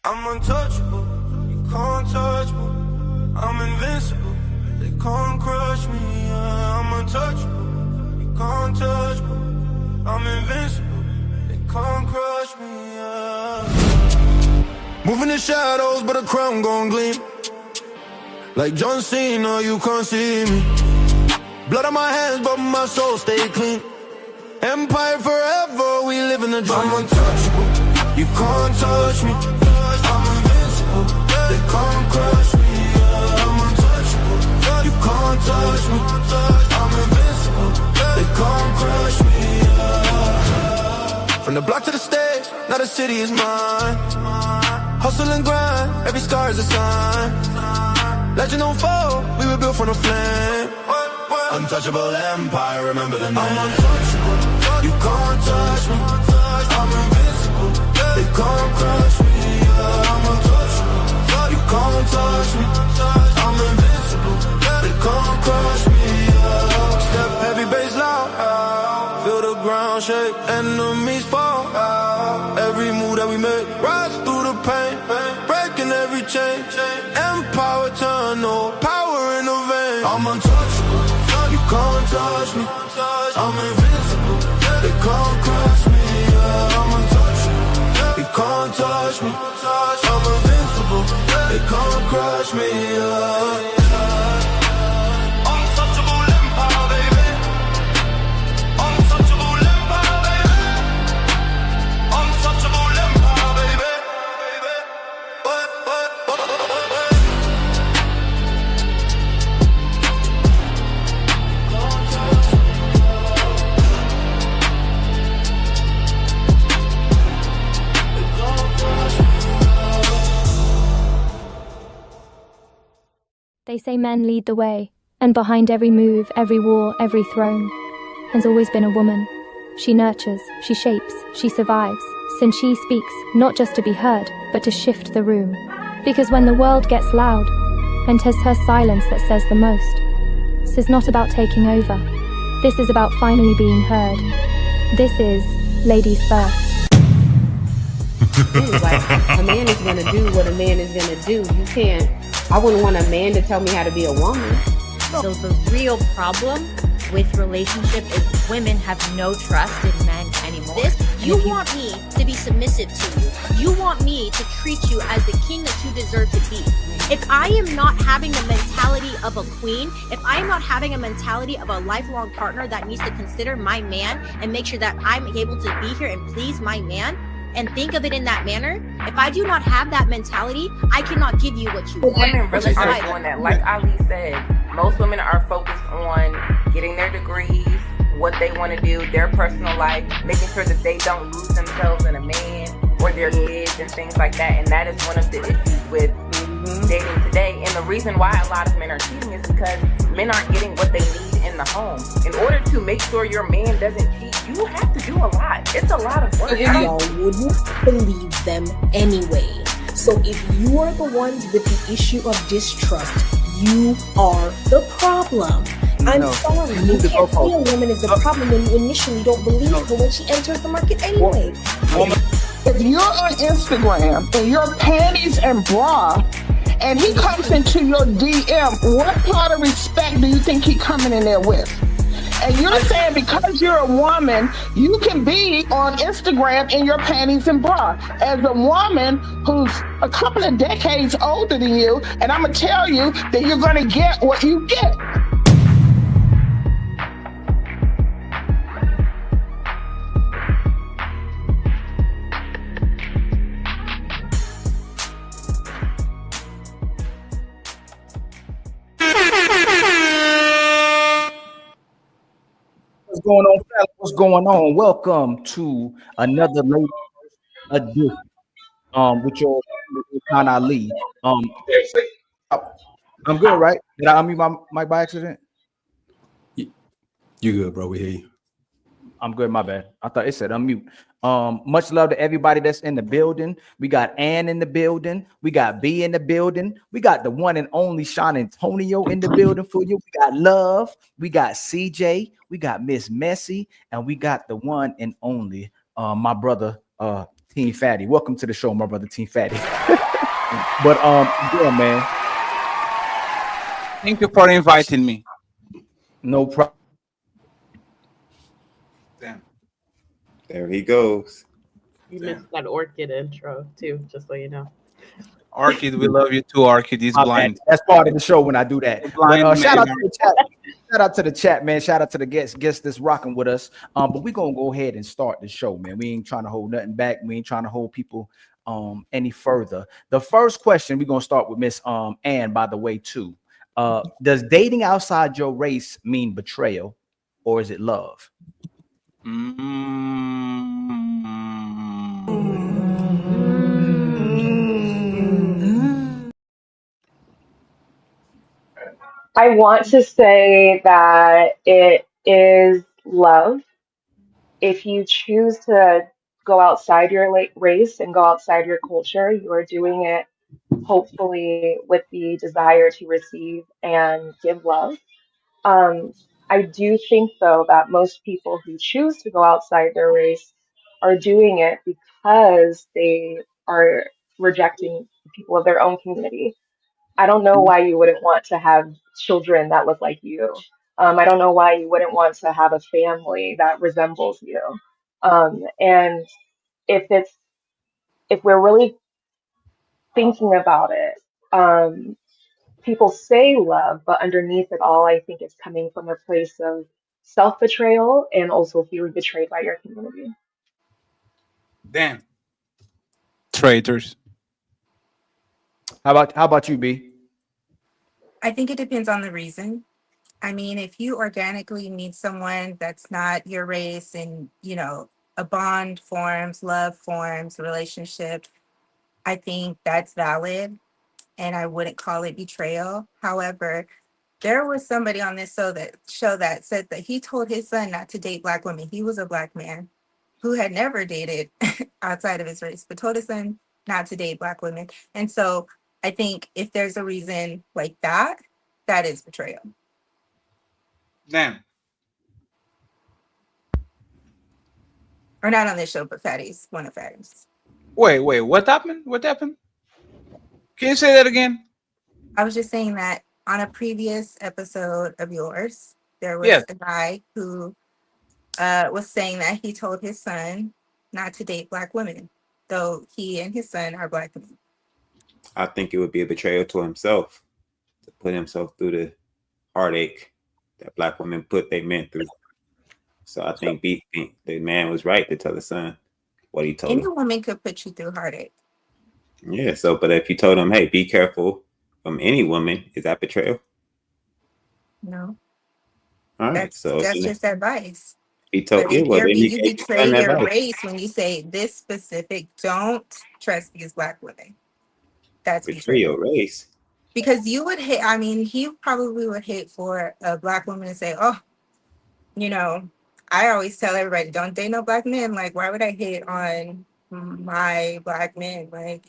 I'm untouchable, you can't touch me. I'm invincible, they can't crush me. I'm untouchable, you can't touch me. I'm invincible, they can't crush me. Moving in shadows, but a crown gon' gleam. Like John Cena, you can't see me. Blood on my hands, but my soul stay clean. Empire forever, we live in a dream. I'm untouchable, you can't touch me. I'm invincible, they can't crush me. I'm untouchable, you can't touch me. I'm invincible, they can't crush me. From the block to the stage, now the city is mine. Hustle and grind, every scar is a sign. Legend don't fall, we were built from the flame. Untouchable empire, remember the name. I'm untouchable, you can't touch me. I'm invincible, they can't crush me. I'm untouchable, you can't touch me. I'm invincible, they can't crush me. Step heavy, bass loud, feel the ground shake, enemies fall. Every move that we make, rise through the pain, breaking every chain. Empire eternal, power in the vein. I'm untouchable, you can't touch me. I'm invincible, they can't crush me. I'm untouchable, you can't touch me. I'm invincible, they can't crush me. Untouchable empire, baby. Untouchable empire, baby. Untouchable empire, baby. They say men lead the way, and behind every move, every war, every throne, has always been a woman. She nurtures, she shapes, she survives, since she speaks, not just to be heard, but to shift the room. Because when the world gets loud, and 'tis her silence that says the most, this is not about taking over. This is about finally being heard. This is Ladies First. Like, a man is gonna do what a man is gonna do. You can't. I wouldn't want a man to tell me how to be a woman. So the real problem with relationship is women have no trust in men anymore. You want me to be submissive to you. You want me to treat you as the king that you deserve to be. If I am not having the mentality of a queen, if I am not having a mentality of a lifelong partner that needs to consider my man and make sure that I'm able to be here and please my man, and think of it in that manner, if I do not have that mentality, I cannot give you what you want. Women really aren't doing that. Like Ali said, most women are focused on getting their degrees, what they want to do, their personal life, making sure that they don't lose themselves in a man or their kids and things like that. And that is one of the issues with dating today. And the reason why a lot of men are cheating is because men aren't getting what they need in the home. In order to make sure your man doesn't cheat, you have to do a lot. It's a lot of work. Y'all wouldn't believe them anyway. So if you are the ones with the issue of distrust, you are the problem. I'm sorry, you can't say a woman is the problem when you initially don't believe her when she enters the market anyway. If you're on Instagram and your panties and bra, and he comes into your DM, what part of respect do you think he coming in there with? And you're saying because you're a woman, you can be on Instagram in your panties and bra. As a woman who's a couple of decades older than you, and I'm going to tell you that you're going to get what you get. What's going on, fellas? What's going on? Welcome to another Ladies edition with your Khan Ali. I'm good, right? Did I unmute my mic by accident? You good, bro? We hear you. I'm good, my bad. I thought it said unmute. Much love to everybody that's in the building. We got Ann in the building. We got B in the building. We got the one and only Sean Antonio in the building for you. We got Love. We got CJ. We got Miss Messy. And we got the one and only my brother Team Fatty. Welcome to the show, my brother, Team Fatty. But yeah, man. Thank you for inviting me. No problem. Damn. There he goes. You missed that orchid intro too, just so you know. Orchid, we love you too. Orchid is blind. That's part of the show when I do that. But, shout out to the chat. Shout out to the chat, man. Shout out to the guests that's rocking with us. But we're gonna go ahead and start the show, man. We ain't trying to hold nothing back. We ain't trying to hold people any further. The first question, we're gonna start with Miss Ann, by the way, too. Does dating outside your race mean betrayal, or is it love? I want to say that it is love. If you choose to go outside your race and go outside your culture, you are doing it hopefully with the desire to receive and give love. I do think, though, that most people who choose to go outside their race are doing it because they are rejecting people of their own community. I don't know why you wouldn't want to have children that look like you. I don't know why you wouldn't want to have a family that resembles you. And if we're really thinking about it, people say love, but underneath it all, I think it's coming from a place of self-betrayal and also feeling betrayed by your community. Damn. Traitors. How about you, B? I think it depends on the reason. I mean, if you organically meet someone that's not your race and, a bond forms, love forms, relationship, I think that's valid and I wouldn't call it betrayal. However, there was somebody on this show that said that he told his son not to date Black women. He was a Black man who had never dated outside of his race, but told his son not to date Black women. And so I think if there's a reason like that, that is betrayal. Damn. Or not on this show, but Fatty's one of Fatty's. Wait, what happened? What happened? Can you say that again? I was just saying that on a previous episode of yours, there was a guy who was saying that he told his son not to date Black women, though he and his son are Black men. I think it would be a betrayal to himself to put himself through the heartache that Black women put their men through. So I think the man was right to tell the son what he told him. Any woman could put you through heartache. Yeah, but if you told him, hey, be careful from any woman, is that betrayal? No. All right, that's just advice. He told you, well, you betray your race when you say this specific, don't trust these Black women. That's betray your race. Because you would hate, I mean, he probably would hate for a Black woman to say, oh, I always tell everybody, don't date no Black men. Like, why would I hate on my Black men? Like,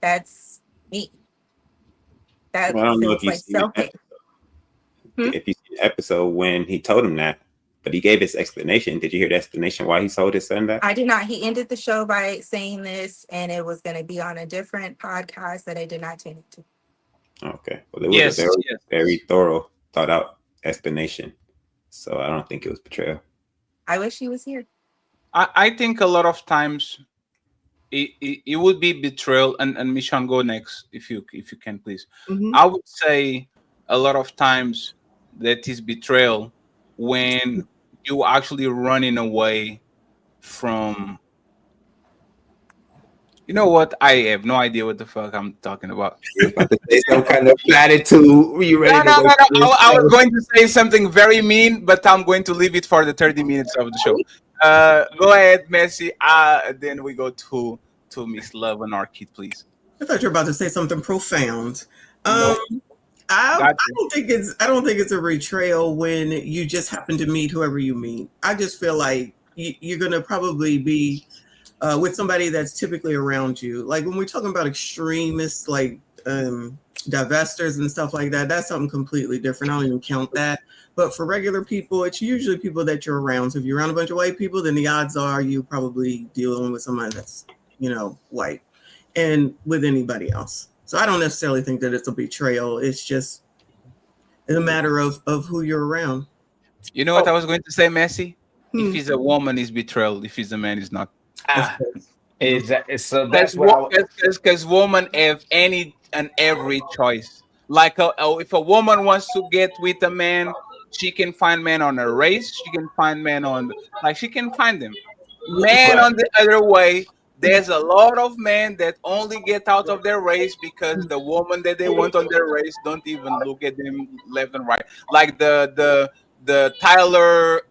that's me. That well, I don't know if like self-hate. If you see the episode when he told him that, but he gave his explanation. Did you hear the explanation why he told his son that? I did not. He ended the show by saying this, and it was going to be on a different podcast that I did not tune into. Okay. Well, it was a very thorough, thought out explanation. So I don't think it was betrayal. I wish he was here. I think a lot of times it would be betrayal, and Mishan, go next if you can, please. Mm-hmm. I would say a lot of times that is betrayal when you actually running away from. You know what? I have no idea what the fuck I'm talking about. You're about to say some kind of platitude. Were you ready? No. I was going to say something very mean, but I'm going to leave it for the 30 minutes of the show. Go ahead, Messi. Then we go to Miss Love and Orchid, please. I thought you were about to say something profound. I don't think it's a betrayal when you just happen to meet whoever you meet. I just feel like you're gonna probably be with somebody that's typically around you. Like when we're talking about extremists, like divestors and stuff like that, that's something completely different. I don't even count that. But for regular people, it's usually people that you're around. So if you're around a bunch of white people, then the odds are you probably dealing with somebody that's white, and with anybody else. So I don't necessarily think that it's a betrayal. It's just a matter of who you're around. You know what I was going to say, Messi? If he's a woman, he's betrayal. If he's a man, he's not. Exactly. So that's what because women have any and every choice. Like if a woman wants to get with a man, she can find men on her race. She can find men on she can find them. Man on the other way, there's a lot of men that only get out of their race because the woman that they want on their race don't even look at them left and right. Like the Tyler,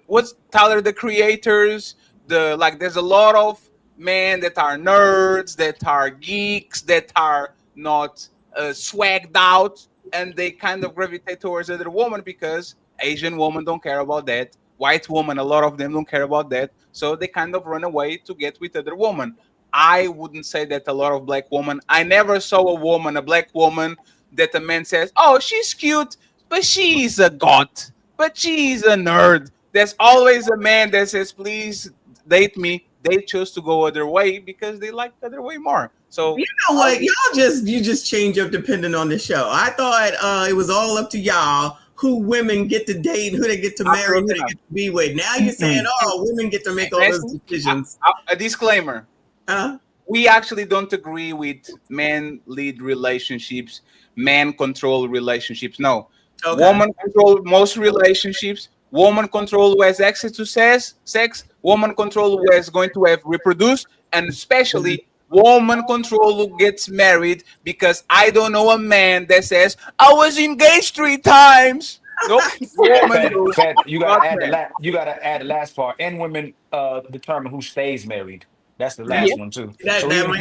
what's Tyler the Creators? There's a lot of men that are nerds, that are geeks, that are not swagged out, and they kind of gravitate towards other women because Asian women don't care about that. White women, a lot of them don't care about that, so they kind of run away to get with other women. I wouldn't say that a lot of black women. I never saw a black woman, that a man says, "Oh, she's cute, but she's a goth, but she's a nerd." There's always a man that says, "Please date me." They choose to go other way because they like the other way more. So you know what, you just change up depending on the show. I thought it was all up to y'all who women get to date and who they get to marry, who they get to be with. Now you're saying, women get to make all those decisions. A disclaimer. We actually don't agree with men lead relationships, man control relationships. No. Okay. Woman control most relationships. Woman control who has access to sex. Woman control who is going to have reproduced, and especially woman control who gets married, because I don't know a man that says, "I was engaged 3 times." Nope. You gotta add the last part. And women determine who stays married. That's the last one too. So even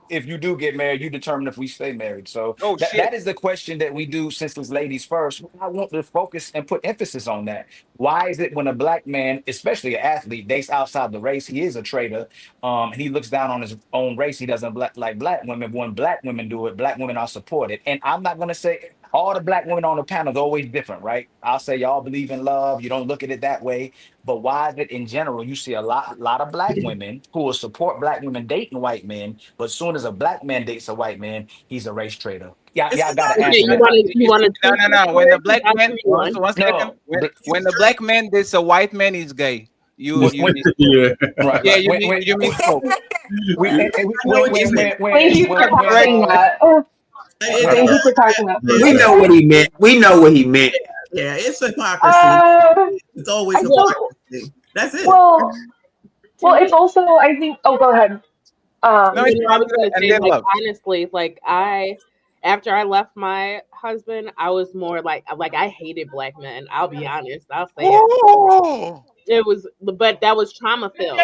if you do get married, you determine if we stay married. So that is the question that we do, since it's ladies first. I want to focus and put emphasis on that. Why is it when a black man, especially an athlete, dates outside the race, he is a traitor, and he looks down on his own race, he doesn't like black women. When black women do it, black women are supported. And I'm not gonna say all the black women on the panel are always different, right? I'll say y'all believe in love, you don't look at it that way. But why is it in general you see a lot of black women who will support black women dating white men, but as soon as a black man dates a white man, he's a race traitor? Y'all gotta answer that. No. When the black man, when the black man dates a white man, he's gay. You mean so. Thank you for talking that. Thank you for talking that. We know what he meant. We know what he meant. Yeah, it's hypocrisy. It's always hypocrisy. That's it. Well, it's also, I think. Oh, go ahead. I was gonna say, honestly, after I left my husband, I was more like I hated black men. I'll be honest. I'll say it. It was, but that was trauma filled.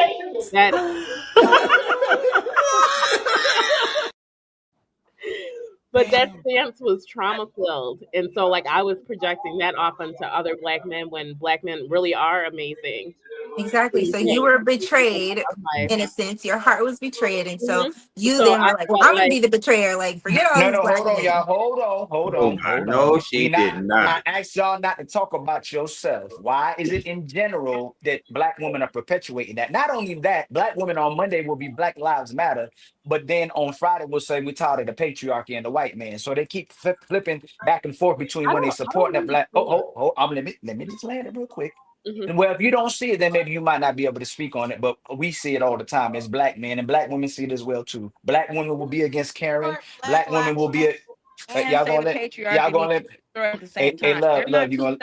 But that stance was trauma filled, and so I was projecting that off onto other black men when black men really are amazing. Exactly. So you were betrayed in a sense. Your heart was betrayed, and so you then were like, "Well, I'm gonna be the betrayer." Forget all these black men. Hold on. No, she did not. I asked y'all not to talk about yourself. Why is it in general that black women are perpetuating that? Not only that, black women on Monday will be Black Lives Matter, but then on Friday we'll say we're tired of the patriarchy and the white man. So they keep flipping back and forth between when they support that black. Let me just land it real quick. Mm-hmm. Well, if you don't see it, then maybe you might not be able to speak on it, but we see it all the time as black men, and black women see it as well too. Black women will be against Karen. Black women will be y'all gonna let love, you gonna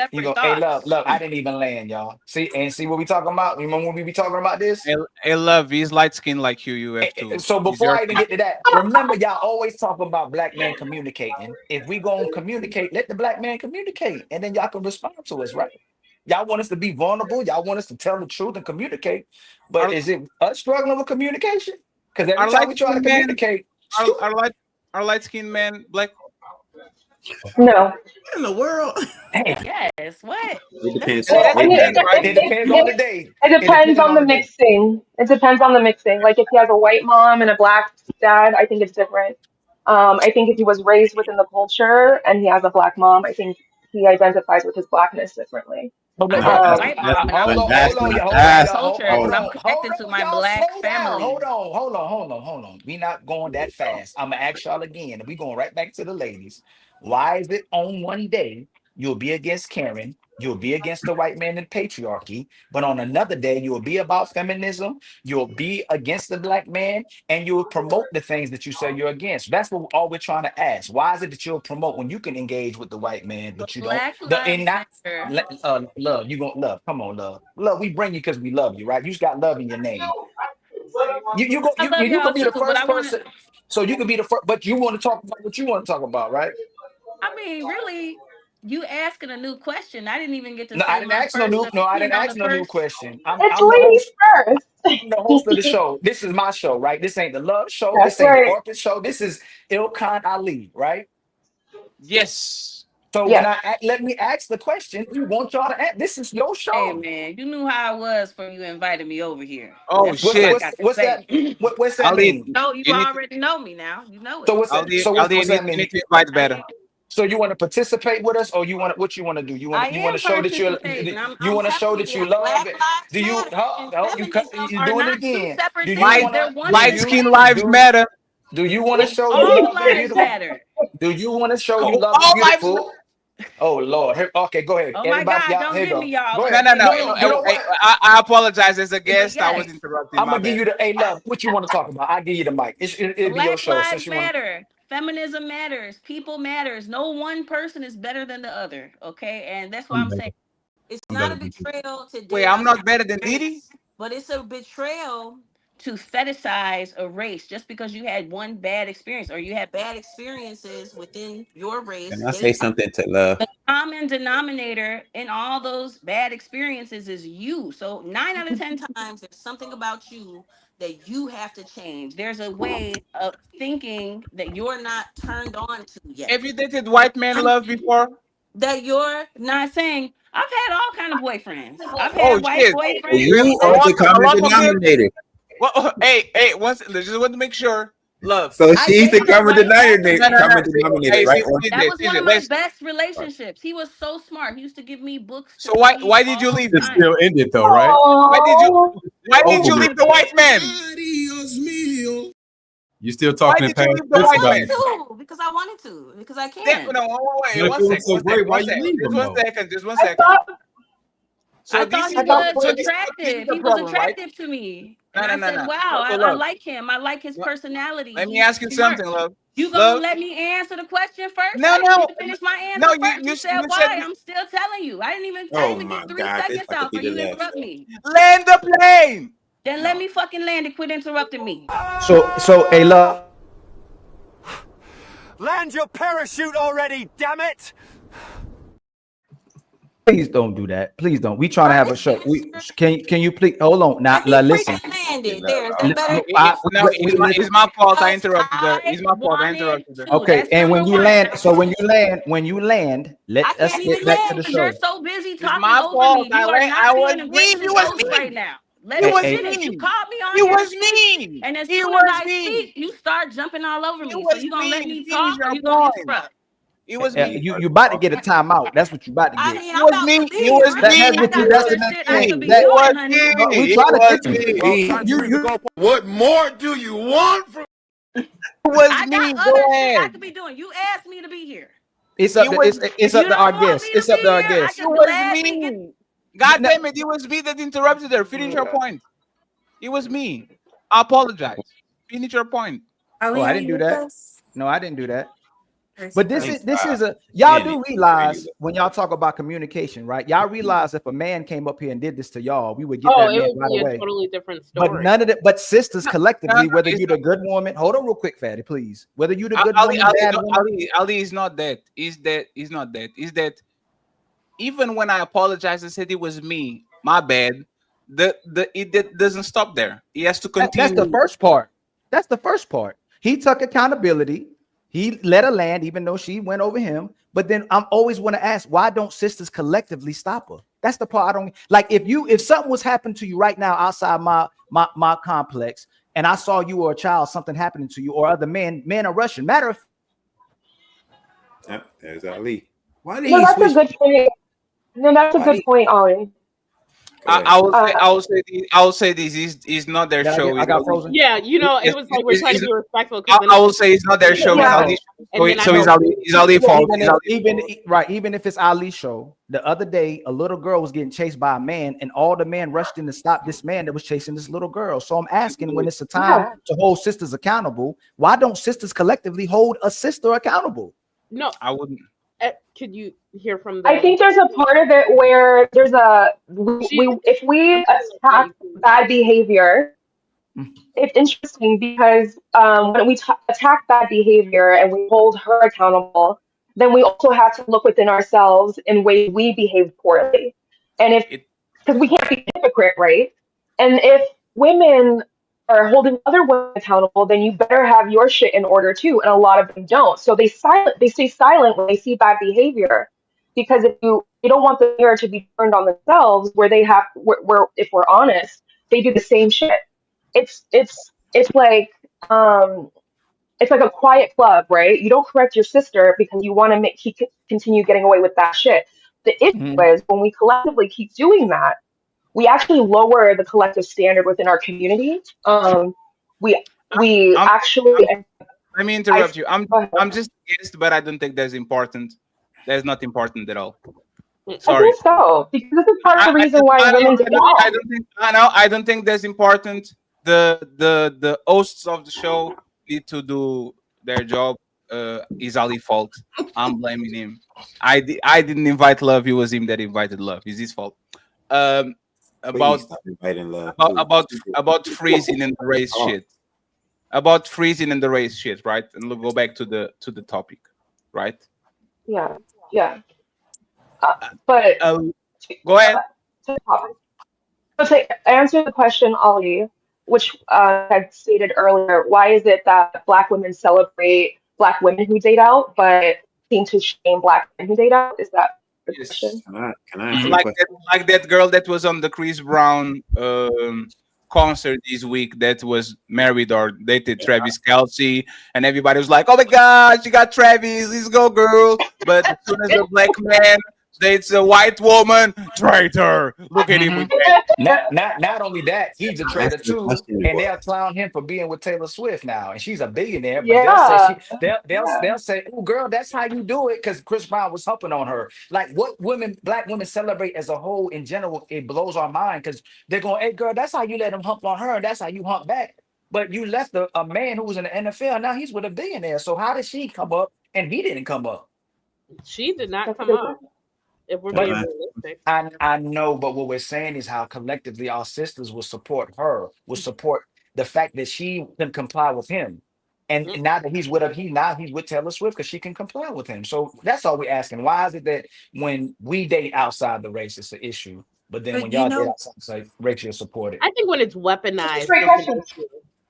love. I didn't even land, y'all. See what we talking about? Remember when we be talking about this? Hey, love, he's light skinned like you have to. So before I even get to that, remember y'all always talk about black men communicating. If we gonna communicate, let the black man communicate, and then y'all can respond to us, right? Y'all want us to be vulnerable. Y'all want us to tell the truth and communicate. But is it us struggling with communication? Because every time we try to communicate, our light-skinned man black? No. What in the world? Yes. What? It depends. It depends on the day. It depends on the mixing. It depends on the mixing. If he has a white mom and a black dad, I think it's different. I think if he was raised within the culture and he has a black mom, I think he identifies with his blackness differently. Hold on, White hold mom, and I'm on, connected to my culture because I'm connected to my black family. Hold on. We not going that fast. I'm gonna ask y'all again, and we going right back to the ladies. Why is it on one day you'll be against Karen, you'll be against the white man and patriarchy, but on another day you'll be about feminism, you'll be against the black man, and you'll promote the things that you say you're against? That's what all we're trying to ask. Why is it that you'll promote when you can engage with the white man, but you don't? Black And Lives not Matter. love. You gonna love? Come on, love. Love. We bring you because we love you, right? You just got love in your name. I love You y'all could be the too, but first I want to. person. So you could be the first, but you want to talk about what you want to talk about, right? I mean, really, you asking a new question. I didn't even get to No, I say didn't my ask no first new. No, I opinion didn't on ask the no new first. question. It's I'm the ladies host. first. I'm the host of the show. This is my show, right? This ain't the love show. That's This ain't the right. Orchid show. This is Ilkan Ali, right? Yes. So when Yes. let me ask the question, we want y'all to ask. This is your show. Hey man, you knew how I was before you invited me over here. Oh That's all I shit. got to What's say. that? What's that Ali, mean? No, you you need already know me now. You know So it. what's that? Ali, So Ali, what's that you mean? need to invite I better. am, So you want to participate with us, or you want what you want to do? I You want am to show that participating. you I'm want to show telling that you you that love Black it. Lives Do you? Matter and feminism You are doing it not two again? separate Do you things. want Light, They're to? one Do and light the you skin same. lives matter. do you want to show you All love the lives beautiful? matter. Do you want to show you Oh, love the all lives. beautiful? Oh Lord. Okay, go ahead. Oh my Everybody, God, y'all, don't here you give go. me y'all Go No, ahead. because no, no. No, you know what? I apologize as a but guest. I was yes, interrupting. I'm My gonna give bad. you the love. What you want to talk about? I give you the mic. It'll be your Black show since Lives you want. Matter. Feminism matters. People matters. No one person is better than the other. Okay, and that's why I'm I'm better. saying it's I'm not better a than you. betrayal to Wait, date I'm outside not better than your Didi. race, but it's a betrayal to fetishize a race just because you had one bad experience or you had bad experiences within your race. Can I say something to love? The common denominator in all those bad experiences is you. So 9 out of 10 times, there's something about you that you have to change. There's a way of thinking that you're not turned on to yet. Have you dated white men love before? That you're not saying. I've had all kind of boyfriends. I've Oh had white shit! boyfriends. You have You are the a common lot of them. denominator. Well, hey, just want to make sure. Love. So I she's the dated a common white denominator, No, no, no. common denominator, Hey, right? That was one of my Let's. best relationships. He was so smart. He used to give me books So to read why did you all leave the It him? time. still ended though, right? Why did you Oh, why did Over you with. leave the white man? You still Why talking in did you past leave the tense white about man? it. Because I wanted to. Because I Then, can. no, wait, But if it was so great, why you leave just him though? just one I second. thought So I this thought is he I your, thought was this is attractive. the He was problem, right? attractive to me. No, And no, I no, said, no. wow, So I love, like him. I like his personality. let me He's ask you smart. something, love. You gonna Love. let me answer the question first? No, I didn't no, even finish my no. answer first. You said You said why? I'm still telling you. I Oh didn't even my get three God, this seconds about to out be for the you to last interrupt one. me. land the plane. Then let me fucking land and quit interrupting me. So a love. Land your parachute already, damn it! Please don't do that. Please don't. We trying to have a show. Answer. Can you please hold on now? And he Listen. freaking landed. There, is that better? No, it's my fault. I Because interrupted her. I It's my fault. I wanted interrupted her. to. Okay, That's and number when you one. land, when you land, let I us can't get even back to land the because you're show. so busy It's talking my over fault. me. You are I not was being a mean. gracious You was host right mean. now. Let You me was finish. You mean. called me on You here to was speak, mean. and as You soon as was I mean. speak, you start jumping all over You me. So was you gonna let mean. me Finish talk or your you gonna point. interrupt? It was mean. You about to get a timeout. That's what you about to I get. mean, It I'm was about to me. It leave. was Really, That's me. I what It you. got That's was the other next shit I thing. could me. be That It doing, was honey. we me. It trying to was get you. me. What more do you want from It was I got me. Go other shit I ahead. could be doing. You asked me to be here. It's up It to was. it's If up you to our don't want guests. me to It's be up to our here, I guests. It could was gladly get. me. God damn it! It was me that interrupted her. Finish your point. It was me. I apologize. Finish your point. Oh, Ali, I are didn't you do with that. us? No, I didn't do that. Where's But bro? this is a y'all do realize when y'all talk about communication, right? Y'all realize if a man came up here and did this to y'all, we would get Oh, that it man would right be a away. totally different But story. none of the sisters collectively, whether it's you're the good woman, hold on real quick, fatty, please. Whether you're the good Ali, woman, bad woman. Ali is not that. Is that? Is not that. Is that? Even when I apologized and said it was me, my bad. It doesn't stop there. He has to That's the continue. first part. That's the first part. He took accountability. He let her land, even though she went over him. But then I'm always want to ask, why don't sisters collectively stop her? That's the part I don't like. If something was happening to you right now outside my complex, and I saw you or a child, something happening to you, or other men are rushing. Matter of Yep, there's Ali. why did no, he that's a switch? good point. No, that's a good point, Ollie. I will say this is not their show. I got frozen. Yeah, you know, it was like we're trying to be respectful. Because I will say it's not their show. Yeah. So it's Ali fault. Even if it's Ali's show, the other day a little girl was getting chased by a man, and all the men rushed in to stop this man that was chasing this little girl. So I'm asking, when it's a time to hold sisters accountable, why don't sisters collectively hold a sister accountable? No, I wouldn't. Could you hear from the? I think there's a part of it where there's if we attack bad behavior, it's interesting because when we attack bad behavior and we hold her accountable, then we also have to look within ourselves in ways we behave poorly, and because we can't be a hypocrite, right? And if women are holding other women accountable, then you better have your shit in order too. And a lot of them don't. So they stay silent when they see bad behavior, because if you don't want the mirror to be turned on themselves, where they have where if we're honest, they do the same shit. It's like it's like a quiet club, right? You don't correct your sister because you want to continue getting away with that shit. The issue is when we collectively keep doing that, we actually lower the collective standard within our community. We actually. Let me interrupt you. I'm just against, but I don't think that's important. That's not important at all. Sorry. I think so, because this is part of the reason why women did I don't think that's important. The hosts of the show need to do their job. Is Ali's fault. I'm blaming him. I didn't invite love. It was him that invited love. It's his fault. About freezing in the race shit. About freezing in the race shit, right? And we'll go back to the topic, right? Yeah. But go ahead. To answer the question, Ali, which I had stated earlier, why is it that Black women celebrate Black women who date out, but seem to shame Black men who date out? Is that the question? Can I like that girl that was on the Chris Brown concert this week that was married or dated Travis Kelce, and everybody was like, "Oh my God, she got Travis, let's go, girl!" But as soon as a Black man dates a white woman, traitor. Look at him. Not only that, he's a traitor too, and they'll clown him for being with Taylor Swift now, and she's a billionaire. But they'll say, "Oh, girl, that's how you do it," because Chris Brown was humping on her. Like what Black women celebrate as a whole in general, it blows our mind because they're going, "Hey, girl, that's how you let him hump on her, and that's how you hump back." But you left a man who was in the NFL. Now he's with a billionaire. So how did she come up and he didn't come up? She did not come up. If we're being realistic. I know, but what we're saying is how collectively our sisters will support her, will support the fact that she can comply with him. And now that he's with her, he's with Taylor Swift because she can comply with him. So that's all we're asking. Why is it that when we date outside the race, it's an issue, but then when y'all date outside the race, Rachel support it? I think when it's weaponized,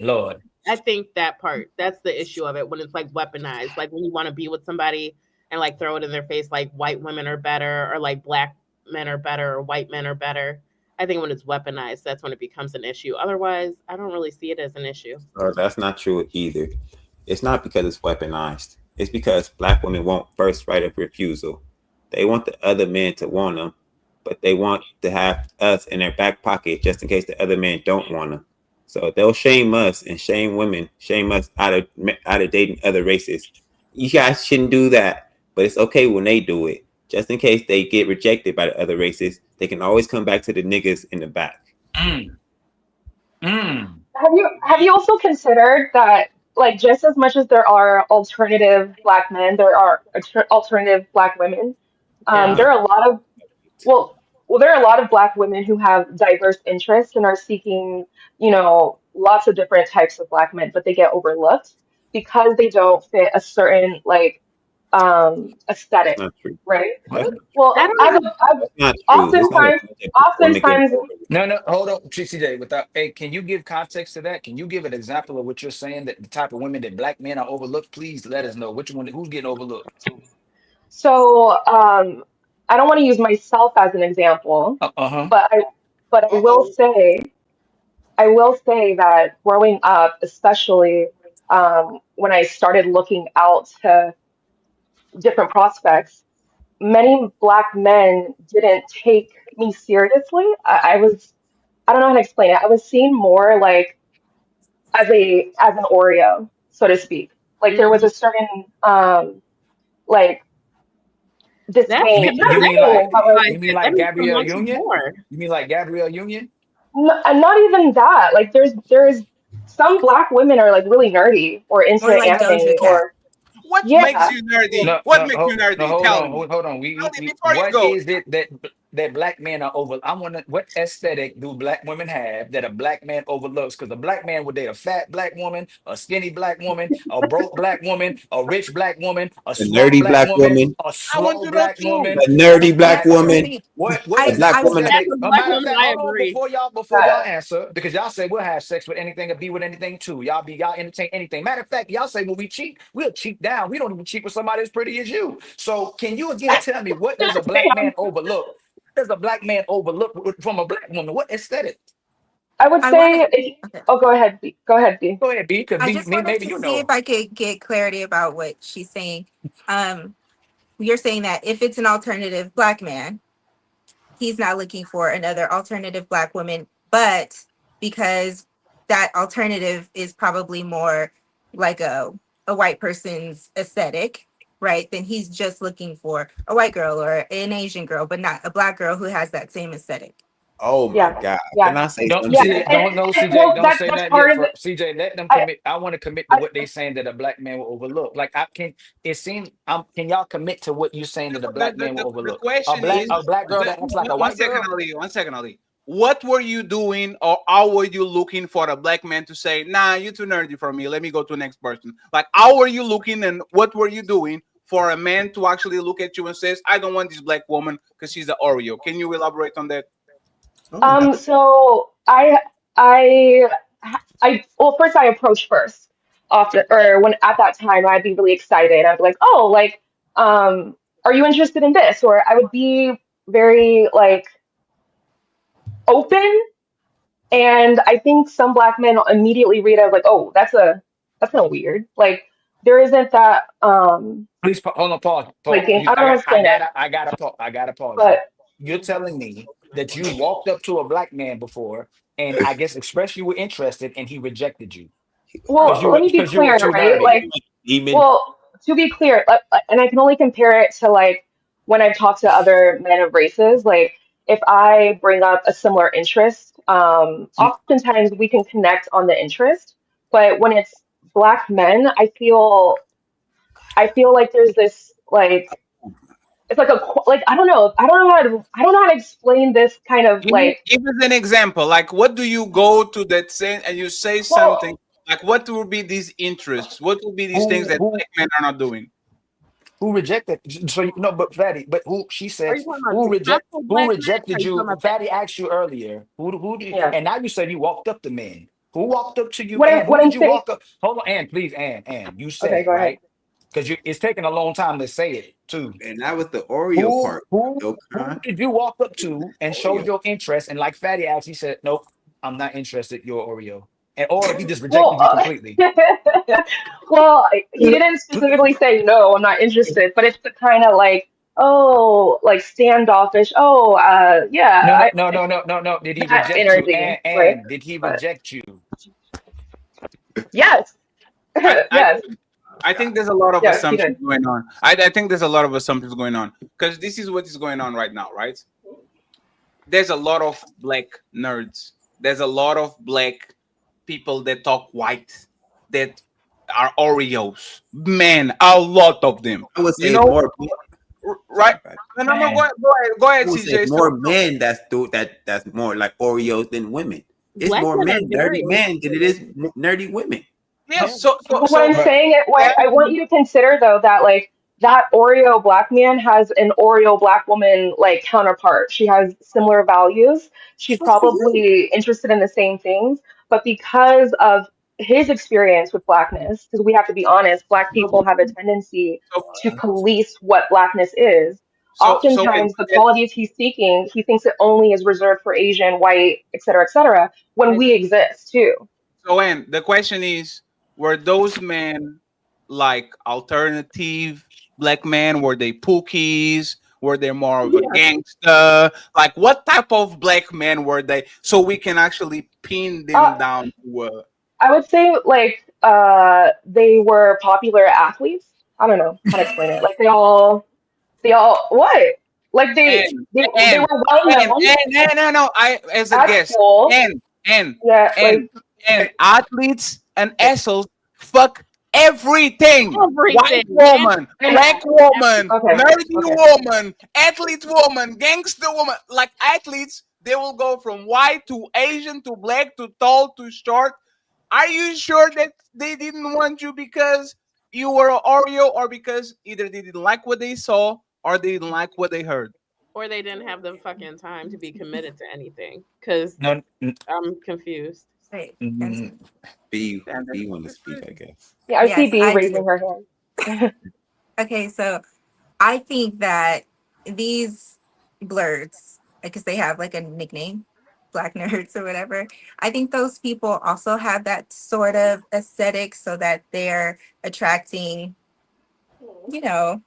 Lord. I think that's the issue of it, when it's like weaponized, like when you want to be with somebody and like throw it in their face, like white women are better, or like Black men are better, or white men are better. I think when it's weaponized, that's when it becomes an issue. Otherwise, I don't really see it as an issue. That's not true either. It's not because it's weaponized. It's because Black women want first right of refusal. They want the other men to want them, but they want to have us in their back pocket just in case the other men don't want them. So they'll shame us and shame women, shame us out of dating other races. You guys shouldn't do that. But it's okay when they do it. Just in case they get rejected by the other races, they can always come back to the niggas in the back. Have you also considered that, like, just as much as there are alternative Black men, there are alternative Black women. There are a lot of there are a lot of Black women who have diverse interests and are seeking, lots of different types of Black men, but they get overlooked because they don't fit a certain aesthetic, right? Well, oftentimes, no, hold on, CJ. Can you give context to that? Can you give an example of what you're saying, that the type of women that Black men are overlooked? Please let us know who's getting overlooked. So, I don't want to use myself as an example, but I will say that growing up, especially when I started looking out to different prospects, many black men didn't take me seriously. I don't know how to explain it. I was seen more like as an Oreo, so to speak. Like there was a certain like That's You disdain, mean that, you not mean that's like disdain, but like weaponized. you mean That like makes them Gabrielle want you Union? more. You mean like Gabrielle Union? and not even that. Like there's some black women are like really nerdy or into More like Doja anime Cat. or What makes yeah. you nerdy? No, What makes you no, nerdy? hold Tell on, me. hold on. Tell me before you What go. is it that black men are over? I want to. What aesthetic do black women have that a black man overlooks? Because a black man would date a fat black woman, a skinny black woman, a broke black woman, a rich black woman, a A smart nerdy black black woman, woman, a I want slow to know black too. woman. a nerdy black As woman, What a is the black woman. As aesthetic? a A black matter of woman, fact, I hold on agree. before y'all answer, because y'all say we'll have sex with anything and be with anything too. Y'all entertain anything. Matter of fact, y'all say when we cheat, we'll cheat down. We don't even cheat with somebody as pretty as you. So can you again tell me what does a black man overlook? What does a black man overlook from a black woman? What aesthetic? I would I wanted say if, okay. oh go ahead, B. Go ahead, B. Go ahead, B, because I just wanted maybe to you see if know. I could get clarity about what she's saying. Um, you're saying that if it's an alternative black man, he's not looking for another alternative black woman, but because that alternative is probably more like a white person's aesthetic, right? Then he's just looking for a white girl or an Asian girl, but not a black girl who has that same aesthetic. Oh my Yeah, God! Can yeah, I say Don't yeah. something? see, don't know, CJ. Well, Don't say that's nothing part yet. of For it. CJ, let them I, commit. I want to commit to I what they saying that a black man will overlook. Like I can, it seems. Can y'all commit to what you saying that a black man will The overlook? question is, A black girl that acts like a one white second, girl. Ali. 1 second, Ali. What were you doing, or how were you looking for a black man to say, "Nah, you're too nerdy for me. Let me go to the next person." Like, how were you looking, and what were you doing for a man to actually look at you and says, "I don't want this black woman because she's the Oreo"? Can you elaborate on that? so I well first I approach first often or when at that time I'd be really excited. I'd be like, oh, like, are you interested in this? Or I would be very like open. And I think some black men immediately read it as like, oh, that's kind of weird. Like there isn't that Please hold on, pause. like Pause. I don't know how to explain it, I gotta pause you. but You're telling me that you walked up to a black man before, and I guess expressed you were interested, and he rejected you well, let me be because you were clear, too right? nerdy. Like, well, to be clear, and I can only compare it to like when I've talked to other men of races, like if I bring up a similar interest, oftentimes we can connect on the interest, but when it's black men, I feel like there's this like it's like like I don't know how to explain this kind of like Give us an example. Like, what do you go to that say and you say well something? Like, what will be these interests? What will be these things Who that who black men are not doing? who rejected? So you know, but Fatty, but who she Are said you talking about successful who black men? Or are rejected you talking you? about the Fatty asked you earlier. Who did yeah and now you said you walked up to men. Who walked up to you? And who what I'm did you saying walk up? Hold on, Ann, please, Ann. You said okay it go ahead right because it's taking a long time to say it too. And that was the Oreo part. Who did you walk up to and show Oreo. your interest? And like Fatty asked, he said, "Nope, I'm not interested. You're Oreo." And or he just well rejected you completely. well he didn't specifically say no I'm not interested but it's the kind of like oh like standoffish oh yeah No. Did he that reject you? energy right And did he but reject you? yes I, I yes I think there's a lot of yes he assumptions did going on. I think there's a lot of assumptions going on because this is what is going on right now, right? There's a lot of black nerds. There's a lot of black people that talk white that are Oreos. Man, a lot of them. I would You say it's know, more. right? No, Man. go I ahead, would say CJ. more men that's more like Oreos than women. It's black more men are men, nerdy very men, than it is nerdy women. Yes. But what I'm But saying, what I want you to consider though, that like that Oreo black man has an Oreo black woman like counterpart. She has similar values. She's probably interested in the same things, but because of his experience with blackness, because we have to be honest, black people have a tendency to police what blackness is. Wait, Oftentimes, the qualities he's seeking, he thinks it only is reserved for Asian, white, et cetera, when we exist too. so Ann, the question is, were those men like alternative black men? Were they pookies? Were they more of a gangster? Like, what type of black men were they? So we can actually pin them down to. I would say like they were popular athletes. I don't know how to explain it. Like they all what? Like they And were well known no. I as a at guest school. and Yeah, like and athletes and assholes fuck everything. White Everything. woman, black woman, okay, nerdy okay. woman, athlete woman, gangster woman. Like athletes, they will go from white to Asian to black to tall to short. Are you sure that they didn't want you because you were an Oreo, or because either they didn't like what they saw or they didn't like what they heard? Or they didn't have the fucking time to be committed to anything. Because No, I'm confused. Right. B want to speak, I guess. Yeah, I see Yes, B I raising do. her hand. Okay, so I think that these blurs, because they have like a nickname, black nerds or whatever, I think those people also have that sort of aesthetic so that they're attracting, you know,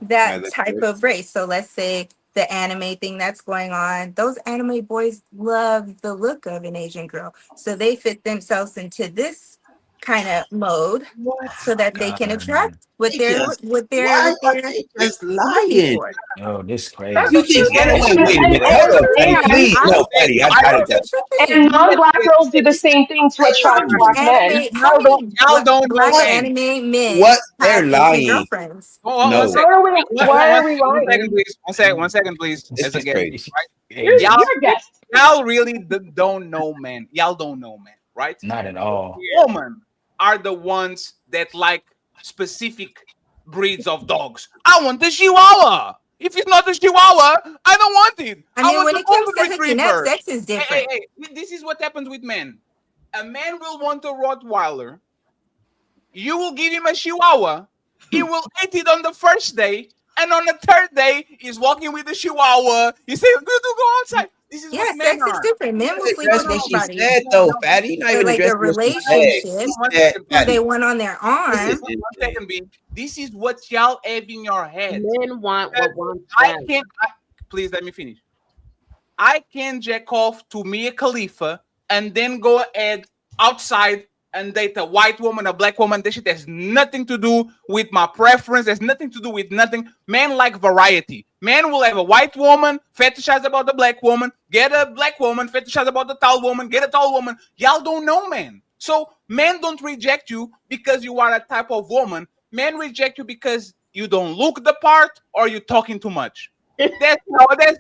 that type of race. So let's say the anime thing that's going on, those anime boys love the look of an Asian girl. So they fit themselves into this kind of mode so that they can attract what they're just looking lying. for. Oh, this That's crazy. You think and, wait a minute. Hold on, Patty, please. No, Patty, I got it. and non-black girls do the same thing to attract black men. How many Y'all don't know, black man. anime men What? They're have Asian lying. girlfriends? No. Why are we One second, lying? please. One second, please. This As a is guest, crazy. right? You're a guest. Y'all really don't know, man. Y'all don't know, man. Right? Not at all. Women are the ones that like specific breeds of dogs. I want the Chihuahua. If it's not the Chihuahua, I don't want it. I mean, want when the it comes golden to hooking up, retriever. sex is different. Hey, this is what happens with men. A man will want a Rottweiler. You will give him a Chihuahua. He will eat it on the first day, and on the third day, he's walking with the Chihuahua. He says, "Good to go outside." This is what men sex are. is different. Men will sleep Address with what she anybody. said, though, Fatty. You're not But even like a addressing what she said. relationship, She said, who Fatty, they want on their arm. One second, B. This is what y'all have in your head. Men want what wants I them. can't. Please let me finish. I can jack off to Mia Khalifa and then go ahead outside and date a white woman, a black woman. This shit has nothing to do with my preference. There's nothing to do with nothing. Men like variety. Men will have a white woman, fetishize about the black woman, get a black woman, fetishize about the tall woman, get a tall woman. Y'all don't know men. So men don't reject you because you are a type of woman. Men reject you because you don't look the part or you're talking too much. That's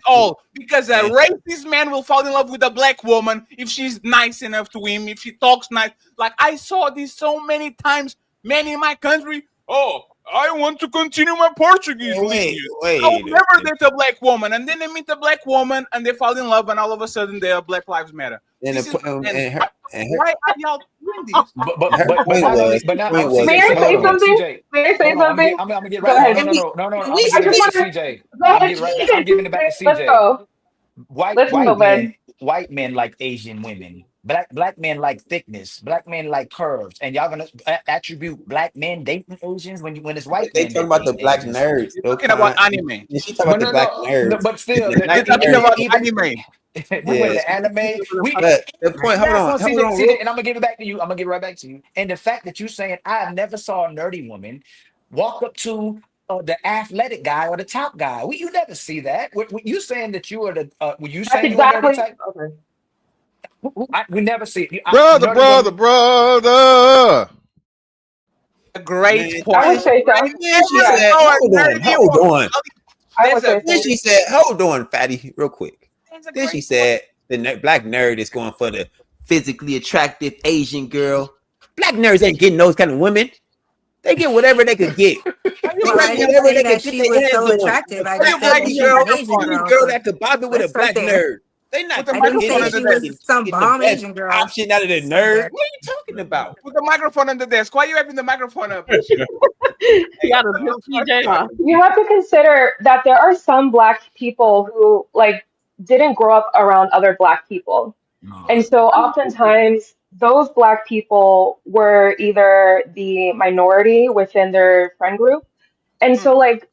all. Because a racist man will fall in love with a black woman if she's nice enough to him, if she talks nice. Like I saw this so many times, men in my country. Oh, I want to continue my Portuguese lineage. I will never date a black woman. And then they meet a black woman and they fall in love, and all of a sudden they are Black Lives Matter. Why are y'all doing this? But now, May I say something? May I say something? I'm gonna get Go right. ahead. No. I'm gonna I give it just back to want to CJ. go ahead. I'm giving it back to Let's CJ. go. Let's go, man. White men like Asian women. Black men like thickness. Black men like curves. And y'all gonna attribute black men dating Asians when it's white they men. talking about the black nerds. You're talking about anime. Yeah, she talking about the black nerds. But still, You're talking about anime. We went to anime. The point. Hold on. CJ, and I'm gonna give it back to you. I'm gonna give it right back to you. And the fact that you saying I never saw a nerdy woman walk up to the athletic guy or the top guy. You never see that. You saying that you are the? Were you saying you are nerdy type? Okay. We never see it. Brother. A great point. I would say so. She said, hold on. I would say Then so. she said, hold on, Fatty, real quick. Then she said, the black nerd is going for the physically attractive Asian girl. Black nerds ain't getting those kind of women. They get whatever they could get. Well, I didn't say that she was so attractive. I just said she's an Asian girl. Girl that could bother with a Let's start black there. nerd. They not. I didn't say she was some bomb Asian girl. Option out of the nerd. What are you talking about? Put the microphone on the desk. Why are you having the microphone up? You have to consider that there are some black people who like didn't grow up around other black people. And so oftentimes those black people were either the minority within their friend group. And so like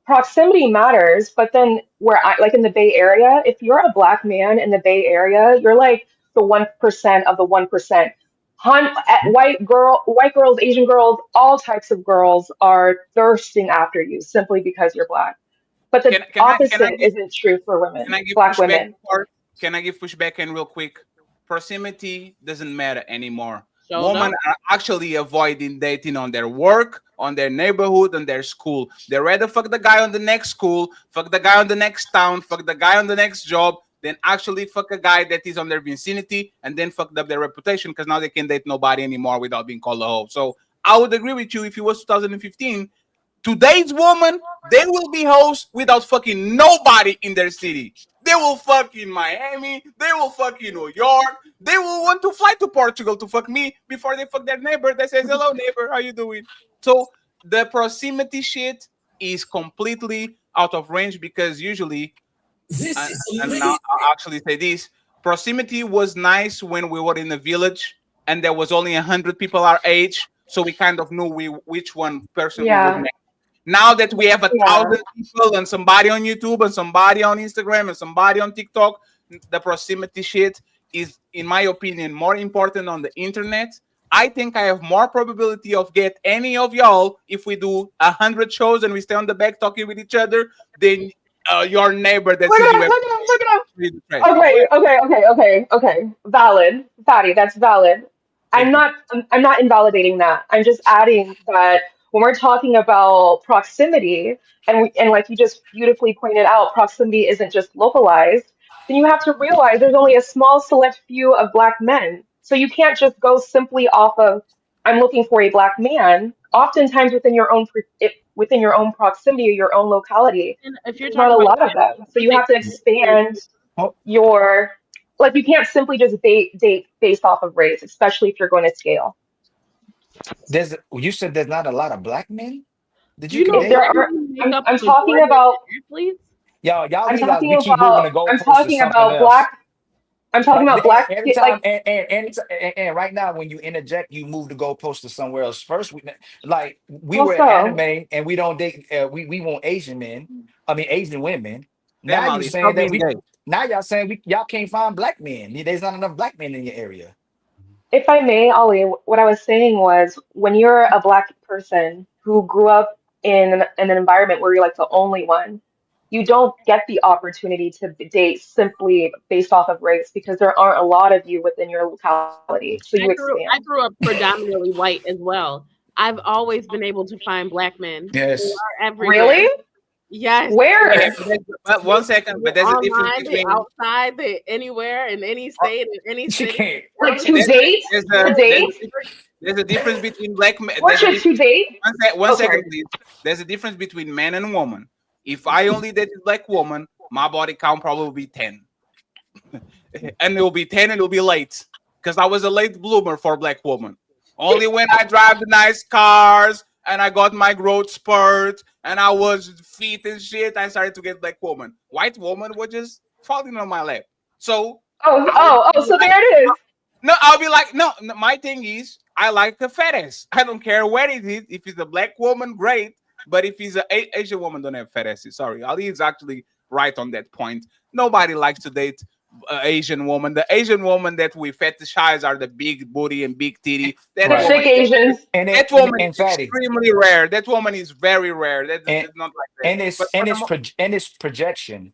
proximity matters, but then where I like in the Bay Area, if you're a black man in the Bay Area, you're like the 1% of the 1%. White girls, Asian girls, all types of girls are thirsting after you simply because you're black. But the opposite isn't true for women, black women. Can I give pushback in real quick? Proximity doesn't matter anymore. So Women are actually avoiding dating on their work, on their neighborhood, on their school. They rather fuck the guy on the next school, fuck the guy on the next town, fuck the guy on the next job, than actually fuck a guy that is on their vicinity and then fucked up their reputation because now they can't date nobody anymore without being called a hoe. So I would agree with you if it was 2015. Today's woman, they will be hoes without fucking nobody in their city. They will fuck in Miami. They will fuck in New York. They will want to fly to Portugal to fuck me before they fuck their neighbor that says, hello, neighbor, how you doing? So the proximity shit is completely out of range because usually, and now I'll actually say this, proximity was nice when we were in a village and there was only 100 people our age. So we kind of knew which one person we would make. Now that we have 1,000 people and somebody on YouTube and somebody on Instagram and somebody on TikTok, the proximity shit is, in my opinion, more important on the internet. I think I have more probability of get any of y'all if we do 100 shows and we stay on the back talking with each other than your neighbor that sees you. Okay. Valid, Fatty. That's valid. I'm not invalidating that. I'm just adding that when we're talking about proximity, and like you just beautifully pointed out, proximity isn't just localized. Then you have to realize there's only a small select few of black men. So you can't just go simply off of I'm looking for a black man. Oftentimes within your own proximity or your own locality, if you're there's not a lot of them. So you have to expand your like you can't simply just date based off of race, especially if you're going to scale. You said there's not a lot of black men. Did you know there are? I'm talking about. Y'all I'm realize talking we keep moving the about. I'm goalposts to talking something about else. black. I'm talking Like about black. every time, Like and right now, when you interject, you move the goalpost to somewhere else. First, we were also. anime, and we don't date. We want Asian men. I mean, Asian women. Damn, Now Ali, you stop saying that being gay. Now y'all saying y'all can't find black men. There's not enough black men in your area. If I may, Ollie, what I was saying was when you're a black person who grew up in an environment where you're like the only one, you don't get the opportunity to date simply based off of race because there aren't a lot of you within your locality. So you I expand. grew up predominantly white as well. I've always been able to find black men. Yes. They are everywhere. Really? Yes. Where? But 1 second, but there's a difference Online, between outside, anywhere, in any state, in any city. Like to date? To date? There's a difference between black men. Portrait to date? One second, please. There's a difference between man and woman. If I only dated black woman, my body count probably will be 10. And it will be 10 and it will be late. Because I was a late bloomer for black woman. Only when I drive the nice cars and I got my growth spurt and I was fit and shit, I started to get black woman. White woman was just falling on my lap. So so there it is. No, I'll be like, no, my thing is I like a fat ass. I don't care where it is. If it's a black woman, great. But if he's an Asian woman, don't have fat asses. Sorry, Ali is actually right on that point. Nobody likes to date Asian woman. The Asian woman that we fetishize are the big booty and big titty. That the thick Asians. That woman is extremely rare. That woman is very rare. That's not like that. And it's projection.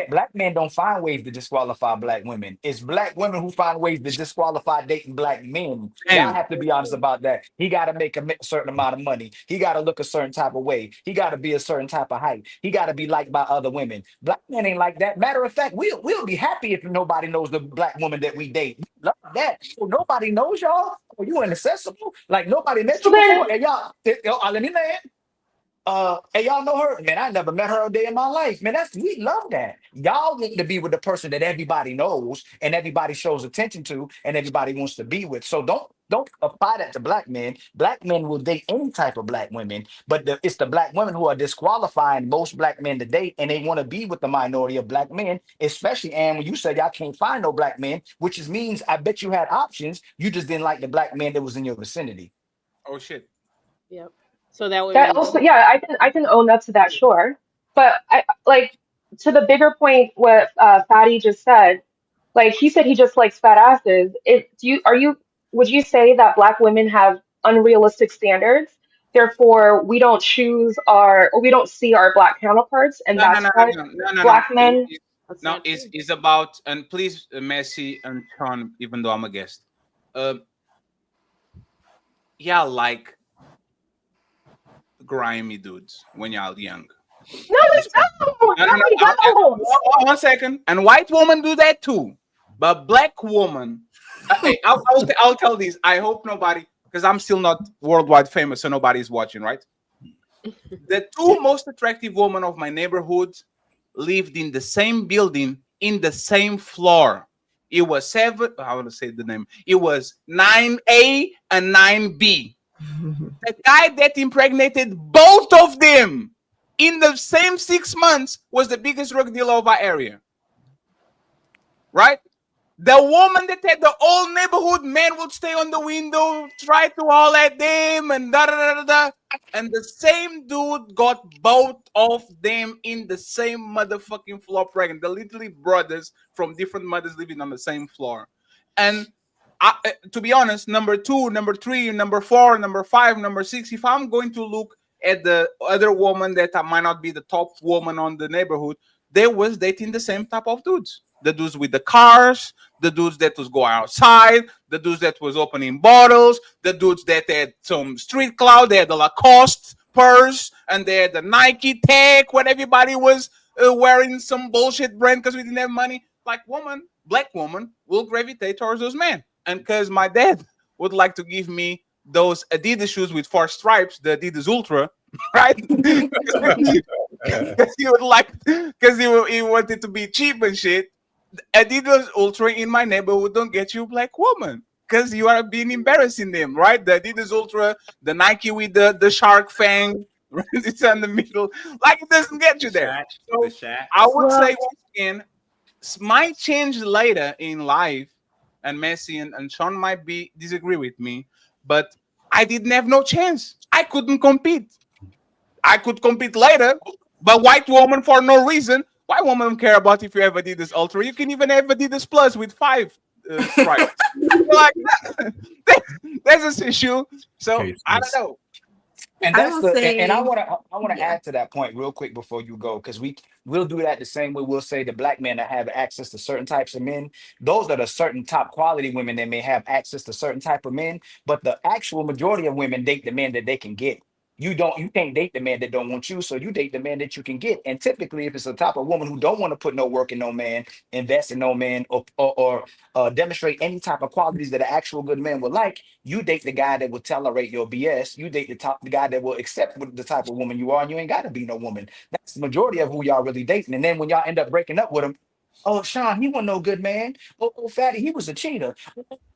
Black men don't find ways to disqualify black women. It's black women who find ways to disqualify dating black men. Y'all have to be honest about that. He got to make a certain amount of money. He got to look a certain type of way. He got to be a certain type of height. He got to be liked by other women. Black men ain't like that. Matter of fact, we'll be happy if nobody knows the black woman that we date. We love that. So nobody knows y'all. Are you inaccessible? Like nobody met you before. And y'all, let me land. Hey, y'all know her? Man, I never met her a day in my life. Man, we love that. Y'all want to be with the person that everybody knows and everybody shows attention to and everybody wants to be with. So don't apply that to black men. Black men will date any type of black women, but it's the black women who are disqualifying most black men to date, and they want to be with the minority of black men, especially, and when you said y'all can't find no black men, which means I bet you had options. You just didn't like the black man that was in your vicinity. Oh, shit. Yep. So that would also, yeah, I can own up to that, sure. But I like to the bigger point what Fatty just said. Like he said, he just likes fat asses. Would you say that black women have unrealistic standards? Therefore, we don't choose or we don't see our black counterparts, and No, no, that's no, why no, no, no, no. black men. No, it's about, and please, Messi and Sean, even though I'm a guest, y'all like grimy dudes when y'all young. No, we don't. No, no, no. We don't. One second. And white women do that too, but black woman. Hey, I'll tell these. I hope nobody, because I'm still not worldwide famous, so nobody's watching, right? The two most attractive women of my neighborhood lived in the same building, in the same floor. It was I want to say the name. It was 9A and 9B. The guy that impregnated both of them in the same 6 months was the biggest drug dealer of our area. Right? The woman that had the whole neighborhood, man would stay on the window, try to holler at them, and da da da da. And the same dude got both of them in the same motherfucking floor pregnant. They're literally brothers from different mothers living on the same floor. And to be honest, number 2, number 3, number 4, number 5, number 6, if I'm going to look at the other woman that might not be the top woman on the neighborhood, they was dating the same type of dudes. The dudes with the cars, the dudes that was going outside, the dudes that was opening bottles, the dudes that had some street clout, they had the Lacoste purse, and they had the Nike tag when everybody was wearing some bullshit brand because we didn't have money. Like black woman will gravitate towards those men. And because my dad would like to give me those Adidas shoes with 4 stripes, the Adidas Ultra, right? Because he would because he wanted to be cheap and shit. Adidas Ultra in my neighborhood don't get you a black woman because you are being embarrassing them, right? The Adidas Ultra, the Nike with the shark fang, right? It's in the middle. Like, it doesn't get you there. So I would say, once again, might change later in life, and Messi and Sean might disagree with me, but I didn't have no chance. I couldn't compete. I could compete later, but white woman for no reason. White woman don't care about if you ever did this Ultra. You can even ever did this Plus with 5 stripes. Like, there's this issue. So I don't know. And that's and I want to add to that point real quick before you go, because we'll do that the same way. We'll say the black men that have access to certain types of men, those are the certain top quality women that may have access to certain type of men, but the actual majority of women date the men that they can get. You can't date the man that don't want you, so you date the man that you can get. And typically, if it's a type of woman who don't want to put no work in no man, invest in no man, or demonstrate any type of qualities that an actual good man would like, you date the guy that will tolerate your BS. You date the guy that will accept the type of woman you are, and you ain't got to be no woman. That's the majority of who y'all really dating. And then when y'all end up breaking up with him, oh, Sean, he wasn't no good man. Oh, Fatty, he was a cheater.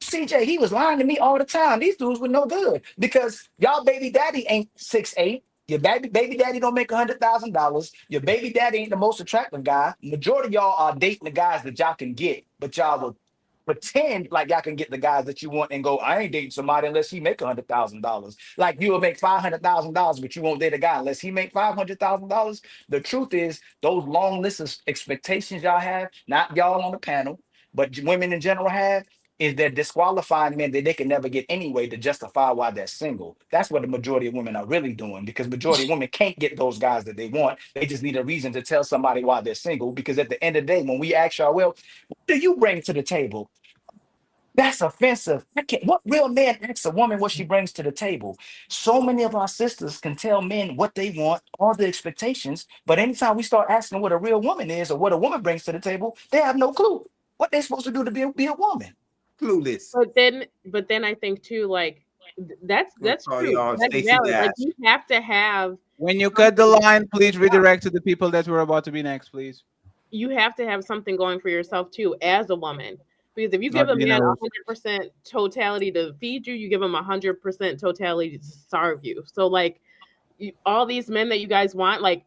CJ, he was lying to me all the time. These dudes were no good because y'all baby daddy ain't 6'8". Your baby daddy don't make $100,000. Your baby daddy ain't the most attractive guy. Majority of y'all are dating the guys that y'all can get, but y'all will pretend like y'all can get the guys that you want and go, I ain't dating somebody unless he make $100,000. Like, you will make $500,000, but you won't date a guy unless he make $500,000. The truth is, those long lists of expectations y'all have, not y'all on the panel, but women in general have, is they're disqualifying men that they can never get anyway to justify why they're single. That's what the majority of women are really doing, because majority of women can't get those guys that they want. They just need a reason to tell somebody why they're single, because at the end of the day, when we ask y'all, well, what do you bring to the table? That's offensive. What real man asks a woman what she brings to the table? So many of our sisters can tell men what they want, all the expectations, but anytime we start asking what a real woman is or what a woman brings to the table, they have no clue what they're supposed to do to be a woman. Clueless. But then I think too, like that's true. That's valid. Like, you have to have, when you cut the line, please redirect to the people that were about to be next, please. You have to have something going for yourself too as a woman. Because if you give a man 100% totality to feed you, you give him 100% totality to starve you. So like all these men that you guys want, like,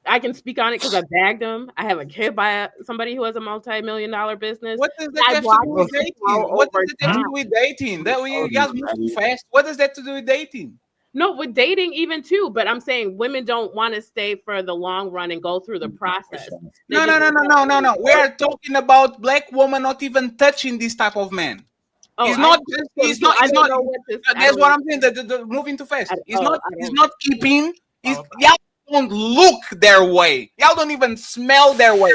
I can speak on it because I bagged them. I have a kid by somebody who has a multi-million-dollar business. What does that have to do with dating? What does that have to do with dating? That we guys move too fast. What does that to do with dating? No, with dating even too, but I'm saying women don't want to stay for the long run and go through the process. No. We are talking about black woman not even touching this type of man. Oh, He's not. He's not. He's not. That's what I'm saying. The moving too fast. He's not. He's not keeping. Y'all don't look their way. Y'all don't even smell their way.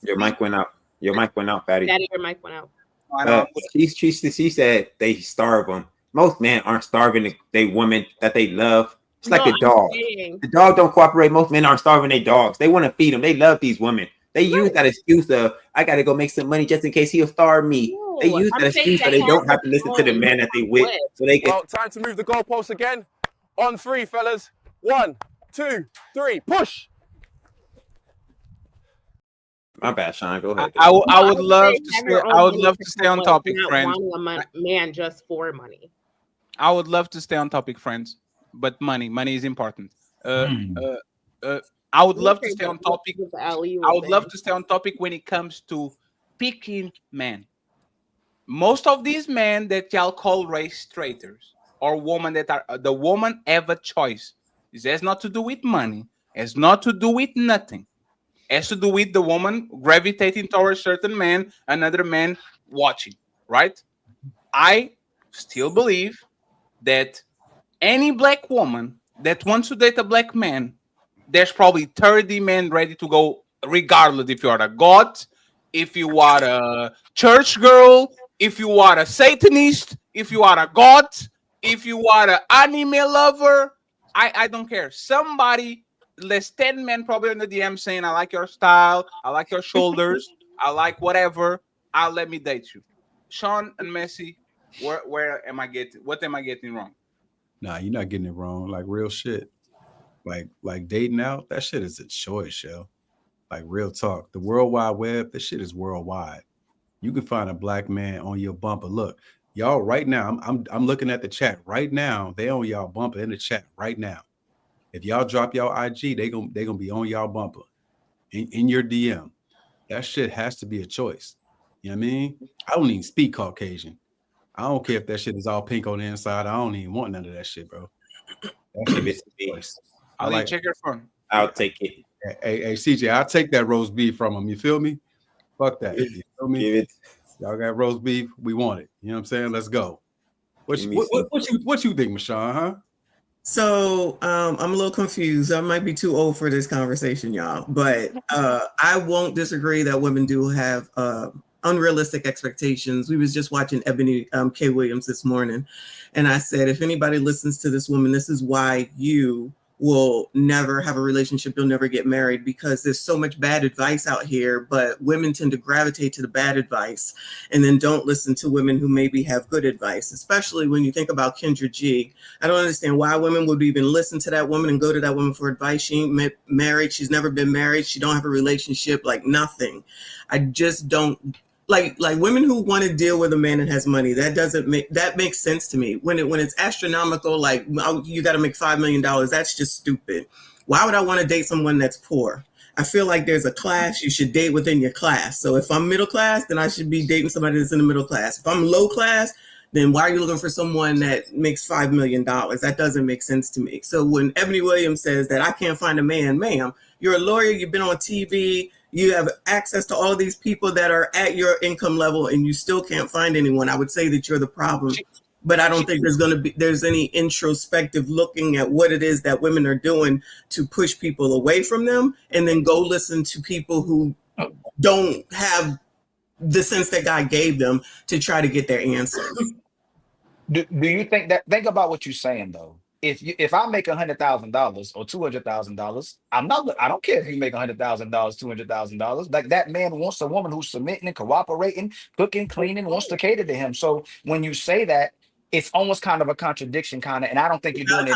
Your mic went out. Your mic went out, Patty. Daddy, your mic went out. She said they starve them. Most men aren't starving they women that they love. It's like a dog. The dog don't cooperate. Most men aren't starving their dogs. They want to feed them. They love these women. They use that excuse of I got to go make some money just in case he'll starve me. They use that excuse so they don't have to listen to the man that they with. So they can. Well, time to move the goalposts again. On 3, fellas. 1, 2, 3, push. My bad, Sean. Go ahead. I would love to stay. I would love to stay on topic, friends. Wanting a man just for money. I would love to stay on topic, friends. But money is important. I would love to stay on topic. I would love to stay on topic when it comes to picking men. Most of these men that y'all call race traitors or women that are the woman have a choice. It has not to do with money. It has not to do with nothing. It has to do with the woman gravitating towards a certain man, another man watching. Right? I still believe that any black woman that wants to date a black man, there's probably 30 men ready to go, regardless if you are a god, if you are a church girl, if you are a Satanist, if you are a god, if you are an anime lover, I don't care. Somebody, there's 10 men probably in the DM saying, I like your style, I like your shoulders, I like whatever, I'll let me date you. Sean and Messi, what am I getting wrong? Nah, you're not getting it wrong. Like real shit. Like dating out, that shit is a choice, yo. Like real talk. The World Wide Web, this shit is worldwide. You can find a black man on your bumper. Look, y'all, right now, I'm looking at the chat right now. They on y'all bumper in the chat right now. If y'all drop y'all IG, they gonna be on y'all bumper in your DM. That shit has to be a choice. You know what I mean? I don't even speak Caucasian. I don't care if that shit is all pink on the inside. I don't even want none of that shit, bro. That shit is a choice. I like check your phone. I'll take it. Hey, CJ, I'll take that roast beef from him. You feel me? Fuck that. You feel me? Give it. Y'all got roast beef. We want it. You know what I'm saying? Let's go. What you think, Michonne, huh? So I'm a little confused. I might be too old for this conversation, y'all. But I won't disagree that women do have unrealistic expectations. We was just watching Ebony K. Williams this morning. And I said, if anybody listens to this woman, this is why you will never have a relationship. You'll never get married because there's so much bad advice out here, but women tend to gravitate to the bad advice and then don't listen to women who maybe have good advice, especially when you think about Kendra G. I don't understand why women would even listen to that woman and go to that woman for advice. She ain't married. She's never been married. She don't have a relationship, like nothing. I just don't like women who want to deal with a man that has money. That makes sense to me. When it's astronomical, like you got to make $5 million. That's just stupid. Why would I want to date someone that's poor? I feel like there's a class you should date within your class. So if I'm middle class, then I should be dating somebody that's in the middle class. If I'm low class, then why are you looking for someone that makes $5 million? That doesn't make sense to me. So when Ebony Williams says that I can't find a man, ma'am, you're a lawyer, you've been on TV, you have access to all of these people that are at your income level and you still can't find anyone. I would say that you're the problem. But I don't think there's any introspective looking at what it is that women are doing to push people away from them and then go listen to people who don't have the sense that God gave them to try to get their answers. Do you think that? Think about what you're saying though. If I make $100,000 or $200,000, I don't care if you make $100,000, $200,000. Like that man wants a woman who's submitting and cooperating, cooking, cleaning, wants to cater to him. So when you say that, it's almost kind of a contradiction, and I don't think you're doing it.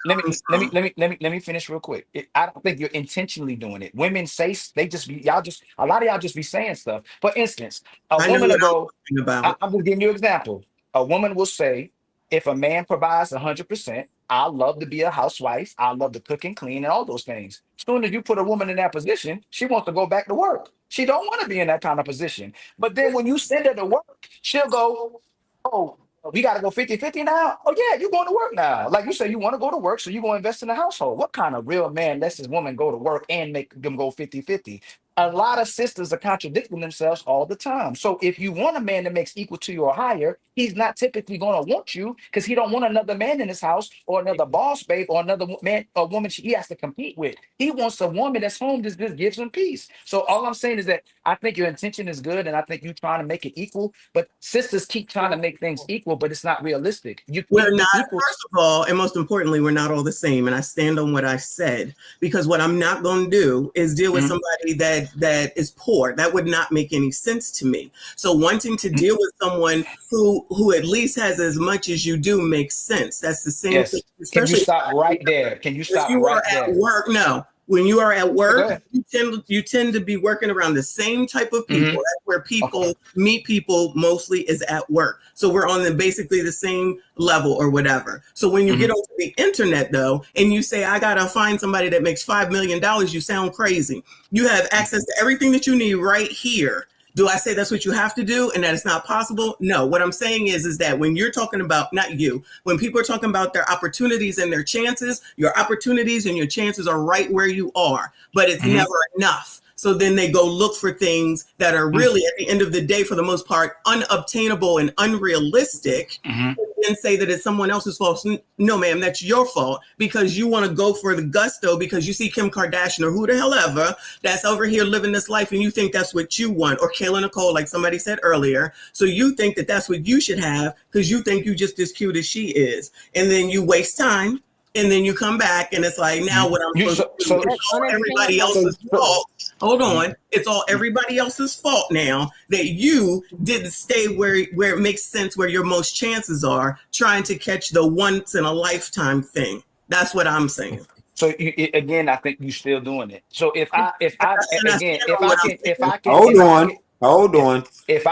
Let me finish real quick. I don't think you're intentionally doing it. Women say a lot of y'all just be saying stuff. For instance, a woman will go. I'm just giving you an example. A woman will say, if a man provides 100%, I love to be a housewife. I love to cook and clean and all those things. As soon as you put a woman in that position, she wants to go back to work. She don't want to be in that kind of position. But then when you send her to work, she'll go, oh, we got to go 50-50 now. Oh yeah, you're going to work now. Like you say, you want to go to work, so you're going to invest in the household. What kind of real man lets his woman go to work and make them go 50-50? A lot of sisters are contradicting themselves all the time. So if you want a man that makes equal to you or higher, he's not typically going to want you because he don't want another man in his house or another boss babe or another man or woman he has to compete with. He wants a woman that's home that just gives him peace. So all I'm saying is that I think your intention is good and I think you're trying to make it equal, but sisters keep trying to make things equal, but it's not realistic. We're not, first of all, and most importantly, we're not all the same. And I stand on what I said, because what I'm not going to do is deal with somebody that is poor. That would not make any sense to me. So wanting to deal with someone who at least has as much as you do makes sense. That's the same thing. Can you stop right there? Can you stop right there? At work, no. When you are at work, you tend to be working around the same type of people. That's where people meet people mostly is at work. So we're on basically the same level or whatever. So when you get onto the internet though, and you say, I gotta find somebody that makes $5 million, you sound crazy. You have access to everything that you need right here. Do I say that's what you have to do and that it's not possible? No. What I'm saying is that when you're talking about, not you, when people are talking about their opportunities and their chances, your opportunities and your chances are right where you are, but it's never enough. So then they go look for things that are really, at the end of the day, for the most part, unobtainable and unrealistic, and say that it's someone else's fault. No, ma'am, that's your fault, because you want to go for the gusto because you see Kim Kardashian or who the hell ever that's over here living this life and you think that's what you want, or Kayla Nicole, like somebody said earlier. So you think that that's what you should have because you think you just as cute as she is. And then you waste time. And then you come back and it's like, now what I'm supposed to do, it's all everybody else's fault. Hold on. It's all everybody else's fault now that you didn't stay where it makes sense, where your most chances are, trying to catch the once in a lifetime thing. That's what I'm saying. So again, I think you're still doing it. So if I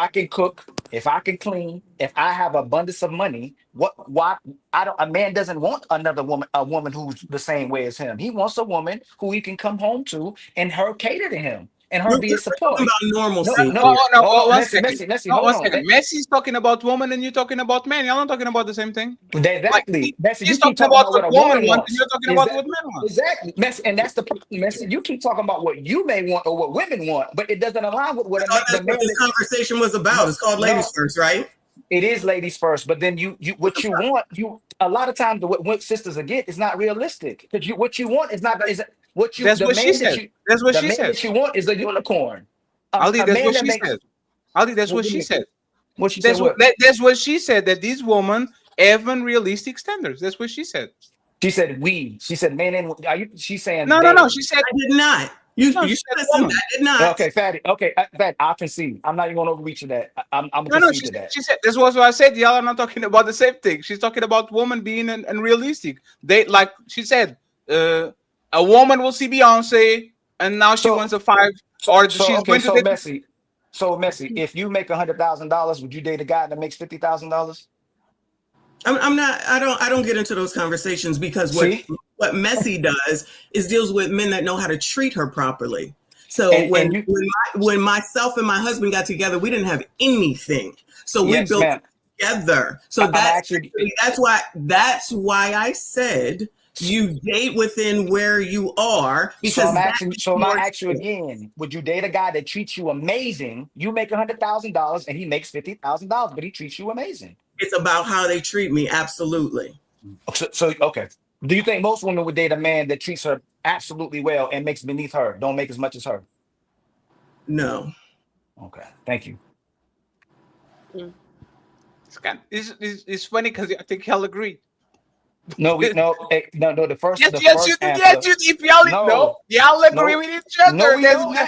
can cook, if I can clean, if I have abundance of money, a man doesn't want a woman who's the same way as him. He wants a woman who he can come home to and her cater to him and her be a support. About normalcy. One second. Messi's talking about woman and you're talking about men. Y'all not talking about the same thing. Exactly. Messi, he's talking about what woman wants and you're talking about what men want. Exactly. Messi, and that's the problem, Messi. You keep talking about what you may want or what women want, but it doesn't align with what the man. This conversation was about. It's called Ladies First, right? It is ladies first, but then what you want, a lot of times what sisters get is not realistic. Because what you want is not what you. That's what she said. That's what she said. What you want is a unicorn. Ali, that's what she said. Ali, that's what she said. What she said. That's what she said. That these women have unrealistic standards. That's what she said. She said we. She said men and. She's saying no. She said I did not. You said woman. I did not. Okay, Fatty. Okay, Fatty, I concede. I'm not even going to overreach to that. I'm concede to that. She said this was what I said. Y'all are not talking about the same thing. She's talking about women being unrealistic. They, like she said, a woman will see Beyonce and now she wants a 5. Messi. So Messi, if you make $100,000, would you date a guy that makes $50,000? I'm not. I don't get into those conversations because what Messi does is deals with men that know how to treat her properly. So when myself and my husband got together, we didn't have anything. So we built together. So that's why I said you date within where you are. Because I'm asking you again, would you date a guy that treats you amazing? You make $100,000 and he makes $50,000, but he treats you amazing. It's about how they treat me. Absolutely. So okay. Do you think most women would date a man that treats her absolutely well and makes beneath her, don't make as much as her? No. Okay. Thank you. It's funny because I think y'all agree. No. The first. Yes, you did. If y'all agree with each other. No,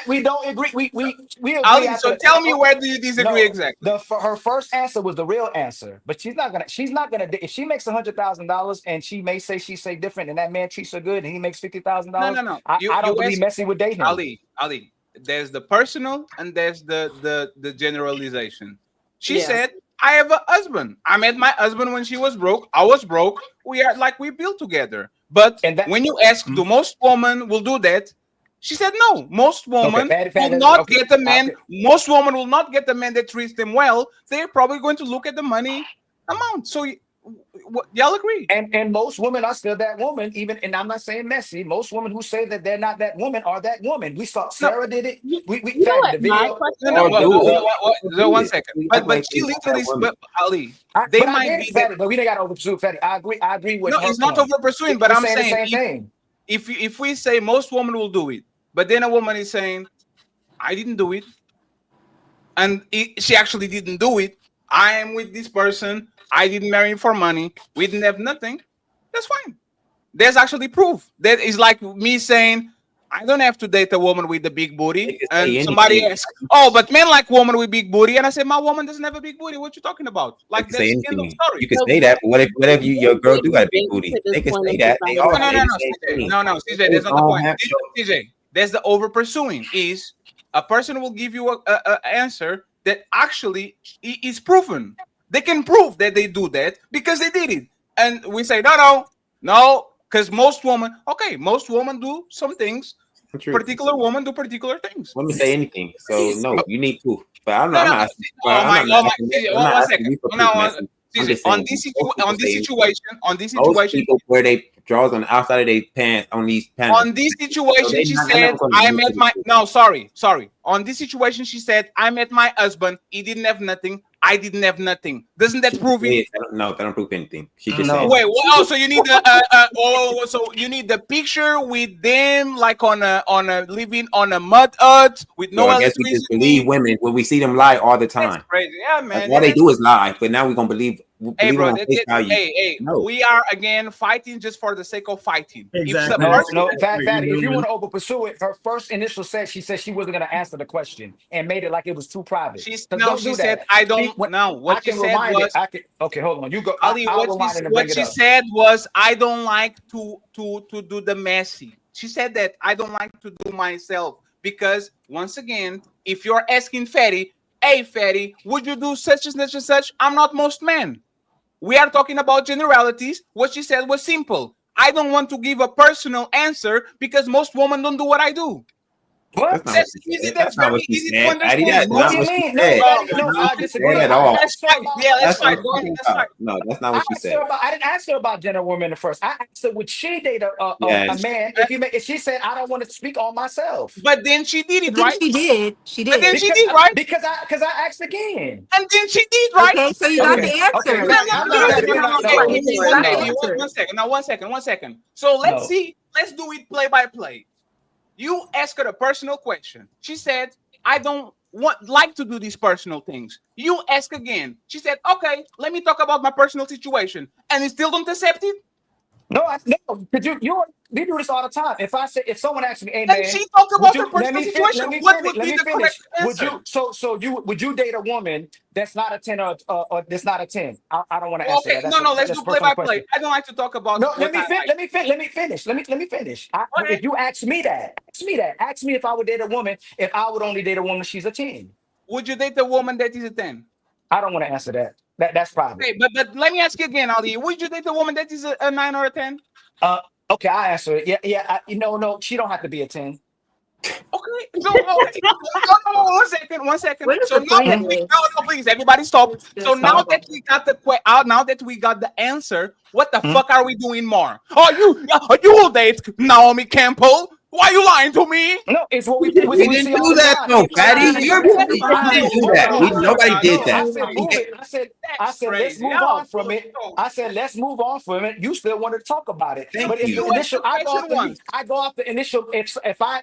we don't agree. We agree. Ali, so tell me where do you disagree exactly? Her first answer was the real answer, but she's not gonna. If she makes $100,000 and she may say different, and that man treats her good, and he makes $50,000. No. I don't believe Messi would date him. Ali. There's the personal and there's the generalization. She said, I have a husband. I met my husband when she was broke. I was broke. We built together. But when you ask, do most women will do that? She said no. Most women will not get a man. Most women will not get a man that treats them well. They're probably going to look at the money amount. So y'all agree? And most women are still that woman, even. And I'm not saying messy. Most women who say that they're not that woman are that woman. We saw Sarah did it. We You know Fatty, what? the My video. question. One second. But she literally, Ali. They But I might get be it, that. Fatty. But we didn't got to pursue Fatty. I agree with No, her it's not point. over pursuing. But We're I'm saying the saying same thing. if we say most women will do it, but then a woman is saying, I didn't do it, and she actually didn't do it. I am with this person. I didn't marry him for money. We didn't have nothing. That's fine. There's actually proof. That is like me saying, I don't have to date a woman with a big booty. And somebody asks, oh, but men like women with big booty. And I say, my woman doesn't have a big booty. What you talking about? Like, that's the end of the story. You can say that, but what if your girl do got a big booty? They can say that. They all No, CJ, that's not the point. CJ, that's the over pursuing. Is a person will give you a answer that actually is proven. They can prove that they do that because they did it. And we say, no, because most women do some things. Particular women do particular things. Women say anything. So no, you need proof. But I'm not. No. I'm not asking you for proof, man. On this situation, most people wear their drawers on the outside of their pants on these pants. On this situation, she said, I met my sorry. On this situation, she said, I met my husband. He didn't have nothing. I didn't have nothing. Doesn't that prove it? No, that don't prove anything. She just said. Wait, so you need so you need the picture with them like on a living on a mud hut with no I guess we just believe women when we see them lie all the time. That's crazy. Yeah, man. All they do is lie, but now we're gonna believe. Hey, bro, No. we are again fighting just for the sake of fighting. Exactly. Fatty, if you want to over pursue it, her first initial she said she wasn't going to answer the question and made it like it was too private. She said, I don't know. What she said was, okay, hold on. You go. Ali, what she said was, I don't like to do the messy. She said that I don't like to do myself because once again, if you're asking Fatty, hey, Fatty, would you do such and such and such? I'm not most men. We are talking about generalities. What she said was simple. I don't want to give a personal answer because most women don't do what I do. What? That's easy. That's very easy to understand. What do you mean? No, I disagree. At all. Let's fight. Yeah, let's fight. Go ahead. Let's fight. No, that's not what she said. I didn't ask her about gender women first. I asked her, would she date a man if she said, I don't want to speak on myself? But then she did it, right? She did. She did. But then she did, right? Because I asked again. And then she did, right? Okay, so you got the answer. One second. So let's see. Let's do it play by play. You ask her a personal question. She said, I don't like to do these personal things. You ask again. She said, okay, let me talk about my personal situation. And you still don't accept it? No, because we do this all the time. If someone asks me, hey man, and she talked about her personal situation, what would be the correct answer? Would you date a woman that's not a 10 or that's not a 10? I don't want to answer that. No, let's do play by play. I don't like to talk about. No, let me finish. If you ask me that, ask me if I would date a woman. If I would only date a woman, she's a 10. Would you date a woman that is a 10? I don't want to answer that. That's private. Okay, but let me ask you again, Ali. Would you date a woman that is a 9 or a 10? Okay, I answer it. Yeah. No, she don't have to be a 10. Okay. No, one second. So now, please, everybody stop. So now that we got the answer, what the fuck are we doing more? You will date Naomi Campbell. Why are you lying to me? No, it's what we didn't do that, though, Patty. We didn't do that. Nobody did that. I said, let's move on from it. I said, let's move on from it. You still want to talk about it. Thank but if you. the initial, I go off the initial. If I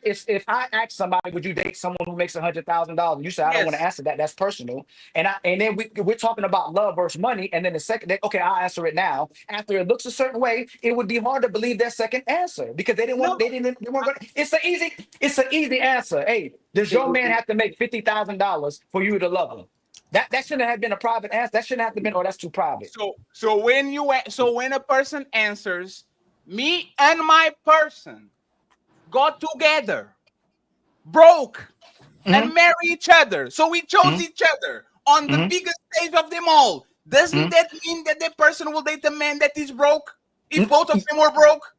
ask somebody, would you date someone who makes $100,000? You say I don't want to answer that. That's personal. And then we're talking about love versus money. And then the second, okay, I'll answer it now. After it looks a certain way, it would be hard to believe their second answer because they weren't going. It's an easy answer. Hey, does your man have to make $50,000 for you to love him? That shouldn't have been a private answer. That shouldn't have been. That's too private. So when a person answers, me and my person got together, broke, and marry each other. So we chose each other on the biggest stage of them all. Doesn't that mean that the person will date a man that is broke? If both of them were broke?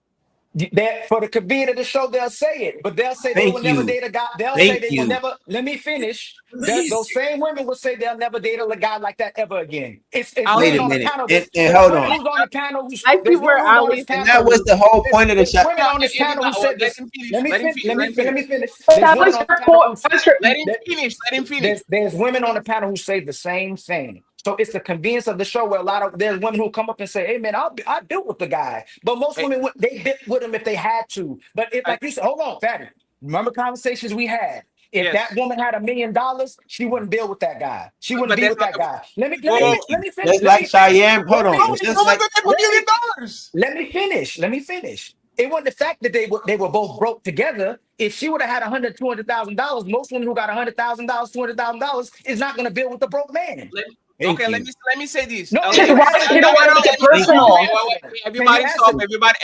That for the convenience of the show, they'll say it, but they'll say they will never date a guy. They'll say they will never. Let me finish. Those same women will say they'll never date a guy like that ever again. It's Wait women a on the minute. panel. And hold on. Who's on the panel? I see where Ali. And that was the whole point of the show. Women on this panel who said this. Let me finish. Let me finish. That was her point. Let him finish. Let him finish. There's women on the panel who say the same thing. So it's the convenience of the show where there's women who come up and say, "Hey man, I built with the guy," but most women they bit with him if they had to. But if like you said, hold on, Fatty, remember conversations we had. If that woman had $1 million, she wouldn't build with that guy. She wouldn't be with that guy. Let me finish. Just like Cheyenne, hold on. Let me finish. It wasn't the fact that they were both broke together. If she would have had $200,000, most women who got $100,000, $200,000 is not going to build with the broke man. Okay, let me say this. No, you don't want to make it personal.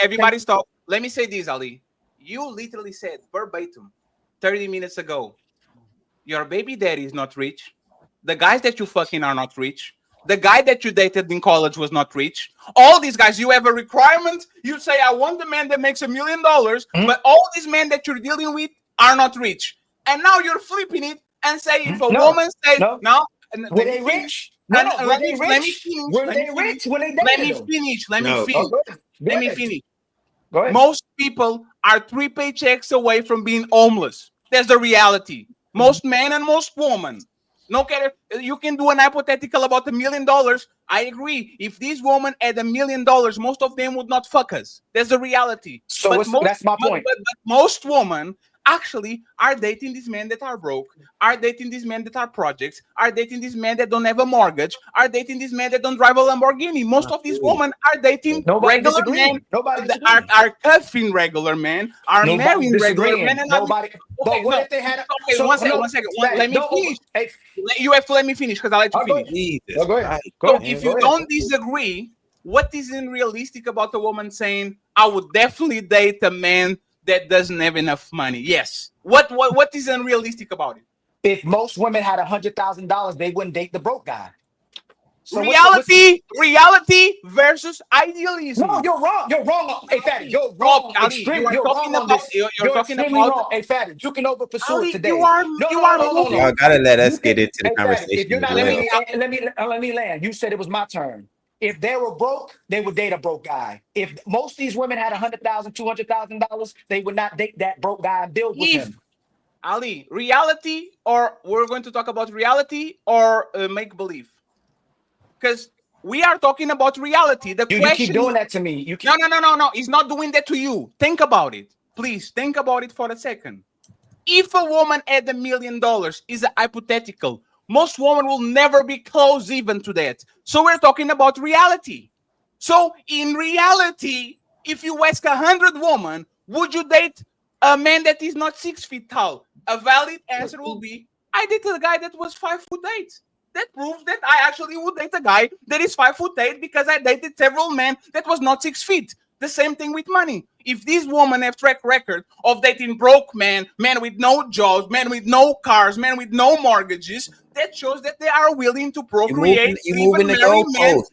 Everybody stop. Let me say this, Ali. You literally said verbatim 30 minutes ago, your baby daddy is not rich. The guys that you fucking are not rich. The guy that you dated in college was not rich. All these guys, you have a requirement. You say, I want the man that makes $1 million, but all these men that you're dealing with are not rich. And now you're flipping it and say, if a woman says, no, were they rich? Let me finish. Go ahead. Most people are 3 paychecks away from being homeless. That's the reality. Most men and most women. No care. You can do an hypothetical about $1 million. I agree. If these women had $1 million, most of them would not fuck us. That's the reality. So that's my point. But most women actually are dating these men that are broke, are dating these men that are projects, are dating these men that don't have a mortgage, are dating these men that don't drive a Lamborghini. Most of these women are dating regular men, are cuffing regular men, are marrying regular men. And but what if they had one second. Let me finish. You have to let me finish because I like to finish. Go ahead. If you don't disagree, what is unrealistic about a woman saying, I would definitely date a man that doesn't have enough money? Yes. What is unrealistic about it? If most women had $100,000, they wouldn't date the broke guy. So reality versus idealism. No, you're wrong. You're wrong. Hey, Fatty, you're wrong. You're talking about. Hey, Fatty, you can over pursue it today. Y'all gotta let us get into the conversation. If you're not, let me land. You said it was my turn. If they were broke, they would date a broke guy. If most of these women had $100,000, $200,000, they would not date that broke guy and build with him. Ali, reality, or we're going to talk about reality or make believe? Because we are talking about reality. The question, you keep doing that to me. No. He's not doing that to you. Think about it. Please think about it for a second. If a woman had $1 million, is a hypothetical. Most women will never be close even to that. So we're talking about reality. So in reality, if you ask 100 women, would you date a man that is not 6 feet tall? A valid answer will be, I dated a guy that was 5'8". That proves that I actually would date a guy that is 5'8" because I dated several men that was not 6 feet. The same thing with money. If these women have track record of dating broke men, men with no jobs, men with no cars, men with no mortgages, that shows that they are willing to procreate. You moving the goalposts.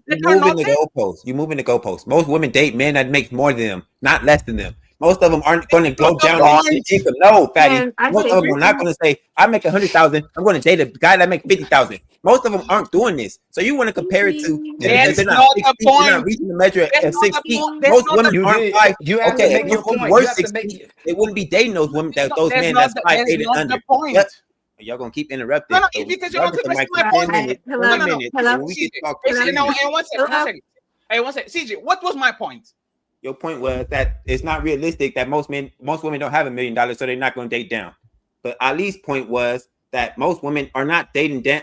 You moving the goalposts. Most women date men that make more than them, not less than them. Most of them aren't going to go down in income. No, Fatty. Most of them are not going to say, I make 100,000. I'm going to date a guy that makes 50,000. Most of them aren't doing this. So you want to compare it to? That's not the point. They're not reaching the measure at 6 feet. Most women aren't 5. Okay, if most women were 6 feet, they wouldn't be dating those women. Those men that's 5'8" and under. Y'all gonna keep interrupting. No, because you want to my point. Hey, one second. CJ, what was my point? Your point was that it's not realistic that most women don't have $1 million, so they're not going to date down. But Ali's point was that most women are not dating down;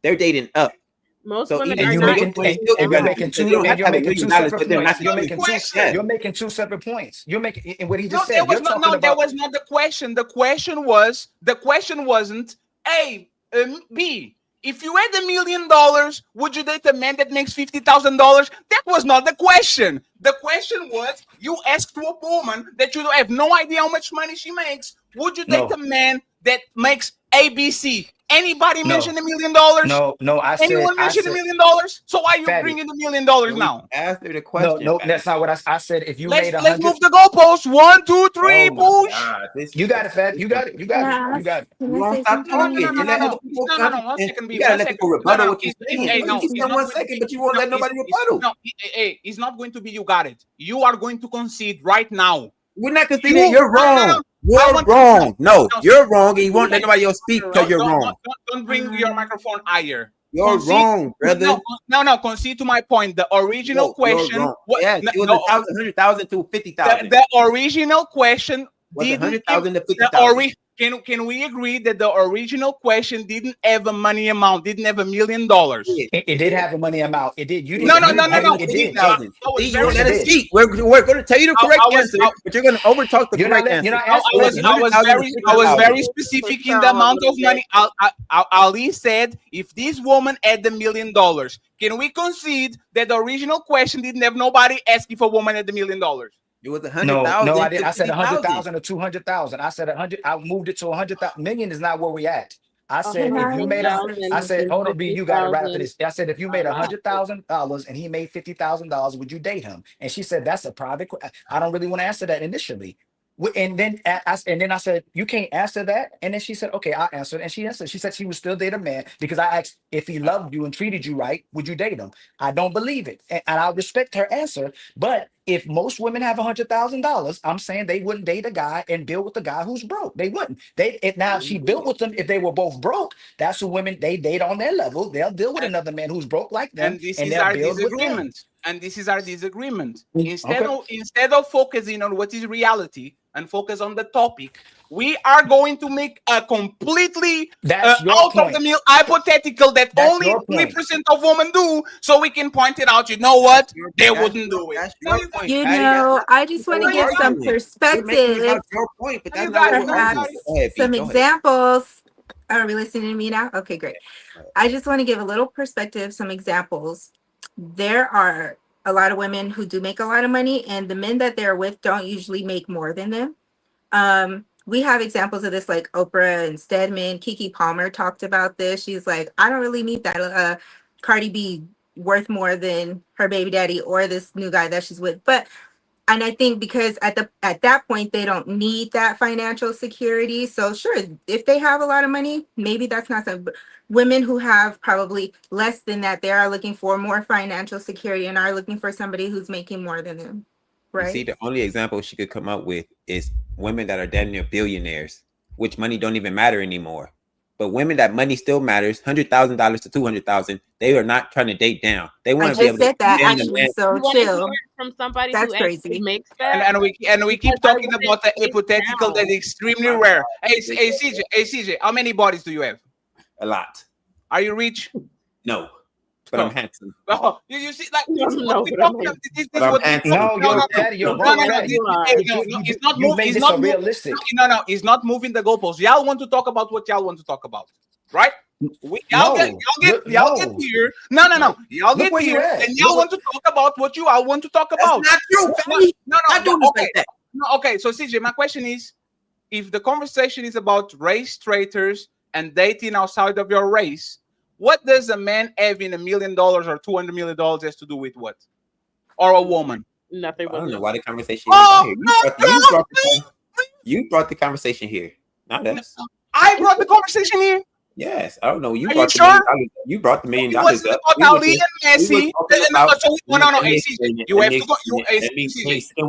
they're dating up. Most so women you're making two separate points. You're making, and what he just said. That was not the question. The question wasn't A, B. If you had $1 million, would you date a man that makes $50,000? That was not the question. The question was, you asked to a woman that you have no idea how much money she makes. Would you date a man that makes ABC? Anybody No. mention $1 million? No, I said. Anyone mention $1 million? So why are you Fatty. bringing $1 million now? Answer the question. No, that's not what I said. If you Let's made 100, move the goalpost. 1, 2, 3, push. God, you got it, Fat. You got it. You got it. You won't stop talking. No. 1 second, you gotta let people rebuttal what you're saying. Hey, You keep saying 1 second, but you won't let nobody rebuttal. No, it's not going to be you got it. You are going to concede right now. We're not conceding. You're wrong. You're wrong. No, you're wrong, and you won't let nobody else speak because you're wrong. Don't bring your microphone higher. You're wrong, brother. No. Concede to my point. The original question. Yes, it was 100,000 to 50,000. The original question was didn't 100,000 to 50,000. Can we agree that the original question didn't have a money amount, didn't have $1 million? It did have a money amount. It did. You didn't. No. It did. You won't let us speak. We're going to tell you the correct answer, but you're going to overtalk the correct answer. I was very specific in the amount of money. Ali said, if this woman had $1 million, can we concede that the original question didn't have nobody asking for a woman at $1 million? It was 100,000. No, I didn't. I said 100,000 or 200,000. I said 100. I moved it to 100,000. Million is not where we at. I said if you made I said, hold on, B, you got it right after this. I said if you made $100,000 and he made $50,000, would you date him? And she said that's a private. I don't really want to answer that initially. And then I said you can't answer that. And then she said, okay, I'll answer it. And she answered. She said she would still date a man because I asked if he loved you and treated you right, would you date him? I don't believe it, and I respect her answer. But if most women have $100,000, I'm saying they wouldn't date a guy and build with a guy who's broke. They wouldn't. Now if she built with them, if they were both broke, that's who women they date on their level. They'll deal with another man who's broke like them, and this and is they'll our build with them. disagreement. And this is our disagreement. Instead of focusing on what is reality and focus on the topic, we are going to make a completely out of the mill hypothetical that only 3% of women do, so we can point it out. You know what? They wouldn't do it. You know, I just want to give some perspective. Your point, but that's not perhaps some examples. Are we listening to me now? Okay, great. I just want to give a little perspective, some examples. There are a lot of women who do make a lot of money, and the men that they're with don't usually make more than them. We have examples of this, like Oprah and Stedman. Keke Palmer talked about this. She's like, I don't really need that Cardi B worth more than her baby daddy or this new guy that she's with. And I think because at that point they don't need that financial security. So sure, if they have a lot of money, maybe that's not some. Women who have probably less than that, they are looking for more financial security and are looking for somebody who's making more than them. Right. You see, the only example she could come up with is women that are damn near billionaires, which money don't even matter anymore. But women that money still matters, $100,000 to 200,000, they are not trying to date down. They want to be able to that actually. So chill. From somebody that's who crazy. Makes that. And we keep talking about the hypothetical that is extremely rare. Hey CJ, how many bodies do you have? A lot. Are you rich? No. But I'm handsome. Oh, you see, like you're realistic. No, it's not moving the goalposts. Y'all want to talk about what y'all want to talk about, right? Y'all get here. No. Y'all get here, and y'all want to talk about what you all want to talk about. That's not true. No. Okay. So CJ, my question is, if the conversation is about race traitors and dating outside of your race, what does a man having $1 million or $200 million has to do with what? Or a woman? Nothing. I don't know why the conversation. You brought the conversation here, not us. I brought the conversation here. Yes, I don't know. You brought the you brought the $1 million up. Ali and Messi. No. You have to go.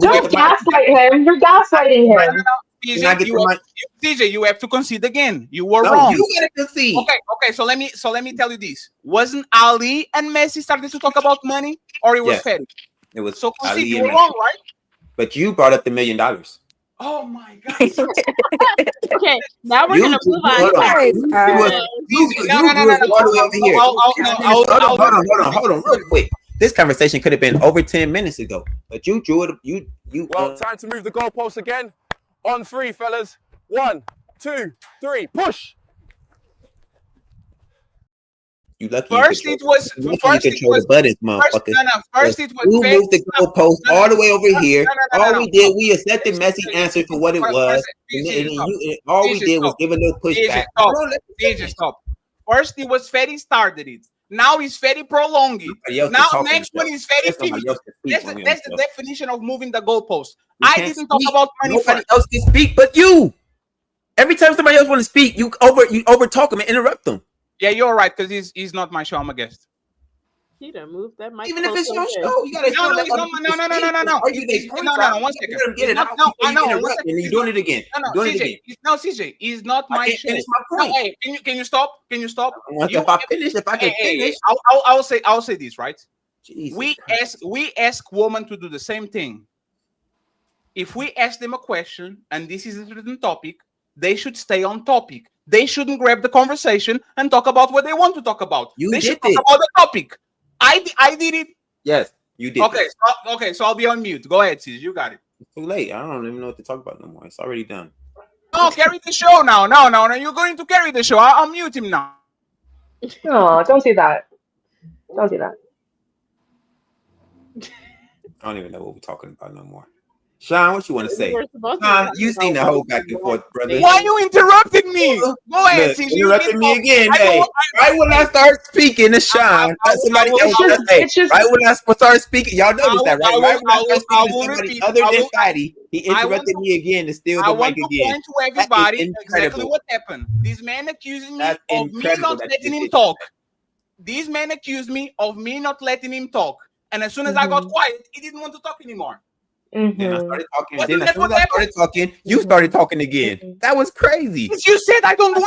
Don't gaslight him. You're gaslighting him. CJ, you have to concede again. You were wrong. You gotta concede. Okay. So let me tell you this. Wasn't Ali and Messi starting to talk about money, or it was Fetty? It was. So concede. You were wrong, right? But you brought up the $1 million. Oh my God. Okay, now we're gonna move on. Hold on, real quick. This conversation could have been over 10 minutes ago, but you drew it. Well, time to move the goalposts again. On 3, fellas. 1, 2, 3, push. You lucky. First it was the buttons, motherfucker. First it was. You moved the goalpost all the way over here. All we did, we accepted Messi answer for what it was, and all we did was give a little pushback. DJ, stop. First, it was Fetty started it. Now it's Fetty prolonged it. Now next one is Fetty finished. That's the definition of moving the goalpost. I didn't talk about money. Nobody else can speak but you. Every time somebody else want to speak, you over talk them and interrupt them. Yeah, you're right, because he's not my show. I'm a guest. He done moved that mic. Even if it's your show, you gotta no. One second. You're doing it again. CJ, he's not my show. No, hey, can you stop? Can you stop? If I can finish, I'll say this, right? Jesus we ask women to do the same thing. If we ask them a question and this is a certain topic, they should stay on topic. They shouldn't grab the conversation and talk about what they want to talk about. They should talk about the topic. I did it. Yes, you did. Okay, so I'll be on mute. Go ahead, sis. You got it. It's too late. I don't even know what to talk about no more. It's already done. No, carry the show now. No. You're going to carry the show. I'll mute him now. No, don't do that. Don't do that. I don't even know what we're talking about no more. Sean, what you want to say? Sean, you seen the whole back and forth, brother. Why you interrupting me? Go ahead, Look, interrupting me again. Hey, right when I start speaking to Sean, somebody else right when I start speaking, y'all notice that, right? Right when I start speaking to somebody other than Fatty, he interrupted me again to steal the mic again. I want to point to everybody exactly what happened. This man accusing me of me not letting him talk. These men accused me of me not letting him talk. And as soon as I got quiet, he didn't want to talk anymore. Then I started talking. Then as soon as I started talking, you started talking again. That was crazy. You said I don't know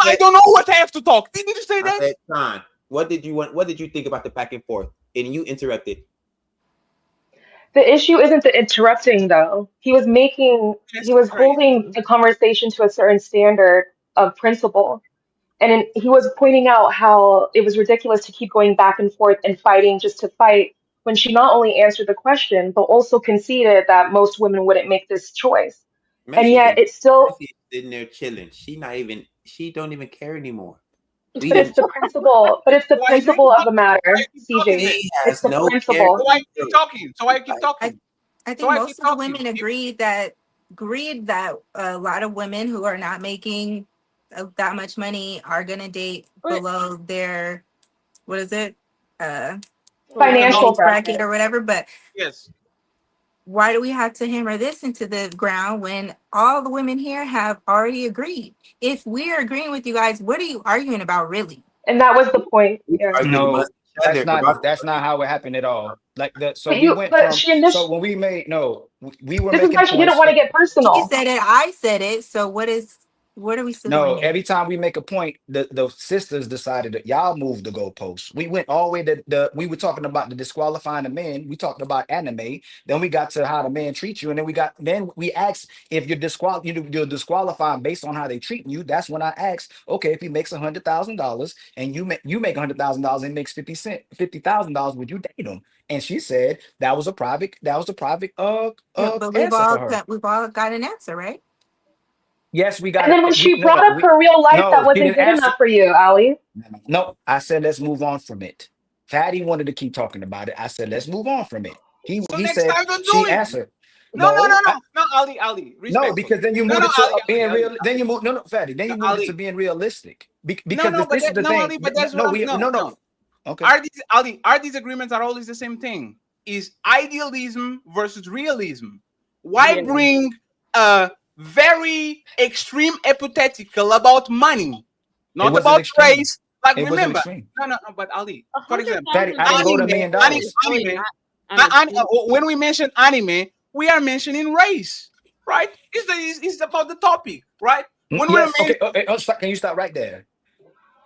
what I have to talk. Didn't you say that? I said, Sean, what did you think about the back and forth? And you interrupted. The issue isn't the interrupting, though. He was holding the conversation to a certain standard of principle. And he was pointing out how it was ridiculous to keep going back and forth and fighting just to fight, when she not only answered the question, but also conceded that most women wouldn't make this choice. And yet it's still sitting there chilling. She don't even care anymore. But it's the principle. But it's the principle of the matter, CJ. It's the principle. So I keep talking. I think most of the women agreed that a lot of women who are not making that much money are gonna date below their financial bracket or whatever. But yes, why do we have to hammer this into the ground when all the women here have already agreed? If we're agreeing with you guys, what are you arguing about, really? And that was the point. Yeah. No, that's not how it happened at all. Like that. So we went from. We were making. This is why she didn't want to get personal. She said it. I said it. So what are we still doing? Every time we make a point, the sisters decided that y'all moved the goalposts. We went all the way to we were talking about the disqualifying the men. We talked about anime. Then we got to how the men treat you. And then we asked if you're disqualifying based on how they treat you. That's when I asked, okay, if he makes $100,000 and you make $100,000 and makes $50,000, would you date him? And she said that was a private but we've all got an answer, right? Yes, we got. And then when she brought up her real life, that wasn't good enough for you, Ali. No, I said let's move on from it. Fatty wanted to keep talking about it. I said let's move on from it. He said she answered. No, Ali. No, because then you moved it to being real. Then you moved Fatty. Then you moved it to being realistic. Because this is the thing. Okay. Our disagreements are always the same thing. Is idealism versus realism. Why bring very extreme hypothetical about money, not about race? Like, remember, no, but Ali, for example, when we mention anime, we are mentioning race, right? It's about the topic, right? When can you stop right there?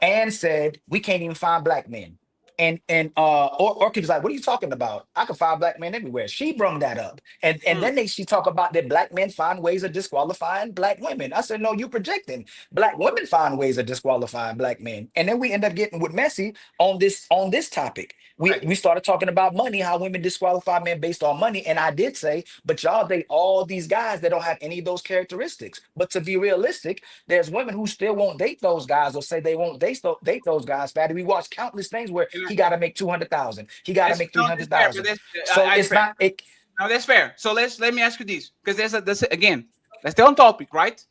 Anne said we can't even find black men. And Orchid was like, what are you talking about? I can find black men everywhere. She brought that up. And then she talk about that black men find ways of disqualifying black women. I said, no, you projecting. Black women find ways of disqualifying black men. And then we end up getting with Messi on this topic. We started talking about money, how women disqualify men based on money. And I did say, but y'all date all these guys that don't have any of those characteristics. But to be realistic, there's women who still won't date those guys or say they won't date those guys. Fatty, we watch countless things where he got to make 200,000. He got to make 300,000. So it's not. No, that's fair. So let me ask you this, because let's stay on topic, right?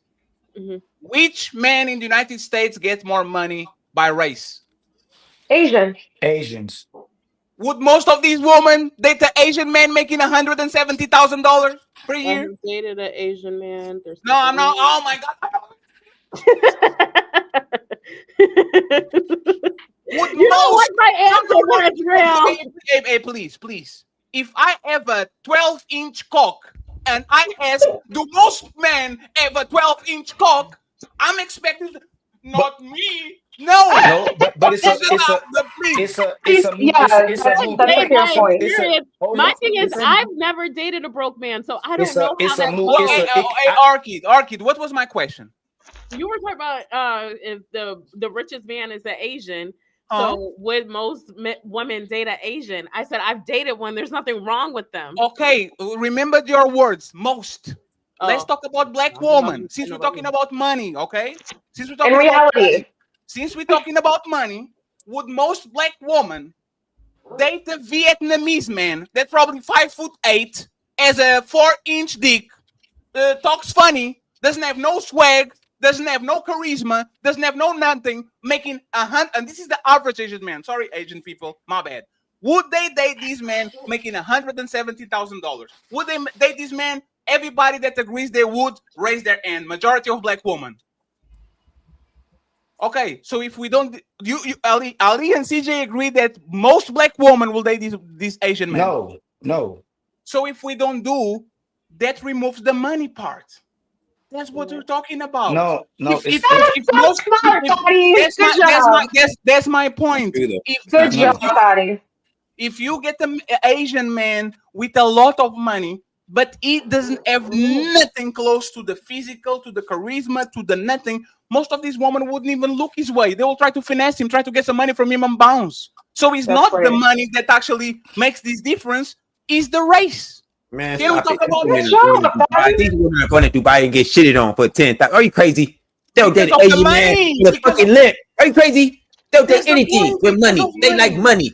Mm-hmm. Which man in the United States gets more money by race? Asian. Asians. Would most of these women date an Asian man making $170,000 per I year? have dated an Asian man. There's No, I'm not. Oh my god. Would You don't like my answer, Montreal. Hey, please. If I have a 12-inch cock and I ask, do most men have a 12-inch cock? I'm expecting, not me. No, but it's a fair point. My thing is, I've never dated a broke man, so I don't know how that. Arkid, what was my question? You were talking about if the richest man is an Asian. So would most women date an Asian? I said I've dated one. There's nothing wrong with them. Okay, remember your words. Most. Let's talk about black women. Since we're talking about money, okay? Since we're talking about money, since we're talking about money, would most black women date a Vietnamese man that's probably 5'8", has a 4-inch dick, talks funny, doesn't have no swag, doesn't have no charisma, doesn't have no nothing, making and this is the average Asian man. Sorry, Asian people, my bad. Would they date these men making $170,000? Would they date this man? Everybody that agrees they would raise their hand. Majority of black women. Okay, so if we don't, Ali and CJ agree that most black women will date these Asian men. No. So if we don't do, that removes the money part. That's what we're talking about. No. That's my point. Good job, Patty. If you get an Asian man with a lot of money, but he doesn't have nothing close to the physical, to the charisma, to the nothing, most of these women wouldn't even look his way. They will try to finesse him, try to get some money from him and bounce. So it's not the money that actually makes this difference, it's the race. Man, Can we talk about these women are going to Dubai and get shitted on for 10,000. Are you crazy? They'll date an Asian man with a fucking lip. Are you crazy? They'll date anything with money. They like money.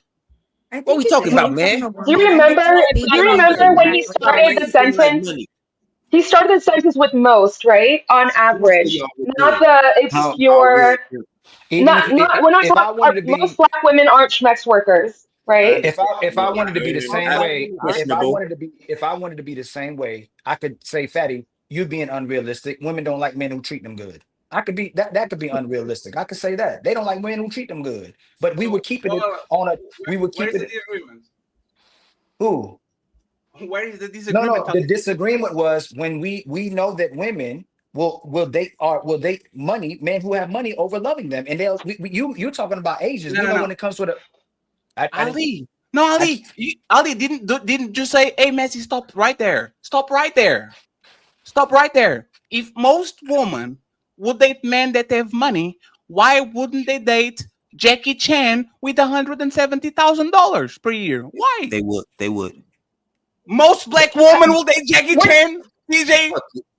What are we talking about, man? Do you remember when he started the sentence? He started the sentence with most, right? On average, not the obscure. We're not talking. Most black women aren't schmex workers, right? If I wanted to be the same way, if I wanted to be the same way, I could say, Fatty, you being unrealistic. Women don't like men who treat them good. I could be that could be unrealistic. I could say that they don't like men who treat them good, but we would keep it on a. We would keep it. Who? Where is the disagreement? No. The disagreement was when we know that women will date money men who have money over loving them, and you're talking about Asians. No. When it comes to the Ali. Ali didn't just say, "Hey, Messi, stop right there. Stop right there. Stop right there." If most women would date men that have money, why wouldn't they date Jackie Chan with $170,000 per year? Why? They would. Most black women will date Jackie Chan. DJ.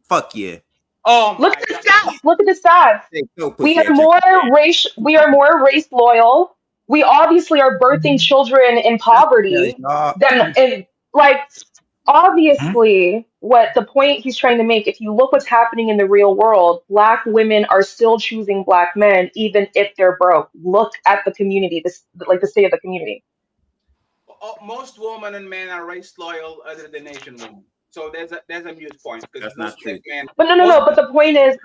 Fuck yeah. Oh, look at the stats. Look at the stats. We are more race loyal. We obviously are birthing children in poverty. Obviously, what the point he's trying to make, if you look what's happening in the real world, black women are still choosing black men, even if they're broke. Look at the community, the state of the community. Most women and men are race loyal other than Asian women. So there's a mute point. That's not true. But but the point is,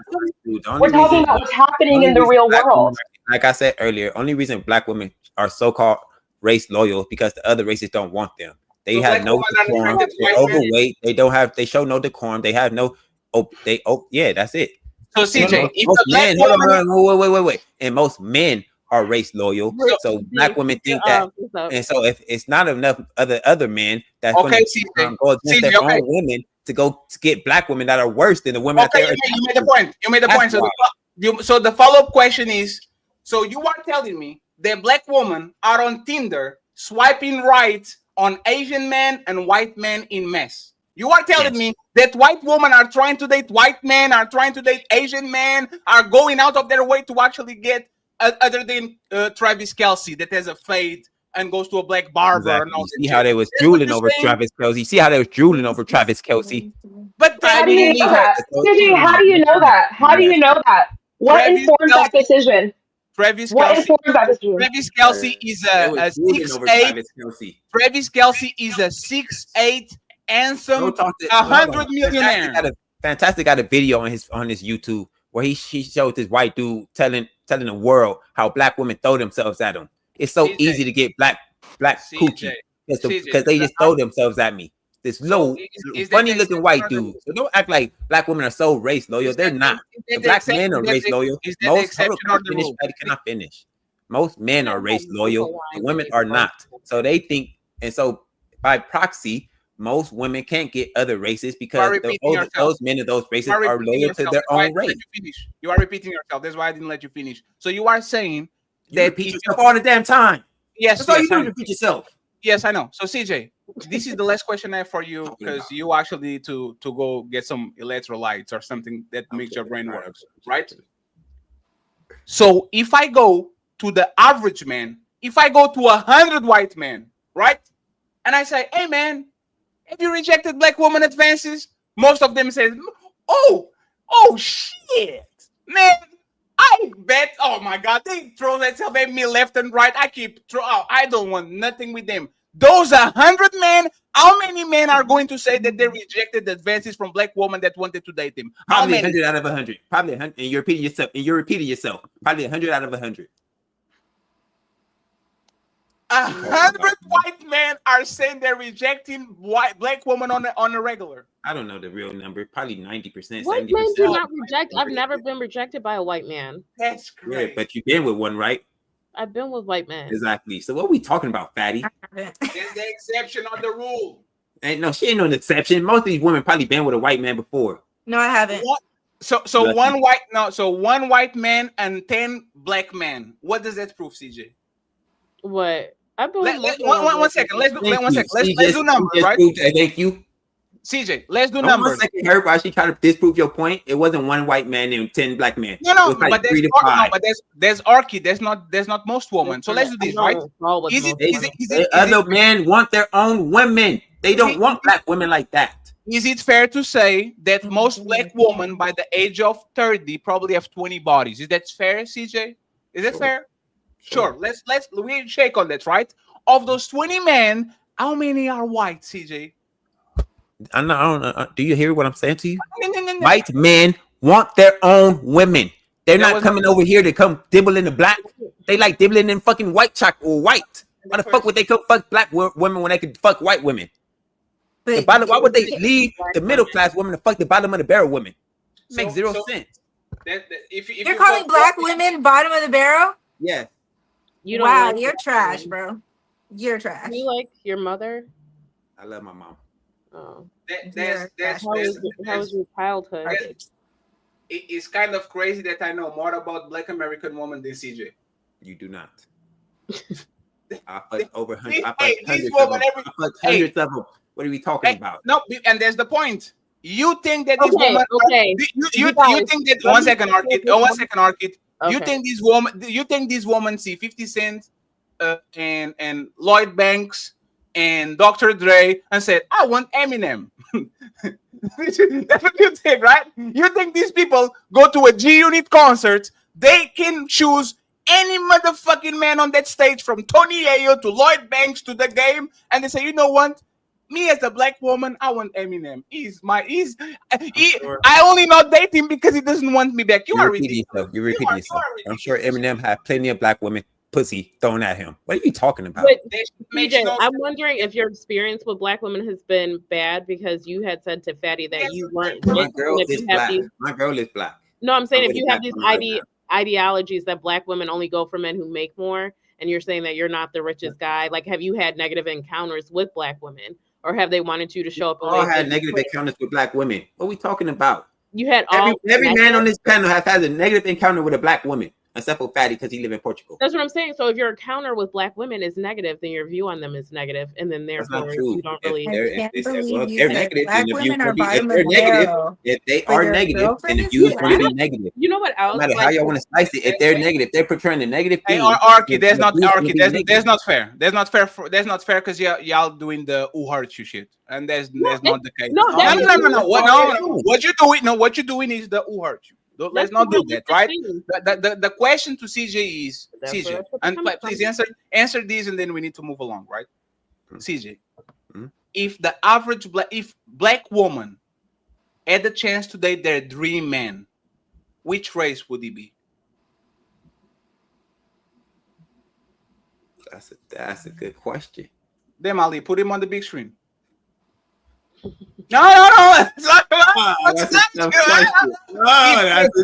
we're talking about what's happening in the real world. Like I said earlier, only reason black women are so-called race loyal is because the other races don't want them. They have no decorum. They're overweight. They show no decorum. They have no. That's it. So CJ, wait. And most men are race loyal. So black women think that, and so if it's not enough other men that's going to go against their own women to go to get black women that are worse than the women. Okay, you made the point. You made the point. So the follow-up question is: so you are telling me that black women are on Tinder swiping right on Asian men and white men in mass? You are telling me that white women are trying to date white men, are trying to date Asian men, are going out of their way to actually get other than Travis Kelce that has a fade and goes to a black barber. Exactly. And all see how they was drooling over Travis Kelce. See how they was drooling over Travis Kelce. But how do you know that? How do you know that? How do you know that? What informs that decision? Travis What Kelce. informs that decision? Travis Kelce is a 6'8". Travis Kelce is a 6'8" handsome, $100 millionaire. Fantastic got a video on his YouTube where he showed this white dude telling the world how black women throw themselves at him. It's so easy to get black coochie because they just throw themselves at me. This low, funny looking white dude. So don't act like black women are so race loyal. They're not. The black men are race loyal. Most finish. Most men are race loyal. The women are not. So they think, and so by proxy, most women can't get other races because those men of those races are loyal to their own race. You are repeating yourself. That's why I didn't let you finish. So you are saying that repeat yourself all the damn time. Yes, that's all you do is repeat yourself. Yes, I know. So CJ, this is the last question I have for you because you actually need to go get some electrolytes or something that makes your brain work, right? So if I go to the average man, if I go to 100 white men, right, and I say, "Hey man, have you rejected black woman advances?" Most of them say, "Oh shit, man." I bet, oh my God, they throw themselves at me left and right. I I don't want nothing with them. Those 100 men, how many men are going to say that they rejected the advances from black women that wanted to date them? How Probably many? 100 out of 100. Probably 100. And you're repeating yourself. Probably 100 out of 100. 100 white men are saying they're rejecting black women on a regular. I don't know the real number. Probably 90%. White 70%. men do not reject. I've never been rejected by a white man. That's great. Yeah, but you've been with one, right? I've been with white men. Exactly. So what are we talking about, fatty? It's the exception of the rule. She ain't no exception. Most of these women probably been with a white man before. No, I haven't. So one white man and 10 black men. What does that prove, CJ? What? I believe. One second. Let's do numbers, right? Thank you. CJ, let's do numbers. 1 second, her while she trying to disprove your point. It wasn't one white man and 10 black men. No, but there's Archie. There's not most women. So let's do this, right? Is it other men want their own women? They don't want black women like that. Is it fair to say that most black women by the age of 30 probably have 20 bodies? Is that fair, CJ? Is that fair? Sure. We shake on that, right? Of those 20 men, how many are white, CJ? I don't. Do you hear what I'm saying to you? White men want their own women. They're not coming over here to come dibble in the black. They like dibbling in fucking white chocolate or white. Why the fuck would they come fuck black women when they could fuck white women? Why would they leave the middle class women to fuck the bottom of the barrel women? Makes zero sense. If you're calling black women bottom of the barrel? Yeah. You don't you're trash, bro. You're trash. You like your mother? I love my mom. Oh. How was your childhood? It's kind of crazy that I know more about black American women than CJ. You do not. I fucked over 100. I fucked hundreds of them. What are we talking about? No, and there's the point. You think that these women? You think that 1 second, Arcade. 1 second, Arcade. You think these women see 50 Cent and Lloyd Banks and Dr. Dre and said, "I want Eminem." That's what you think, right? You think these people go to a G-Unit concert, they can choose any motherfucking man on that stage from Tony Ayo to Lloyd Banks to The Game, and they say, "You know what? Me as a black woman, I want Eminem. I only not date him because he doesn't want me back." You're repeating yourself. I'm sure Eminem had plenty of black women pussy thrown at him. What are you talking about? But CJ, I'm wondering if your experience with black women has been bad because you had said to Fatty that you weren't. My girl is black. My girl is black. No, I'm saying if you have these ideologies that black women only go for men who make more, and you're saying that you're not the richest guy, like have you had negative encounters with black women, or have they wanted you to show up? All had negative encounters with black women. What are we talking about? You had every man on this panel has had a negative encounter with a black woman. Except for Fatty because he live in Portugal. That's what I'm saying. So if your encounter with black women is negative, then your view on them is negative, and then therefore you don't really. If they're negative, then the view is going to be. If they're negative, if they are negative, then the view is going to be negative. You know what else? No matter how y'all want to slice it, if they're negative, they're portraying the negative thing. Arky, that's not fair. That's not fair because y'all doing the who hurt you shit, and that's not the case. No. What you're doing is the who hurt you. Let's not do that, right? The question to CJ is, CJ, and please answer these, and then we need to move along, right? CJ, if the average black woman had the chance to date their dream man, which race would he be? That's a good question. Then Ali, put him on the big screen. No. That's a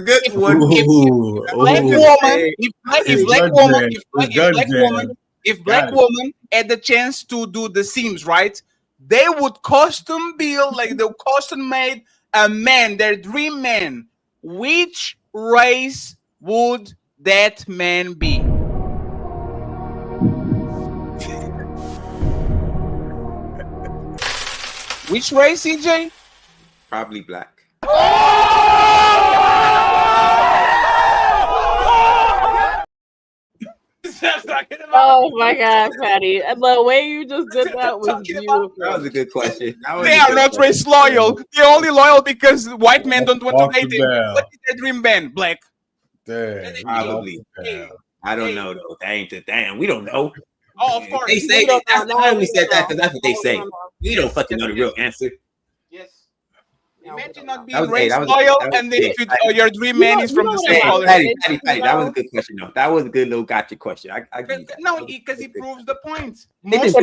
good one. If black woman had the chance to do the seams, right? They would custom build, like they custom made a man, their dream man. Which race would that man be? Which race, CJ? Probably black. Oh my God, Patty! The way you just did that was beautiful. That was a good question. They are not race loyal. They're only loyal because white men don't want to date them. What is their dream man? Black. Probably. I don't know though. That ain't the damn. We don't know. Oh, of course. They say that. I only said that because that's what they say. We don't fucking know the real answer. Yes. Imagine not being race loyal and then your dream man is from the same color. Patty, that was a good question though. That was a good little gotcha question. No, because he proves the point. Most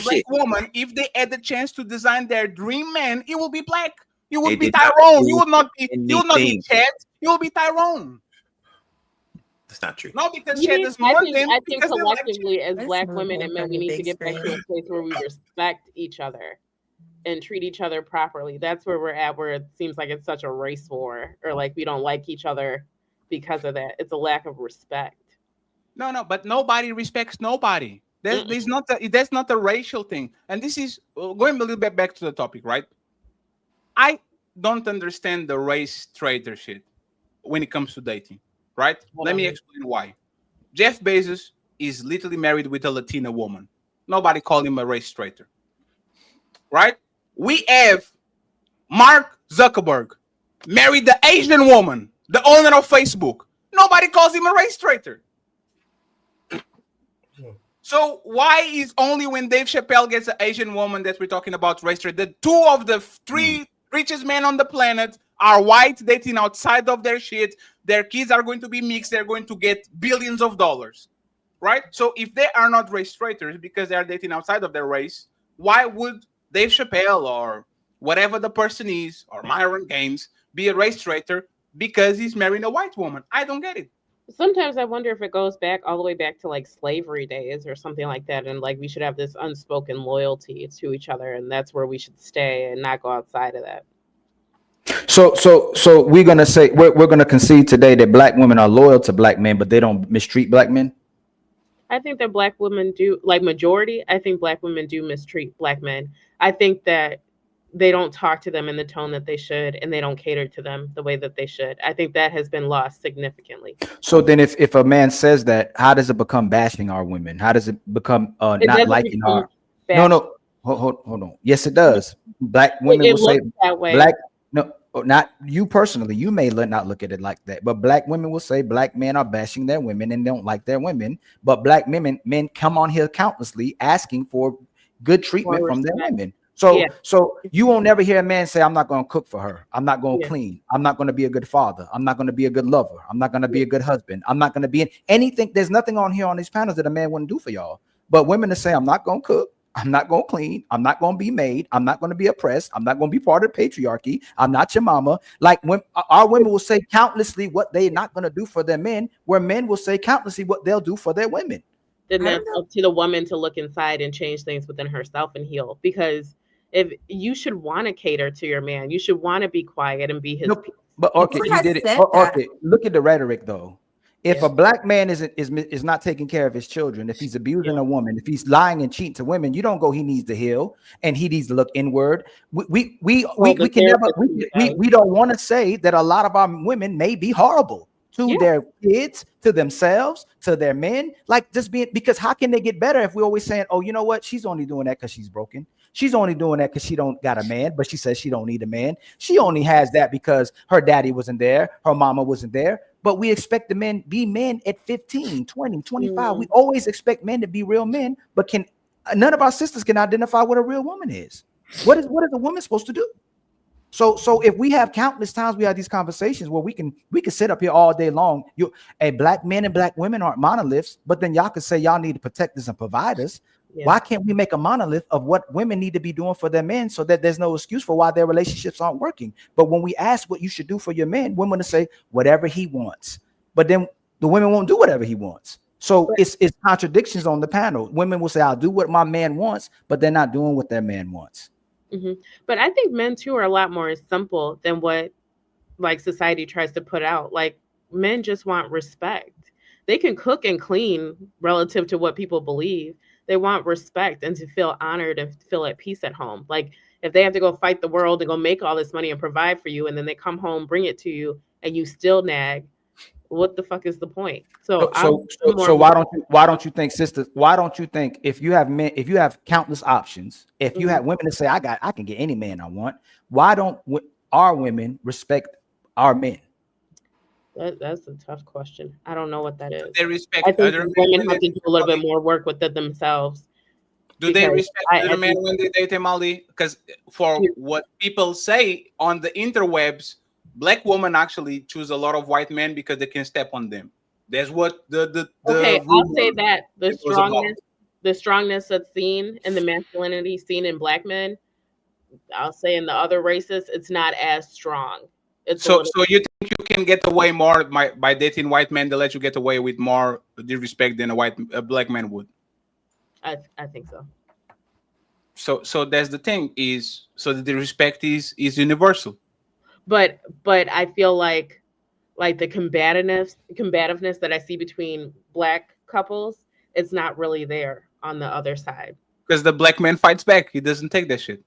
black women, if they had the chance to design their dream man, it will be black. You would be Tyrone. You would not be. You would not be Chad. You will be Tyrone. That's not true. No, because Chad is one thing. I think collectively, as black women and men, we need to get back to a place where we respect each other and treat each other properly. That's where we're at, where it seems like it's such a race war, or like we don't like each other because of that. It's a lack of respect. No, but nobody respects nobody. That's not the racial thing. And this is going a little bit back to the topic, right? I don't understand the race traitor shit when it comes to dating, right? Let me explain why. Jeff Bezos is literally married with a Latina woman. Nobody called him a race traitor, right? We have Mark Zuckerberg married the Asian woman, the owner of Facebook. Nobody calls him a race traitor. So why is only when Dave Chappelle gets an Asian woman that we're talking about race traitor? The two of the three richest men on the planet are white, dating outside of their shit. Their kids are going to be mixed. They're going to get billions of dollars, right? So if they are not race traitors because they are dating outside of their race, why would Dave Chappelle or whatever the person is, or Myron Gaines, be a race traitor because he's marrying a white woman? I don't get it. Sometimes I wonder if it goes back all the way back to like slavery days or something like that, and like we should have this unspoken loyalty to each other, and that's where we should stay and not go outside of that. So we're gonna say we're gonna concede today that black women are loyal to black men, but they don't mistreat black men. I think that black women do, like majority. I think black women do mistreat black men. I think that they don't talk to them in the tone that they should, and they don't cater to them the way that they should. I think that has been lost significantly. So then if a man says that, how does it become bashing our women? How does it become not liking our? No, hold on. Yes, it does. Black women will say that way. Black, no, not you personally. You may not look at it like that, but black women will say black men are bashing their women and don't like their women. But black men come on here countlessly asking for good treatment from their women. So you won't never hear a man say, I'm not going to cook for her. I'm not going to clean. I'm not going to be a good father. I'm not going to be a good lover. I'm not going to be a good husband. I'm not going to be in anything. There's nothing on here on these panels that a man wouldn't do for y'all. But women to say, I'm not going to cook. I'm not going to clean. I'm not going to be made. I'm not going to be oppressed. I'm not going to be part of the patriarchy. I'm not your mama. Like when our women will say countlessly what they're not going to do for their men, where men will say countlessly what they'll do for their women. Then that's up to the woman to look inside and change things within herself and heal, because if you should want to cater to your man, you should want to be quiet and be his. But okay, you did it. Okay, look at the rhetoric though. If a black man is not taking care of his children, if he's abusing a woman, if he's lying and cheating to women, you don't go, he needs to heal and he needs to look inward. We don't want to say that a lot of our women may be horrible to their kids, to themselves, to their men. Like just being, because how can they get better if we're always saying, oh, you know what, she's only doing that because she's broken. She's only doing that because she don't got a man, but she says she don't need a man. She only has that because her daddy wasn't there, her mama wasn't there. But we expect the men be men at 15, 20, 25. We always expect men to be real men, but none of our sisters can identify what a real woman is. What is a woman supposed to do? So if we have countless times we have these conversations where we can sit up here all day long. Black men and black women aren't monoliths, but then y'all can say y'all need to protect us and provide us. Yeah. Why can't we make a monolith of what women need to be doing for their men so that there's no excuse for why their relationships aren't working? But when we ask what you should do for your men, women will say whatever he wants. But then the women won't do whatever he wants. So it's contradictions on the panel. Women will say, I'll do what my man wants, but they're not doing what their man wants. Mm-hmm. But I think men too are a lot more simple than what like society tries to put out. Like men just want respect. They can cook and clean relative to what people believe. They want respect and to feel honored and feel at peace at home. Like if they have to go fight the world and go make all this money and provide for you, and then they come home, bring it to you, and you still nag, what the fuck is the point? So why don't you think, sisters? Why don't you think if you have countless options, if you have women to say I can get any man I want, why don't our women respect our men? That's a tough question. I don't know what that is. They respect. I think women have to do a little bit more work with it themselves. Do they respect other men when they date them, Ali? Because for what people say on the interwebs, black women actually choose a lot of white men because they can step on them. That's what the I'll say that the strongness that's seen and the masculinity seen in black men, I'll say in the other races, it's not as strong. So you think you can get away more by dating white men? They let you get away with more disrespect than a black man would. I think so. So that's the thing is the respect is universal. But I feel like the combativeness that I see between black couples, it's not really there on the other side. Because the black man fights back. He doesn't take that shit.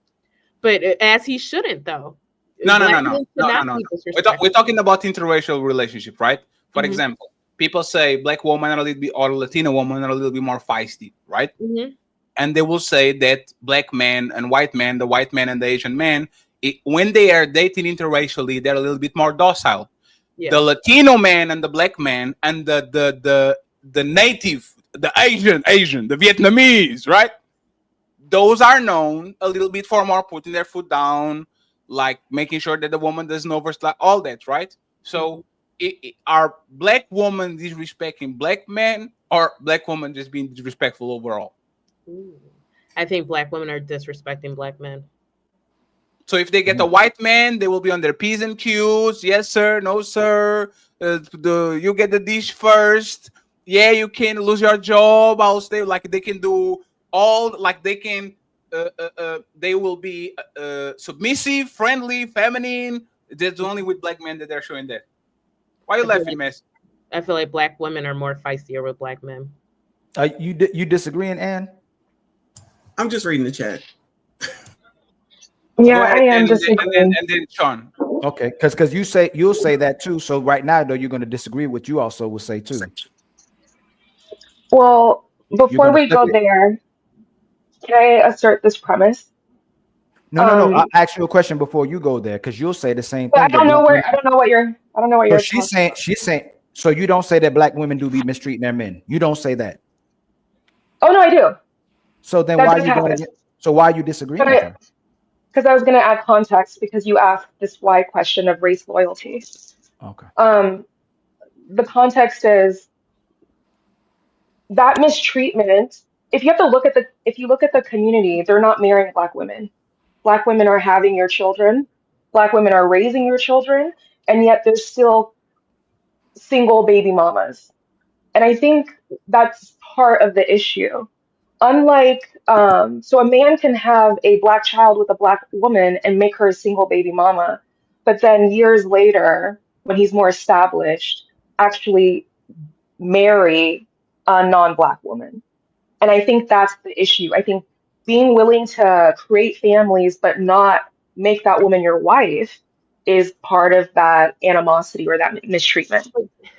But as he shouldn't, though. No. We're talking about interracial relationship, right? For example, people say black women are a little bit, or Latino women are a little bit more feisty, right? Mm-hmm. And they will say that black men and white men, the white man and the Asian man, when they are dating interracially, they're a little bit more docile. Yeah. The Latino man and the black man and the native, the Asian, the Vietnamese, right? Those are known a little bit for more putting their foot down, like making sure that the woman doesn't overstep all that, right? So are black women disrespecting black men, or black women just being disrespectful overall? I think black women are disrespecting black men. So if they get a white man, they will be on their P's and Q's. Yes, sir. No, sir. You get the dish first. Yeah, you can lose your job. I'll stay. Like they can do all. Like they can. They will be submissive, friendly, feminine. That's only with black men that they're showing that. Why are you laughing, Miss? I feel like black women are more feistier with black men. You disagreeing, Ann? I'm just reading the chat. Yeah, I am disagreeing. And then Sean. Okay, because you'll say that too. So right now, though, you're going to disagree with what you also will say too. Well, before we go there, can I assert this premise? No. I'll ask you a question before you go there, because you'll say the same thing. I don't know what you're. She's saying. So you don't say that black women do be mistreating their men. You don't say that. Oh no, I do. So then why are you disagreeing with her? Because I was going to add context, because you asked this why question of race loyalty. Okay. The context is that mistreatment. If you look at the community, they're not marrying black women. Black women are having your children. Black women are raising your children, and yet there's still single baby mamas. And I think that's part of the issue. Unlike, so a man can have a black child with a black woman and make her a single baby mama, but then years later, when he's more established, actually marry a non-black woman. And I think that's the issue. I think being willing to create families but not make that woman your wife is part of that animosity or that mistreatment.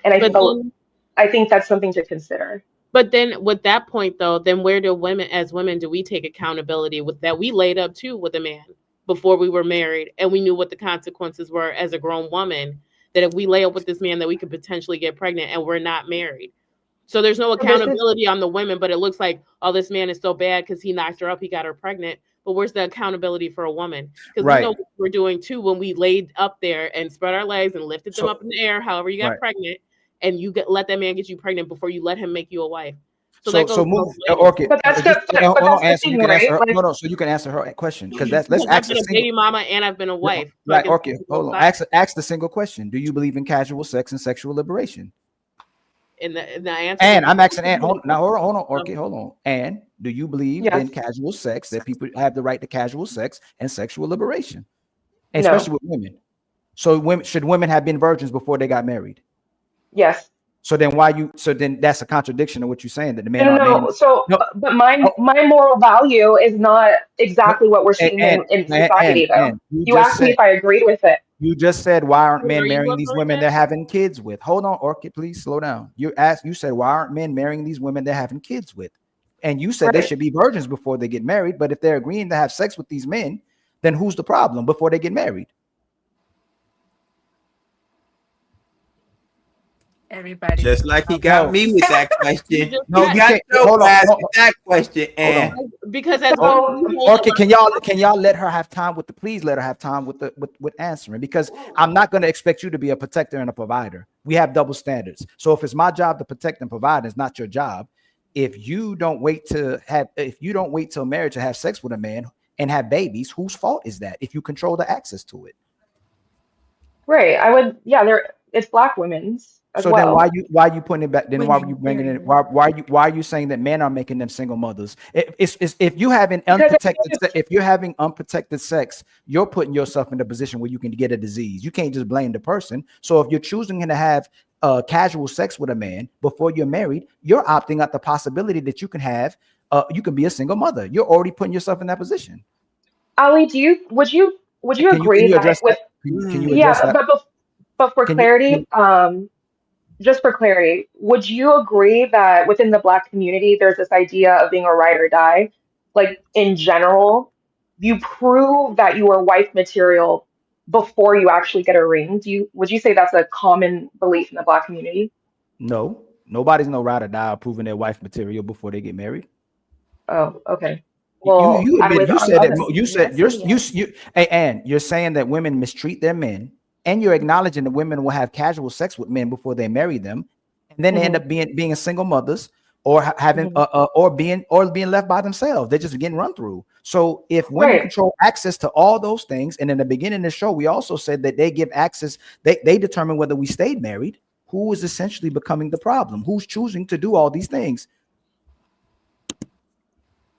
And I think that's something to consider. But then with that point though, then where do women, as women, do we take accountability with that? We laid up too with a man before we were married, and we knew what the consequences were as a grown woman, that if we lay up with this man that we could potentially get pregnant and we're not married. So there's no accountability on the women, but it looks like, oh, this man is so bad because he knocked her up, he got her pregnant. But where's the accountability for a woman? Because we know what we're doing too when we laid up there and spread our legs and lifted them up in the air, however you got pregnant, and you let that man get you pregnant before you let him make you a wife. So that goes move, Orchid. But that's the thing, right? No, so you can answer her question, because let's I've been a baby mama and I've been a wife. Right, Orchid, hold on. Ask the single question. Do you believe in casual sex and sexual liberation? In the answer. And I'm asking, and hold on, Orchid, hold on. And do you believe in casual sex, that people have the right to casual sex and sexual liberation, and especially with women? So should women have been virgins before they got married? Yes. So then then that's a contradiction of what you're saying, that the man. But my moral value is not exactly what we're seeing in society, though. You asked me if I agreed with it. You just said, why aren't men marrying these women they're having kids with? Hold on, Orchid, please slow down. You said, why aren't men marrying these women they're having kids with? And you said they should be virgins before they get married. But if they're agreeing to have sex with these men, then who's the problem before they get married? Everybody. Just like he got me with that question. No, you got hold on, ask that question. And because as Orchid, can y'all let her have time with please let her have time with answering, because I'm not going to expect you to be a protector and a provider. We have double standards. So if it's my job to protect and provide, it's not your job. If you don't wait till marriage to have sex with a man and have babies, whose fault is that if you control the access to it? Right. It's Black women's. So then why you putting it back? Then why are you bringing it? Why are you saying that men are making them single mothers? If you're having unprotected sex, you're putting yourself in a position where you can get a disease. You can't just blame the person. So if you're choosing to have casual sex with a man before you're married, you're opting out the possibility that you can be a single mother. You're already putting yourself in that position. Ali, would you agree that with but for clarity, just for clarity, would you agree that within the Black community, there's this idea of being a ride or die? Like in general, you prove that you are wife material before you actually get a ring. Would you say that's a common belief in the Black community? No, nobody's no ride or die proving their wife material before they get married. Oh, okay. Well, you're saying that women mistreat their men. And you're acknowledging that women will have casual sex with men before they marry them, and then they end up being single mothers, or having or being left by themselves. They're just getting run through. So if women control access to all those things, and in the beginning of the show, we also said that they give access. They determine whether we stayed married. Who is essentially becoming the problem? Who's choosing to do all these things?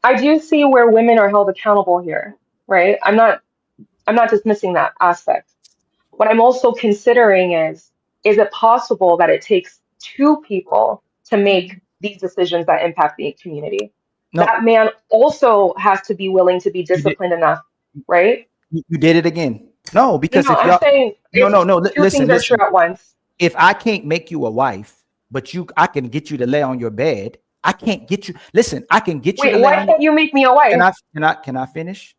I do see where women are held accountable here, right? I'm not dismissing that aspect. What I'm also considering is it possible that it takes two people to make these decisions that impact the community? No. That man also has to be willing to be disciplined enough, right? You did it again. No, because no, I'm saying listen, at once. If I can't make you a wife, but I can get you to lay on your bed. I can't get you. Listen, I can get you. Wait, why can't you make me a wife? Can I finish?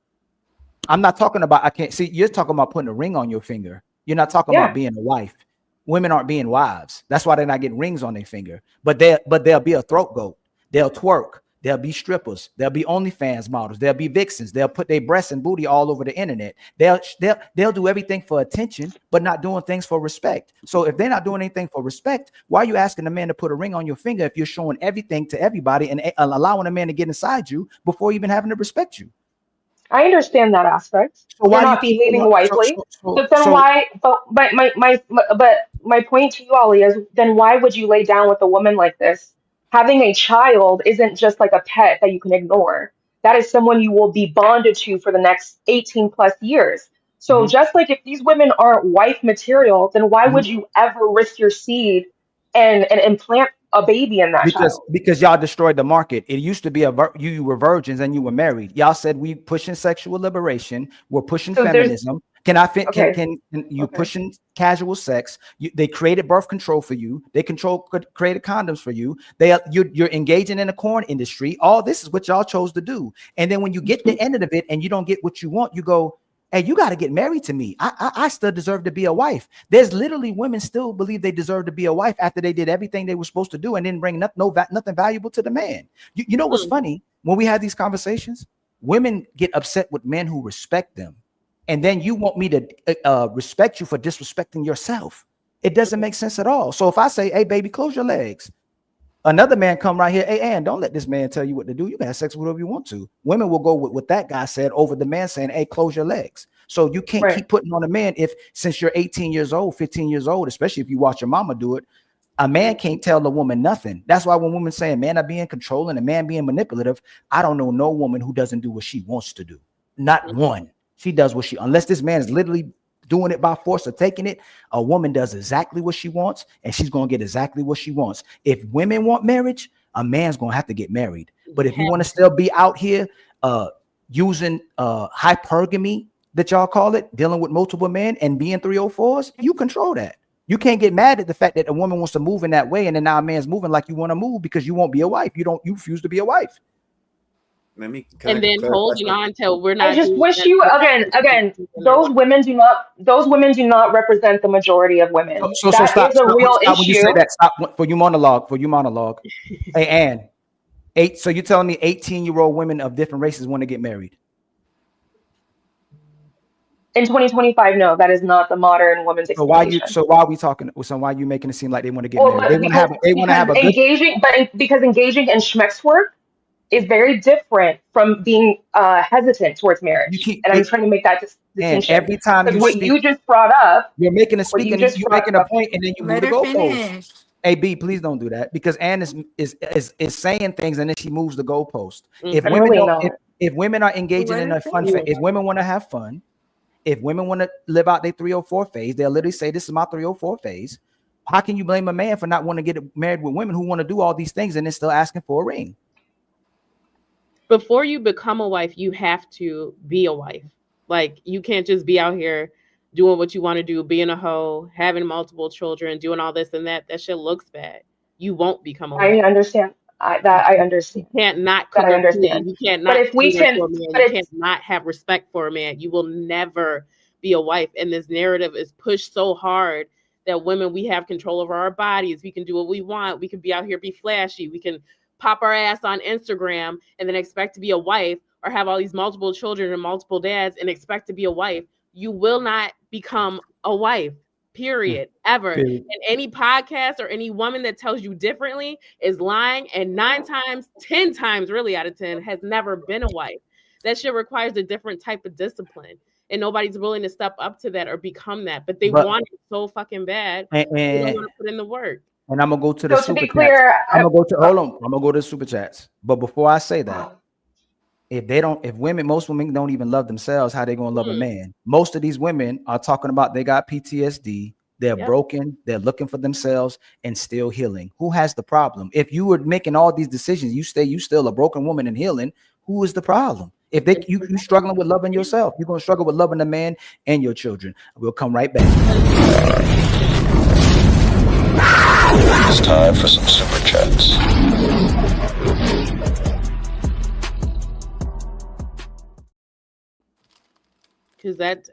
I'm not talking about I can't see. You're talking about putting a ring on your finger. You're not talking about being a wife. Women aren't being wives. That's why they're not getting rings on their finger. But they'll be a throat goat. They'll twerk. They'll be strippers. They'll be OnlyFans models. They'll be vixens. They'll put their breasts and booty all over the internet. They'll do everything for attention, but not doing things for respect. So if they're not doing anything for respect, why are you asking a man to put a ring on your finger if you're showing everything to everybody and allowing a man to get inside you before even having to respect you? I understand that aspect. So why not behaving wifely? But then why? But my point to you, Ali, is then why would you lay down with a woman like this? Having a child isn't just like a pet that you can ignore. That is someone you will be bonded to for the next 18 plus years. So just like if these women aren't wife material, then why would you ever risk your seed and implant a baby in that child? Because y'all destroyed the market. It used to be you were virgins and you were married. Y'all said we pushing sexual liberation. We're pushing feminism. Can I fit? Okay. Can you pushing casual sex? They created birth control for you. They created condoms for you. You're engaging in the corn industry. All this is what y'all chose to do. And then when you get the end of it and you don't get what you want, you go, hey, you got to get married to me. I still deserve to be a wife. There's literally women still believe they deserve to be a wife after they did everything they were supposed to do and didn't bring nothing valuable to the man. You know what's funny? When we have these conversations, women get upset with men who respect them. And then you want me to respect you for disrespecting yourself. It doesn't make sense at all. So if I say, hey, baby, close your legs. Another man come right here. Hey, Ann, don't let this man tell you what to do. You can have sex with whoever you want to. Women will go with what that guy said over the man saying, hey, close your legs. So you can't keep putting on a man since you're 18 years old, 15 years old, especially if you watch your mama do it, a man can't tell a woman nothing. That's why when women saying man are being controlling and man being manipulative, I don't know no woman who doesn't do what she wants to do. Not one. She does what unless this man is literally doing it by force or taking it, a woman does exactly what she wants and she's going to get exactly what she wants. If women want marriage, a man's going to have to get married. But if you want to still be out here using hypergamy that y'all call it, dealing with multiple men and being 304s, you control that. You can't get mad at the fact that a woman wants to move in that way and then now a man's moving like you want to move because you won't be a wife. You refuse to be a wife. And then holding on till we're not. I just wish you again. Those women do not represent the majority of women. So That stop, is a real issue. when you say that. Stop for you monologue. Hey, Ann, so you're telling me 18-year-old women of different races want to get married? In 2025, no, that is not the modern woman's expectation. So why are we talking? So why are you making it seem like they want to get married? They want to have a engaging, because engaging in schmex work is very different from being hesitant towards marriage. And I'm trying to make that distinction. Every time you just brought up, you're making a point, and then you move the goalpost. Hey, B, please don't do that because Ann is saying things and then she moves the goalpost. If women are engaging in a fun phase, if women want to have fun, if women want to live out their 304 phase, they'll literally say, this is my 304 phase. How can you blame a man for not wanting to get married with women who want to do all these things and then still asking for a ring? Before you become a wife, you have to be a wife. Like, you can't just be out here doing what you want to do, being a hoe, having multiple children, doing all this and that. That shit looks bad. You won't become a wife. I understand. I understand. You can't not cook a man. You can't not you can't not have respect for a man. You will never be a wife. And this narrative is pushed so hard that women, we have control over our bodies. We can do what we want. We can be out here, be flashy. We can pop our ass on Instagram and then expect to be a wife, or have all these multiple children and multiple dads and expect to be a wife. You will not become a wife, period, ever. And any podcast or any woman that tells you differently is lying, and 10 times really out of 10 has never been a wife. That shit requires a different type of discipline, and nobody's willing to step up to that or become that, but they want it so fucking bad. They don't want to put in the work. And I'm gonna go to the super chats. I'm gonna go to the super chats. But before I say that, most women don't even love themselves, how they gonna love a man? Most of these women are talking about they got PTSD, they're broken, they're looking for themselves and still healing. Who has the problem? If you were making all these decisions, you still a broken woman and healing, who is the problem? If you struggling with loving yourself, you're gonna struggle with loving the man and your children. We'll come right back. It's time for some super chats. Because that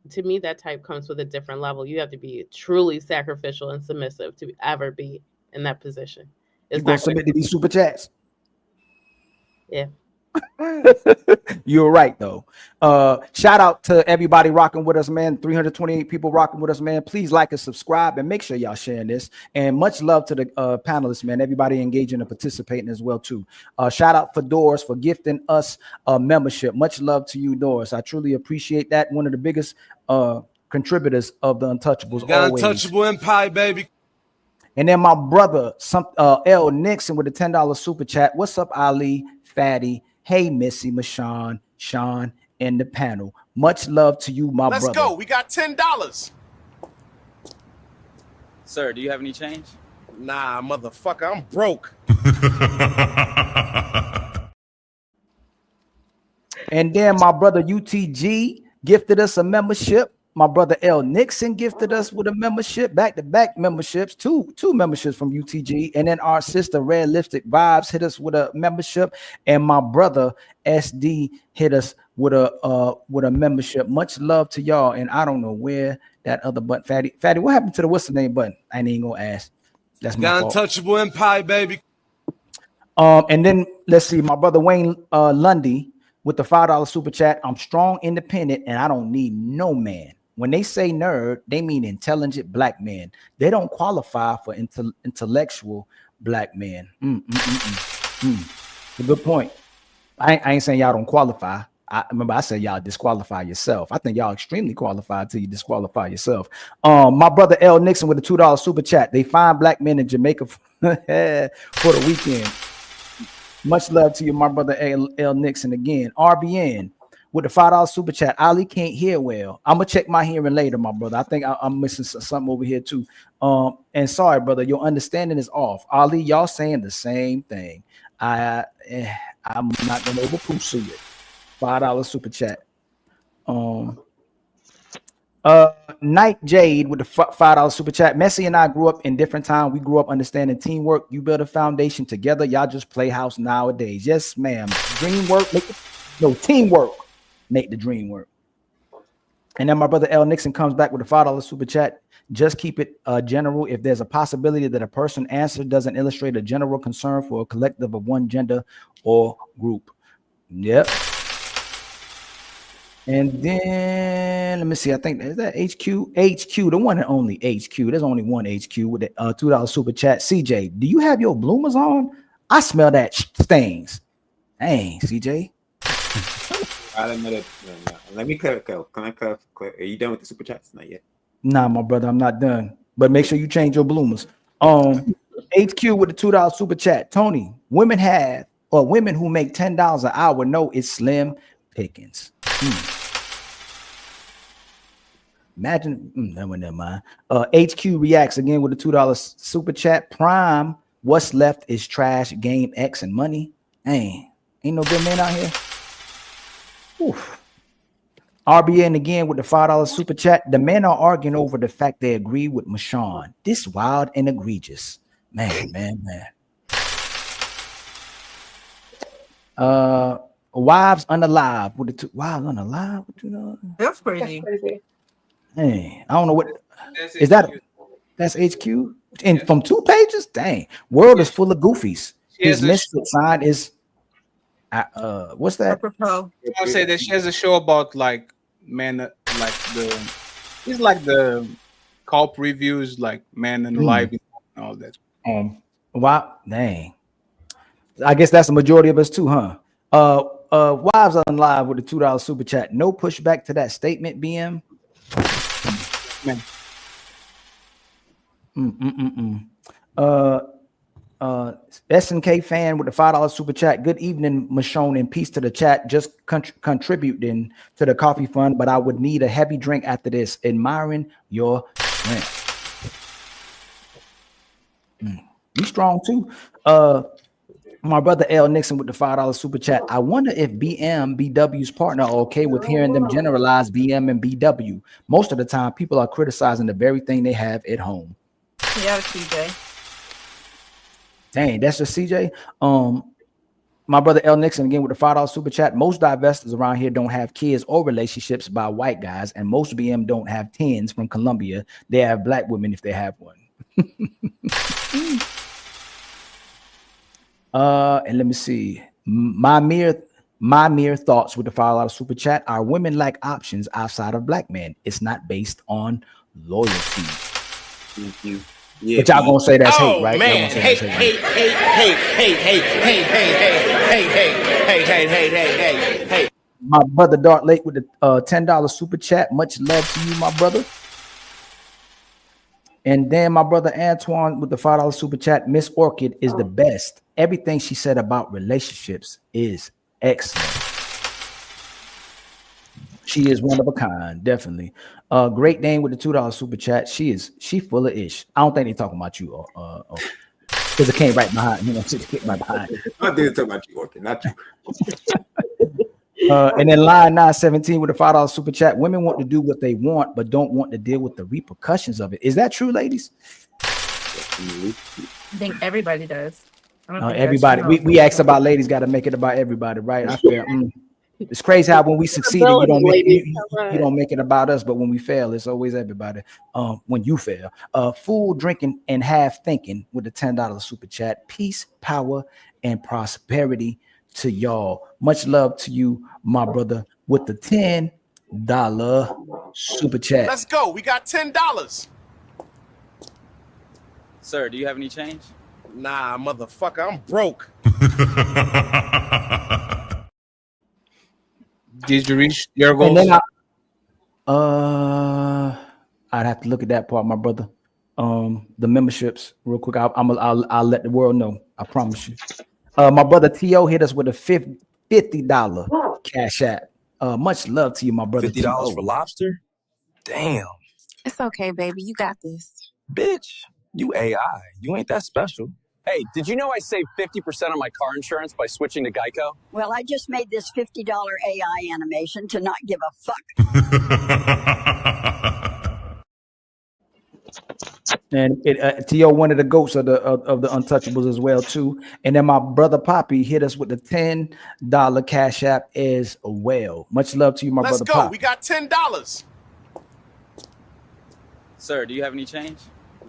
to me, that type comes with a different level. You have to be truly sacrificial and submissive to ever be in that position. It's not submit to these super chats. Yeah. You're right though. Shout out to everybody rocking with us, man. 328 people rocking with us, man. Please like and subscribe and make sure y'all sharing this. And much love to the panelists, man. Everybody engaging and participating as well too. Shout out for Doris for gifting us a membership. Much love to you, Doris. I truly appreciate that. One of the biggest contributors of the Untouchables. Got always. Untouchable Empire, baby. And then my brother, L Nixon with the $10 super chat. What's up, Ali, Fatty? Hey, Missy, Mashawn, Sean, and the panel. Much love to you, my brother. Let's go. We got $10. Sir, do you have any change? Nah, motherfucker, I'm broke. And then my brother UTG gifted us a membership. My brother L Nixon gifted us with a membership, back-to-back memberships, two memberships from UTG, and then our sister Red Lipstick Vibes hit us with a membership, and my brother SD hit us with a membership. Much love to y'all, and I don't know where that other button, Fatty, what happened to the what's the name button? I ain't gonna ask. That's my fault. Untouchable Empire, baby. And then let's see, my brother Wayne Lundy with the $5 super chat. I'm strong, independent, and I don't need no man. When they say nerd, they mean intelligent black men. They don't qualify for intellectual black men. A good point. I ain't saying y'all don't qualify. I remember I said y'all disqualify yourself. I think y'all extremely qualified till you disqualify yourself. My brother L Nixon with the $2 super chat. They find black men in Jamaica for the weekend. Much love to you, my brother L Nixon again. RBN with the $5 super chat. Ali can't hear well. I'm gonna check my hearing later, my brother. I think I'm missing something over here too. And sorry, brother, your understanding is off. Ali, y'all saying the same thing. I'm not gonna overpursue it. $5 super chat. Night Jade with the $5 super chat. Messi and I grew up in different time. We grew up understanding teamwork. You build a foundation together. Y'all just play house nowadays. Yes, ma'am. Teamwork make the dream work. And then my brother L Nixon comes back with a $5 super chat. Just keep it general. If there's a possibility that a person answer doesn't illustrate a general concern for a collective of one gender or group. Yep. And then let me see. I think is that HQ, the one and only HQ. There's only one HQ with the $2 super chat. CJ, do you have your bloomers on? I smell that stains. Dang, CJ. Let me clarify. Can I clarify? Are you done with the super chats? Not yet. Nah, my brother, I'm not done. But make sure you change your bloomers. HQ with the $2 super chat. Tony, women who make $10 an hour know it's slim pickings. Imagine never mind. HQ reacts again with a $2 super chat. Prime, what's left is trash, game X, and money. Ain't no good men out here. Oof. RBN again with the $5 super chat. The men are arguing over the fact they agree with Mashawn. This wild and egregious. Man. Wives unalive with the wives unalive. That's crazy. Hey, I don't know what is that. That's HQ and from 2 pages. Dang, world is full of goofies. His misfit sign is what's that? I would say that she has a show about like men, like it's like the cop reviews, like man and life and all that. Wow, dang. I guess that's the majority of us too, huh? Wives on live with the $2 super chat. No pushback to that statement, BM. Man. SNK fan with the $5 super chat. Good evening, Michonne, and peace to the chat. Just contributing to the coffee fund, but I would need a heavy drink after this. Admiring your strength. You strong too. My brother L Nixon with the $5 super chat. I wonder if BW's partner are okay with hearing them generalize BM and BW. Most of the time, people are criticizing the very thing they have at home. Yeah, CJ. Dang, that's just CJ. My brother L Nixon again with the $5 super chat. Most divestors around here don't have kids or relationships by white guys, and most BM don't have tens from Colombia. They have black women if they have one. And let me see. My mere thoughts with the $5 super chat. Are women like options outside of black men? It's not based on loyalty. Thank you. Yeah, but y'all gonna say that's hate, right? Man. Hey. My brother Dart Lake with the $10 super chat. Much love to you, my brother. And then my brother Antoine with the $5 super chat. Miss Orchid is the best. Everything she said about relationships is excellent. She is one of a kind, definitely. Great Dane with the $2 super chat. She full of ish. I don't think they're talking about you, because it came right behind. You know, she came right behind. I did talk about you, Orchid, not you. And then line 917 with a $5 super chat. Women want to do what they want, but don't want to deal with the repercussions of it. Is that true, ladies? I think everybody does. I don't think that's Everybody. true. We asked about ladies, got to make it about everybody, right? I feel it's crazy how when we succeed, you don't make it about us, but when we fail, it's always everybody. When you fail, fool drinking and half thinking with the $10 super chat. Peace, power, and prosperity to y'all. Much love to you, my brother, with the $10 super chat. Let's go. We got $10. Sir, do you have any change? Nah, motherfucker, I'm broke. Did you reach your goals? And then I'd have to look at that part, my brother. The memberships, real quick. I'll let the world know. I promise you. My brother T.O. hit us with a $50 cash app. Much love to you, my brother. $50 for lobster? Damn. It's okay, baby. You got this. Bitch, you AI. You ain't that special. Hey, did you know I saved 50% on my car insurance by switching to Geico? Well, I just made this $50 AI animation to not give a fuck. And T.O. one of the goats of the Untouchables as well too. And then my brother Poppy hit us with the $10 cash app as well. Much love to you, my brother Poppy. We got $10. Sir, do you have any change?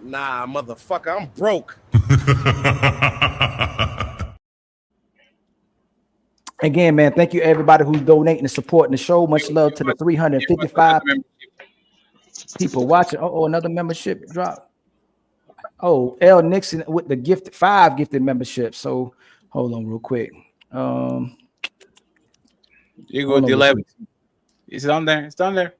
Nah, motherfucker, I'm broke. Again, man, thank you everybody who's donating and supporting the show. Much love to the 355 people watching. Oh, another membership drop. Oh, L Nixon with the 5 gifted memberships. So hold on real quick. You go to 11. It's on there. It's on there.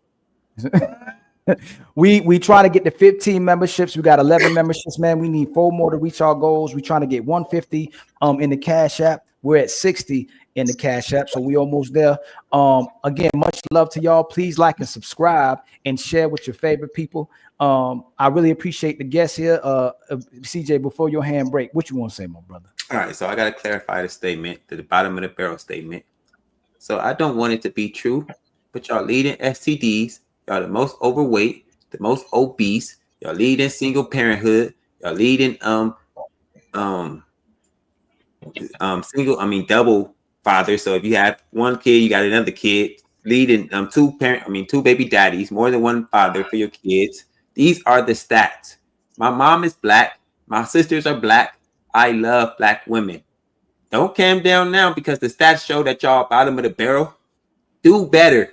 We try to get the 15 memberships. We got 11 memberships, man. We need 4 more to reach our goals. We're trying to get 150 in the Cash App. We're at 60 in the Cash App, so we almost there. Again, much love to y'all. Please like and subscribe and share with your favorite people. I really appreciate the guests here. CJ, before your hand break, what you want to say, my brother? All right, so I got to clarify the statement, the bottom of the barrel statement. So I don't want it to be true, but y'all leading STDs. Y'all the most overweight, the most obese. Y'all leading single parenthood. Y'all leading double father. So if you have one kid, you got another kid. Leading two baby daddies, more than one father for your kids. These are the stats. My mom is black. My sisters are black. I love black women. Don't calm down now because the stats show that y'all bottom of the barrel. Do better.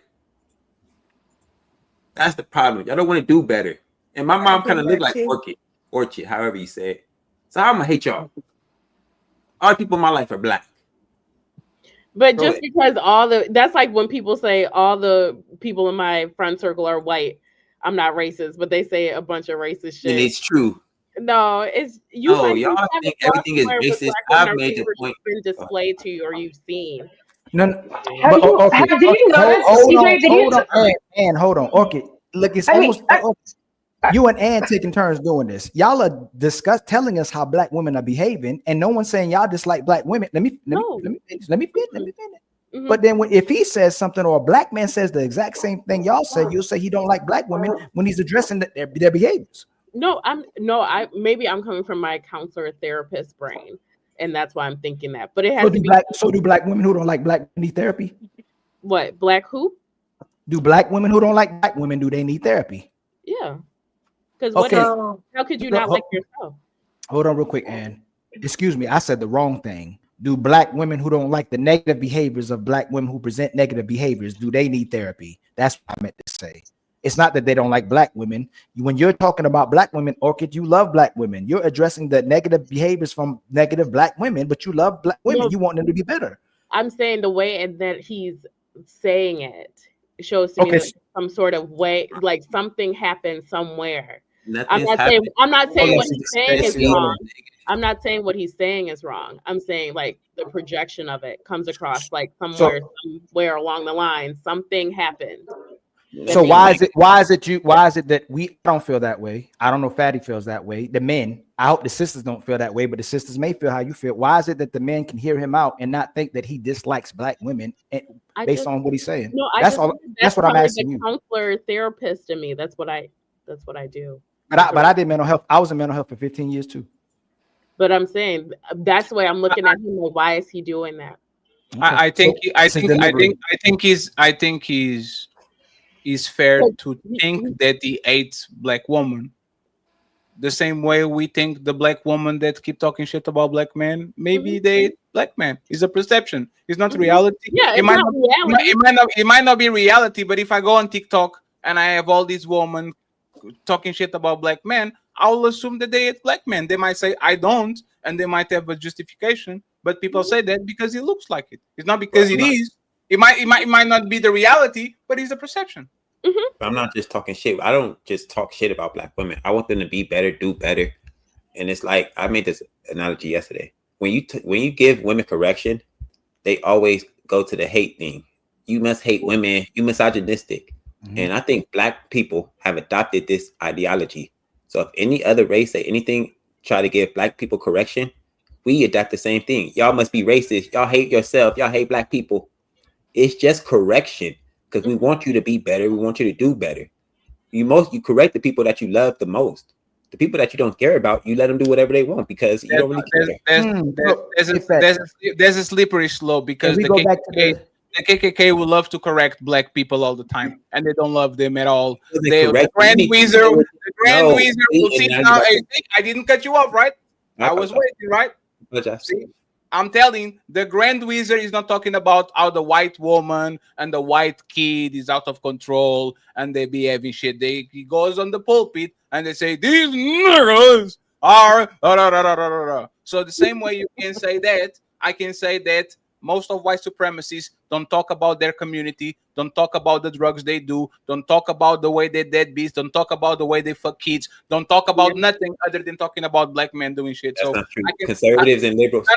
That's the problem. Y'all don't want to do better. And my mom kind of looked like Orchid, however you say it. So I'm gonna hate y'all. All the people in my life are black. But just because that's like when people say all the people in my friend circle are white. I'm not racist, but they say a bunch of racist shit. And it's true. No, it's you. Oh, y'all think everything is racist? I've made the point. Been displayed to you or you've seen. No. Did you notice, CJ? And hold on. Okay, look, it's you and Ann taking turns doing this. Y'all are telling us how black women are behaving, and no one's saying y'all dislike black women. Let me finish. Mm-hmm. But then if he says something or a black man says the exact same thing y'all say, you'll say he don't like black women when he's addressing their behaviors. Maybe I'm coming from my counselor therapist brain, and that's why I'm thinking that. But it has so to be. So do black women who don't like black need therapy? What, black who? Do black women who don't like black women, do they need therapy? Yeah. Because how could you not like yourself? Hold on real quick, Ann. Excuse me, I said the wrong thing. Do black women who don't like the negative behaviors of black women who present negative behaviors, do they need therapy? That's what I meant to say. It's not that they don't like black women. When you're talking about black women, Orchid, you love black women. You're addressing the negative behaviors from negative black women, but you love black women. You want them to be better. I'm saying the way that he's saying it shows to me like some sort of way, like something happened somewhere. I'm not saying what he's saying is wrong. I'm not saying what he's saying is wrong. I'm saying like the projection of it comes across like somewhere along the line, something happened. So why is it that we don't feel that way? I don't know if Fatty feels that way. The men, I hope the sisters don't feel that way, but the sisters may feel how you feel. Why is it that the men can hear him out and not think that he dislikes black women based on what he's saying? No, that's what I'm asking you. Counselor, therapist in me. That's what I do. But I did mental health. I was in mental health for 15 years too. But I'm saying that's the way I'm looking at him. Like, why is he doing that? I think he's fair to think that he hates black woman the same way we think the black woman that keep talking shit about black men, maybe they hate black men. It's a perception. It's not reality. Yeah, it might not be reality, but if I go on TikTok and I have all these women talking shit about black men, I will assume that they hate black men. They might say I don't, and they might have a justification, but people say that because it looks like it. It's not because it is. It might not be the reality, but it's a perception. I'm not just talking shit. I don't just talk shit about black women. I want them to be better, do better. And it's like I made this analogy yesterday. When you give women correction, they always go to the hate thing. You must hate women. You misogynistic. And I think black people have adopted this ideology. So if any other race say anything, try to give black people correction, we adopt the same thing. Y'all must be racist. Y'all hate yourself. Y'all hate black people. It's just correction because we want you to be better. We want you to do better. You correct the people that you love the most. The people that you don't care about, you let them do whatever they want because you don't really care. There's a slippery slope because the KKK will love to correct black people all the time, and they don't love them at all. The Grand Wizard will see now. Hey, I didn't cut you off, right? I was waiting, right? See, I'm telling the Grand Wizard is not talking about how the white woman and the white kid is out of control and they be having shit. He goes on the pulpit and they say these niggas are. So the same way you can say that, I can say that most of white supremacists don't talk about their community, don't talk about the drugs they do, don't talk about the way they deadbeats, don't talk about the way they fuck kids, don't talk about nothing other than talking about black men doing shit. That's not true. Conservatives and liberals.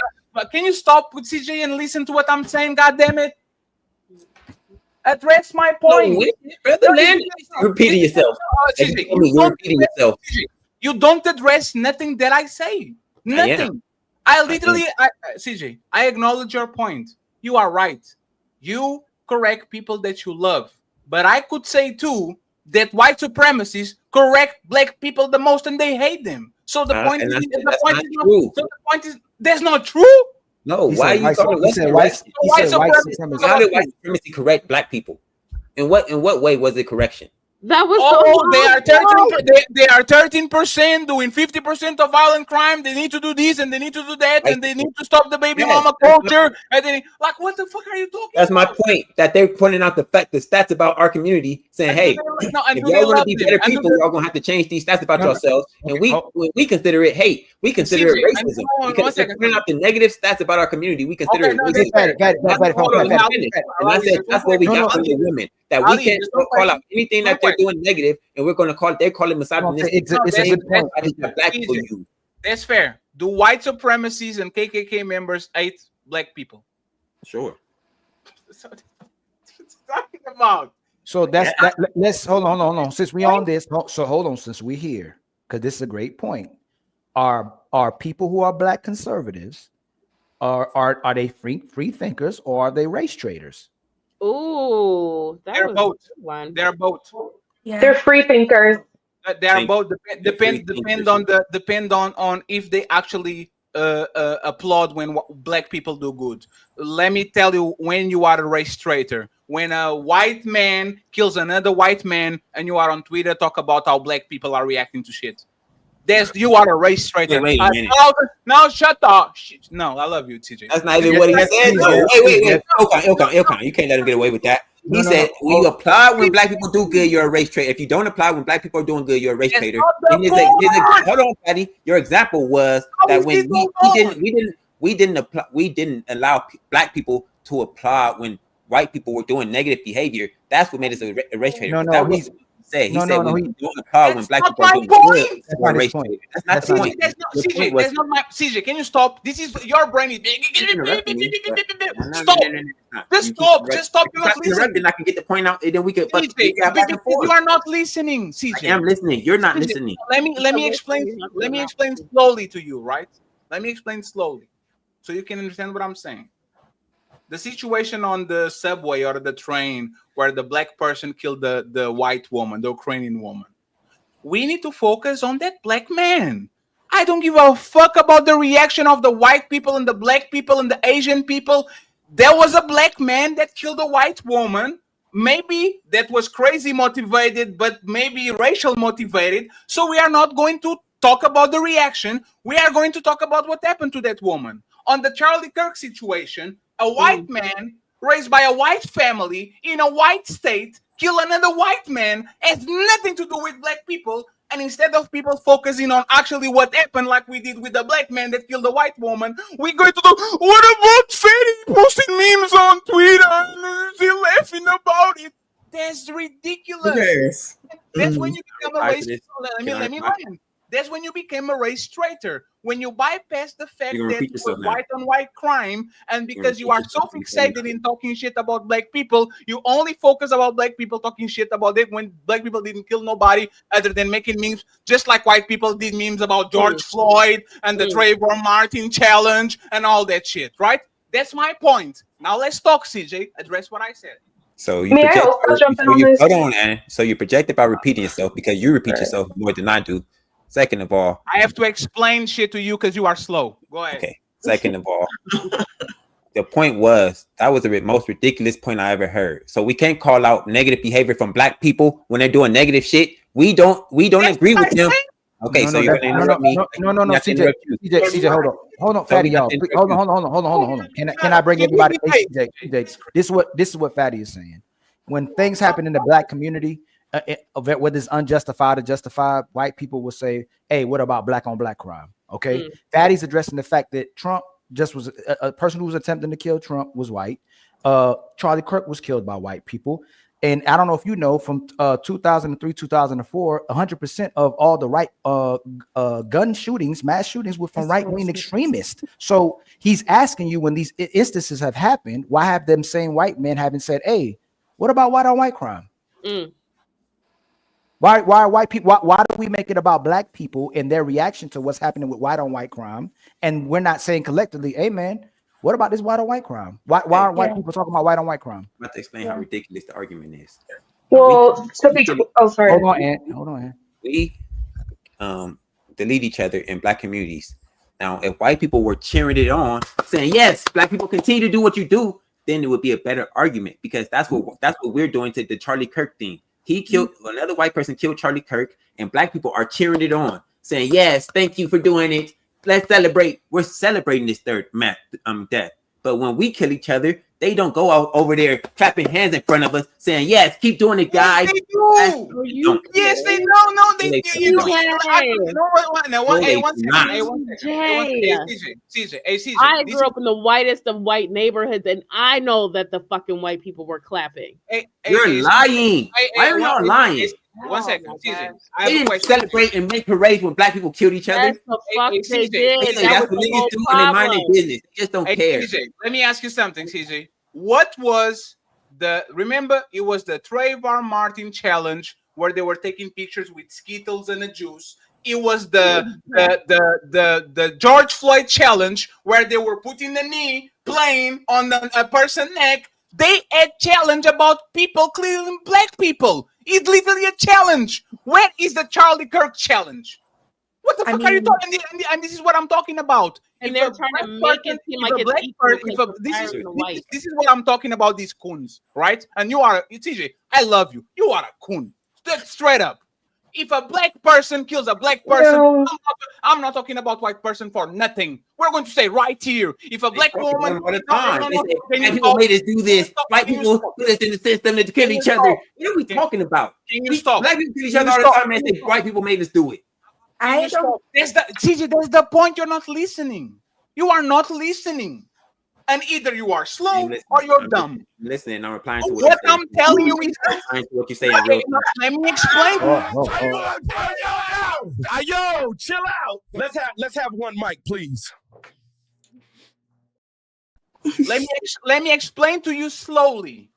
Can you stop with CJ and listen to what I'm saying? God damn it! Address my point. You're repeating yourself. You're repeating yourself. You don't address nothing that I say. Nothing. I literally, CJ, I acknowledge your point. You are right. You correct people that you love. But I could say too that white supremacists correct black people the most and they hate them. So the point is that's not true. No, why are you talking about white supremacy? How did white supremacy correct black people? In what way was it correction? That was they are 13% doing 50% of violent crime. They need to do this and they need to do that and they need to stop the baby mama culture. And then, like, what the fuck are you talking? That's my point. That they're pointing out the stats about our community, saying, "Hey, if y'all want to be better people, y'all gonna have to change these stats about yourselves." And we consider it hate. We consider it racism because they're pointing out the negative stats about our community. We consider it racism. And I said that's what we got from the women. That we can't call out anything that they're doing negative, and we're going to call it. They're calling misogynistic. It's a good point. Black people use. That's fair. Do white supremacists and KKK members hate black people? Sure. Talking about. So that's that. Let's hold on. Since we on this, so hold on. Since we here, because this is a great point. Are people who are black conservatives are they free thinkers or are they race traders? Ooh, they're both. They're both. Yeah. They're free thinkers. They are both. Depend on if they actually applaud when black people do good. Let me tell you, when you are a race traitor, when a white man kills another white man, and you are on Twitter talk about how black people are reacting to shit. You are a race traitor. Wait a minute. Now shut up. No, I love you, TJ. That's not even what he said. No, wait. Okay. You can't let him get away with that. He said, when you apply when black people do good, you're a race traitor. If you don't apply when black people are doing good, you're a race traitor. Hold on, Patty. Your example was that when we didn't allow black people to apply when white people were doing negative behavior. That's what made us a race traitor. say. He No, said no, no. we don't applaud when black Not people are my doing point. good That's or not his race point. traitor. That's not That's the not CJ, his point. that's not The CJ. point was That's not my CJ. Can you stop? This is your brain is keep interrupting me. But stop. Just You keep stop. interrupting. Just stop. If You're you not stop interrupting, listening. I can get the point out, and then we can CJ, back and because forth. you are not listening, I CJ. am listening. You're not CJ, listening. Let me explain slowly to you, right? Let me explain slowly so you can understand what I'm saying. The situation on the subway or the train where the black person killed the white woman, the Ukrainian woman. We need to focus on that black man. I don't give a fuck about the reaction of the white people and the black people and the Asian people. There was a black man that killed a white woman. Maybe that was crazy motivated, but maybe racial motivated. So we are not going to talk about the reaction. We are going to talk about what happened to that woman. On the Charlie Kirk situation, a white man raised by a white family in a white state kill another white man has nothing to do with black people. And instead of people focusing on actually what happened, like we did with the black man that killed a white woman, we go to the what about Fatty posting memes on Twitter and still laughing about it? That's ridiculous. Yes. That's when you become a race. Can Let me I- land. That's when you became a race traitor. When you bypass the fact You're gonna that repeat it was yourself now. white on white crime, and because you repeat are so yourself. You said fixated in talking shit about black people, you only focus about black people talking shit about it when black people didn't kill nobody other than making memes, just like white people did memes about George Floyd and the Trayvon Martin challenge and all that shit, right? That's my point. Now let's talk, CJ. Address what I said. So you May I project. also jump in on this? Hold on, Ann. So you projected by repeating yourself because you repeat yourself more than I do. Second of all, I have to explain shit to you because you are slow. Go ahead. okay. Second of all, the point was that was the most ridiculous point I ever heard. So we can't call out negative behavior from black people when they're doing negative shit. We don't agree with them. Okay, so you're gonna interrupt me. No, CJ, hold on, Fatty, y'all. Hold on. Can I bring everybody? Hey, CJ, this is what Fatty is saying. When things happen in the black community, whether it's unjustified or justified, white people will say, "Hey, what about black on black crime?" Okay, Fatty's addressing the fact that Trump just was a person who was attempting to kill Trump was white. Charlie Kirk was killed by white people. And I don't know if you know, from 2003, 2004, 100% of all the gun shootings, mass shootings, were from right-wing extremists. So he's asking you, when these instances have happened, why have them same white men haven't said, "Hey, what about white on white crime?" Why are white people? Why do we make it about black people and their reaction to what's happening with white on white crime, and we're not saying collectively, "Hey, man, what about this white on white crime?" Why aren't white people talking about white on white crime? I'm about to explain how ridiculous the argument is. Well, sorry. Hold on, Ann. We delete each other in black communities. Now, if white people were cheering it on, saying yes, black people continue to do what you do, then it would be a better argument, because that's what we're doing to the Charlie Kirk thing. He killed another white person, killed Charlie Kirk, and black people are cheering it on, saying yes, thank you for doing it. Let's celebrate. We're celebrating this third death. But when we kill each other, they don't go out over there clapping hands in front of us, saying yes, keep doing it, guys. Yes, they do. Yes, they no, they do. You know what? Now, one second. CJ. I grew up in the whitest of white neighborhoods, and I know that the fucking white people were clapping. You're lying. Why are y'all lying? 1 second, CJ. They didn't celebrate and make parades when black people killed each other. That's the fuck they did. That's what niggas do, and they mind their business. They just don't care. CJ, let me ask you something, CJ. What was remember, it was the Trayvon Martin challenge where they were taking pictures with Skittles and a juice. It was the George Floyd challenge where they were putting the knee playing on a person's neck. They had challenge about people killing black people. It's literally a challenge. Where is the Charlie Kirk challenge? What the fuck are you talking? And this is what I'm talking about. And they're trying to make it seem like it's equal. This is what I'm talking about. These coons, right? And you are, TJ. I love you. You are a coon. Straight up. If a black person kills a black person, I'm not talking about white person for nothing. We're going to say right here. If a black woman, all the time. White people made us do this. White people put us in the system to kill each other. What are we talking about? Can you stop? Black people kill each other all the time, and say white people made us do it. TJ, that's the point. You're not listening. You are not listening. and either you are slow or you're dumb. Listen, I'm replying to what I'm telling you is what you say in real time. let me explain. Yo, chill out. Let's have one mic, please. Let me explain to you slowly.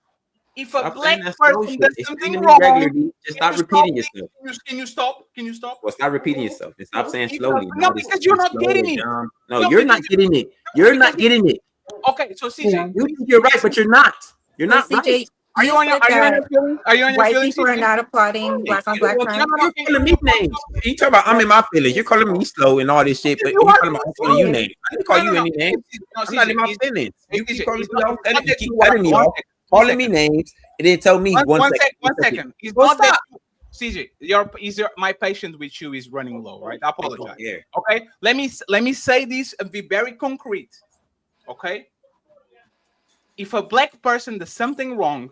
If a black person does something wrong, regularly, just stop repeating yourself. Can you stop? Can you stop? Well, stop repeating yourself. Just stop saying slowly. No, because you're not getting it. No, you're not getting it. You're not getting it. Okay, so CJ, you think you're right, but you're not. You're not right. Are you on your feelings? Are you on your white feelings? people are not applauding black on black crime? You're calling me names. You talking about I'm in my feelings. You're calling me slow and all this shit, but you're calling me calling you names. I didn't call you any names. I'm not in my feelings. You keep calling me off. You keep cutting me off, calling me names, and then tell me one second. It's not that CJ, my patience with you is running low, right? I apologize. Okay, let me say this and be very concrete. Okay, if a black person does something wrong,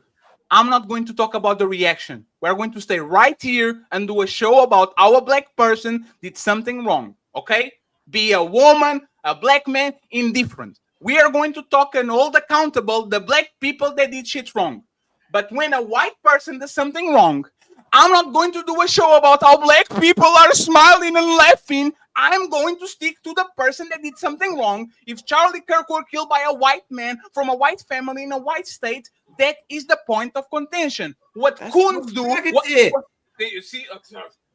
I'm not going to talk about the reaction. We're going to stay right here and do a show about our black person did something wrong. Okay, be a woman, a black man, indifferent. We are going to talk and hold accountable the black people that did shit wrong. But when a white person does something wrong, I'm not going to do a show about how black people are smiling and laughing. I'm going to stick to the person that did something wrong. If Charlie Kirk were killed by a white man from a white family in a white state, that is the point of contention. What coons do,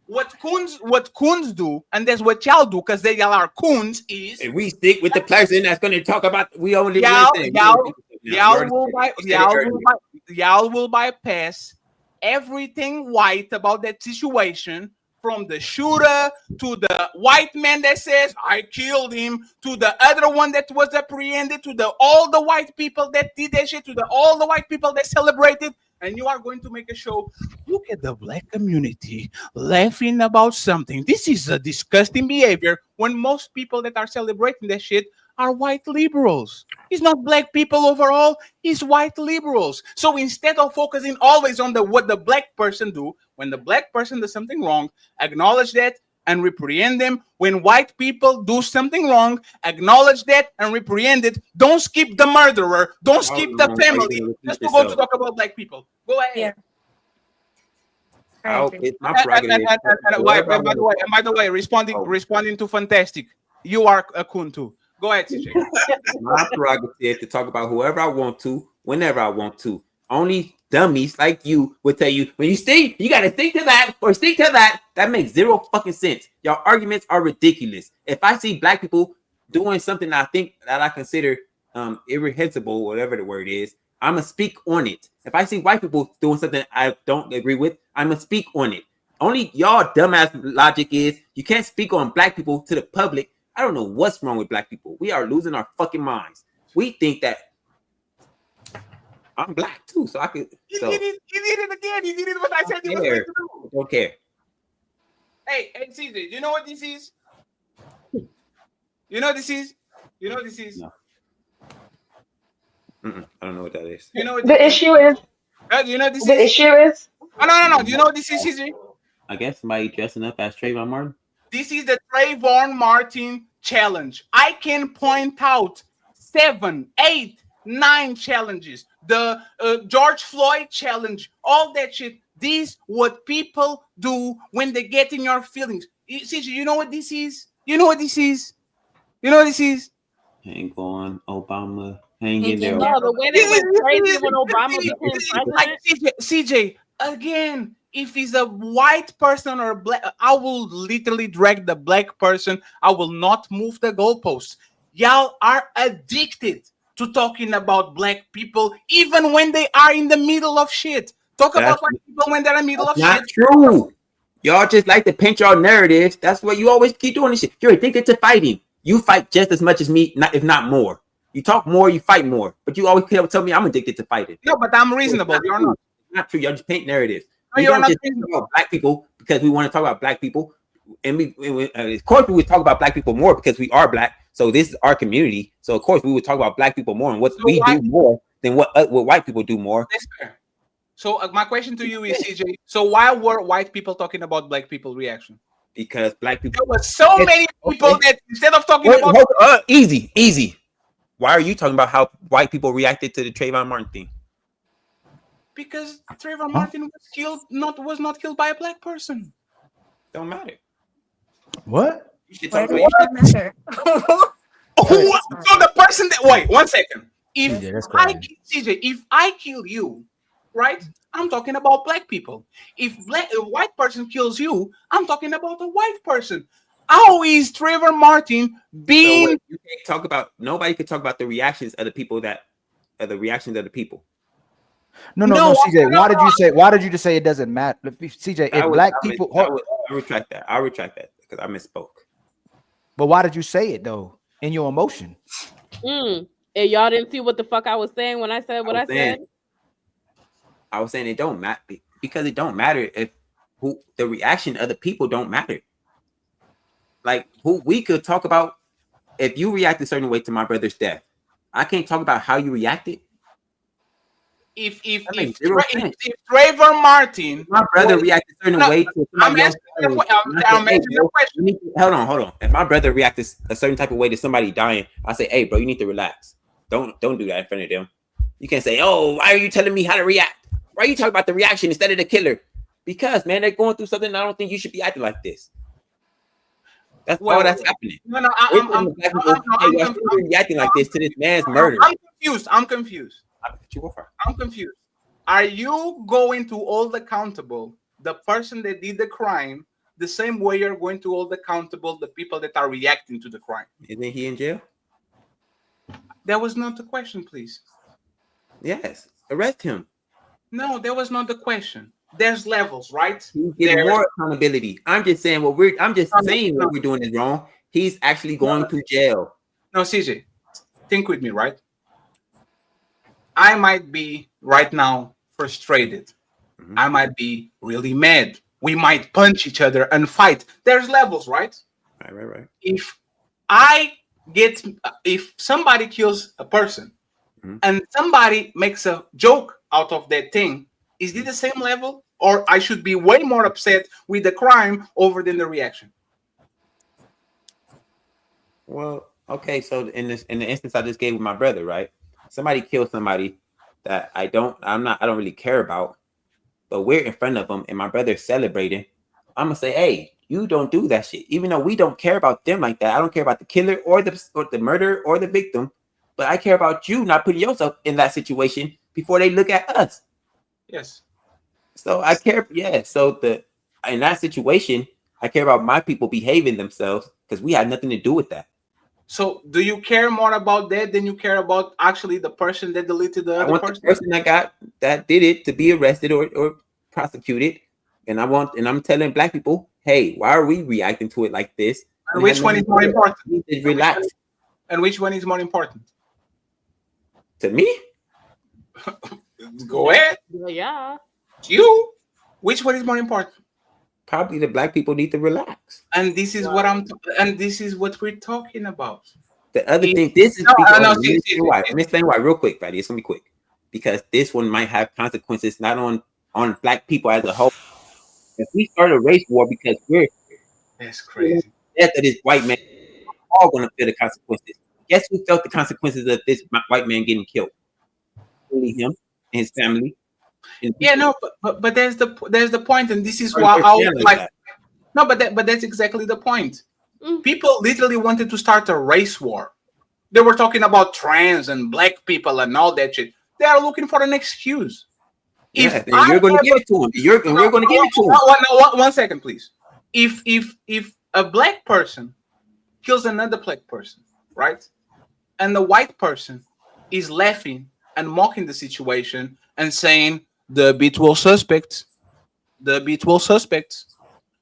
what coons do, and that's what y'all do, because they y'all are coons, is and we stick with the person that's going to talk about we only y'all will bypass everything white about that situation, from the shooter to the white man that says I killed him, to the other one that was apprehended, to all the white people that did that shit, to all the white people that celebrated. And you are going to make a show. Look at the black community laughing about something. This is a disgusting behavior when most people that are celebrating that shit are white liberals. It's not black people overall, it's white liberals. So instead of focusing always on what the black person do, when the black person does something wrong, acknowledge that and reprehend them. When white people do something wrong, acknowledge that and reprehend it. Don't skip the murderer. Don't skip the family. Just to go to talk about black people. Go ahead. Yeah. It's my prerogative. By the way, responding to Fantastic, you are a coon too. Go ahead, CJ. My prerogative to talk about whoever I want to, whenever I want to. Only dummies like you would tell you when you stink, you gotta stick to that or stick to that. That makes zero fucking sense. Your arguments are ridiculous. If I see black people doing something I think that I consider irreprehensible, whatever the word is, I'm gonna speak on it. If I see white people doing something I don't agree with, I'm gonna speak on it. Only y'all dumbass logic is you can't speak on black people to the public. I don't know what's wrong with black people. We are losing our fucking minds. We think that I'm black too, so I could. He did it again. He did it what I said he was going to do. Don't care. Hey, CJ, you know what this is? You know what this is? No. I don't know what that is. You know what the issue is? You know this the is? issue is? Oh, no. Do you know what this is, CJ? I guess somebody dressing up as Trayvon Martin. This is the Trayvon Martin challenge. I can point out 7, 8, 9 challenges. The George Floyd challenge, all that shit. This what people do when they get in your feelings. CJ, you know what this is? Hang on, Obama. Hang in there. No, the way they went crazy when Obama became president. Like CJ, again, if he's a white person or black, I will literally drag the black person. I will not move the goalposts. Y'all are addicted to talking about black people, even when they are in the middle of shit. Talk about white people when they're in the middle of shit. Not true. Y'all just like to paint your narratives. That's why you always keep doing this shit. You're addicted to fighting. You fight just as much as me, if not more. You talk more, you fight more. But you always tell me I'm addicted to fighting. No, but I'm reasonable. You're not. It's not true. Y'all just paint narratives. No, you're not just talk about black people because we want to talk about black people. And of course, we would talk about black people more because we are black. So this is our community. So of course, we would talk about black people more and what we do more than what white people do more. That's fair. So my question to you is, CJ, so why were white people talking about black people reaction? Because black people. There were so many people that instead of talking about easy. Why are you talking about how white people reacted to the Trayvon Martin thing? Because Trayvon Martin was not killed by a black person. Don't matter. What? Why does it matter? So the person that wait 1 second. If CJ, that's I crazy. CJ, if I kill you, right? I'm talking about black people. If a white person kills you, I'm talking about a white person. How is Trayvon Martin being? So wait, you can't talk about. Nobody could talk about the reactions of the people the reactions of the people. No, CJ. Why did you just say it doesn't matter? CJ, if black people, I retract that. I retract that because I misspoke. But why did you say it though? In your emotion. And y'all didn't see what the fuck I was saying when I said what I said. I was saying it don't matter because it don't matter if the reaction of the people don't matter. Like who we could talk about if you react a certain way to my brother's death. I can't talk about how you reacted. If Trayvon Martin, my brother reacted a certain way to somebody else. Hold on. If my brother reacted a certain type of way to somebody dying, I say, hey, bro, you need to relax. Don't do that in front of them. You can't say, oh, why are you telling me how to react? Why are you talking about the reaction instead of the killer? Because, man, they're going through something. And I don't think you should be acting like this. That's all that's happening. No, I'm reacting like this to this man's murder. I'm confused. Are you going to hold accountable the person that did the crime the same way you're going to hold accountable the people that are reacting to the crime? Isn't he in jail? That was not the question, please. Yes, arrest him. No, that was not the question. There's levels, right? There's more accountability. I'm just saying what we're doing is wrong. He's actually going to jail. No, CJ, think with me, right? I might be right now frustrated. Mm-hmm. I might be really mad. We might punch each other and fight. There's levels, right? Right. If somebody kills a person and somebody makes a joke out of that thing, is it the same level? Or I should be way more upset with the crime over than the reaction? Well, okay. So in the instance I just gave with my brother, right? Somebody killed somebody that I don't really care about, but we're in front of them and my brother's celebrating. I'm gonna say, hey, you don't do that shit. Even though we don't care about them like that. I don't care about the killer or the murderer or the victim, but I care about you not putting yourself in that situation before they look at us. Yes. So I care. Yeah. So in that situation, I care about my people behaving themselves because we had nothing to do with that. So do you care more about that than you care about actually the person that deleted the other person? The person that did it to be arrested or prosecuted. And I'm telling black people, hey, why are we reacting to it like this? And which one is more important? Relax. And which one is more important? To me? Go ahead. Yeah. You? Which one is more important? Probably the black people need to relax. And this is this is what we're talking about. The other thing, this is let me explain why real quick, buddy. It's gonna be quick. Because this one might have consequences not on black people as a whole. If we start a race war because that's crazy. Death of this white man, we're all gonna feel the consequences. Guess who felt the consequences of this white man getting killed? Only him and his family. Yeah, no, but there's the point, and this is why I was like, no, but that's exactly the point. People literally wanted to start a race war. They were talking about trans and black people and all that shit. They are looking for an excuse. Yeah, you're going to give it to them. We're going to give it to them. 1 second, please. If a black person kills another black person, right, and the white person is laughing and mocking the situation and saying the habitual suspects,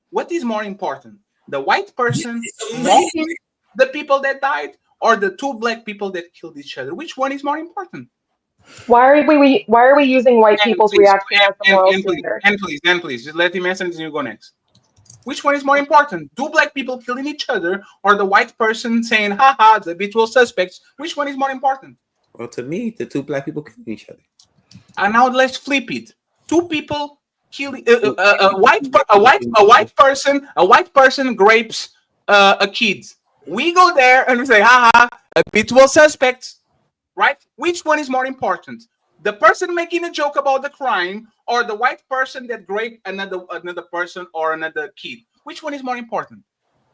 what is more important? The white person mocking the people that died, or the two black people that killed each other? Which one is more important? Why are we using white people's reaction as the moral standard? And please, just let him answer and then you go next. Which one is more important? Two black people killing each other, or the white person saying, haha, the habitual suspects? Which one is more important? Well, to me, the two black people killing each other. And now let's flip it. Two people killing a white person grapes a kid. We go there and we say, haha, habitual suspects. right? Which one is more important? The person making a joke about the crime, or the white person that raped another person or another kid? Which one is more important?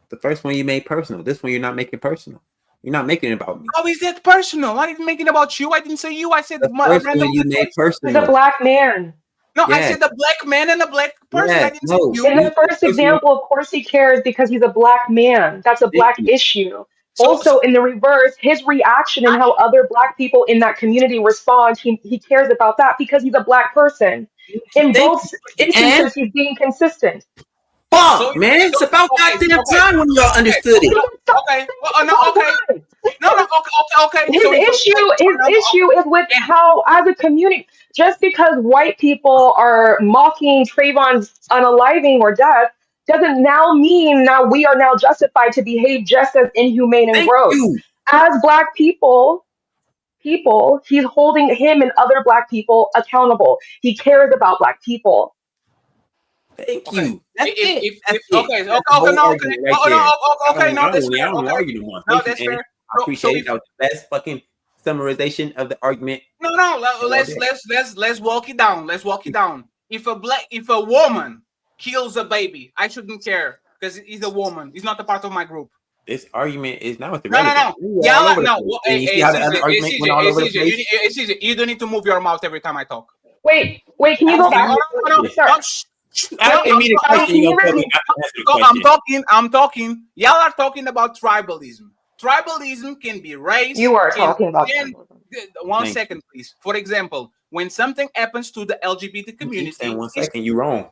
The first one you made personal. This one you're not making personal. You're not making it about me. How is that personal? I didn't make it about you. I didn't say you. I said the first one you made personal. He's a black man. No, yes. I said the black man and the black person. Yes. I didn't say you. In the first example, of course he cares because he's a black man. That's a black issue. Also, in the reverse, his reaction and how other black people in that community respond, he cares about that because he's a black person. In both instances, he's being consistent. Fuck, man, it's about goddamn time when y'all understood it. Okay. No. Okay. His issue is with how, as a community, just because white people are mocking Trayvon's unaliving or death, doesn't now mean now we are now justified to behave just as inhumane and gross. As black people, he's holding him and other black people accountable. He cares about black people. Thank you. Okay, no, that's fair. No, that's fair. I appreciate it. That was the best fucking summarization of the argument. No. Let's walk it down. Let's walk it down. If a woman kills a baby, I shouldn't care because he's a woman. He's not a part of my group. This argument is not with the No. You don't need to move your mouth every time I talk. Wait, can you go back? I'm talking. Y'all are talking about tribalism. Tribalism can be race. You are talking about tribalism. 1 second, please. For example, when something happens to the LGBT community, and 1 second, you're wrong.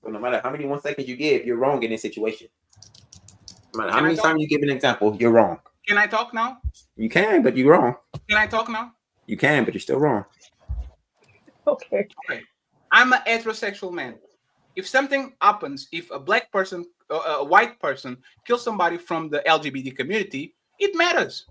So no matter how many 1 second you give, you're wrong in this situation. No matter how many times you give an example, you're wrong. Can I talk now? You can, but you're wrong. Can I talk now? You can, but you're still wrong. Okay. I'm a heterosexual man. If something happens, if a black person, a white person kills somebody from the LGBT community, it matters.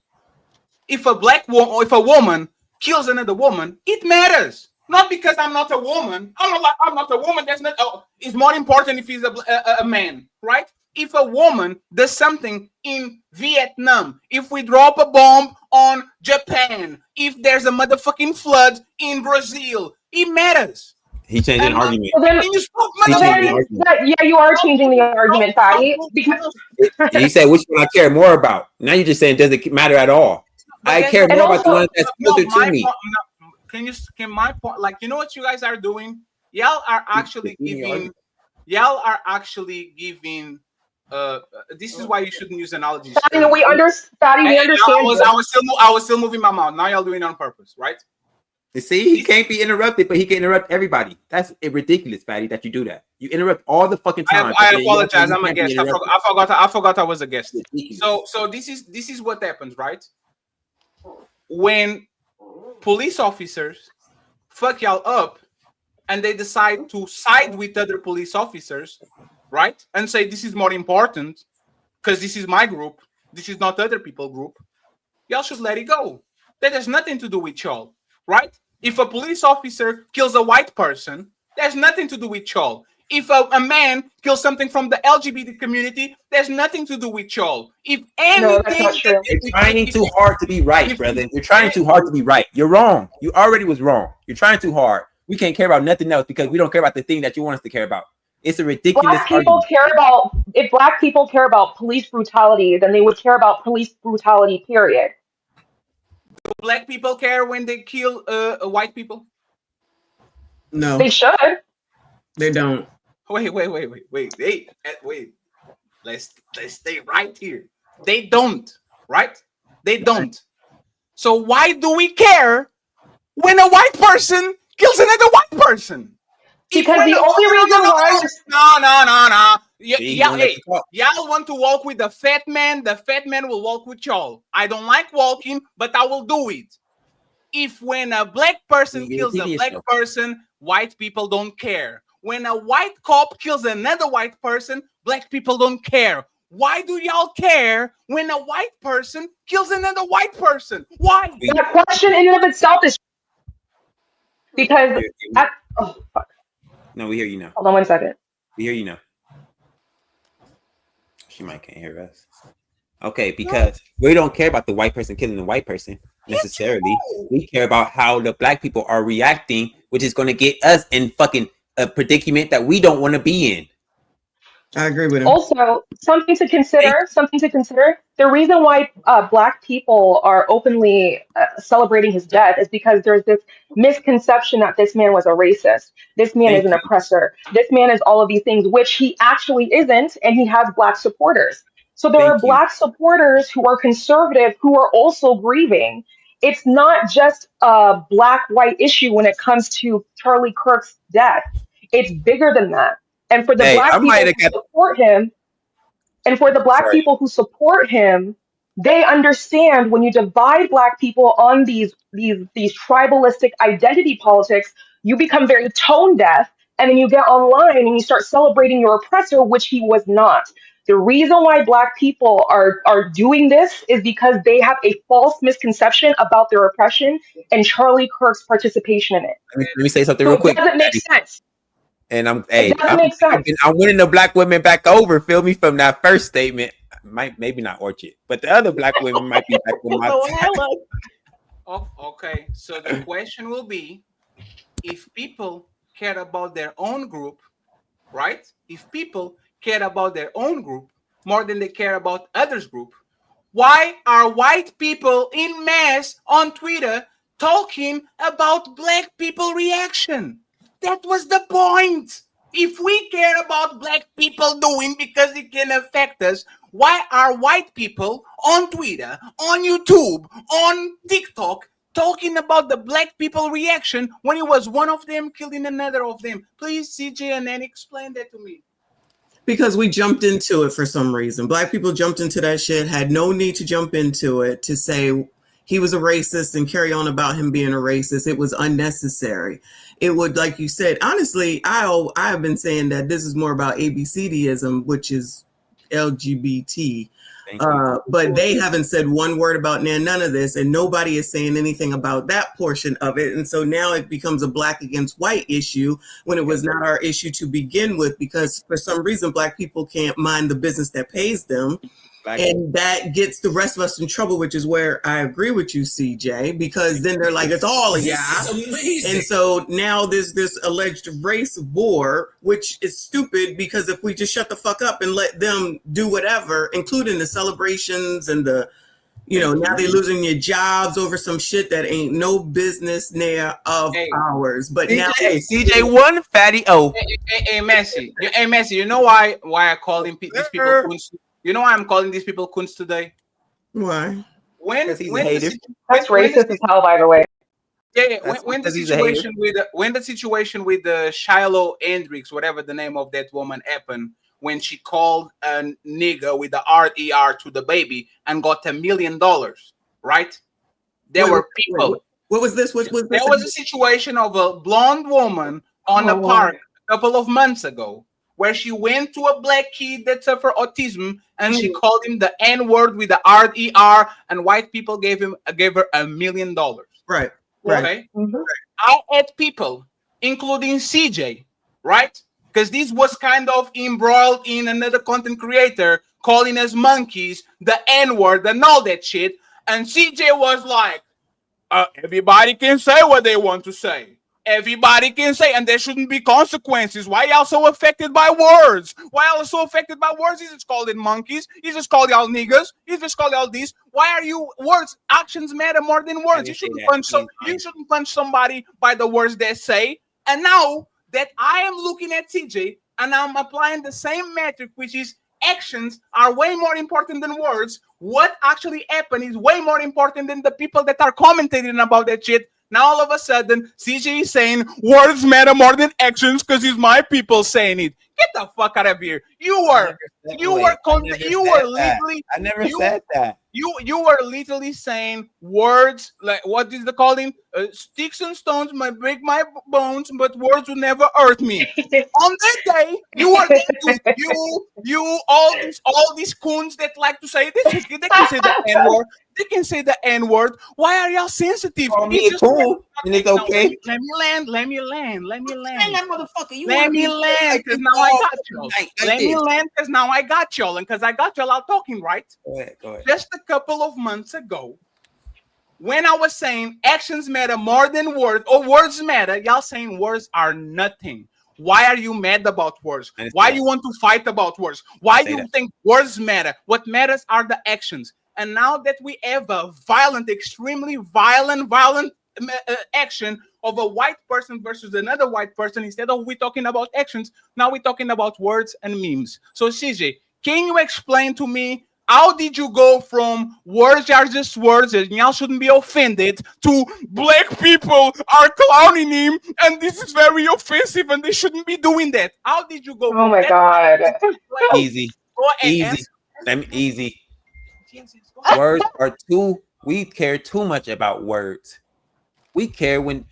If a black woman or if a woman kills another woman, it matters. Not because I'm not a woman. I'm not a woman. That's not. It's more important if he's a man, right? If a woman does something in Vietnam, if we drop a bomb on Japan, if there's a motherfucking flood in Brazil, it matters. He changed an argument. You are changing the argument, Fatty. Because he said, which one I care more about? Now you're just saying, does it matter at all? I care more about the one that's closer to me. Can my point, like, you know what you guys are doing? Y'all are actually giving. This is why you shouldn't use analogies. Fatty, we understand. I was still moving my mouth. Now y'all doing it on purpose, right? You see, he can't be interrupted, but he can interrupt everybody. That's ridiculous, Fatty, that you do that. You interrupt all the fucking time. I apologize. I'm a guest. I forgot I was a guest. So this is what happens, right? When police officers fuck y'all up and they decide to side with other police officers, right? And say this is more important because this is my group. This is not other people's group. Y'all should let it go. That has nothing to do with y'all, right? If a police officer kills a white person, there's nothing to do with y'all. If a man kills something from the LGBT community, there's nothing to do with y'all. If anything, you're trying too hard to be right, brother. You're trying too hard to be right. You're wrong. You already was wrong. You're trying too hard. We can't care about nothing else because we don't care about the thing that you want us to care about. It's a ridiculous argument. If black people care about police brutality, then they would care about police brutality, period. Do black people care when they kill white people? No. They should. They don't. Wait. Let's stay right here. They don't, right? They don't. So why do we care when a white person kills another white person? Because the only reason why... No. Y'all want to walk with the fat man will walk with y'all. I don't like walking, but I will do it. If when a black person kills a black person, white people don't care. When a white cop kills another white person, black people don't care. Why do y'all care when a white person kills another white person? Why? The question in and of itself is because... oh, fuck. No, we hear you now. Hold on 1 second. We hear you now. She might can't hear us. Okay, because we don't care about the white person killing the white person. necessarily. We care about how the black people are reacting, which is going to get us in fucking a predicament that we don't want to be in. I agree with him. Also, something to consider. Something to consider. The reason why Black people are openly celebrating his death is because there's this misconception that this man was a racist. This man is Thank an you. oppressor. This man is all of these things, which he actually isn't, and he has Black supporters. So there are Thank you. Black supporters who are conservative who are also grieving. It's not just a Black-white issue when it comes to Charlie Kirk's death. It's bigger than that. And for the Hey, I Black might people have who got. support him, and for the Black Sorry. people who support him, they understand when you divide Black people on these tribalistic identity politics, you become very tone deaf, and then you get online and you start celebrating your oppressor, which he was not. The reason why Black people are doing this is because they have a false misconception about their oppression and Charlie Kirk's participation in it. Let me say something So real it quick. doesn't make sense. And I'm It doesn't make sense. I'm winning the black women back over. Feel me from that first statement. Maybe not Orchard, but the other black women might be back on my side. Okay, so the question will be, if people care about their own group, right? If people care about their own group more than they care about others' group, why are white people in mass on Twitter talking about black people reaction? That was the point. If we care about black people doing because it can affect us, why are white people on Twitter, on YouTube, on TikTok talking about the black people reaction when it was one of them killing another of them? Please, CJ and Nanny, explain that to me. Because we jumped into it for some reason. Black people jumped into that shit, had no need to jump into it to say he was a racist and carry on about him being a racist. It was unnecessary. It would, like you said, honestly, I have been saying that this is more about ABCDism, which is LGBT. But they haven't said one word about none of this, and nobody is saying anything about that portion of it. And so now it becomes a black against white issue when it was not our issue to begin with, because for some reason black people can't mind the business that pays them. And that gets the rest of us in trouble, which is where I agree with you, CJ, because then they're like, it's all of y'all. And so now there's this alleged race war, which is stupid, because if we just shut the fuck up and let them do whatever, including the celebrations and the, now they're losing your jobs over some shit that ain't no business near of ours. But now CJ one fatty O. Hey, Messi. Hey, Messi. You know why I call these people coons? You know why I'm calling these people coons today? Why? That's racist as hell, by the way. Yeah, when the situation with the Shiloh Hendricks, whatever the name of that woman, happened, when she called a nigga with the RER to the baby and got $1 million, right? There were people. What was this? What was this? There was a situation of a blonde woman on a park a couple of months ago, where she went to a black kid that suffered autism and she called him the N-word with the RER, and white people gave her $1 million. Right. Okay. Mm-hmm. I had people, including CJ, right? Because this was kind of embroiled in another content creator calling us monkeys, the N-word, and all that shit. And CJ was like, everybody can say what they want to say. Everybody can say, and there shouldn't be consequences. Why y'all so affected by words? Why y'all so affected by words? He's just called it monkeys. He's just called y'all niggas. He's just called y'all this. Why are you words? Actions matter more than words. You shouldn't punch somebody by the words they say. And now that I am looking at CJ and I'm applying the same metric, which is actions are way more important than words. What actually happened is way more important than the people that are commentating about that shit. Now all of a sudden, CJ is saying words matter more than actions because it's my people saying it. Get the fuck out of here! I never said that. You were literally saying words like, what is the calling? Sticks and stones might break my bones, but words will never hurt me. On that day, you were all these coons that like to say this. They can say the N-word. They can say the N-word. Why are y'all sensitive? It's cool, and it's okay. Let me land. Let me land. That motherfucker. Let me land, because now I got y'all. Let me land, because now I got y'all, and because I got y'all out talking, right? Go ahead. Just a couple of months ago, When I was saying actions matter more than words, or words matter, y'all saying words are nothing. Why are you mad about words? Why you want to fight about words? Why you think words matter? What matters are the actions. And now that we have a violent, extremely violent action of a white person versus another white person, instead of we talking about actions, now we're talking about words and memes. So CJ, can you explain to me how did you go from words are just words and y'all shouldn't be offended to black people are clowning him and this is very offensive and they shouldn't be doing that? How did you go Oh from my that? God. Easy. Easy. Words are too, we care too much about words. We care when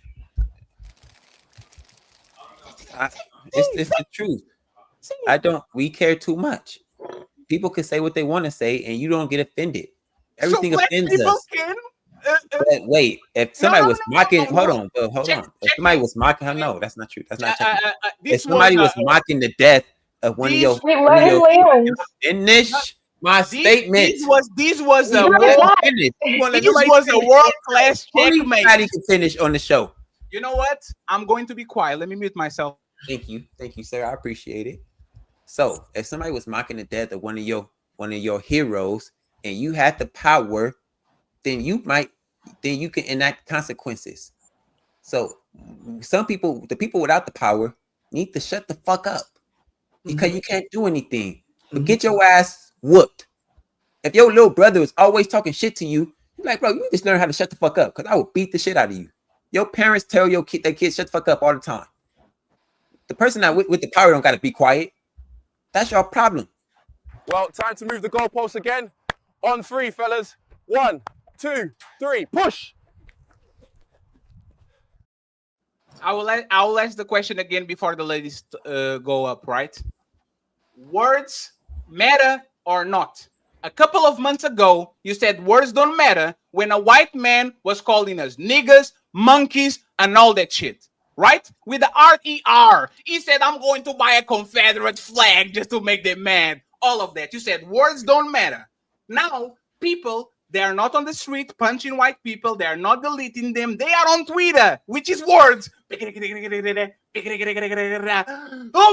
it's the truth. We care too much. People can say what they want to say and you don't get offended. Everything offends us. But wait, if somebody was mocking, hold on. If somebody was mocking, no, that's not true. That's not true. If somebody was mocking the death of one of your, finish my statement. This was a world class checkmate. Anybody can finish on the show. You know what? I'm going to be quiet. Let me mute myself. Thank you, sir. I appreciate it. So, if somebody was mocking the death of one of your heroes, and you had the power, then you can enact consequences. So, the people without the power, need to shut the fuck up because you can't do anything. But get your ass whooped. If your little brother is always talking shit to you, you're like, bro, you just learn how to shut the fuck up because I will beat the shit out of you. Your parents tell their kids shut the fuck up all the time. The person that with the power don't got to be quiet. That's your problem. Well, time to move the goalposts again. On 3, fellas. 1, 2, 3, push. I will ask the question again before the ladies go up, right? Words matter or not? A couple of months ago, you said words don't matter when a white man was calling us niggas, monkeys, and all that shit. Right? With the RER. He said, I'm going to buy a Confederate flag just to make them mad. All of that. You said words don't matter. Now, people, they are not on the street punching white people. They are not deleting them. They are on Twitter, which is words. Oh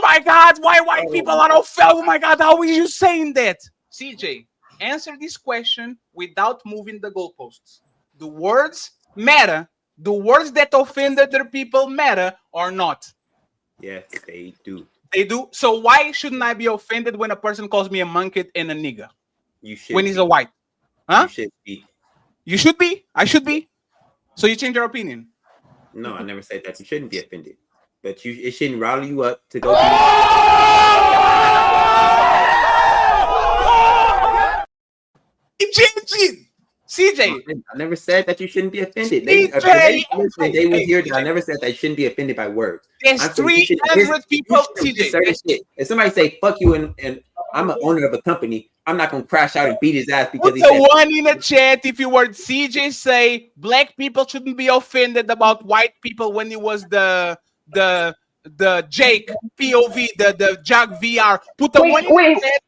my God, why white people are offended? Oh my God, how are you saying that? CJ, answer this question without moving the goalposts. Do words matter? Do words that offend other people matter or not? Yes, they do. They do. So why shouldn't I be offended when a person calls me a monkey and a nigga? You should. When he's a white, huh? You should be. You should be. I should be. So you change your opinion? No, I never said that. You shouldn't be offended, but it shouldn't rally you up to go. It changed it. CJ, I never said that you shouldn't be offended. They will hear that. I never said that you shouldn't be offended by words. There's 300 people. CJ, if somebody say fuck you and I'm an owner of a company, I'm not gonna crash out and beat his ass because he said one in the chat. If you heard CJ say black people shouldn't be offended about white people when it was the Jake POV, the Jag VR. Put the one in the chat.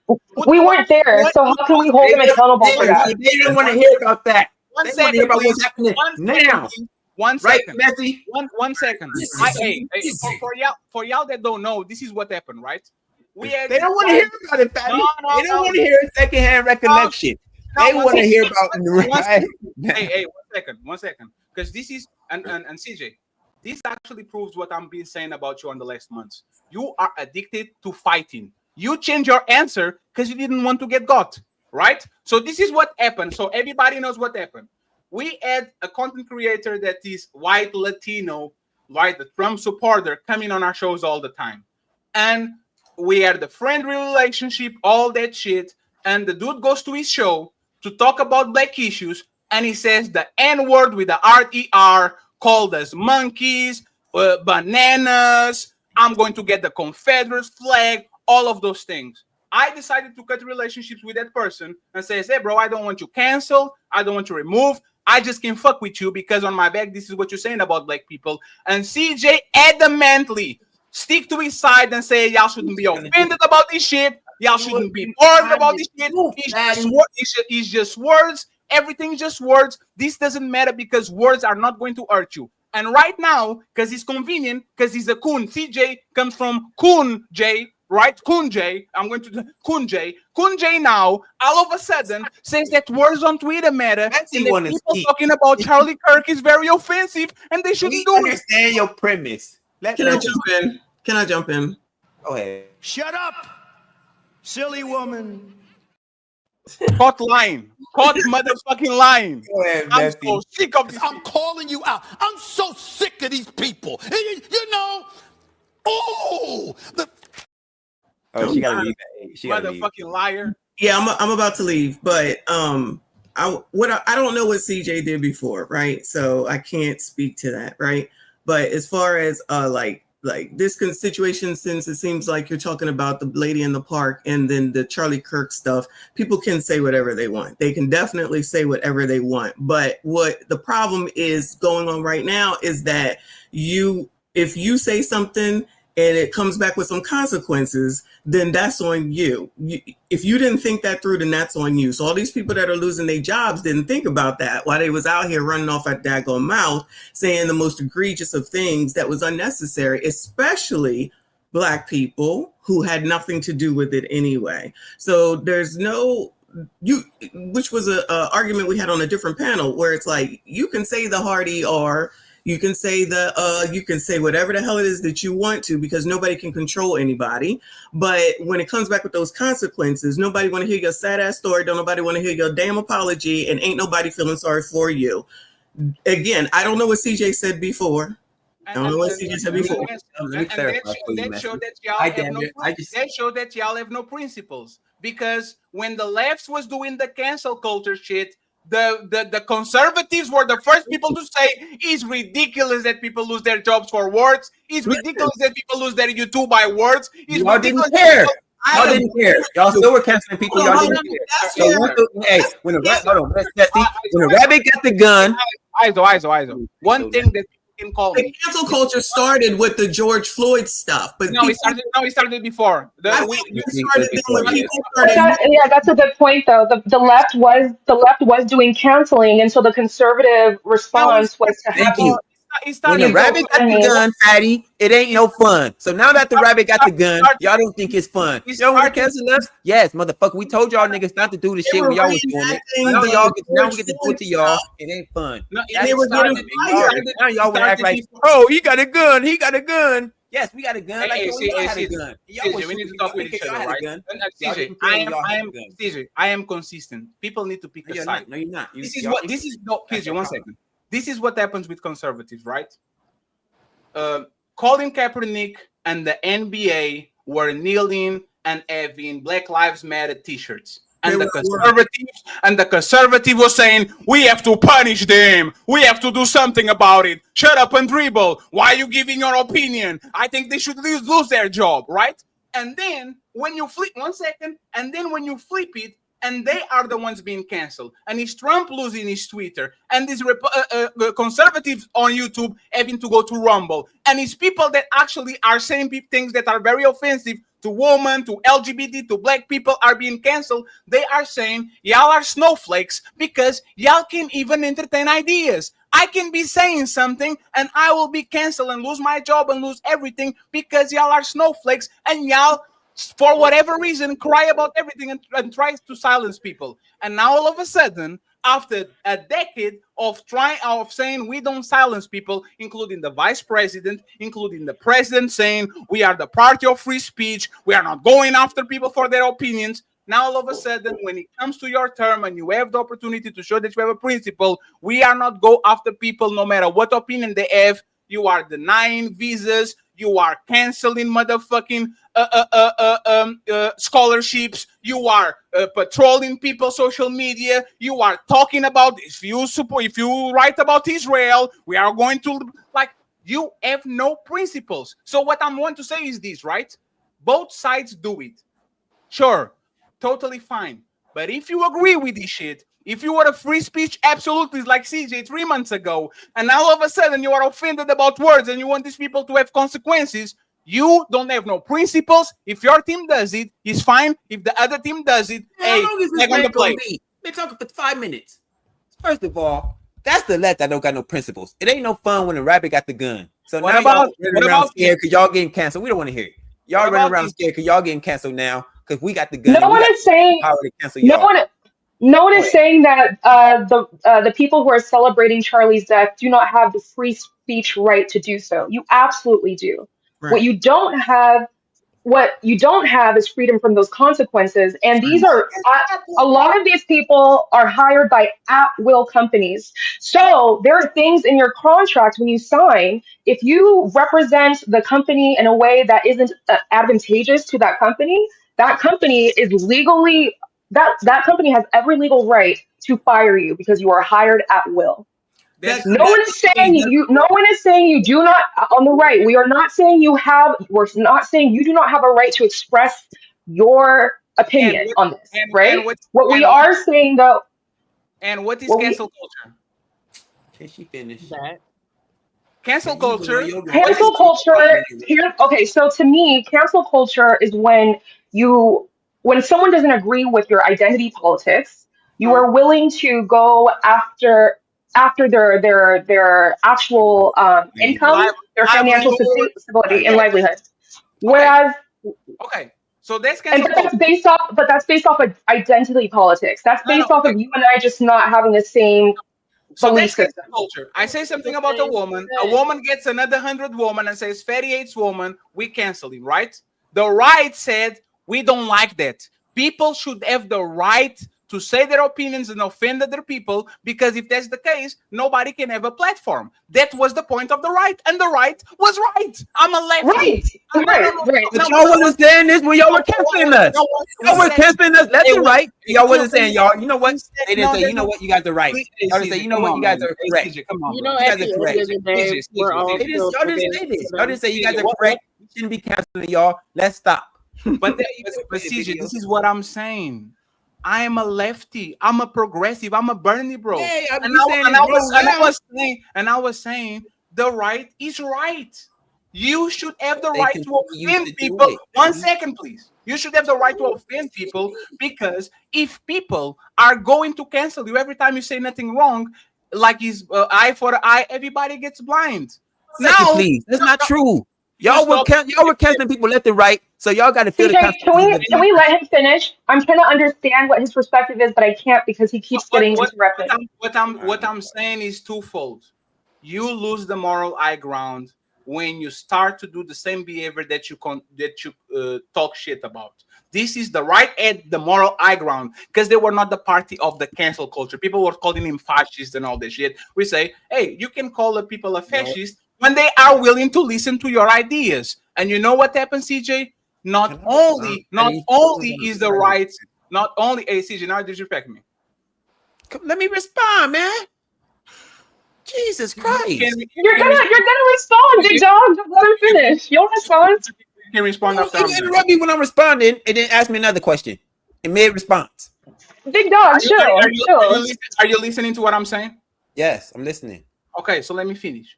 We weren't there, so how can we hold them accountable for that? They don't want to hear about that. One second, about what's happening now. One second. Right, Messi? One second. For y'all that don't know, this is what happened, right? They don't want to hear about it, Fatty. They don't want to hear secondhand recollection. They want to hear about Hey, 1 second. Because this is and CJ, this actually proves what I'm been saying about you on the last months. You are addicted to fighting. You change your answer because you didn't want to get got, right? So this is what happened. So everybody knows what happened. We had a content creator that is white Latino, right? The Trump supporter coming on our shows all the time. And we had the friendly relationship, all that shit. And the dude goes to his show to talk about black issues. And he says the N-word with the RER, called us monkeys, bananas. I'm going to get the Confederate flag, all of those things. I decided to cut relationships with that person and says, hey, bro, I don't want you canceled. I don't want you removed. I just can't fuck with you because on my back, this is what you're saying about black people. And CJ adamantly stick to his side and say, y'all shouldn't be offended about this shit. Y'all shouldn't be bored about this shit. It's just words Everything just words. This doesn't matter because words are not going to hurt you. And right now, because it's convenient, because he's a coon. CJ comes from coon J, right? Coon J. I'm going to coon J. Coon J now, all of a sudden, says that words on Twitter matter. And that people talking about Charlie Kirk is very offensive, and they shouldn't do it. Understand your premise. Can I jump in? Can I jump in? Go ahead. Shut up, silly woman. Caught line. Caught motherfucking line. I'm so sick of this. I'm calling you out. I'm so sick of these people. You know, she gotta leave. She gotta motherfucking leave. liar. Yeah, I'm about to leave, but I don't know what CJ did before, right? So I can't speak to that, right? But as far as like this situation, since it seems like you're talking about the lady in the park and then the Charlie Kirk stuff, people can say whatever they want. They can definitely say whatever they want. But what the problem is going on right now is that if you say something and it comes back with some consequences, then that's on you. If you didn't think that through, then that's on you. So all these people that are losing their jobs didn't think about that while they was out here running off at daggone mouth, saying the most egregious of things that was unnecessary, especially Black people who had nothing to do with it anyway. So there's no... which was a argument we had on a different panel where it's like, you can say the hard ER, you can say you can say whatever the hell it is that you want to, because nobody can control anybody. But when it comes back with those consequences, nobody want to hear your sad ass story. Don't nobody want to hear your damn apology, and ain't nobody feeling sorry for you. Again, I don't know what CJ said before. I don't know what CJ said before. That show that y'all have no principles. Because when the left was doing the cancel culture shit, the conservatives were the first people to say it's ridiculous that people lose their jobs for words. It's ridiculous that people lose their YouTube by words. Y'all didn't care. Y'all didn't care. Y'all still were canceling people. Y'all didn't care. So when a rabbit got the gun. ISO. One thing that the cancel culture started with the George Floyd stuff, but it started before. That's a good point, though. The left was doing canceling, and so the conservative response was to have when the rabbit got the gun, Fatty, it ain't no fun. So now that the rabbit got the gun, y'all don't think it's fun. Y'all want to cancel us? Yes, motherfucker. We told y'all niggas not to do the shit when y'all was doing it. Now we get to do it to y'all. It ain't fun. Now y'all want to act like, oh, he got a gun. He got a gun. Yes, we got a gun. CJ, we need to talk with each other, right? CJ, I am consistent. People need to pick a side. No, you're not. CJ, 1 second. This is what happens with conservatives, right? Colin Kaepernick and the NBA were kneeling and having Black Lives Matter t-shirts. And the conservative was saying, we have to punish them. We have to do something about it. Shut up and dribble. Why are you giving your opinion? I think they should lose their job, right? And then when you flip, 1 second, and then when you flip it, and they are the ones being canceled. And it's Trump losing his Twitter. And these conservatives on YouTube having to go to Rumble. And it's people that actually are saying things that are very offensive to women, to LGBT, to Black people are being canceled. They are saying, y'all are snowflakes because y'all can even entertain ideas. I can be saying something and I will be canceled and lose my job and lose everything because y'all are snowflakes and y'all, for whatever reason, cry about everything and try to silence people. And now all of a sudden, after a decade of saying we don't silence people, including the vice president, including the president saying we are the party of free speech, we are not going after people for their opinions. Now all of a sudden, when it comes to your term and you have the opportunity to show that you have a principle, we are not go after people no matter what opinion they have. You are denying visas. You are canceling motherfucking scholarships. You are patrolling people's social media. You are talking about if you write about Israel, we are going to you have no principles. So what I'm going to say is this, right? Both sides do it. Sure, totally fine. But if you agree with this shit, if you were a free speech absolutist like CJ 3 months ago, and now all of a sudden you are offended about words and you want these people to have consequences, you don't have no principles. If your team does it, it's fine. If the other team does it, hey, they're going to play. They're talking for 5 minutes. First of all, that's the left that don't got no principles. It ain't no fun when the rabbit got the gun. So What now about- y'all running around scared because y'all getting canceled. We don't want to hear it. Y'all running around scared because y'all getting canceled now because we got the gun. No one is saying. Power to cancel No y'all. one. No one is saying that the people who are celebrating Charlie's death do not have the free speech right to do so. You absolutely do. Right. What you don't have is freedom from those consequences. And these are a lot of these people are hired by at-will companies. So there are things in your contract when you sign. If you represent the company in a way that isn't advantageous to that company is legally that company has every legal right to fire you because you are hired at will. No one is saying you do not on the right. We are not saying we're not saying you do not have a right to express your opinion on this, right? What we are saying though. And what is cancel culture? Can she finish? Cancel culture. Cancel culture. Okay, so to me, cancel culture is when someone doesn't agree with your identity politics, you are willing to go after their actual income, their financial stability and livelihood. Whereas, okay, so that's cancel culture. That's based off of identity politics. That's based off of you and I just not having the same belief system. Culture. I say something about a woman gets another 100 woman and says 38 woman, we cancel him, right? The right said we don't like that. People should have the right to say their opinions and offend other people, because if that's the case, nobody can have a platform. That was the point of the right, and the right was right. I'm a lefty. Right. But y'all wasn't saying this when y'all were canceling us. Y'all were canceling us left and right. Y'all wasn't saying, y'all, you know what? They didn't say, you know what, you guys are right. Y'all didn't say, you know what, you guys are correct. Come on, you guys are correct. Y'all didn't say this. Y'all didn't say you guys are correct. We shouldn't be canceling y'all. Let's stop. But CJ, this is what I'm saying. I am a lefty. I'm a progressive. I'm a Bernie bro. Yeah, and I was saying the right is right. You should have the right to offend people. 1 second, please. You should have the right to offend people, because if people are going to cancel you every time you say nothing wrong, like is eye for eye, everybody gets blind. Now, please, that's not true. Y'all were canceling people left and right, so y'all got to feel the consequences. Can we let him finish? I'm trying to understand what his perspective is, but I can't because he keeps getting interrupted. What I'm saying is twofold. You lose the moral high ground when you start to do the same behavior that you talk shit about. This is the right at the moral high ground, because they were not the party of the cancel culture. People were calling him fascist and all this shit. We say, hey, you can call the people a fascist when they are willing to listen to your ideas. And you know what happens, CJ? Not only is the right, not only, hey, CJ, now disrespect me. Let me respond, man. Jesus Christ. You're gonna respond, big dog. Just let him finish. You'll respond. You can respond after you interrupt me when I'm responding and then ask me another question in mid-response. Big dog, chill. Are you listening to what I'm saying? Yes, I'm listening. Okay, so let me finish.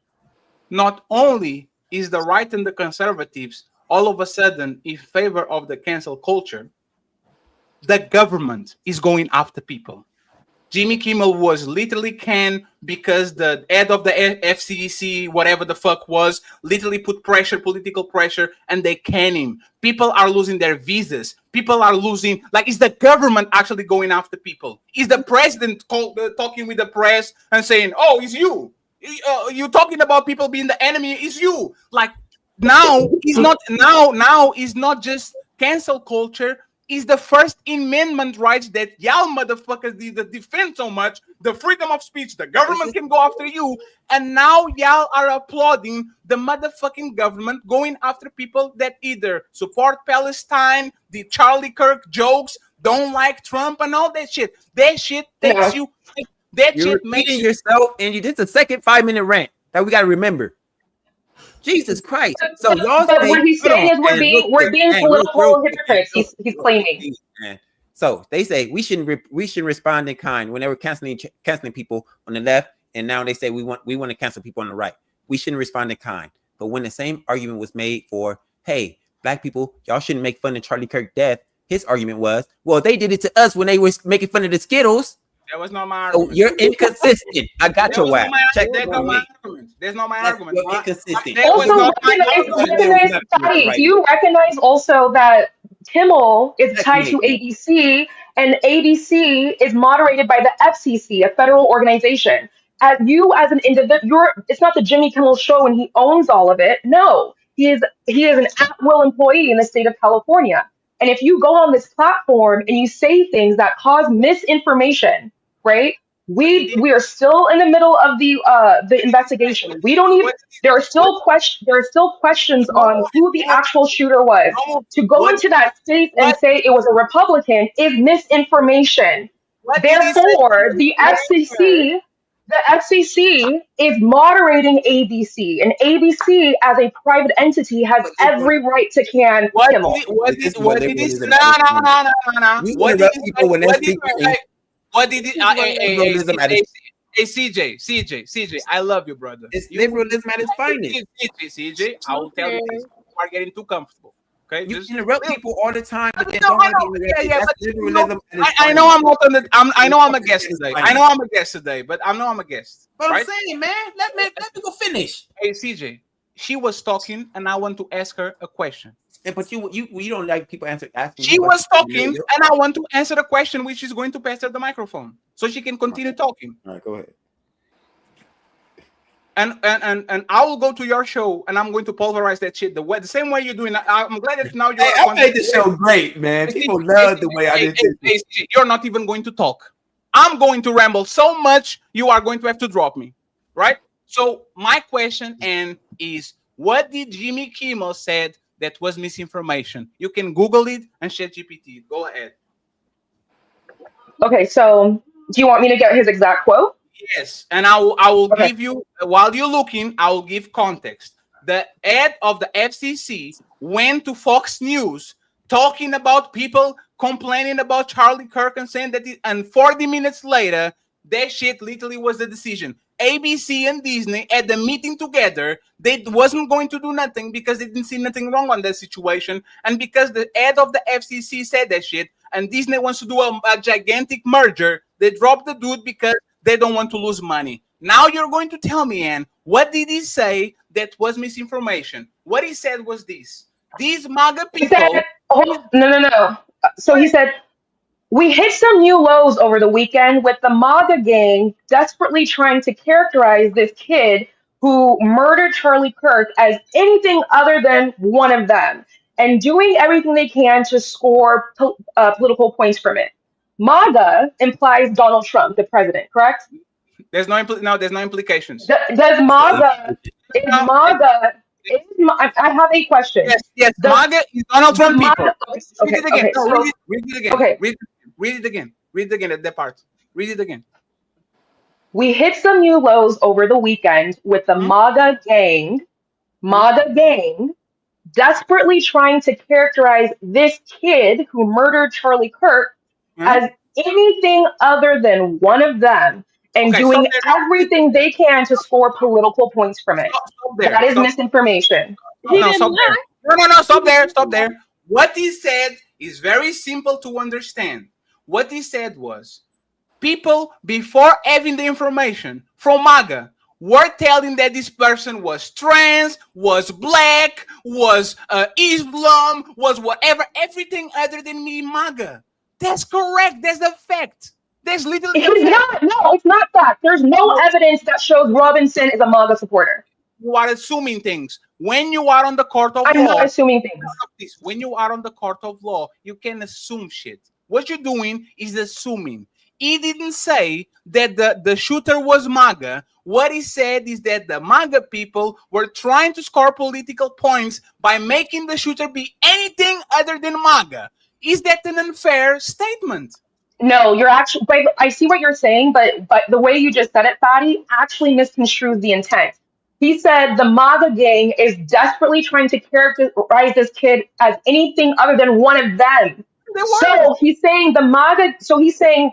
Not only is the right and the conservatives all of a sudden in favor of the cancel culture, the government is going after people. Jimmy Kimmel was literally canned because the head of the FCC, whatever the fuck was, literally put pressure, political pressure, and they can him. People are losing their visas. People are losing, like, is the government actually going after people? Is the president talking with the press and saying, oh, it's you? You're talking about people being the enemy, it's you. Like, now is not just cancel culture. Is the First Amendment rights that y'all motherfuckers defend so much, the freedom of speech, the government can go after you, and now y'all are applauding the motherfucking government going after people that either support Palestine, the Charlie Kirk jokes, don't like Trump, and all that shit. That shit takes you. That You're shit makes repeating yourself, and you did the second 5-minute rant that we got to remember. Jesus Christ! So y'all but say, what he's saying is we're being political hypocrites. He's claiming. So they say we shouldn't respond in kind when they were canceling people on the left, and now they say we want to cancel people on the right. We shouldn't respond in kind. But when the same argument was made for, hey, black people, y'all shouldn't make fun of Charlie Kirk death, his argument was, well, they did it to us when they were making fun of the Skittles. That was not my So argument. you're inconsistent. I got your ass. Check That's it not my out. argument. That's not my argument. You're inconsistent. That was Also not my recognize, argument. Patty, do you recognize also that Kimmel is tied to Checkmate. ABC and ABC is moderated by the FCC, a federal organization? As you as an individual, it's not the Jimmy Kimmel show and he owns all of it. No, he is an at-will employee in the state of California. And if you go on this platform and you say things that cause misinformation, right? We are still in the middle of the investigation. We don't even there are still questions on who the actual shooter was. To go into that space and say it was a Republican is misinformation. Therefore, the FCC is moderating ABC, and ABC, as a private entity, has every right to can Kimmel. What did he say? No. You What did interrupt he people when they're speaking. What did he? Hey, CJ, I love you, brother. It's liberalism at its finest. CJ, I will tell you this. You are getting too comfortable. Okay, you interrupt people all the time, but then No, don't I like know. to Yeah, interrupt. but That's liberalism at its I know finest. I'm not on the. I know I'm a guest today. I know I'm a guest today, but I know I'm a guest. But right? I'm saying, man, let me go finish. Hey, CJ, she was talking, and I want to ask her a question. But you don't like people asking. She was talking, and I want to answer the question, which is going to pass her the microphone so she can continue talking. All right, go ahead. And I will go to your show, and I'm going to pulverize that shit the same way you're doing. I'm glad that now you're. Hey, I made the show great, man. People love the way I did it. You're not even going to talk. I'm going to ramble so much, you are going to have to drop me, right? So my question is, what did Jimmy Kimmel said that was misinformation? You can Google it and ChatGPT. Go ahead. Okay, so do you want me to get his exact quote? Yes, and I will give you, while you're looking, I will give context. The head of the FCC went to Fox News talking about people complaining about Charlie Kirk and saying that, and 40 minutes later, that shit literally was the decision. ABC and Disney at the meeting together, they wasn't going to do nothing because they didn't see nothing wrong on that situation, and because the head of the FCC said that shit, and Disney wants to do a gigantic merger, they dropped the dude because they don't want to lose money. Now you're going to tell me, Ann, what did he say that was misinformation? What he said was this. These MAGA people... He said, no. So he said, we hit some new lows over the weekend with the MAGA gang desperately trying to characterize this kid who murdered Charlie Kirk as anything other than one of them and doing everything they can to score political points from it. MAGA implies Donald Trump, the president, correct? There's no implications. Does MAGA? I have a question. Yes. MAGA is Donald Trump people. Okay, read it again. okay, Read it again. Okay. Read it again. Read it again at that part. Read it again. We hit some new lows over the weekend with the MAGA gang desperately trying to characterize this kid who murdered Charlie Kirk as anything other than one of them and doing everything they can to score political points from it. That is misinformation. No, stop there. What he said is very simple to understand. What he said was, people, before having the information from MAGA, were telling that this person was trans, was black, was Islam, was whatever, everything other than me, MAGA. That's correct. That's the fact. There's literally it's not fact. There's no evidence that shows Robinson is a MAGA supporter. You are assuming things. When you are on the court of law, I'm not assuming things. When you are on the court of law, you can assume shit. What you're doing is assuming. He didn't say that the shooter was MAGA. What he said is that the MAGA people were trying to score political points by making the shooter be anything other than MAGA. Is that an unfair statement? No, you're actually. I see what you're saying, but the way you just said it, Fatty, actually misconstrues the intent. He said the MAGA gang is desperately trying to characterize this kid as anything other than one of them. So he's saying the MAGA. So he's saying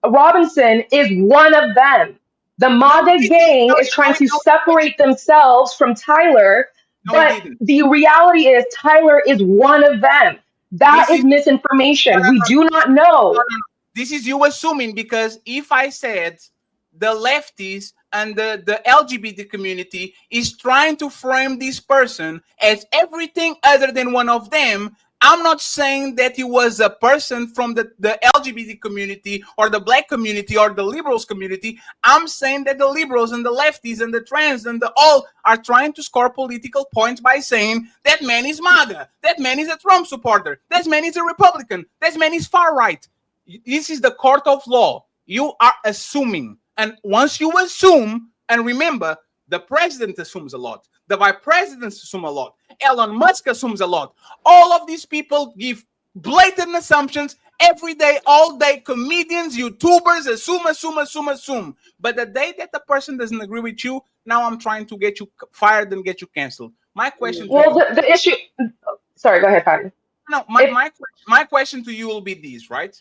Robinson is one of them. The MAGA gang is trying to separate themselves from Tyler, but the reality is Tyler is one of them. That is misinformation. We do not know. This is you assuming, because if I said the lefties and the LGBT community is trying to frame this person as everything other than one of them, I'm not saying that he was a person from the LGBT community or the black community or the liberals community. I'm saying that the liberals and the lefties and the trans and the all are trying to score political points by saying that man is MAGA, that man is a Trump supporter, that man is a Republican, that man is far right. This is the court of law. You are assuming. And once you assume, and remember, the president assumes a lot. The vice presidents assume a lot. Elon Musk assumes a lot. All of these people give blatant assumptions every day, all day. Comedians, YouTubers assume. But the day that the person doesn't agree with you, now I'm trying to get you fired and get you canceled. My question to you. The issue. Sorry, go ahead, Patty. No, my question to you will be this, right?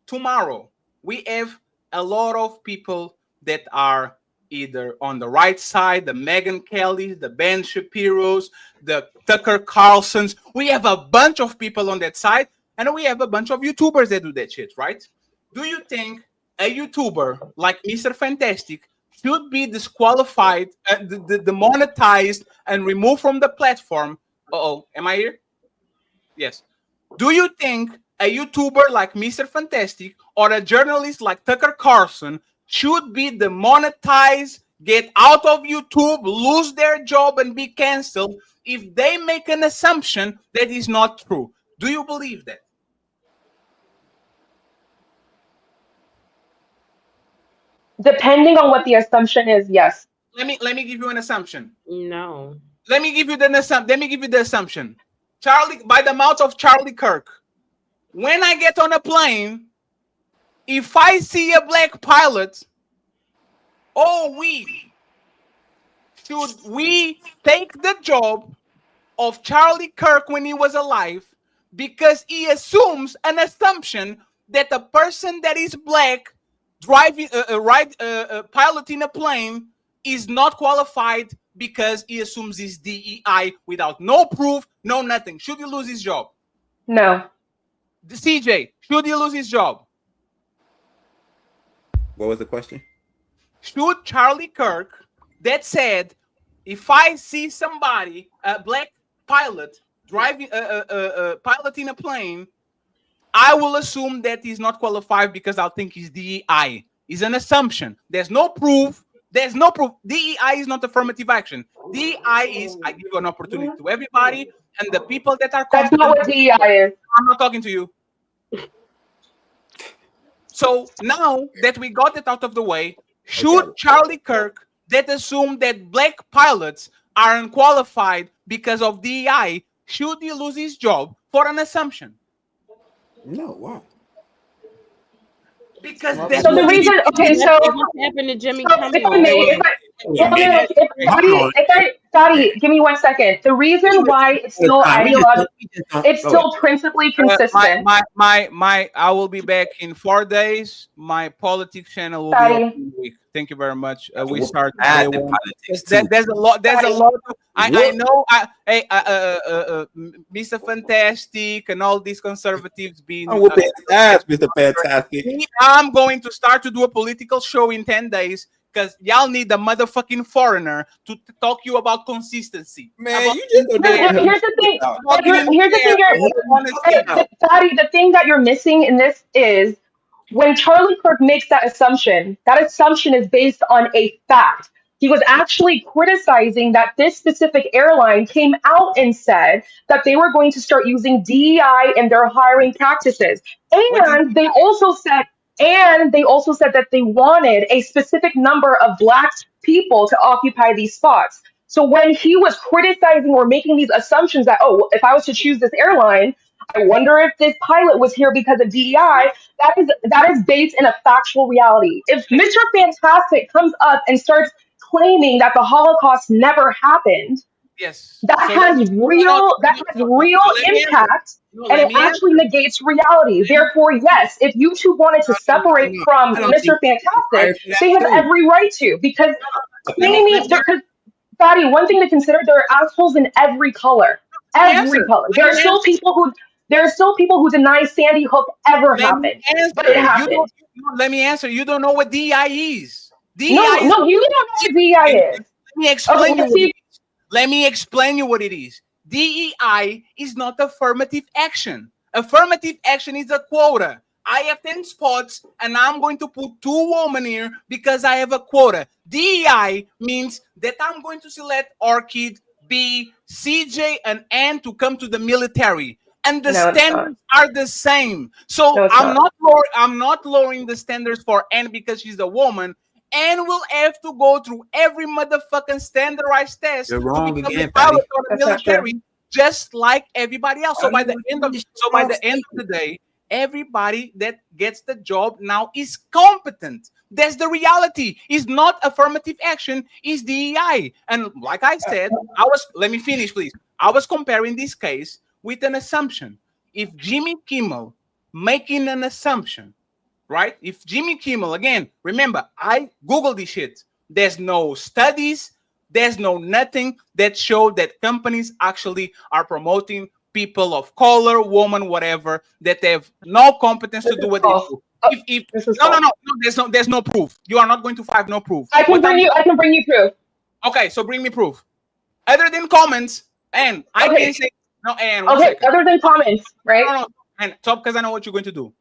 Tomorrow, we have a lot of people that are either on the right side, the Megyn Kellys, the Ben Shapiros, the Tucker Carlsons. We have a bunch of people on that side, and we have a bunch of YouTubers that do that shit, right? Do you think a YouTuber like Mr. Fantastic should be disqualified, demonetized, and removed from the platform? Am I here? Yes. Do you think a YouTuber like Mr. Fantastic or a journalist like Tucker Carlson should be demonetized, get out of YouTube, lose their job, and be canceled if they make an assumption that is not true? Do you believe that? Depending on what the assumption is, yes. Let me give you an assumption. No. Let me give you the assumption. Charlie, by the mouth of Charlie Kirk. When I get on a plane, if I see a black pilot, should we take the job of Charlie Kirk when he was alive, because he assumes an assumption that a person that is black driving piloting a plane is not qualified because he assumes he's DEI without no proof, no nothing. Should he lose his job? No. The CJ, should he lose his job? What was the question? Should Charlie Kirk, that said, if I see somebody, a black pilot, driving, piloting a plane, I will assume that he's not qualified because I'll think he's DEI. It's an assumption. There's no proof. DEI is not affirmative action. DEI is I give an opportunity to everybody, and the people that are competent. That's not what DEI is. I'm not talking to you. So now that we got it out of the way, should Charlie Kirk, that assumed that black pilots are unqualified because of DEI, should he lose his job for an assumption? No, why? Because that's so the reason. Okay, so what happened to Jimmy Kimmel? Daddy, give me 1 second. The reason why it's still ideological, it's still principally consistent. I will be back in 4 days. My politics channel will be open in a week. Thank you very much. We start. There's a lot. I know. Mr. Fantastic and all these conservatives being. I'm whooping ass, Mr. Fantastic. I'm going to start to do a political show in 10 days. Because y'all need the motherfucking foreigner to talk you about consistency. Man, you just here's the thing. Daddy, the thing that you're missing in this is when Charlie Kirk makes that assumption is based on a fact. He was actually criticizing that this specific airline came out and said that they were going to start using DEI in their hiring practices. And they also said that they wanted a specific number of black people to occupy these spots. So when he was criticizing or making these assumptions that, if I was to choose this airline, I wonder if this pilot was here because of DEI, that is based in a factual reality. If Mr. Fantastic comes up and starts claiming that the Holocaust never happened, yes, that has real impact, and it actually negates reality. Therefore, yes, if YouTube wanted to separate from Mr. Fantastic, they have every right to, because Fatty, one thing to consider, there are assholes in every color. Every color. There are still people who There are still people who deny Sandy Hook ever happened, but it happened. Let me answer. You don't know what DEI is. No, DEI is. you don't know what DEI is. Let me explain you what it is. Let me explain you what it is. DEI is not affirmative action. Affirmative action is a quota. I have 10 spots and I'm going to put 2 women here because I have a quota. DEI means that I'm going to select Orchid, B, CJ, and Ann to come to the military. And the standards are the same. So I'm not lowering the standards for Ann because she's a woman. Ann will have to go through every motherfucking standardized test You're wrong to become again, a pilot Patty. or the military, just like everybody else. So by the end of the day, everybody that gets the job now is competent. That's the reality. It's not affirmative action, it's DEI. And like I said, let me finish, please. I was comparing this case with an assumption. If Jimmy Kimmel making an assumption, right? If Jimmy Kimmel, again, remember, I Googled this shit. There's no studies, there's no nothing that show that companies actually are promoting people of color, woman, whatever, that they have no competence to do what they do. There's no proof. You are not going to find no proof. I can bring you proof. Okay, so bring me proof. Other than comments, and I can say no, and other than comments, right? No, and stop because I know what you're going to do.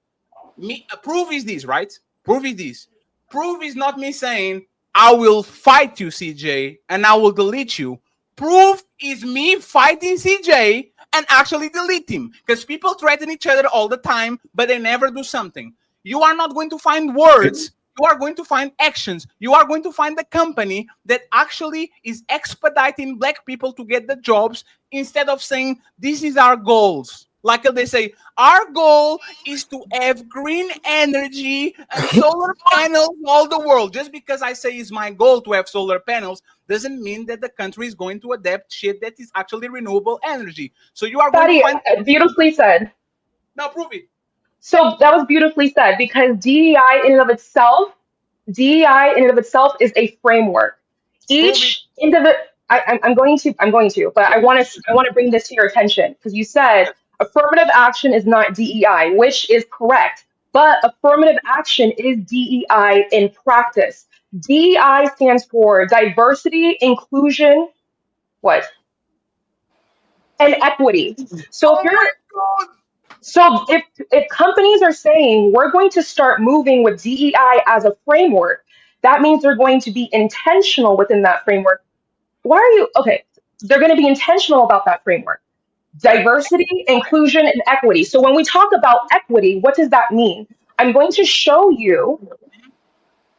Proof is this, right? Proof is this. Proof is not me saying I will fight you, CJ, and I will delete you. Proof is me fighting CJ and actually delete him. Because people threaten each other all the time, but they never do something. You are not going to find words. You are going to find actions. You are going to find the company that actually is expediting black people to get the jobs instead of saying, this is our goals. Like they say, our goal is to have green energy and solar panels all the world. Just because I say it's my goal to have solar panels doesn't mean that the country is going to adapt shit that is actually renewable energy. So you are going to find... Beautifully said. Now prove it. So that was beautifully said because DEI in and of itself is a framework. Each individual, I'm going to, but I want to bring this to your attention because you said affirmative action is not DEI, which is correct, but affirmative action is DEI in practice. DEI stands for diversity, inclusion, and equity. So if companies are saying we're going to start moving with DEI as a framework, that means they're going to be intentional within that framework. They're going to be intentional about that framework. Diversity, inclusion, and equity. So when we talk about equity, what does that mean? I'm going to show you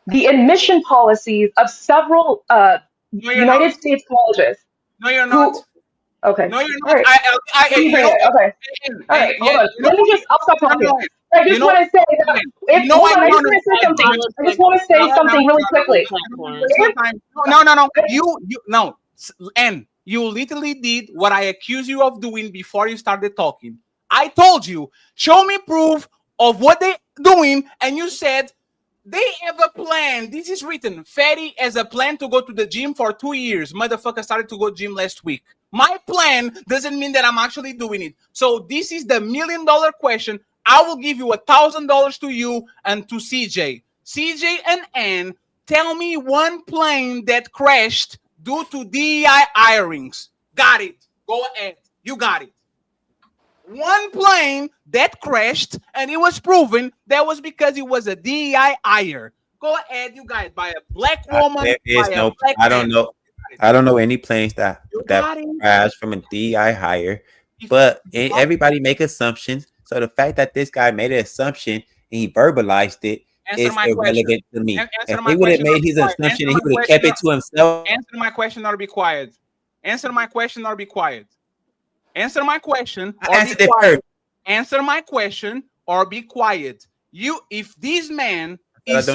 the admission policies of several United States colleges. No, you're not. Okay. No, you're not. All right. All right. Hold on. I'll stop talking. I just want to say that. I just want to say something really quickly. No. And you literally did what I accused you of doing before you started talking. I told you, show me proof of what they're doing, and you said they have a plan. This is written. Fatty has a plan to go to the gym for 2 years. Motherfucker started to go gym last week. My plan doesn't mean that I'm actually doing it. So this is the $1 million question. I will give you $1,000 to you and to CJ. CJ and Ann, tell me one plane that crashed due to DEI hirings. Got it. Go ahead. You got it. One plane that crashed and it was proven that was because it was a DEI hire. Go ahead, you guys. By a black woman. There is no. I don't know. I don't know any planes that crash from a DEI hire, but everybody make assumptions. So the fact that this guy made an assumption and he verbalized it is irrelevant to me. If he would have made his assumption and he would have kept it to himself. Answer my question or be quiet. Answer my question or be quiet. Answer my question or be quiet. Answer my question or be quiet. If this man is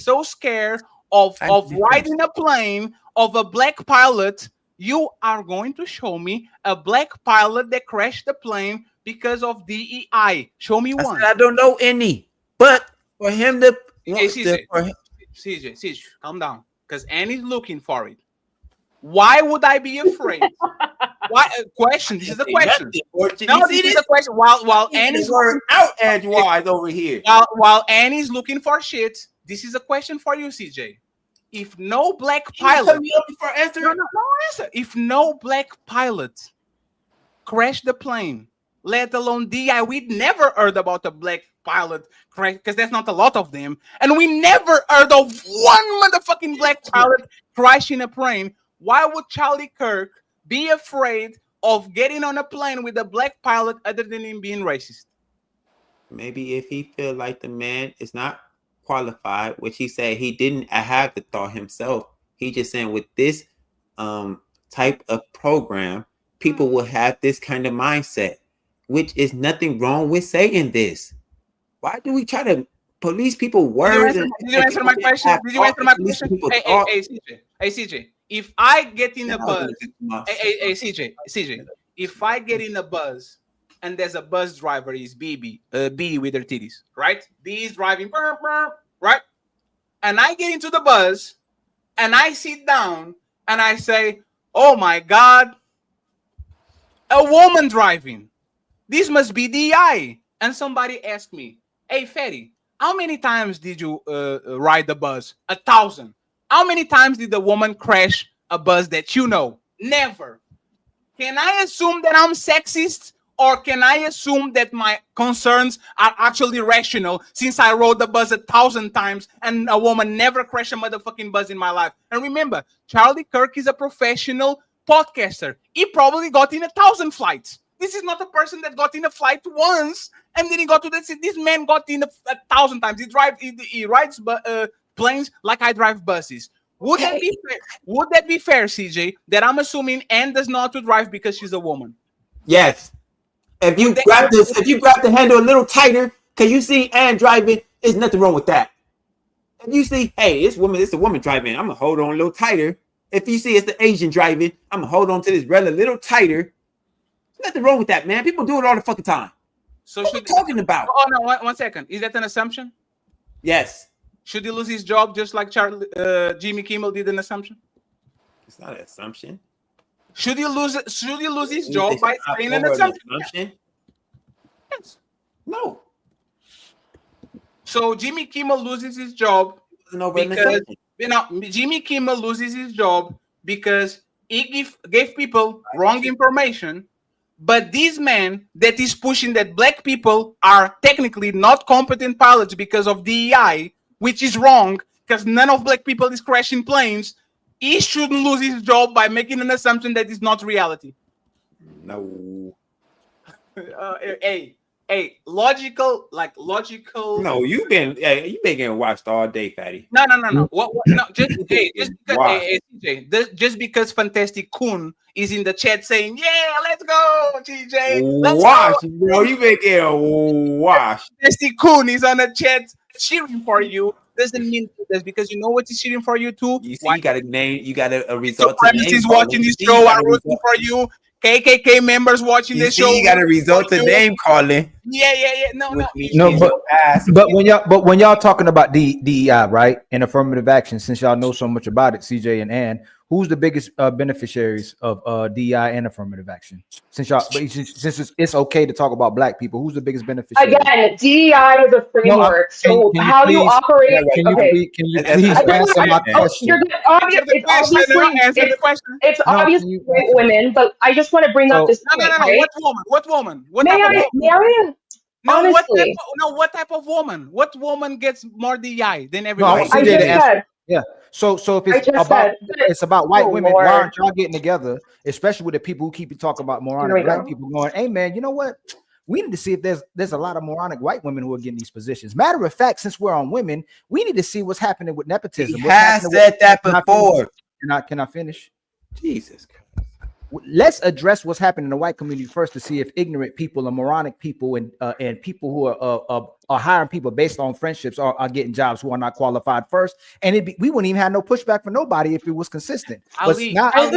so scared of riding a plane of a black pilot, you are going to show me a black pilot that crashed the plane because of DEI. Show me one. I don't know any, but for him to CJ, calm down, because Annie's looking for it. Why would I be afraid? Why? Question. This is a question. No, this is a question. While Annie's word out edgewise over here. While Annie's looking for shit, this is a question for you, CJ. If no black pilot, if no black pilot crashed the plane, let alone DI, we'd never heard about a black pilot crash because there's not a lot of them, and we never heard of one motherfucking black pilot crashing a plane. Why would Charlie Kirk be afraid of getting on a plane with a black pilot other than him being racist? Maybe if he feel like the man is not qualified, which he said he didn't have the thought himself. He just saying with this type of program, people will have this kind of mindset, which is nothing wrong with saying this. Why do we try to police people words? Did you answer my question? Did you answer my question? Hey, CJ. If I get in a buzz, hey, CJ. If I get in a buzz and there's a bus driver, is B with her titties, right? B is driving, right? And I get into the bus and I sit down and I say, oh my God, a woman driving. This must be DI. And somebody asked me, hey, Fetty, how many times did you ride the bus? 1,000. How many times did the woman crash a bus that you know? Never. Can I assume that I'm sexist? Or can I assume that my concerns are actually rational since I rode the bus 1,000 times and a woman never crashed a motherfucking bus in my life? And remember, Charlie Kirk is a professional podcaster. He probably got in 1,000 flights. This is not a person that got in a flight once and then he got to the city. This man got in 1,000 times. He rides planes like I drive buses. Would that be fair? Would that be fair, CJ? That I'm assuming Anne does not to drive because she's a woman. Yes. If you grab the handle a little tighter, because you see Anne driving, there's nothing wrong with that. If you see, hey, it's a woman driving, I'm gonna hold on a little tighter. If you see it's the Asian driving, I'm gonna hold on to this brother a little tighter. There's nothing wrong with that, man. People do it all the fucking time. So what are you talking about? Oh no, one second. Is that an assumption? Yes. Should he lose his job just like Jimmy Kimmel did an assumption? It's not an assumption. Should he lose his job by saying an assumption? Yes. No. So Jimmy Kimmel loses his job because Jimmy Kimmel loses his job because he gave people wrong information. But this man that is pushing that black people are technically not competent pilots because of DEI, which is wrong because none of black people is crashing planes. He shouldn't lose his job by making an assumption that is not reality. No. Hey, logical. No, you've been getting watched all day, Fatty. No. What? No, just because Fantastic Coon is in the chat saying, "Yeah, let's go, TJ." Wash, bro. You been getting washed. Fantastic Coon is on the chat cheering for you. Doesn't mean that's because you know what is cheering for you too. You see, you got a name. You got a result. Supremacists watching this show are rooting for you. KKK members watching this show. You got a result to name calling. Yeah. No. But when y'all talking about DEI, right, and affirmative action, since y'all know so much about it, CJ and Ann, who's the biggest beneficiaries of DEI and affirmative action? Since it's okay to talk about black people, who's the biggest beneficiary? Again, DEI is a framework. So how you operate? Can you please answer my question? It's obviously white women, but I just want to bring up this point. No. What woman? Honestly. What type of woman? What woman gets more DEI than everybody? No, I just said. Yeah. So if it's about white women, why aren't y'all getting together, especially with the people who keep talking about moronic black people going, hey man, you know what? We need to see if there's a lot of moronic white women who are getting these positions. Matter of fact, since we're on women, we need to see what's happening with nepotism. He has said that before. Can I finish? Jesus Christ. Let's address what's happening in the white community first to see if ignorant people and moronic people and people who are hiring people based on friendships are getting jobs who are not qualified first. And we wouldn't even have no pushback from nobody if it was consistent. Ali. But I'm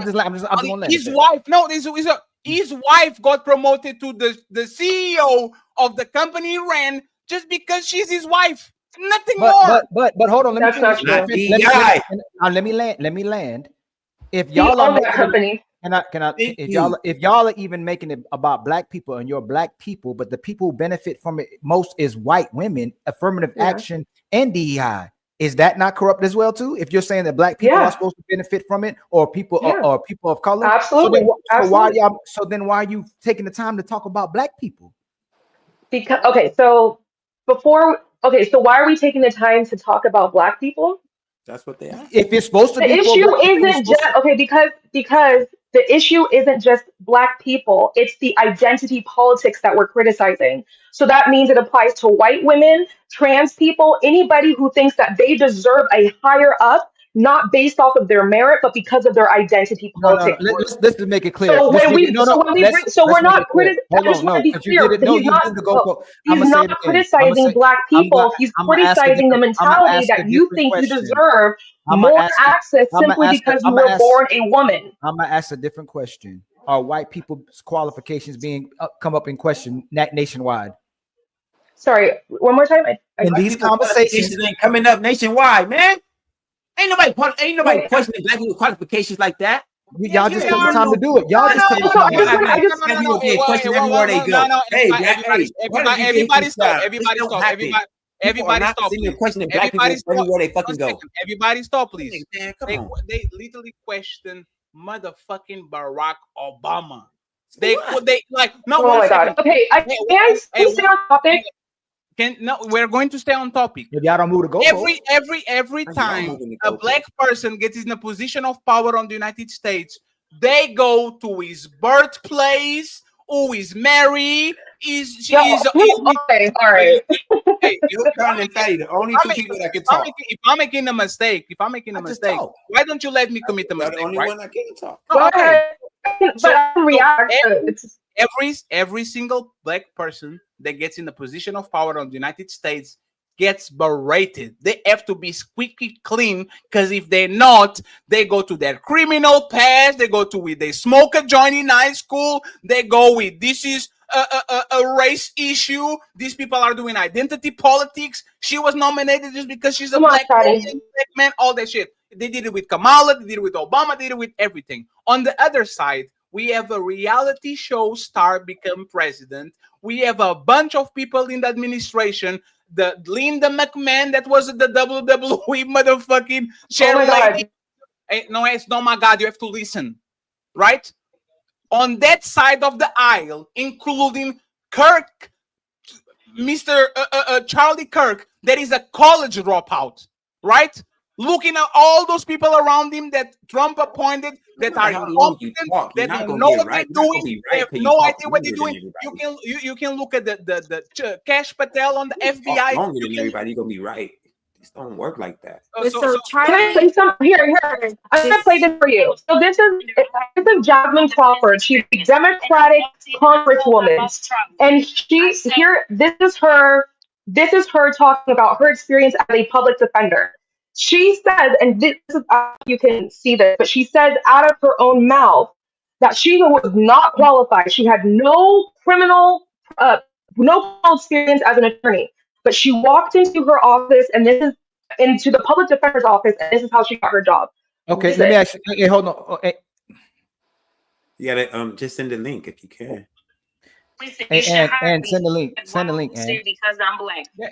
just gonna let his wife. No, his wife got promoted to the CEO of the company he ran just because she's his wife. Nothing more. But hold on. Let me land. if y'all are making company. if y'all are even making it about black people and you're black people, but the people who benefit from it most is white women, affirmative action and DEI. Is that not corrupt as well too? If you're saying that black people are supposed to benefit from it, or people or people of color, absolutely. So then why are you taking the time to talk about black people? Because so why are we taking the time to talk about black people? That's what they are. If it's supposed to the be, issue isn't just because the issue isn't just black people. It's the identity politics that we're criticizing. So that means it applies to white women, trans people, anybody who thinks that they deserve a higher up, not based off of their merit, but because of their identity politics. Let's just make it clear. So we're not criticizing. I just want to be clear. He's not criticizing black people. He's criticizing the mentality that you think you deserve more access simply because you were born a woman. I'm gonna ask a different question. Are white people's qualifications being come up in question nationwide? Sorry, one more time. In these conversations ain't coming up nationwide, man. Ain't nobody questioning black people qualifications like that. Y'all just take the time to do it. Y'all just take the time. Question everywhere they go. Everybody stop. Everybody stop, please. They literally question motherfucking Barack Obama. They like no. Oh my god. Okay, can stay on topic. We're going to stay on topic. If y'all don't move to go. Every time a black person gets in a position of power on the United States, they go to his birthplace, who is married, okay, all right. Hey, you're trying to say the only two people that can talk. If I'm making a mistake, why don't you let me commit the mistake? The only one that can talk. Go ahead. Every single black person that gets in a position of power on the United States gets berated. They have to be squeaky clean, because if they're not, they go to their criminal past. They go to with they smoke a joint in high school. They go with this is a race issue. These people are doing identity politics. She was nominated just because she's a black man. All that shit. They did it with Kamala. They did it with Obama. They did it with everything. On the other side, we have a reality show star become president. We have a bunch of people in the administration. The Linda McMahon, that was the WWE motherfucking chair lady. No, it's no, my God, you have to listen, right? On that side of the aisle, including Kirk, Mr. Charlie Kirk, that is a college dropout, right? Looking at all those people around him that Trump appointed, that are incompetent, that don't know what they're doing, they have no idea what they're doing. You can look at the Cash Patel on the FBI. Longer than everybody, you're gonna be right. This don't work like that. Can I play some here? I'm gonna play this for you. So this is Jasmine Crawford. She's a Democratic Congresswoman, and this is her talking about her experience as a public defender. She says, and this is you can see this, but she says out of her own mouth that she was not qualified. She had no criminal experience as an attorney, but she walked into her office, and this is into the public defender's office, and this is how she got her job. Okay, let me ask you. Hey, hold on. You gotta just send the link if you can. And send the link. Send the link. Because I'm black. No.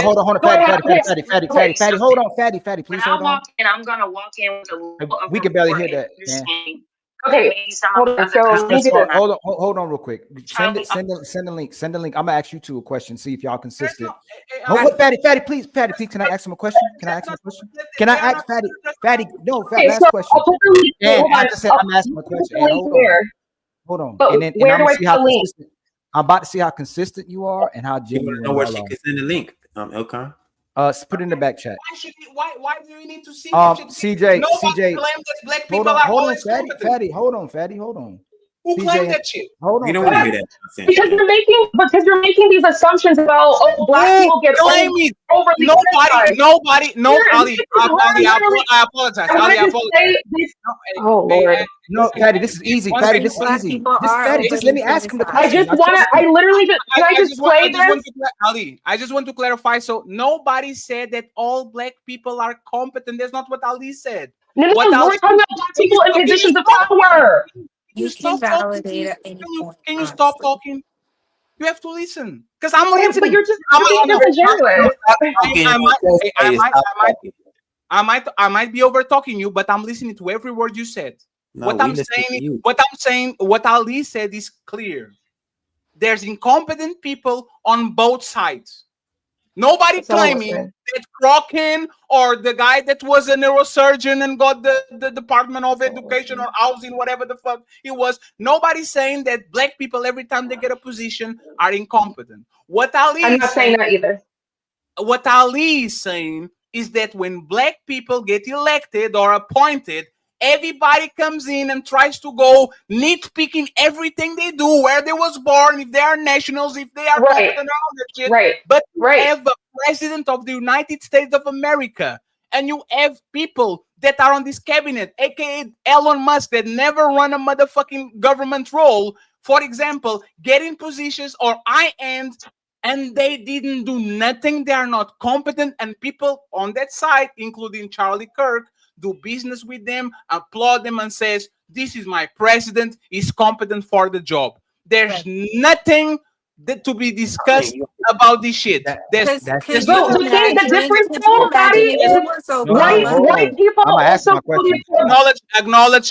Hold on. Fatty. Hold on, Fatty. Please hold on. I'm gonna walk in with a little. We can barely hear that. Okay, hold on real quick. Send the link. Send the link. I'm gonna ask you two a question. See if y'all consistent. Fatty, please. Can I ask him a question? Can I ask Fatty? No, Fatty. Last question. I'm asking a question. Hold on. And I'm gonna see how consistent. I'm about to see how consistent you are and how genuine. Know where she can send the link, Elcon. Put it in the back chat. Why do you need to see? CJ. Black people are always Fatty. Hold on. Who claimed that shit? Hold on. You don't want to hear that. Because you're making these assumptions about black people get overly. Nobody. No, Ali. I apologize. Oh Lord. No, Fatty, this is easy. Fatty, this is easy. Just let me ask him the question. I just play this? Ali, I just want to clarify. So nobody said that all black people are competent. That's not what Ali said. No, we're talking about black people in positions of power. You can validate at any point. Can you stop talking? You have to listen because I'm listening. But you're just being disingenuous. I might be over talking you, but I'm listening to every word you said. No, what I'm saying, what Ali said is clear. There's incompetent people on both sides. Nobody claiming that Crokin or the guy that was a neurosurgeon and got the Department of Education or Housing, whatever the fuck it was. Nobody's saying that black people, every time they get a position, are incompetent. I'm not saying that either. What Ali is saying is that when black people get elected or appointed, everybody comes in and tries to go nitpicking everything they do, where they was born, if they are nationals, if they are competent, all that shit. But you have a president of the United States of America, and you have people that are on this cabinet, aka Elon Musk, that never run a motherfucking government role, for example, getting positions or I-end, and they didn't do nothing. They are not competent, and people on that side, including Charlie Kirk, do business with them, applaud them, and says, this is my president, he's competent for the job. There's nothing to be discussed about this shit. The difference though, Patty, is white people also acknowledge.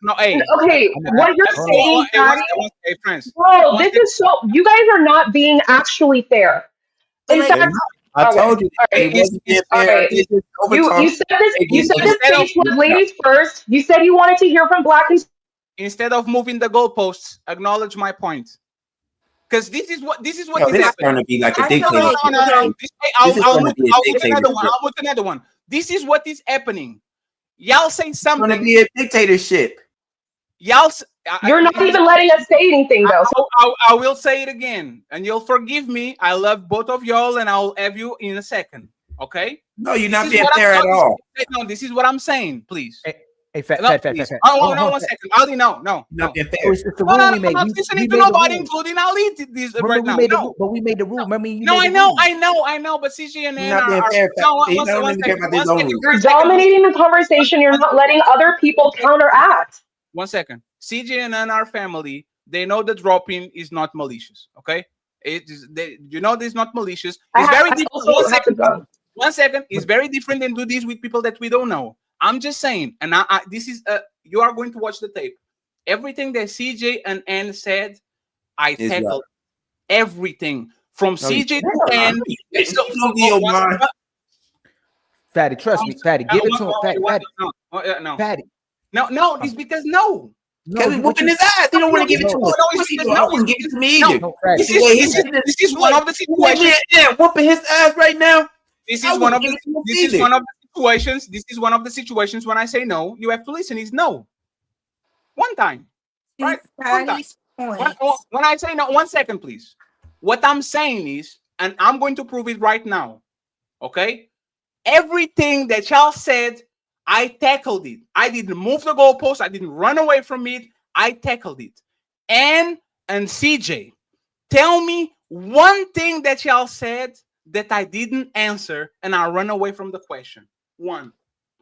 No, hey. Okay, what you're saying, Patty, hey, friends. Bro, this is so, you guys are not being actually fair. In fact, I told you. You said this page was ladies first. You said you wanted to hear from black and instead of moving the goalposts, acknowledge my point. Because this is what this is going to be like a dictatorship. I'll move another one. This is what is happening. Y'all say something. It's going to be a dictatorship. You're not even letting us say anything, though. I will say it again, and you'll forgive me. I love both of y'all, and I'll have you in a second. Okay? No, you're not being fair at all. No, this is what I'm saying. Please. Hey, fat. Oh, no, 1 second. Ali, no. It's the rule we made. I'm not listening to nobody, including Ali, this right now. But we made the rule. Remember, I know. But CJ and Ann are you're dominating the conversation. You're not letting other people counteract. 1 second. CJ and Ann are family. They know the dropping is not malicious. Okay, you know this is not malicious. It's very different. 1 second. It's very different than do this with people that we don't know. I'm just saying, and this is you are going to watch the tape. Everything that CJ and Ann said, I tackled everything from CJ to Ann. Fatty, trust me, Fatty. Give it to him, Fatty. No, it's because no. Because he's whooping his ass. He don't want to give it to us. No, wouldn't give it to me either. This is one of the situations. Yeah, whooping his ass right now. This is one of the situations. This is one of the situations when I say no, you have to listen. Is no. One time. Right? One time. When I say no, 1 second, please. What I'm saying is, and I'm going to prove it right now. Okay? Everything that y'all said, I tackled it. I didn't move the goalpost. I didn't run away from it. I tackled it. And CJ, tell me one thing that y'all said that I didn't answer and I run away from the question. One.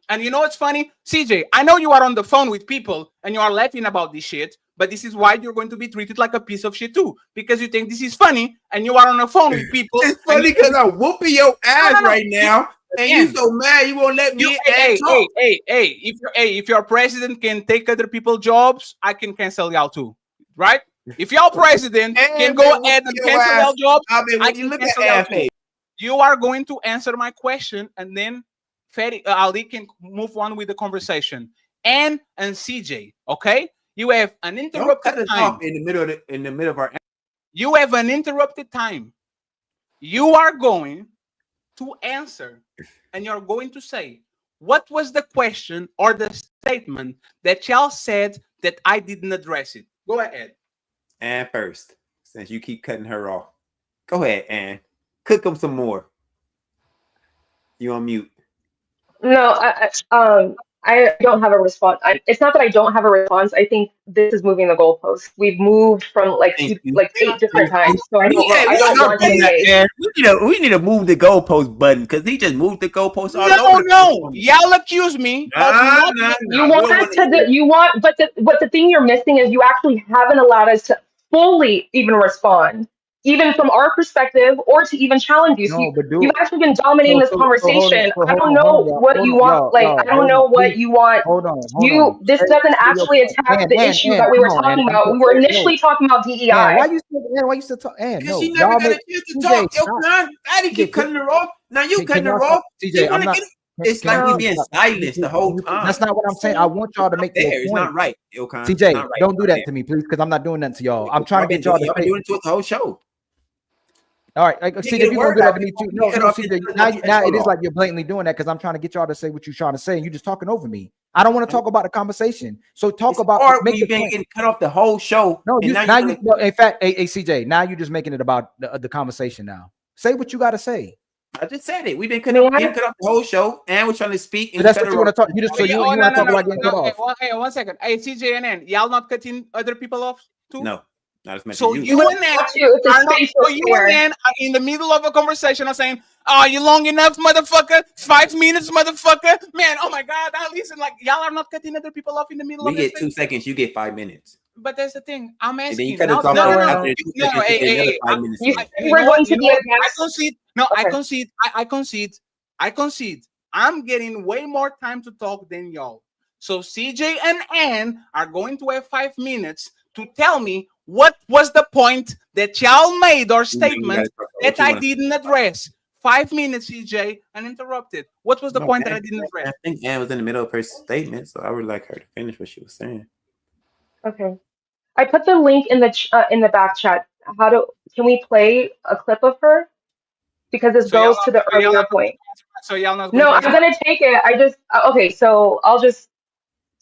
And you know what's funny? CJ, I know you are on the phone with people and you are laughing about this shit, but this is why you're going to be treated like a piece of shit too. Because you think this is funny and you are on the phone with people. It's funny because I'm whooping your ass right now. And you so mad you won't let me talk. If your president can take other people's jobs, I can cancel y'all too. Right? If your president can go ahead and cancel y'all jobs, I can cancel y'all too. You are going to answer my question, and then Ali can move on with the conversation. And CJ, okay? You have an interrupted time in the middle of our. You have an interrupted time. You are going to answer, and you're going to say, what was the question or the statement that y'all said that I didn't address it? Go ahead. Ann first, since you keep cutting her off. Go ahead, Ann. Cook them some more. You on mute. No, I don't have a response. It's not that I don't have a response. I think this is moving the goalposts. We've moved from like Thank you. 8 different times, so I We don't want to engage. man. We need to move the goalpost button because he just moved the goalpost all over. No. Y'all accuse me of not. You want us to. You want, but the thing you're missing is you actually haven't allowed us to fully even respond, even from our perspective, or to even challenge you. So you've actually been dominating this conversation. I don't know what you want. Like, I don't know what you want. Hold on. This doesn't actually attack the issue that we were talking about. We were initially talking about DEI. Why you still talking? Because she never got a chance to talk. Yo, man, Daddy keep cutting her off. Now you cutting her off. TJ, I'm not. It's like we being silenced the whole time. That's not what I'm saying. I want y'all to make your point. It's not right, Ilkan. TJ, don't do that to me, please, because I'm not doing that to y'all. I'm trying to get y'all to doing it to the whole show. All right, like, see, if you're gonna do that to me too, no, CJ, now it is like you're blatantly doing that because I'm trying to get y'all to say what you're trying to say, and you're just talking over me. I don't want to talk about the conversation, so talk about make the point. Getting cut off the whole show. No, in fact, CJ, now you're just making it about the conversation. Now, say what you got to say. I just said it. We've been cut off the whole show, and we're trying to speak. So that's what you want to talk. You just you want to talk about getting cut off. Hey, 1 second. Hey, CJ and N, y'all not cutting other people off too? No. Not as much so as you and N are in the middle of a conversation are saying, "Oh, you long enough, motherfucker? 5 minutes, motherfucker." Man, oh my God, I listen. Like y'all are not cutting other people off in the middle. We get 2 seconds. You get 5 minutes. But that's the thing. I'm asking. You cut us off after 2 seconds. Hey, I concede. I'm getting way more time to talk than y'all. So CJ and Ann are going to have 5 minutes to tell me what was the point that y'all made or statement that I didn't address. 5 minutes, CJ, uninterrupted. What was the point that I didn't address? I think Ann was in the middle of her statement, so I would like her to finish what she was saying. Okay, I put the link in the back chat. Can we play a clip of her? Because this goes to the earlier point. So y'all not. No, I'm gonna take it. Okay. So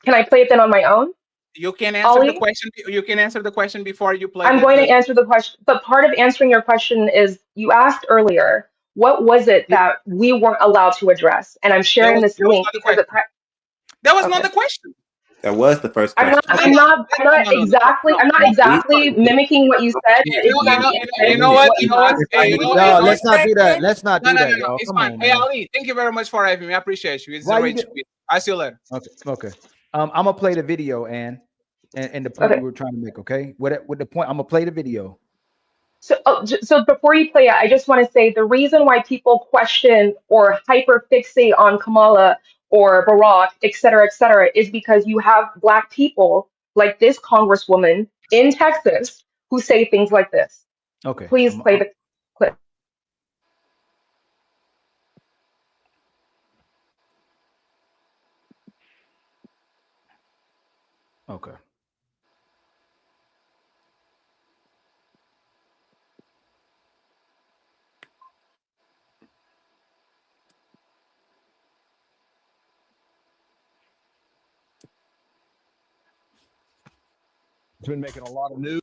can I play it then on my own? You can answer the question. You can answer the question before you play. I'm going to answer the question, but part of answering your question is you asked earlier, what was it that we weren't allowed to address? And I'm sharing this link because that was not the question. That was the first question. I'm not exactly mimicking what you said. You know what? No, let's not do that. Let's not do that. No, it's fine. Hey, Ali, thank you very much for having me. I appreciate you. It's a great tweet. I'll see you later. Okay. I'm gonna play the video, and the point we were trying to make. Okay, with the point, I'm gonna play the video. So before you play it, I just want to say the reason why people question or hyper fixate on Kamala or Barack, et cetera, is because you have Black people like this Congresswoman in Texas who say things like this. Okay. Please play the clip. Okay. It's been making a lot of news.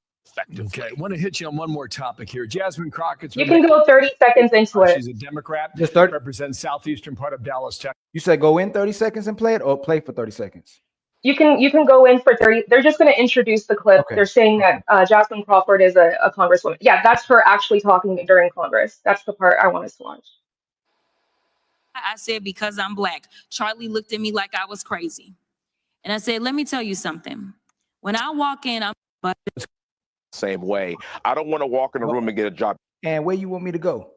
Okay, I want to hit you on one more topic here. Jasmine Crockett's. You can go 30 seconds into it. She's a Democrat. Just 30. Represents southeastern part of Dallas, Texas. You said go in 30 seconds and play it, or play for 30 seconds? You can go in for 30. They're just going to introduce the clip. Okay. They're saying that Jasmine Crawford is a congresswoman. Yeah, that's her actually talking during Congress. That's the part I want us to watch. I said, because I'm Black. Charlie looked at me like I was crazy. And I said, let me tell you something. When I walk in, I'm same way. I don't want to walk in a room and get a job. And where you want me to go?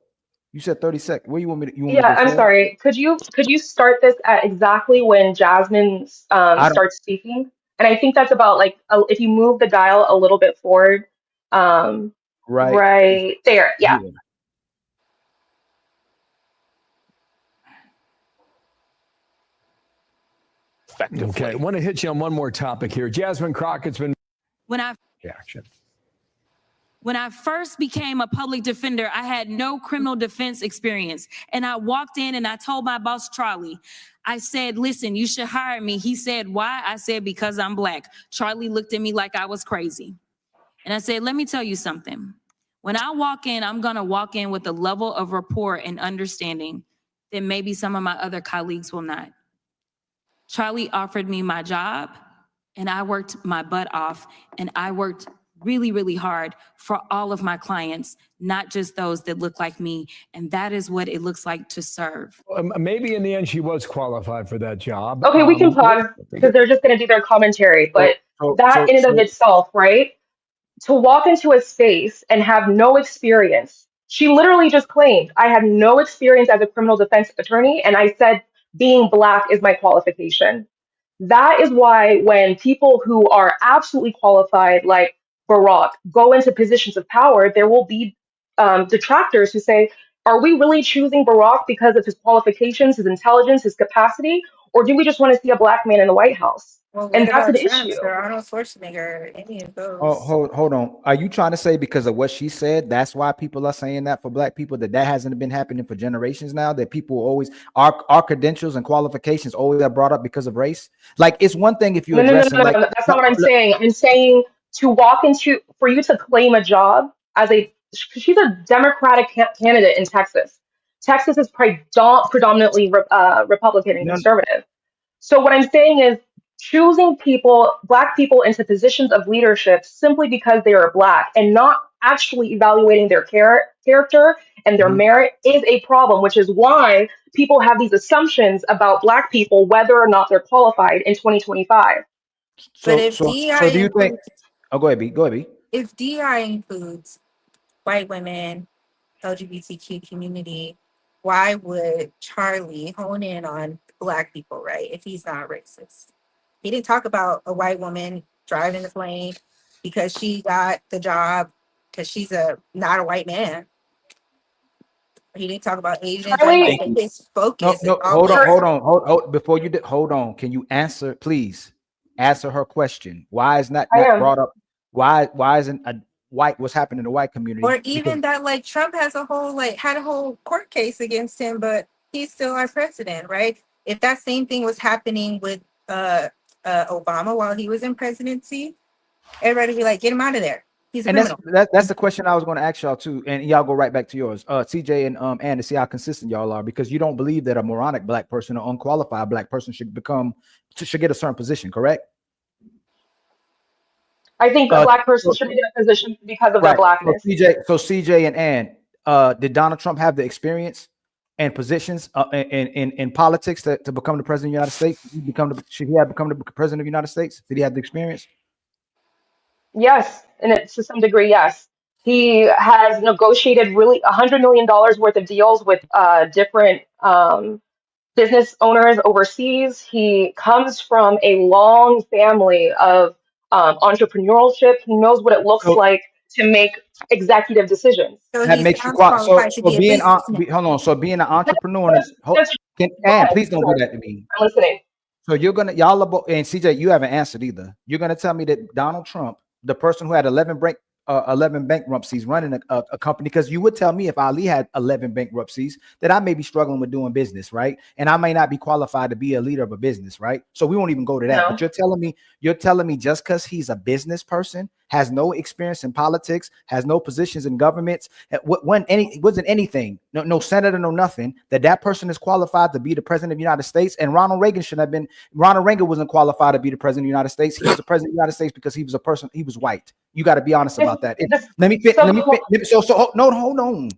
You said 30 seconds. Where you want me to? I'm sorry. Could you start this at exactly when Jasmine starts speaking? And I think that's about like if you move the dial a little bit forward, right there. Yeah. Okay, I want to hit you on one more topic here. Jasmine Crockett's been. When I first became a public defender, I had no criminal defense experience. And I walked in and I told my boss, Charlie, I said, listen, you should hire me. He said, why? I said, because I'm Black. Charlie looked at me like I was crazy. And I said, let me tell you something. When I walk in, I'm going to walk in with a level of rapport and understanding that maybe some of my other colleagues will not. Charlie offered me my job, and I worked my butt off, and I worked really, really hard for all of my clients, not just those that look like me. And that is what it looks like to serve. Maybe in the end, she was qualified for that job. Okay, we can pause because they're just going to do their commentary. But that in and of itself, right? To walk into a space and have no experience. She literally just claimed, I had no experience as a criminal defense attorney, and I said being Black is my qualification. That is why when people who are absolutely qualified, like Barack, go into positions of power, there will be detractors who say, are we really choosing Barack because of his qualifications, his intelligence, his capacity, or do we just want to see a Black man in the White House? Well, And what that's an about Trump, issue. or Arnold Schwarzenegger, any of those? Oh, hold on. Are you trying to say because of what she said, that's why people are saying that for Black people, that hasn't been happening for generations now, that people always, our credentials and qualifications always are brought up because of race? Like, it's one thing if you're addressing No, that's not what I'm saying. I'm saying to walk into, for you to claim a job as she's a Democratic candidate in Texas. Texas is predominantly Republican and conservative. So what I'm saying is choosing Black people into positions of leadership simply because they are Black and not actually evaluating their character and their merit is a problem, which is why people have these assumptions about Black people, whether or not they're qualified in 2025. But if so do you think? Oh, go ahead, B. Go ahead, B. If DI includes white women, LGBTQ community, why would Charlie hone in on Black people, right? If he's not racist, he didn't talk about a white woman driving the plane because she got the job because she's not a white man. He didn't talk about Asians. Charlie, his focus. No, hold on. Before you hold on, can you answer, please? Answer her question. Why is not brought up? Why isn't a white, what's happening in the white community? Or even that, like, Trump has had a whole court case against him, but he's still our president, right? If that same thing was happening with Obama while he was in presidency, everybody would be like, get him out of there. He's a criminal. That's the question I was going to ask y'all too, and y'all go right back to yours, CJ and Ann, to see how consistent y'all are, because you don't believe that a moronic Black person or unqualified Black person should get a certain position, correct? I think a Black person should be in a position because of their Blackness. So CJ and Ann, did Donald Trump have the experience and positions in politics to become the president of the United States? Should he have become the president of the United States? Did he have the experience? Yes, and to some degree, yes. He has negotiated really $100 million worth of deals with different business owners overseas. He comes from a long family of entrepreneurship. He knows what it looks like to make executive decisions. So that makes you qualified. So being an entrepreneur. Ann, please don't do that to me. I'm listening. So and CJ, you haven't answered either. You're gonna tell me that Donald Trump, the person who had 11 bankruptcies running a company, because you would tell me if Ali had 11 bankruptcies that I may be struggling with doing business, right? And I may not be qualified to be a leader of a business, right? So we won't even go to that. No. But you're telling me just because he's a business person, has no experience in politics, has no positions in governments, wasn't anything, no senator, no nothing, that person is qualified to be the president of the United States. And Ronald Reagan wasn't qualified to be the president of the United States. He was the president of the United States because he was white. You got to be honest about that. Hold on.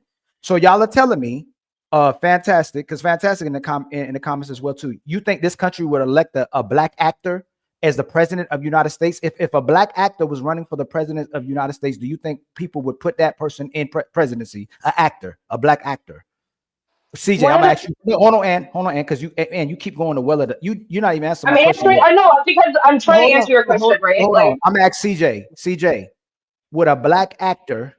So y'all are telling me, fantastic, because fantastic in the comments as well too. You think this country would elect a Black actor as the president of the United States? If a Black actor was running for the president of the United States, do you think people would put that person in presidency? A Black actor. CJ, I'm gonna ask you. Hold on, Ann, because you keep going to you're not even answering. I'm answering. I know, because I'm trying to answer your question, right? Hold on. I'm gonna ask CJ. CJ, would a Black actor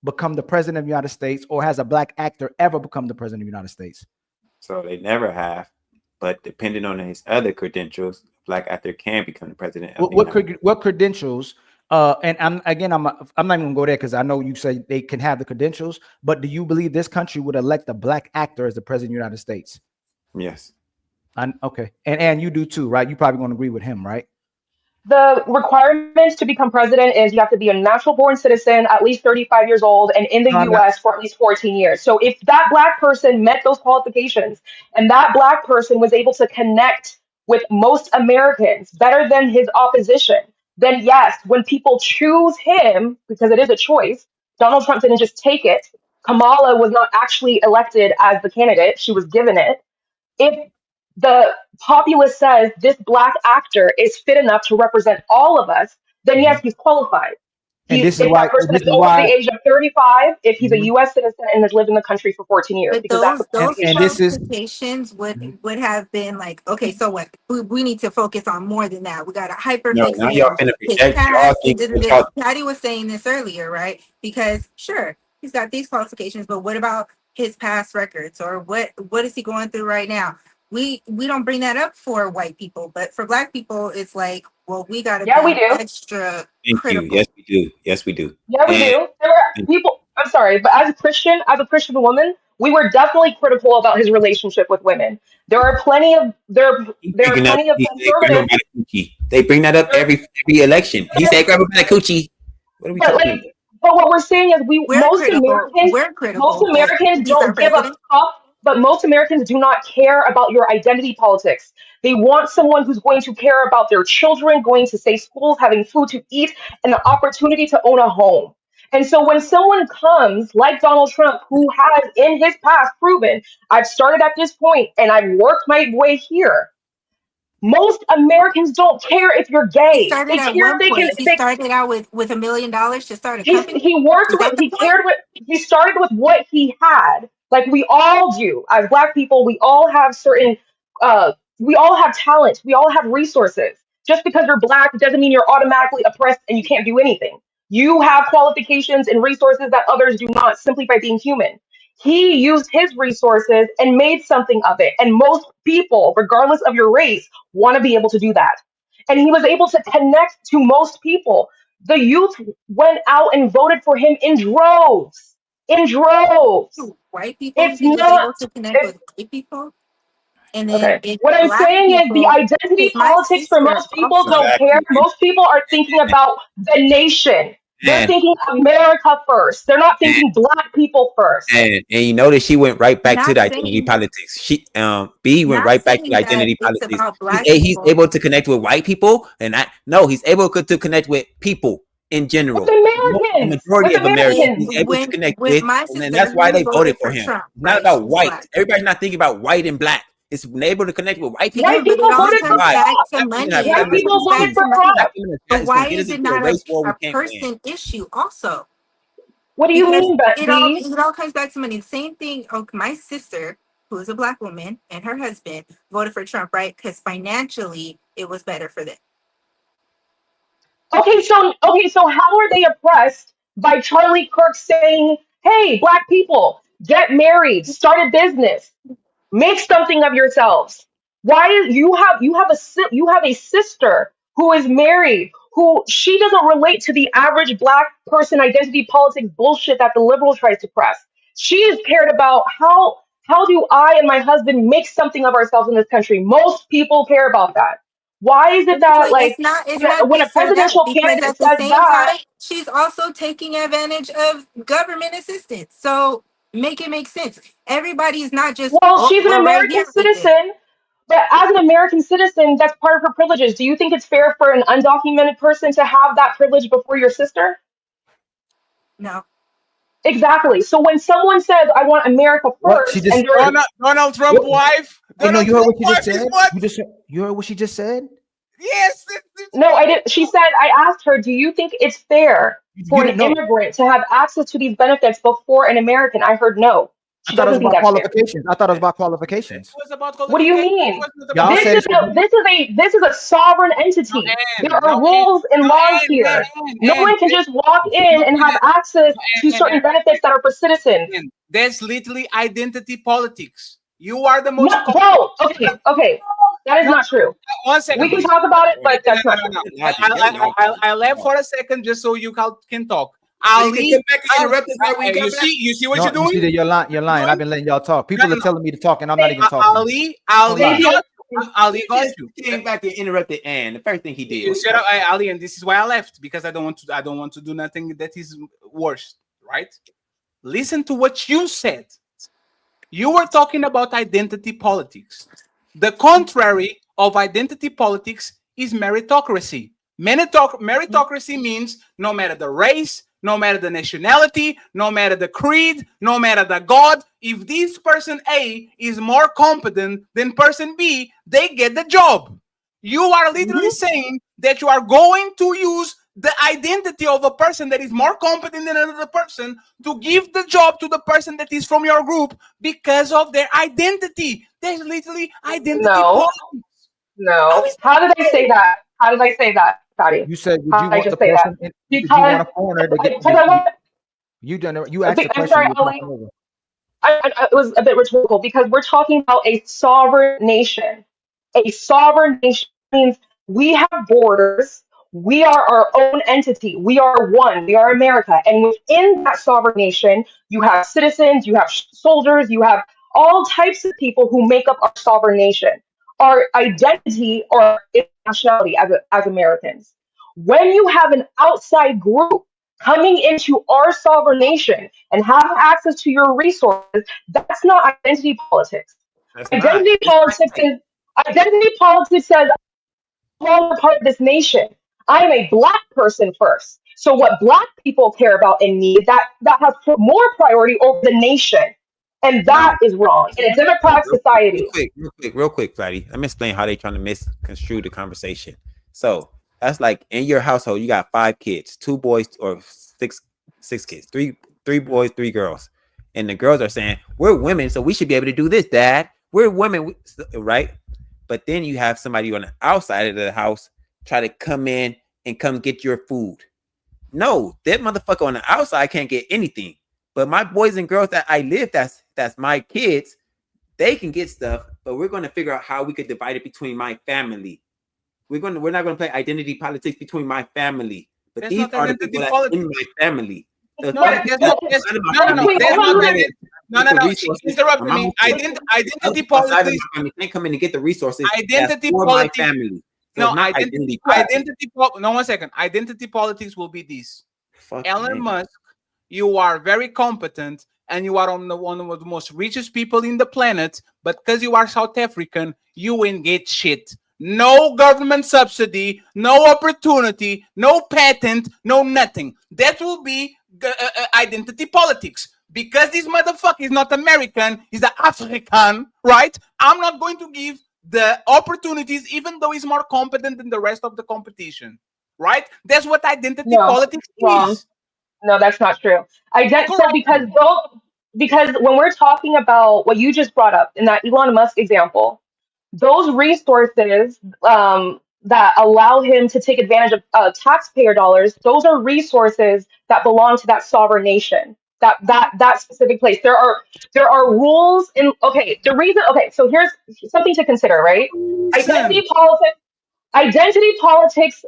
become the president of the United States, or has a Black actor ever become the president of the United States? So they never have, but depending on his other credentials, Black actor can become the president. What credentials? And I'm not even gonna go there because I know you say they can have the credentials, but do you believe this country would elect a Black actor as the president of the United States? Yes. Okay. And you do too, right? You probably gonna agree with him, right? The requirements to become president is you have to be a natural born citizen, at least 35 years old, and in the US for at least 14 years. So if that Black person met those qualifications and that Black person was able to connect with most Americans, better than his opposition, then yes, when people choose him, because it is a choice, Donald Trump didn't just take it. Kamala was not actually elected as the candidate, she was given it. If the populace says this black actor is fit enough to represent all of us, then yes, he's qualified. And this is If why. that person This is is over the why. age of 35, if he's a Mhm. U.S. citizen and has lived in the country for 14 years, But because that's the those And qualification. this is. qualifications would have been like, okay, so what? We need to focus on more than that. We got to hyper No, now fixate y'all on finna his project. Y'all past. think what y'all Patty was saying this earlier, right? Because sure, he's got these qualifications, but what about his past records, or what is he going through right now? We don't bring that up for white people, but for black people, it's like, well, we got to Yeah, we be do. extra Thank you. critical. Yes, we do. Yes, we do. Yeah, we And do. There are people. I'm sorry, but as a Christian woman, we were definitely critical about his relationship with women. There are plenty of he's there are bringing up, plenty of he said, grab him conservatives. by the coochie. They bring that up There, every election. He said, grab him by the coochie. What are we but talking about? like, but what we're saying is We're most critical, but Americans he's our don't give a president. fuck. But most Americans do not care about your identity politics. They want someone who's going to care about their children, going to safe schools, having food to eat, and the opportunity to own a home. And so when someone comes like Donald Trump, who has in his past proven, I've started at this point and I've worked my way here. Most Americans don't care if you're He gay. started They at care if one they can. point. He started out with $1 million to start a company. He worked Is with that the he point? cared what he started with what he had, like we all do as black people. We all have certain we all have talent, we all have resources. Just because you're black doesn't mean you're automatically oppressed and you can't do anything. You have qualifications and resources that others do not, simply by being human. He used his resources and made something of it, and most people, regardless of your race, want to be able to do that. And he was able to connect to most people. The youth went out and voted for him in droves. In droves. White people, It's he was not. able to connect It's with white people. And then okay. it's What I'm black saying is the people, identity because my politics for sister most people also. don't care. Exactly. Most people are thinking about the nation. They're And thinking America first. They're not thinking black people first. and you notice she went right back to Not the identity saying politics. B went not right back to the saying that identity it's politics. about black He's people. able to connect with white people, and he's able to connect with people in With general. The Americans. majority With of Americans Americans. he's able to When connect with with, my and then sister that's why who they voted voted for for him. Trump, It's not right? about She's white. black. Everybody's not thinking about white and black. It's able to connect with white people. White But people it all This voted is for comes why back Trump. to black women have money. got White him in It a people comes voted back situation. for to money. Black Trump. women But is going why to get us is it into a not race war we a can't win. person issue also? What do you Because mean, B? it all comes back to money. The same thing. Oh, my sister, who is a black woman, and her husband voted for Trump, right? Because financially it was better for them. Okay, so how are they oppressed by Charlie Kirk saying, "Hey, black people, get married, start a business, make something of yourselves"? Why is you have a sister who is married, who she doesn't relate to the average black person identity politics bullshit that the liberal tries to press. She is cared about how do I and my husband make something of ourselves in this country? Most people care about that. Why is it that, Exactly. like, It's not when a just for that, presidential because candidate at the says same that, time, she's also taking advantage of government assistance. So make it make sense. Everybody is not just, well, oh, she's an we're right American here with it. citizen, but as an American citizen, that's part of her privileges. Do you think it's fair for an undocumented person to have that privilege before your sister? No. Exactly. So when someone says, "I want America What she first," just? and they're Donald Trump What? wife. Hey, no, Donald you heard Trump what she just wife is said. what? You heard what she just said. Yes. no, I didn't. She said, I asked her, "Do you think it's fair You for an didn't know. immigrant to have access to these benefits before an American?" I heard no. I She thought it was doesn't think about that's fair. qualifications. I thought it was about It qualifications. was about What do you qualification. It mean? wasn't Y'all about This said is it should be. this is a sovereign entity. There are no rules and laws here. No one can just walk in and have access to certain benefits that are for citizens. That's literally identity politics. You are the No, most bro. Okay. That is no, not true. one second, We can please. talk about it, but No, that's not true. I left for a second just so you can talk. So you can come back and interrupt us while we come You back. see what No, you're doing? you see that you're lying. I've been letting y'all talk. People are telling me to talk, and I'm not even talking. Ali got you. He came back and interrupted Ann. The first thing he did. You shut up, Ali, and this is why I left, because I don't want to do nothing that is worse, right? Listen to what you said. You were talking about identity politics. The contrary of identity politics is meritocracy. Meritocracy means no matter the race, no matter the nationality, no matter the creed, no matter the God, if this person A is more competent than person B, they get the job. You are literally saying that you are going to use the identity of a person that is more competent than another person to give the job to the person that is from your group because of their identity. There's literally identity politics. No. How did I say that? How did I say that, Patty? You said, would How you did I want the just say that? person? Did you Because want a foreigner to get? because I want. You asked the I'm question. sorry, You were Ollie. talking over. It was a bit rhetorical because we're talking about a sovereign nation. A sovereign nation means we have borders. We are our own entity. We are one. We are America. And within that sovereign nation, you have citizens, you have soldiers, you have all types of people who make up our sovereign nation. Our identity or nationality as Americans. When you have an outside group coming into our sovereign nation and have access to your resources, that's not identity politics. That's not. Identity politics is identity politics says I'm a part of this nation. I am a black person first. So what black people care about and need, that has put more priority over the nation. And that is wrong in a democratic society. Real quick, Flatty. Let me explain how they trying to misconstrue the conversation. So that's like in your household, you got 5 kids, 2 boys or 6 kids, three boys, 3 girls, and the girls are saying we're women, so we should be able to do this, Dad. We're women, right? But then you have somebody on the outside of the house try to come in and come get your food. No, that motherfucker on the outside can't get anything. But my boys and girls that I live, that's my kids, they can get stuff, but we're going to figure out how we could divide it between my family. We're not going to play identity politics between my family. But these are the people that in my family. No, interrupt me. Identity politics. Can't come in and get the resources. Identity politics. My family. So no, identity. No, 1 second. Identity politics will be this. Elon Musk, you are very competent and you are one of the most richest people in the planet, but because you are South African, you ain't get shit. No government subsidy, no opportunity, no patent, no nothing. That will be identity politics. Because this motherfucker is not American, he's an African, right? I'm not going to give the opportunities, even though he's more competent than the rest of the competition, right? That's what identity politics is. No, that's not true. Because when we're talking about what you just brought up in that Elon Musk example, those resources that allow him to take advantage of taxpayer dollars, those are resources that belong to that sovereign nation, that specific place. There are rules in so here's something to consider, right? Identity politics,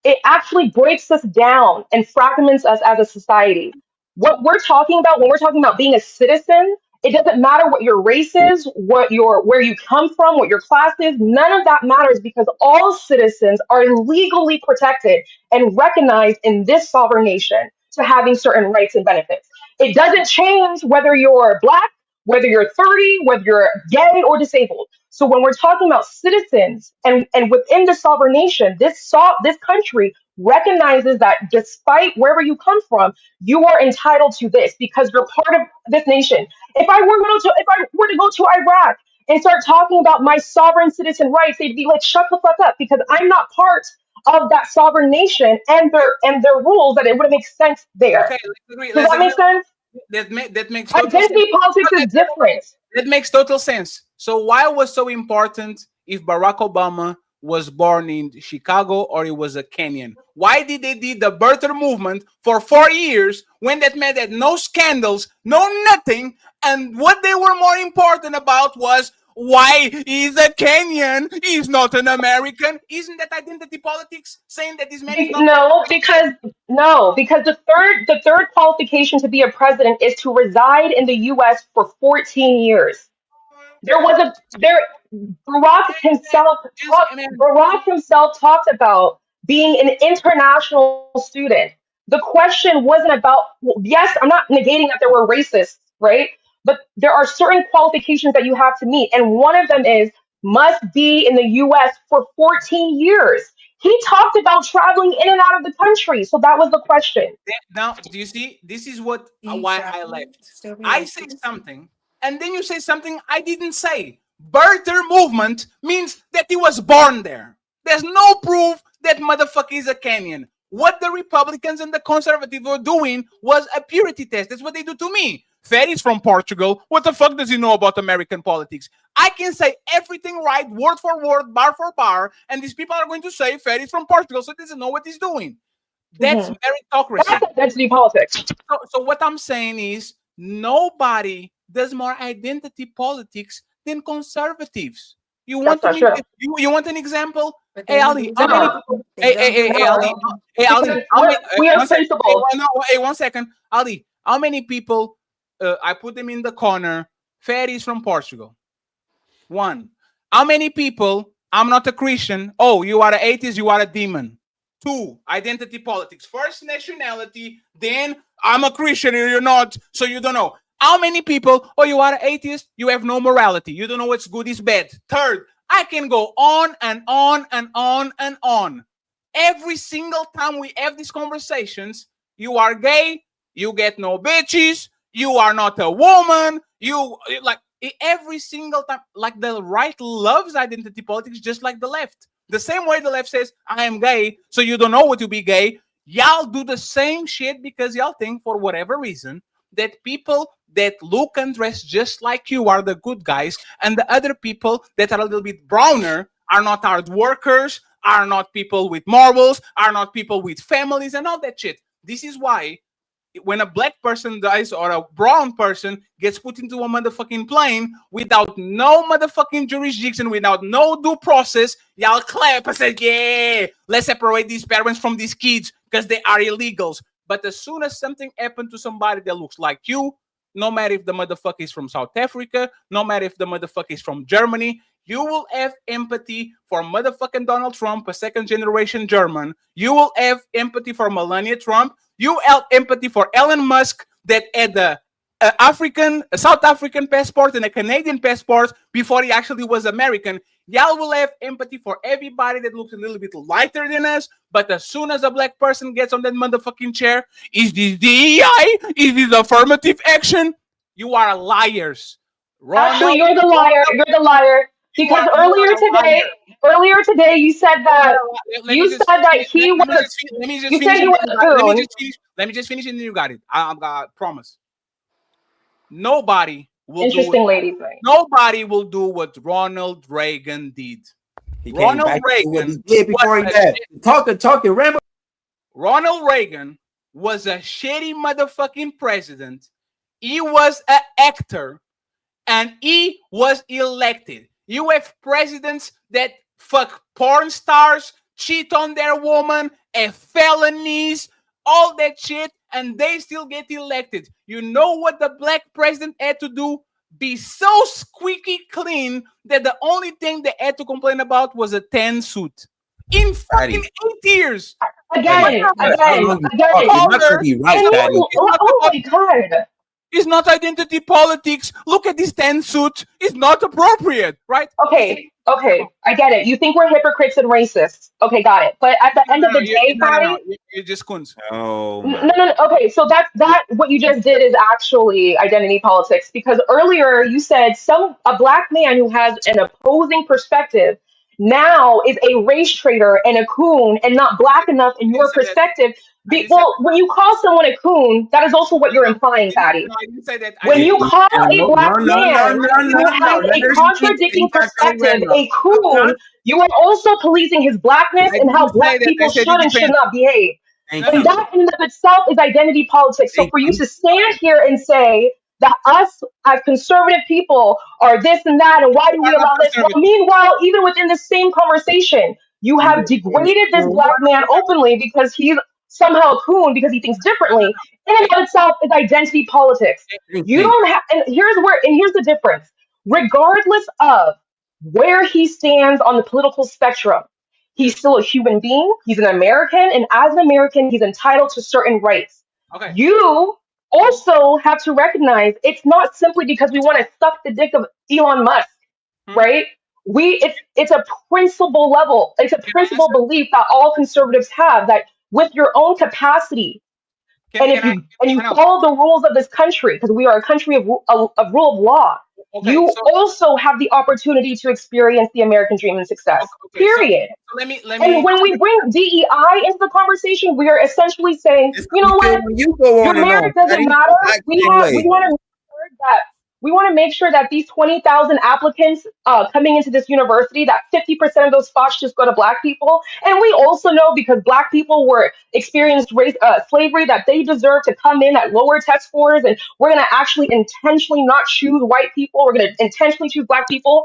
it actually breaks us down and fragments us as a society. What we're talking about when we're talking about being a citizen, it doesn't matter what your race is, where you come from, what your class is. None of that matters because all citizens are legally protected and recognized in this sovereign nation to having certain rights and benefits. It doesn't change whether you're black, whether you're 30, whether you're gay or disabled. So when we're talking about citizens and within the sovereign nation, this country recognizes that despite wherever you come from, you are entitled to this because you're part of this nation. If I were to go to Iraq and start talking about my sovereign citizen rights, they'd be like, shut the fuck up, because I'm not part of that sovereign nation and their rules, that it wouldn't make sense there. Okay, Does that make sense? That makes total identity sense. politics is different. That makes total sense. So why was so important if Barack Obama was born in Chicago or he was a Kenyan? Why did they do the birther movement for 4 years when that man had no scandals, no nothing, and what they were more important about was why he's a Kenyan, he's not an American? Isn't that identity politics saying that this man is not? No, because the third qualification to be a president is to reside in the U.S. for 14 years. Barack himself talked about being an international student. The question wasn't about, yes, I'm not negating that there were racists, right? But there are certain qualifications that you have to meet. And one of them is must be in the US for 14 years. He talked about traveling in and out of the country. So that was the question. Now, do you see? This is what You why shall I left. still be I say racist. something, and then you say something I didn't say. Birther movement means that he was born there. There's no proof that motherfucker is a Kenyan. What the Republicans and the conservatives were doing was a purity test. That's what they do to me. Ferry's from Portugal. What the fuck does he know about American politics? I can say everything right, word for word, bar for bar, and these people are going to say Ferry's from Portugal, so he doesn't know what he's doing. That's meritocracy. That's identity politics. So what I'm saying is nobody does more identity politics than conservatives. You want you want an example? Hey Ali, how many people? Hey Ali, we have principles. Hey, 1 second, Ali. How many people? I put them in the corner. Ferries from Portugal. 1. How many people? I'm not a Christian. Oh, you are an atheist. You are a demon. 2, identity politics. First, nationality. Then, I'm a Christian and you're not, so you don't know. How many people? Oh, you are an atheist. You have no morality. You don't know what's good is bad. 3rd, I can go on and on and on and on. Every single time we have these conversations, you are gay. You get no bitches. You are not a woman. You like every single time. Like the right loves identity politics, just like the left. The same way the left says, I am gay, so you don't know what to be gay. Y'all do the same shit because y'all think, for whatever reason, that people that look and dress just like you are the good guys, and the other people that are a little bit browner are not hard workers, are not people with morals, are not people with families, and all that shit. This is why when a black person dies or a brown person gets put into a motherfucking plane without no motherfucking jurisdiction, without no due process, y'all clap and say, yeah, let's separate these parents from these kids because they are illegals. But as soon as something happened to somebody that looks like you, no matter if the motherfucker is from South Africa, no matter if the motherfucker is from Germany, you will have empathy for motherfucking Donald Trump, a second-generation German. You will have empathy for Melania Trump. You have empathy for Elon Musk that had a South African passport and a Canadian passport before he actually was American. Y'all will have empathy for everybody that looks a little bit lighter than us, but as soon as a black person gets on that motherfucking chair, is this DEI? Is this affirmative action? You are liars. Actually, you're the liar. You're the liar. Because earlier today, you said that he was a coon. Let me just finish and then you got it. I promise. Nobody will Nobody will do what Ronald Reagan did. Ronald Reagan was a shitty motherfucking president. He was an actor and he was elected. You have presidents that fuck porn stars, cheat on their woman, have felonies, all that shit, and they still get elected. You know what the black president had to do? Be so squeaky clean that the only thing they had to complain about was a tan suit. In fucking 8 years. Again. Oh my God. It's not identity politics. Look at this tan suit. It's not appropriate, right? Okay. I get it. You think we're hypocrites and racists. Okay, got it. But at the end of the day, Patty, you're just coons. No. Okay, so that what you just did is actually identity politics, because earlier you said a black man who has an opposing perspective now is a race traitor and a coon and not black enough in your perspective. When you call someone a coon, that is also what you're implying, Patty. When you call a black man who has a contradicting perspective a coon, you are also policing his blackness and how black people should and should not behave. And that in and of itself is identity politics. So for you to stand here and say that us as conservative people are this and that, and why do we allow this? Well, meanwhile, even within the same conversation, you have degraded this black man openly because he's somehow a coon because he thinks differently. In and of itself is identity politics. You don't have, and here's the difference. Regardless of where he stands on the political spectrum, he's still a human being. He's an American, and as an American, he's entitled to certain rights. Okay. You also have to recognize it's not simply because we want to suck the dick of Elon Musk, right? it's a principle level. It's a principle belief that all conservatives have, that with your own capacity, and if you follow the rules of this country, because we are a country of rule of law, you also have the opportunity to experience the American dream and success. Period. So let me. And when we bring DEI into the conversation, we are essentially saying, you know what, your merit doesn't matter. We want to make sure that these 20,000 applicants coming into this university, that 50% of those spots just go to Black people. And we also know, because Black people were experienced slavery, that they deserve to come in at lower test scores. And we're going to actually intentionally not choose white people. We're going to intentionally choose Black people.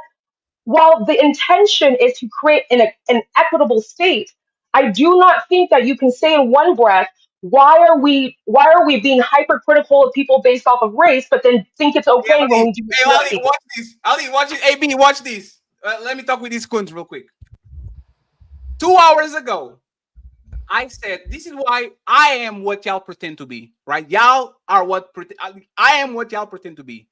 While the intention is to create an equitable state, I do not think that you can say in one breath, why are we being hypercritical of people based off of race, but then think it's okay when we do. Hey, Ali, watch this. Ali, watch it. AB, watch this. Let me talk with these coons real quick. 2 hours ago, I said, this is why I am what y'all pretend to be, right? Y'all are what I am what y'all pretend to be.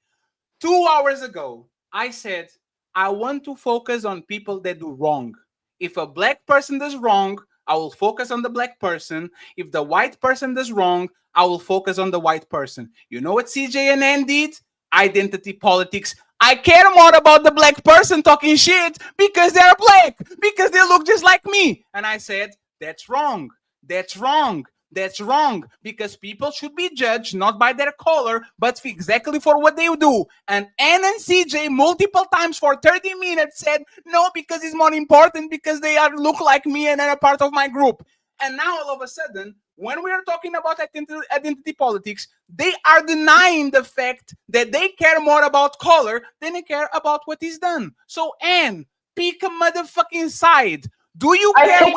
2 hours ago, I said, I want to focus on people that do wrong. If a Black person does wrong, I will focus on the Black person. If the white person does wrong, I will focus on the white person. You know what CJ and N did? Identity politics. I care more about the Black person talking shit because they're Black, because they look just like me. And I said, that's wrong. That's wrong. That's wrong, because people should be judged not by their color, but exactly for what they do. And N and CJ multiple times for 30 minutes said, no, because it's more important because they look like me and are a part of my group. And now all of a sudden, when we are talking about identity politics, they are denying the fact that they care more about color than they care about what is done. So N, pick a motherfucking side. Do you care?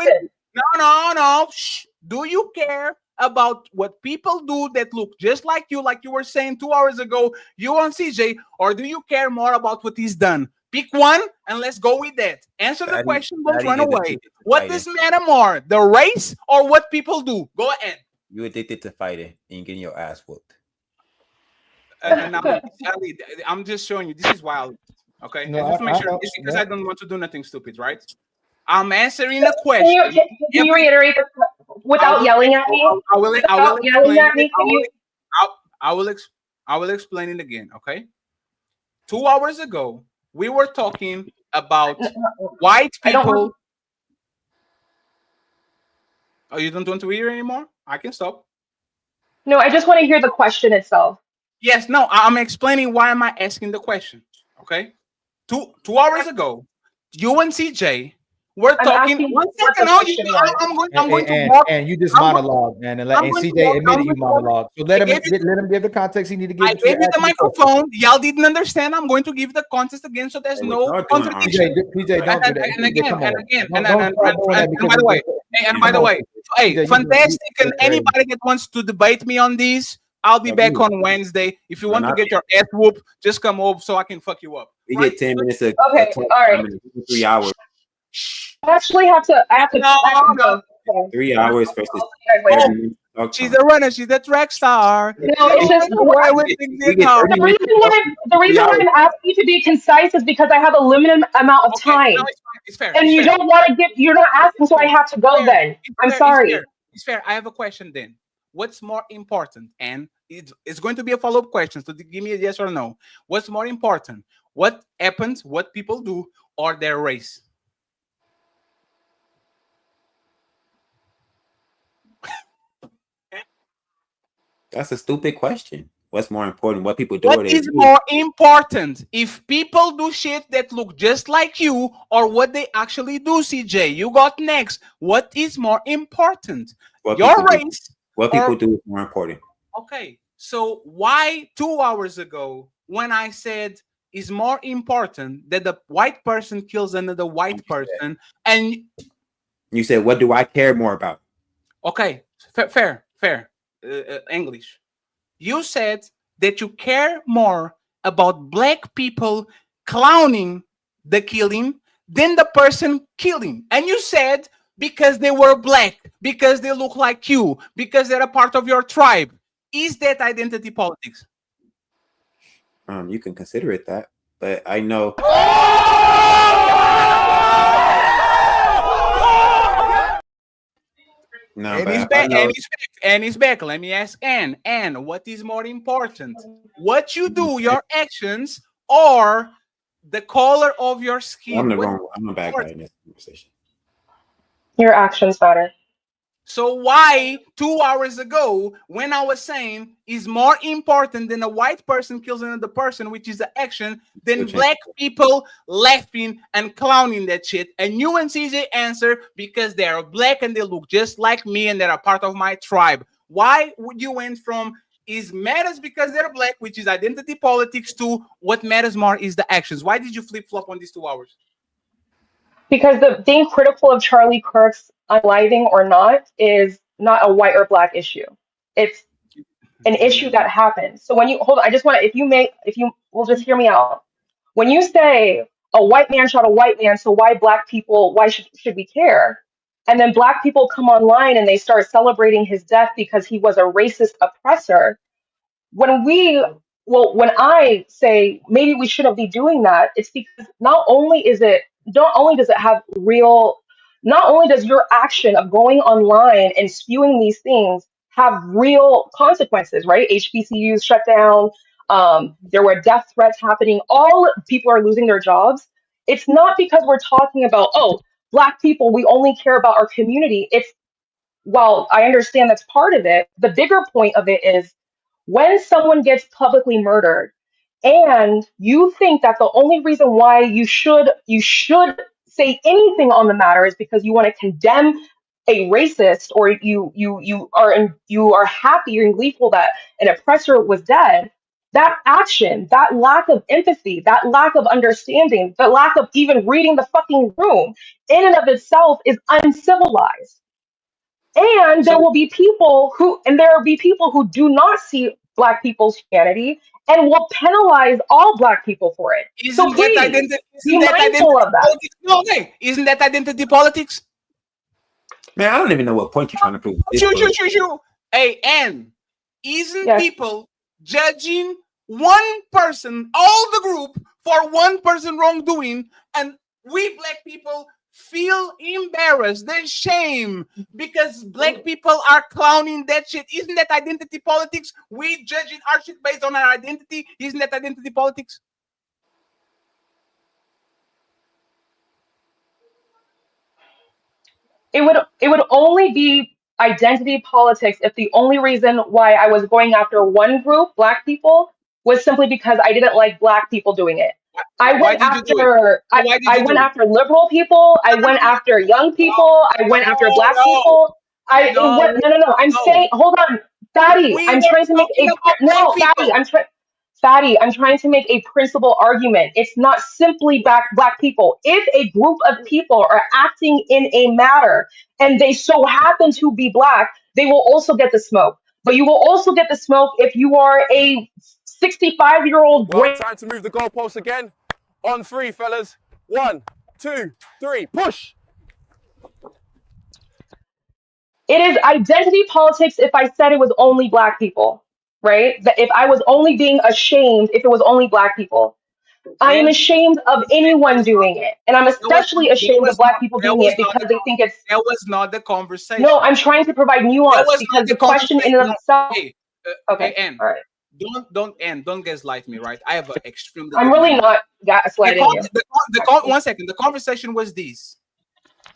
No. Shh. Do you care about what people do that look just like you were saying 2 hours ago, you and CJ, or do you care more about what is done? Pick one and let's go with that. Answer the question, don't run away. What does matter more, the race or what people do? Go ahead. You addicted to fighting and you're getting your ass whooped. I'm just showing you, this is wild. Okay, no, just make sure, it's because I don't want to do nothing stupid, right? I'm answering the question. Can you reiterate this without yelling at me? I will explain it again. Okay. 2 hours ago, we were talking about white people. Oh, you don't want to hear anymore? I can stop. No, I just want to hear the question itself. Yes. No, I'm explaining why am I asking the question. Okay. Two hours ago, you and CJ. We're talking. 1 second. I'm going to walk. And you just monologue, man, and CJ admitted you monologue. So let him give the context he need to give. I gave you the microphone. Y'all didn't understand. I'm going to give the context again, so there's no contradiction. PJ, don't do that. And by the way, hey, fantastic! And anybody that wants to debate me on these, I'll be back on Wednesday. If you want to get your ass whooped, just come over so I can fuck you up. We get 10 minutes. Okay, all right. 3 hours. I have to. No. 3 hours versus. She's a runner. She's a track star. No, it's just the reason why I'm asking you to be concise is because I have a limited amount of time. No, it's fair. And you don't want to give. You're not asking, so I have to go. Then I'm sorry. It's fair. I have a question then. What's more important? And it's going to be a follow-up question. So give me a yes or no. What's more important? What happens? What people do, or their race? That's a stupid question. What's more important? What people do? What is more important? If people do shit that look just like you, or what they actually do, CJ? You got next. What is more important? Your race. What people do is more important. Okay. So why 2 hours ago, when I said it's more important that the white person kills another white person, and you said, what do I care more about? Okay. Fair. English. You said that you care more about black people clowning the killing than the person killing. And you said because they were black, because they look like you, because they're a part of your tribe. Is that identity politics? You can consider it that, but I know. No, And but he's I back. know. And he's back. Let me ask Anne. Anne, what is more important? What you do, your actions, or the color of your skin? I'm the bad guy in this conversation. Your actions matter. So why 2 hours ago, when I was saying is more important than a white person kills another person, which is the action, than black people laughing and clowning that shit? And you and CJ answer because they are black and they look just like me and they're a part of my tribe. Why would you went from is matters because they're black, which is identity politics, to what matters more is the actions? Why did you flip flop on these 2 hours? Because the being critical of Charlie Kirk's unliving or not is not a white or black issue. It's an issue that happens. So when you hold on, I just want to, if you will just hear me out. When you say a white man shot a white man, so why black people, why should we care? And then black people come online and they start celebrating his death because he was a racist oppressor. When I say maybe we shouldn't be doing that, it's because not only does it have real, not only does your action of going online and spewing these things have real consequences, right? HBCUs shut down. There were death threats happening. All people are losing their jobs. It's not because we're talking about, oh, black people, we only care about our community. Well, I understand that's part of it. The bigger point of it is when someone gets publicly murdered and you think that the only reason why you should say anything on the matter is because you want to condemn a racist, or you are happy and gleeful that an oppressor was dead. That action, that lack of empathy, that lack of understanding, the lack of even reading the fucking room in and of itself is uncivilized. And there will be people who do not see black people's humanity and will penalize all black people for it. So please be mindful of that. No, okay. Isn't that identity politics? Man, I don't even know what point you're trying to prove. Sure. Hey, Anne, isn't people judging one person, all the group, for one person wrongdoing, and we black people feel embarrassed, there's shame because black people are clowning that shit? Isn't that identity politics? We judging our shit based on our identity. Isn't that identity politics? It would only be identity politics if the only reason why I was going after one group, black people, was simply because I didn't like black people doing it. I went after liberal people. I went after young people. I went after black people. No. I'm saying, hold on, Fatty. I'm trying to make I'm trying to make a principal argument. It's not simply black people. If a group of people are acting in a matter and they so happen to be black, they will also get the smoke. But you will also get the smoke if you are a 65-year-old. Well, time to move the goalposts again. On three, fellas. 1, 2, 3, push. It is identity politics if I said it was only black people, right? That if I was only being ashamed if it was only black people. I am ashamed of anyone doing it. And I'm especially ashamed of black people doing it because they think it's... That was not the conversation. No, I'm trying to provide nuance because the question in and of itself... Okay, Anne, all right. Don't gaslight me, right? I have an extremely... I'm really not gaslighting you. 1 second. The conversation was this.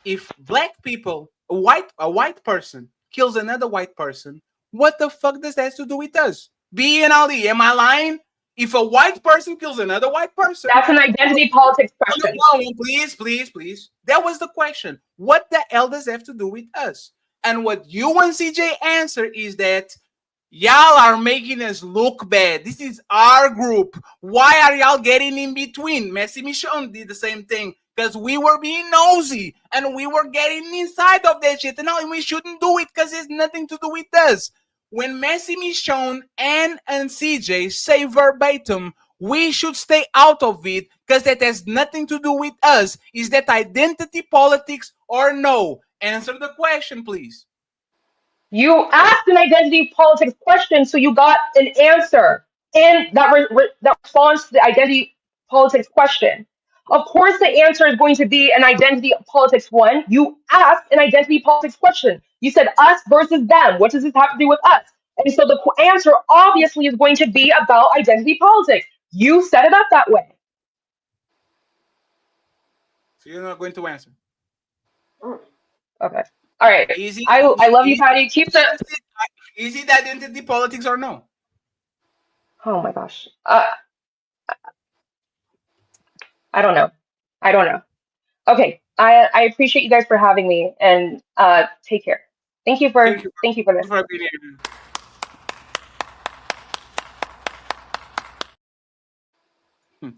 If black people, a white person kills another white person, what the fuck does that have to do with us? B and Ali, am I lying? If a white person kills another white person... That's an identity politics question. No, please. That was the question. What the hell does that have to do with us? And what you and CJ answer is that y'all are making us look bad. This is our group. Why are y'all getting in between? Messi Michon did the same thing because we were being nosy and we were getting inside of that shit. And we shouldn't do it because it's nothing to do with us. When Messi Michon and CJ say verbatim, we should stay out of it because that has nothing to do with us. Is that identity politics or no? Answer the question, please. You asked an identity politics question, so you got an answer. And that responds to the identity politics question. Of course, the answer is going to be an identity politics one. You asked an identity politics question. You said us versus them. What does this have to do with us? And so the answer obviously is going to be about identity politics. You set it up that way. So you're not going to answer. Okay. All right. Easy. I love you, Patty. Keep the. Is it identity politics or no? Oh my gosh. I don't know. I don't know. Okay. I appreciate you guys for having me, and take care. Thank you for this. Thank you for being here.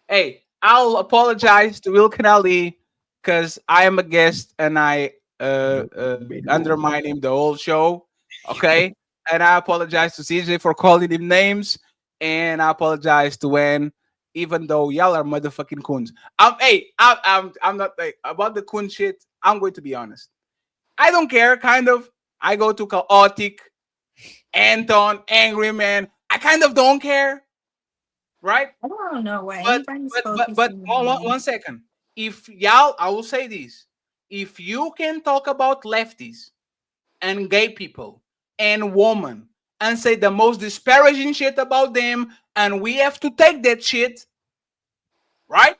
Hey, I'll apologize to Will Canali because I am a guest and I undermine him the whole show. Okay, and I apologize to CJ for calling him names, and I apologize to Wen, even though y'all are motherfucking coons. I'm not like about the coon shit. I'm going to be honest. I don't care. Kind of. I go to chaotic, Anton, angry man. I kind of don't care. Right? I don't know why. But one second. If y'all, I will say this. If you can talk about lefties and gay people and women and say the most disparaging shit about them, and we have to take that shit, right?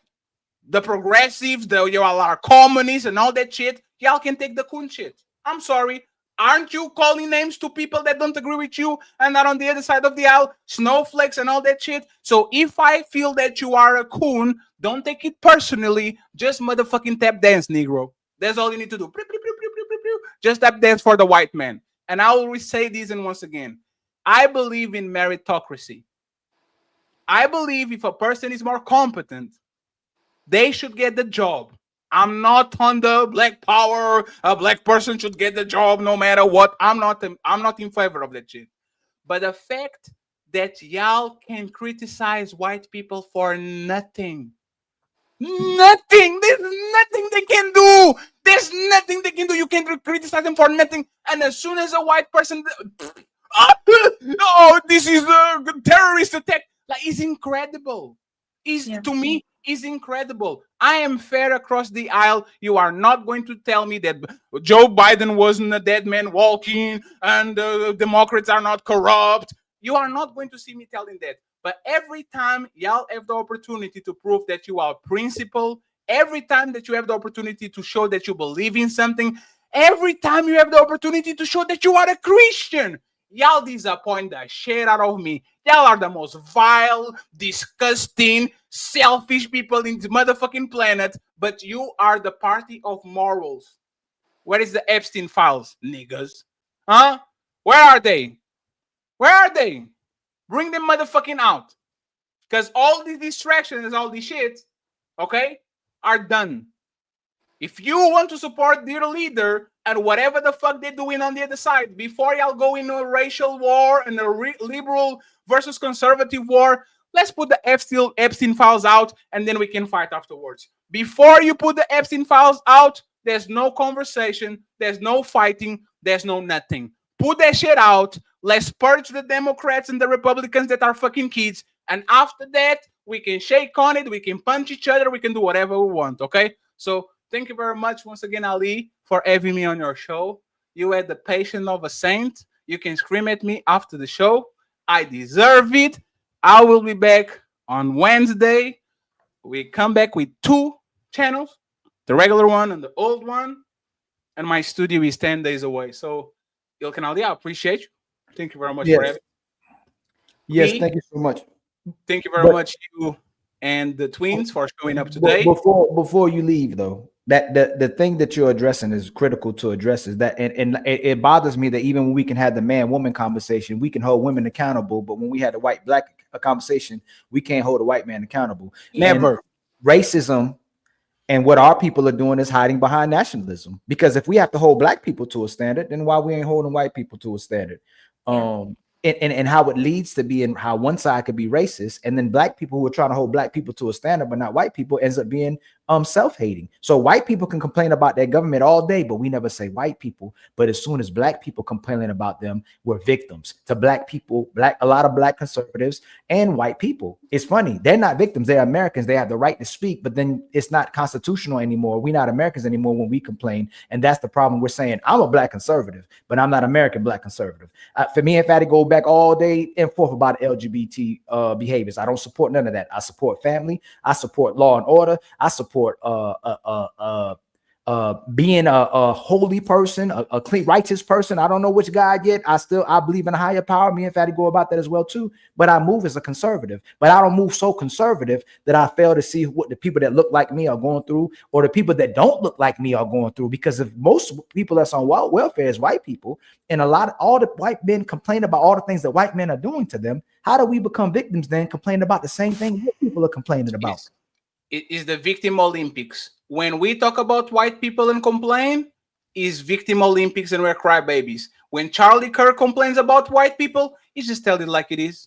The progressives, y'all are communists and all that shit, y'all can take the coon shit. I'm sorry. Aren't you calling names to people that don't agree with you and are on the other side of the aisle, snowflakes and all that shit? So if I feel that you are a coon, don't take it personally. Just motherfucking tap dance, Negro. That's all you need to do. Just tap dance for the white man. And I will say this, and once again, I believe in meritocracy. I believe if a person is more competent, they should get the job. I'm not on the black power. A black person should get the job no matter what. I'm not in favor of that shit. But the fact that y'all can criticize white people for nothing. Nothing. There's nothing they can do. There's nothing they can do. You can criticize them for nothing. And as soon as a white person, oh, this is a terrorist attack. Like, it's incredible. To me, is incredible. I am fair across the aisle. You are not going to tell me that Joe Biden wasn't a dead man walking and Democrats are not corrupt. You are not going to see me telling that. But every time y'all have the opportunity to prove that you are principled, every time that you have the opportunity to show that you believe in something, every time you have the opportunity to show that you are a Christian, y'all disappoint the shit out of me. Y'all are the most vile, disgusting, selfish people in the motherfucking planet, but you are the party of morals. Where is the Epstein files, niggas? Huh? Where are they? Where are they? Bring them motherfucking out. Because all these distractions, all these shit, okay, are done. If you want to support their leader and whatever the fuck they're doing on the other side, before y'all go into a racial war and a liberal versus conservative war, let's put the Epstein files out and then we can fight afterwards. Before you put the Epstein files out, there's no conversation, there's no fighting, there's no nothing. Put that shit out. Let's purge the Democrats and the Republicans that are fucking kids. And after that, we can shake on it, we can punch each other, we can do whatever we want, okay? So thank you very much once again, Ali, for having me on your show. You had the patience of a saint. You can scream at me after the show. I deserve it. I will be back on Wednesday. We come back with 2 channels, the regular one and the old one. And my studio is 10 days away. So, Ilkan Ali, I appreciate you. Thank you very much for having me. Yes, thank you so much. Thank you very much, you and the twins, for showing up today. Before you leave, though, that the thing that you're addressing is critical to address, is that, and it bothers me that even when we can have the man-woman conversation, we can hold women accountable, but when we had the white-black conversation, we can't hold a white man accountable. Never. And racism and what our people are doing is hiding behind nationalism. Because if we have to hold black people to a standard, then why we ain't holding white people to a standard? And how it leads to being how one side could be racist, and then black people who are trying to hold black people to a standard but not white people ends up being self-hating. So white people can complain about their government all day, but we never say white people. But as soon as black people complaining about them, we're victims to black people, a lot of black conservatives and white people. It's funny. They're not victims. They're Americans. They have the right to speak, but then it's not constitutional anymore. We're not Americans anymore when we complain. And that's the problem. We're saying I'm a black conservative, but I'm not American black conservative. For me, if I had to go back all day and forth about LGBT behaviors, I don't support none of that. I support family. I support law and order. I support being a holy person, a clean, righteous person. I don't know which God yet. I believe in a higher power. Me and Fatty go about that as well too. But I move as a conservative. But I don't move so conservative that I fail to see what the people that look like me are going through, or the people that don't look like me are going through. Because if most people that's on welfare is white people, and all the white men complain about all the things that white men are doing to them, how do we become victims then, complaining about the same thing that people are complaining about? Yes. It is the victim Olympics. When we talk about white people and complain, is victim Olympics and we're crybabies. When Charlie Kirk complains about white people, he just tells it like it is.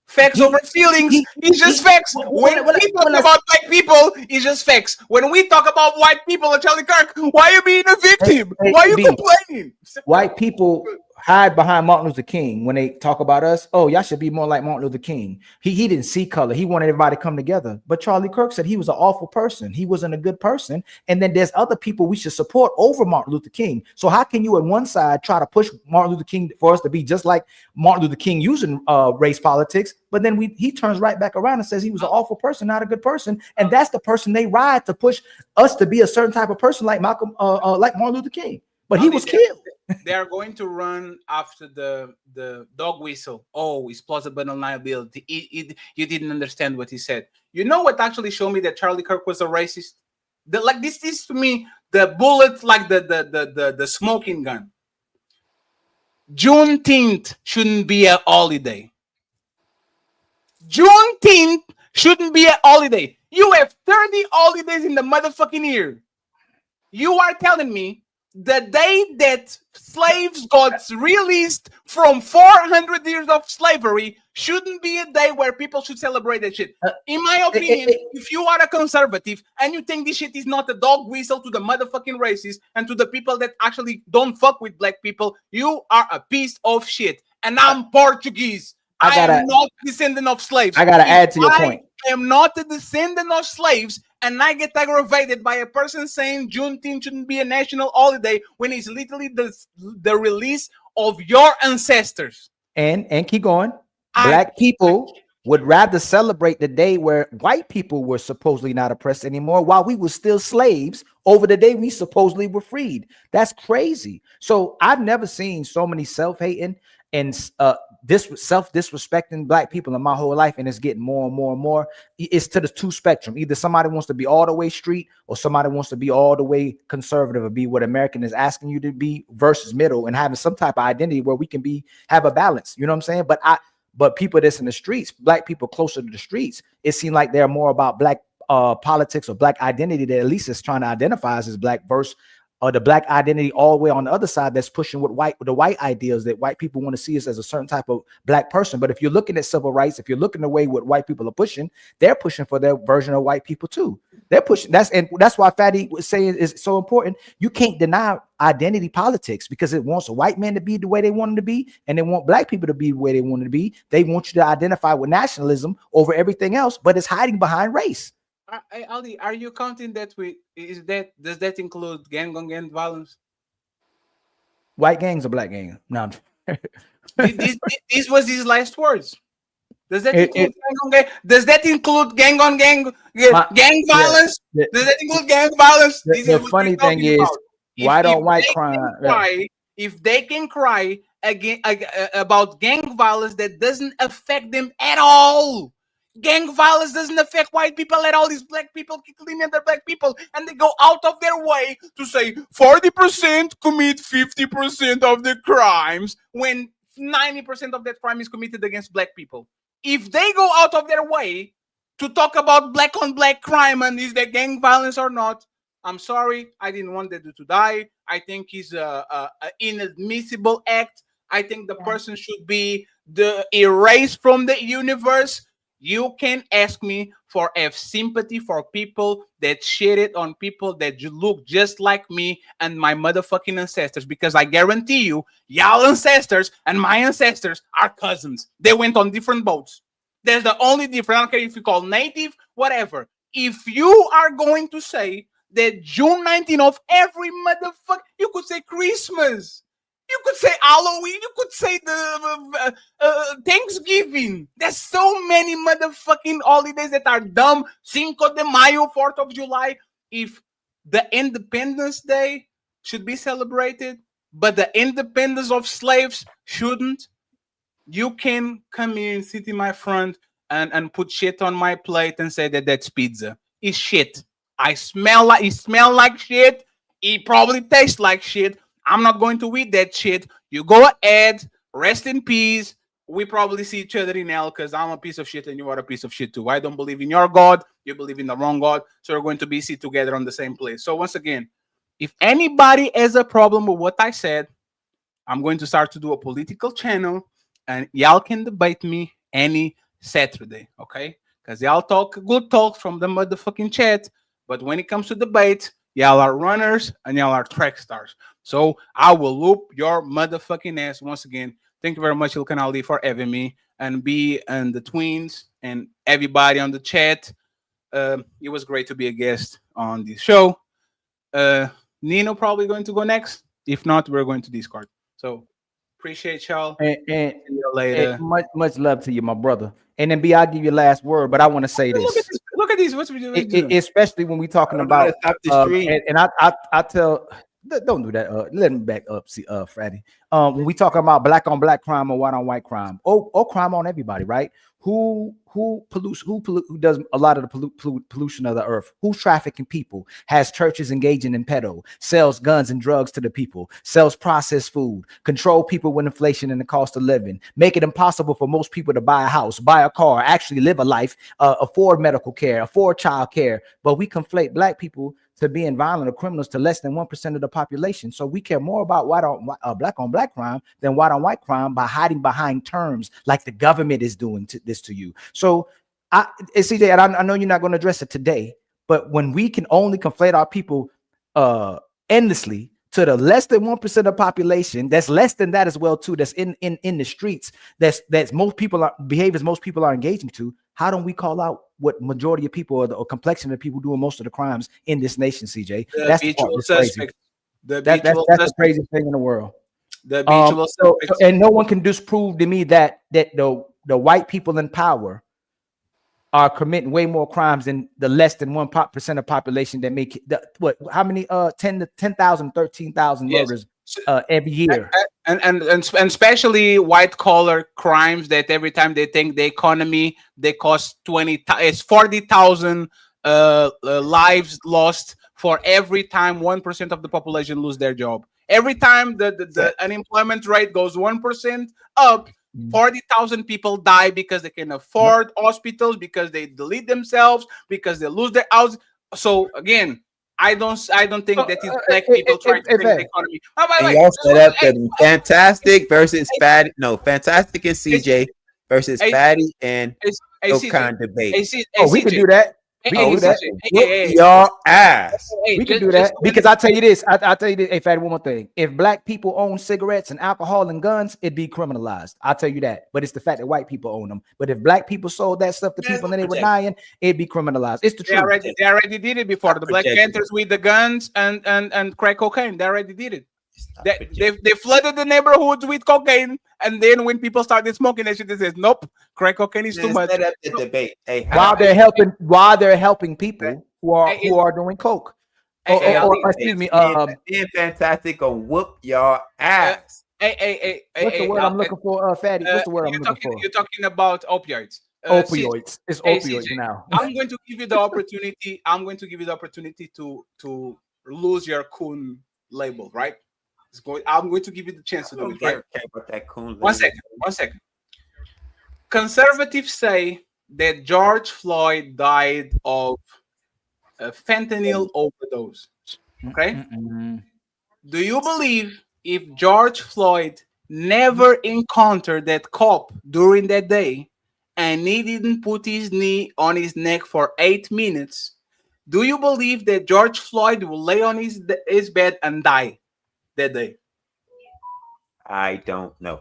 Facts over feelings is just facts. When we talk about black people, it's just facts. When we talk about white people and Charlie Kirk, why are you being a victim? Why are you complaining? White people hide behind Martin Luther King when they talk about us. Oh, y'all should be more like Martin Luther King. He didn't see color. He wanted everybody to come together. But Charlie Kirk said he was an awful person. He wasn't a good person. And then there's other people we should support over Martin Luther King. So how can you on one side try to push Martin Luther King for us to be just like Martin Luther King using race politics, but then he turns right back around and says he was an awful person, not a good person. And that's the person they ride to push us to be a certain type of person like like Martin Luther King. But he was killed. They are going to run after the dog whistle. Oh, it's plausible deniability. You didn't understand what he said. You know what actually showed me that Charlie Kirk was a racist? This is to me the bullet, like the smoking gun. Juneteenth shouldn't be a holiday. Juneteenth shouldn't be a holiday. You have 30 holidays in the motherfucking year. You are telling me the day that slaves got released from 400 years of slavery shouldn't be a day where people should celebrate that shit. In my opinion, if you are a conservative and you think this shit is not a dog whistle to the motherfucking racists and to the people that actually don't fuck with black people, you are a piece of shit. And I'm Portuguese. I am not a descendant of slaves. I gotta add to your point. I am not a descendant of slaves, and I get aggravated by a person saying Juneteenth shouldn't be a national holiday when it's literally the release of your ancestors. And keep going. Black people would rather celebrate the day where white people were supposedly not oppressed anymore, while we were still slaves, over the day we supposedly were freed. That's crazy. So I've never seen so many self-hating and self-disrespecting black people in my whole life, and it's getting more and more and more. It's to the two spectrum. Either somebody wants to be all the way street, or somebody wants to be all the way conservative, or be what American is asking you to be versus middle, and having some type of identity where we can have a balance. You know what I'm saying? But people that's in the streets, black people closer to the streets, it seems like they're more about black politics or black identity that at least is trying to identify us as black versus the black identity all the way on the other side that's pushing the white ideals that white people want to see us as a certain type of black person. But if you're looking at civil rights, if you're looking the way what white people are pushing, they're pushing for their version of white people too. They're pushing that's why Fatty was saying is so important. You can't deny identity politics, because it wants a white man to be the way they want them to be, and they want black people to be the way they want them to be. They want you to identify with nationalism over everything else, but it's hiding behind race. Ali, are you counting that does that include gang on gang violence? White gangs or black gangs? No. This was his last words. Does that include gang on gang? Does that include gang on gang violence? Does that include gang violence? The funny thing is, why don't white crime? If they can cry again about gang violence that doesn't affect them at all. Gang violence doesn't affect white people at all. These black people killing other black people, and they go out of their way to say 40% commit 50% of the crimes when 90% of that crime is committed against black people. If they go out of their way to talk about black on black crime and is there gang violence or not, I'm sorry, I didn't want that dude to die. I think he's an inadmissible act. I think the person should be erased from the universe. You can ask me for have sympathy for people that shitted on people that look just like me and my motherfucking ancestors, because I guarantee you, y'all ancestors and my ancestors are cousins. They went on different boats. There's the only difference. I don't care if you call native, whatever. If you are going to say that June 19th of every motherfucker, you could say Christmas. You could say Halloween. You could say the Thanksgiving. There's so many motherfucking holidays that are dumb. Cinco de Mayo, 4th of July. If the Independence Day should be celebrated, but the independence of slaves shouldn't, you can come in, sit in my front, and put shit on my plate and say that that's pizza. It's shit. It smell like shit. It probably tastes like shit. I'm not going to eat that shit. You go ahead, rest in peace. We probably see each other in hell because I'm a piece of shit and you are a piece of shit too. I don't believe in your God. You believe in the wrong God. So we're going to be sit together on the same place. So once again, if anybody has a problem with what I said, I'm going to start to do a political channel and y'all can debate me any Saturday, okay? Because y'all talk good talk from the motherfucking chat, but when it comes to debate, y'all are runners and y'all are track stars. So I will loop your motherfucking ass once again. Thank you very much, Ilkan Ali, for having me, and B and the twins and everybody on the chat. It was great to be a guest on this show. Nino probably going to go next. If not, we're going to Discord. So appreciate y'all. And see you later. Much love to you, my brother. And then B, I'll give you last word, but I want to say this. Look at this. What's we doing? Especially when we talking about and I tell, don't do that. Let me back up, see, Freddy. When we talking about black on black crime or white on white crime, or crime on everybody, right? Who pollutes? Who does a lot of the pollution of the earth? Who's trafficking people? Has churches engaging in pedo? Sells guns and drugs to the people? Sells processed food? Control people with inflation and the cost of living? Make it impossible for most people to buy a house, buy a car, actually live a life, afford medical care, afford child care. But we conflate black people to being violent or criminals to less than 1% of the population. So we care more about black on black crime than white on white crime by hiding behind terms like the government is doing this to you. So CJ, and I know you're not going to address it today, but when we can only conflate our people endlessly to the less than 1% of the population, that's less than that as well too, that's in the streets, that's most people are behaviors most people are engaging to. How don't we call out what majority of people or complexion of people doing most of the crimes in this nation, CJ? That's the part that's crazy. That's the craziest thing in the world. And no one can disprove to me that the white people in power are committing way more crimes than the less than 1% of population that make how many 10,000, 13,000 murders every year, and especially white collar crimes that every time they think the economy, they cost 40,000 lives lost for every time 1% of the population lose their job. Every time the unemployment rate goes 1% up, 40,000 people die because they can afford hospitals, because they delete themselves, because they lose their house. So again, I don't think that it's black people trying to take the economy. And y'all set up the Fantastic versus Fatty. No, Fantastic and CJ versus Fatty and Okan debate. We can do that. We can do that. Your ass. We can do that because I tell you this. I tell you this. Hey, Fatty, one more thing. If black people own cigarettes and alcohol and guns, it'd be criminalized. I'll tell you that. But it's the fact that white people own them. But if black people sold that stuff to people and they were dying, it'd be criminalized. It's the truth. They already did it before. The Black Panthers with the guns and crack cocaine. They already did it. They flooded the neighborhoods with cocaine, and then when people started smoking that shit, they said, "Nope, crack cocaine is too much." The debate. Hey, while they're helping people who are doing coke. Excuse me. Being Fantastic or whoop your ass. What's the word I'm looking for, Fatty? What's the word I'm looking for? You're talking about opioids. Opioids. It's opioids now. I'm going to give you the opportunity. I'm going to give you the opportunity to lose your coon label, right? I'm going to give you the chance to do it, right? That coon One second. Conservatives say that George Floyd died of a fentanyl overdose. Okay? Do you believe if George Floyd never encountered that cop during that day and he didn't put his knee on his neck for 8 minutes, do you believe that George Floyd will lay on his bed and die that day? I don't know.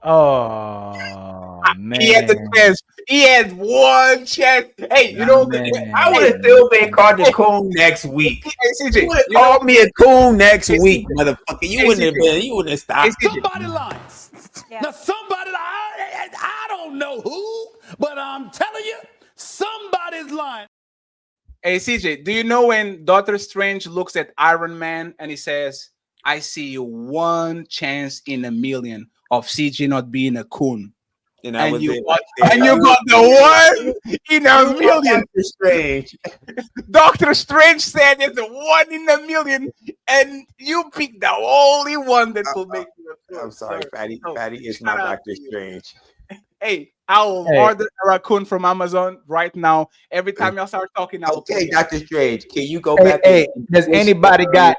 Oh man, he had the chance. He had one chance. Hey, you know, I would have still been called a coon next week. CJ, you would have called me a coon next week, motherfucker. You wouldn't have been. You wouldn't have stopped. Somebody lies. Now somebody, I don't know who, but I'm telling you, somebody's lying. Hey, CJ, do you know when Doctor Strange looks at Iron Man and he says, I see one chance in a million of CJ not being a coon. And you got the one in a million. Doctor Strange. Doctor Strange said it's a 1 in a million, and you picked the only one that will make you a coon. I'm sorry, Fatty. Fatty is my Doctor Strange. Hey, I will order a raccoon from Amazon right now. Every time y'all start talking, I will. Okay, Doctor Strange, can you go back? Does anybody got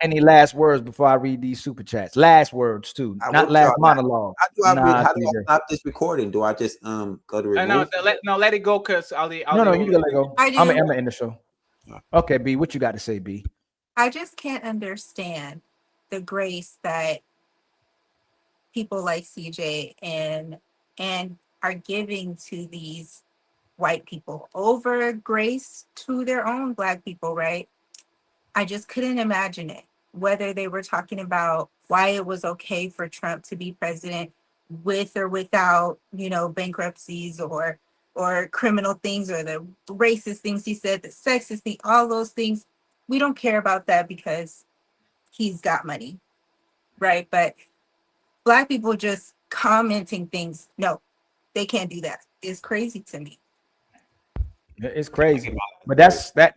any last words before I read these super chats? Last words too, not last monologue. How do I stop this recording? Do I just go to remove? No, let it go, cause I'll no, you can let it go. I'm gonna end the show. Okay, B, what you got to say, B? I just can't understand the grace that people like CJ and are giving to these white people over grace to their own Black people, right? I just couldn't imagine it, whether they were talking about why it was okay for Trump to be president with or without, bankruptcies or criminal things, or the racist things he said, the sexist thing, all those things. We don't care about that because he's got money, right? But Black people just commenting things, no, they can't do that. It's crazy to me. It's crazy, but that's being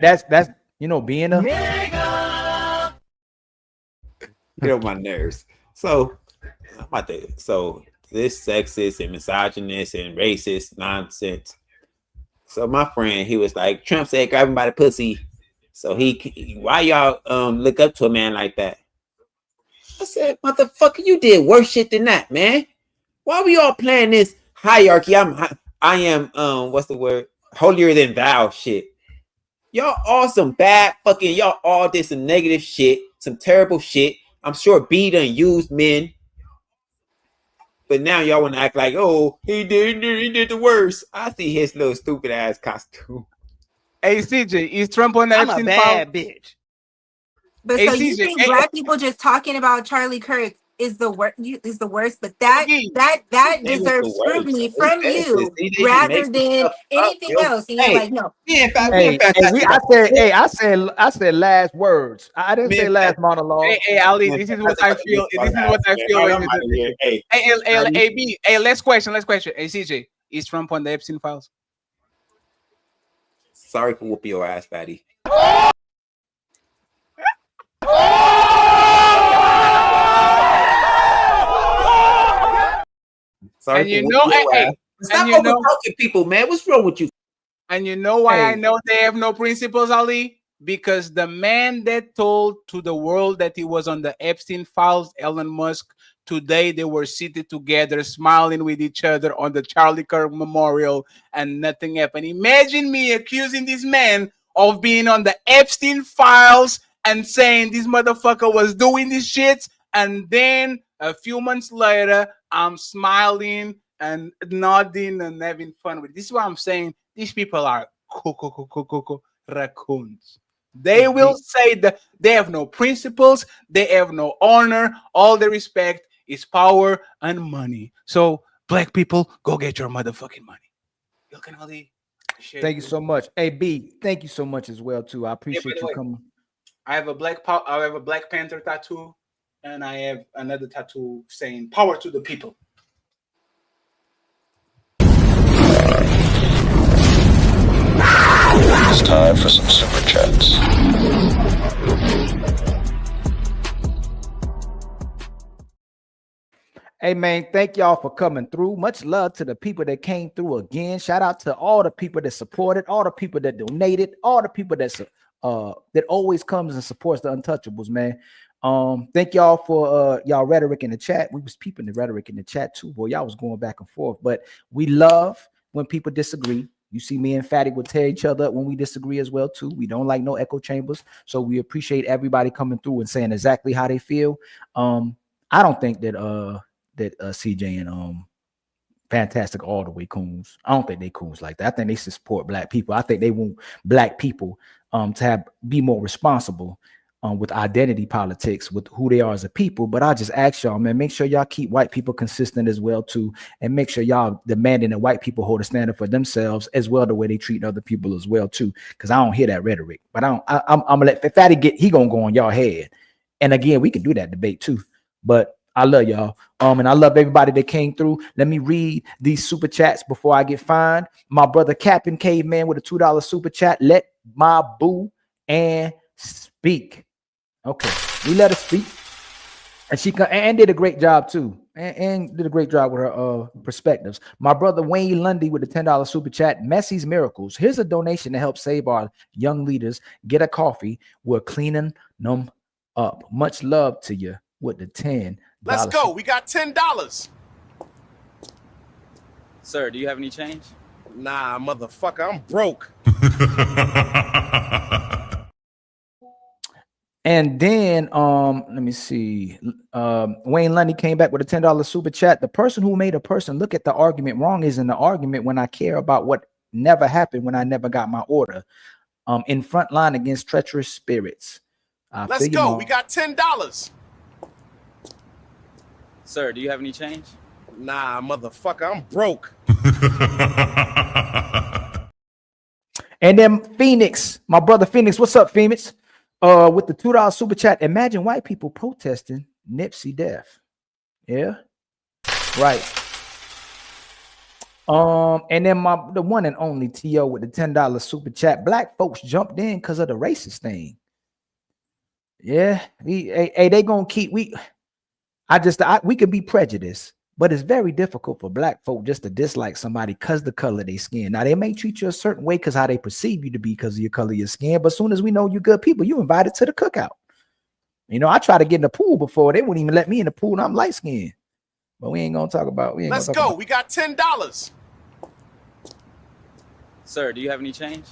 a Get on my nerves. So this sexist and misogynist and racist nonsense. So my friend, he was like, Trump said grab him by the pussy. So why y'all look up to a man like that? I said, motherfucker, you did worse shit than that, man. Why we all playing this hierarchy? I am what's the word? Holier than thou shit. Y'all all some bad fucking, y'all all did some negative shit, some terrible shit. I'm sure B done used men. But now y'all want to act like, oh, he did the worst. I see his little stupid ass costume. Hey CJ, is Trump on the Epstein file? Bitch. But Hey, so you CJ, think Black people just talking about Charlie Kirk is the worst, but that deserves scrutiny from you rather than anything else. And you're like, no. I said last words. I didn't say last monologue. Hey, Ali, this is what I feel. Hey, last question. Hey, CJ, is Trump on the Epstein files? Sorry for whooping your ass, fatty. Sorry, and you know, stop overtalking people, man. What's wrong with you? And you know why I know they have no principles, Ali? Because the man that told to the world that he was on the Epstein files, Elon Musk, today they were seated together, smiling with each other on the Charlie Kirk Memorial, and nothing happened. Imagine me accusing this man of being on the Epstein files and saying this motherfucker was doing this shit, and then a few months later, I'm smiling and nodding and having fun with it. This is what I'm saying. These people are raccoons. They will say that they have no principles, they have no honor, all they respect is power and money. So, Black people, go get your motherfucking money. Thank you so much. Hey B, thank you so much as well too. I appreciate you coming. I have a Black Panther tattoo, and I have another tattoo saying "Power to the people." It's time for some super chats. Hey man, thank y'all for coming through. Much love to the people that came through again. Shout out to all the people that supported, all the people that donated, all the people that always comes and supports the Untouchables, man. Thank y'all for y'all rhetoric in the chat. We was peeping the rhetoric in the chat too, boy. Y'all was going back and forth, but we love when people disagree. You see, me and Fatty will tear each other up when we disagree as well too. We don't like no echo chambers, so we appreciate everybody coming through and saying exactly how they feel. I don't think that CJ and Fantastic all the way coons. I don't think they coons like that. I think they support black people. I think they want black people to be more responsible with identity politics, with who they are as a people. But I just ask y'all, man, make sure y'all keep white people consistent as well too, and make sure y'all demanding that white people hold a standard for themselves as well, the way they treat other people as well too. Because I don't hear that rhetoric, but I'm gonna let Fatty he gonna go on y'all head. And again, we can do that debate too. But I love y'all. And I love everybody that came through. Let me read these super chats before I get fined. My brother Captain Caveman with a $2 super chat. Let my boo and speak. Okay, we let her speak, and she did a great job too, and did a great job with her perspectives. My brother Wayne Lundy with a $10 super chat. Messi's Miracles. Here's a donation to help save our young leaders. Get a coffee. We're cleaning them up. Much love to you with the $10. Let's go. We got $10. Sir, do you have any change? Nah, motherfucker, I'm broke. And then let me see. Wayne Lundy came back with a $10 super chat. The person who made a person look at the argument wrong is in the argument when I care about what never happened when I never got my order. In front line against treacherous spirits. Let's go. We got $10. Sir, do you have any change? Nah, motherfucker, I'm broke. And then Phoenix, my brother Phoenix. What's up, Phoenix? With the $2 super chat. Imagine white people protesting Nipsey death. Yeah, right. And then the one and only T.O. with the $10 super chat. Black folks jumped in because of the racist thing. Yeah, they gonna keep we can be prejudiced, but it's very difficult for black folk just to dislike somebody because the color of their skin. Now they may treat you a certain way because how they perceive you to be because of your color of your skin, but as soon as we know you're good people, you invited to the cookout. You know, I tried to get in the pool before, they wouldn't even let me in the pool, and I'm light skinned. But we ain't gonna talk about. Let's go. We got $10. Sir, do you have any change?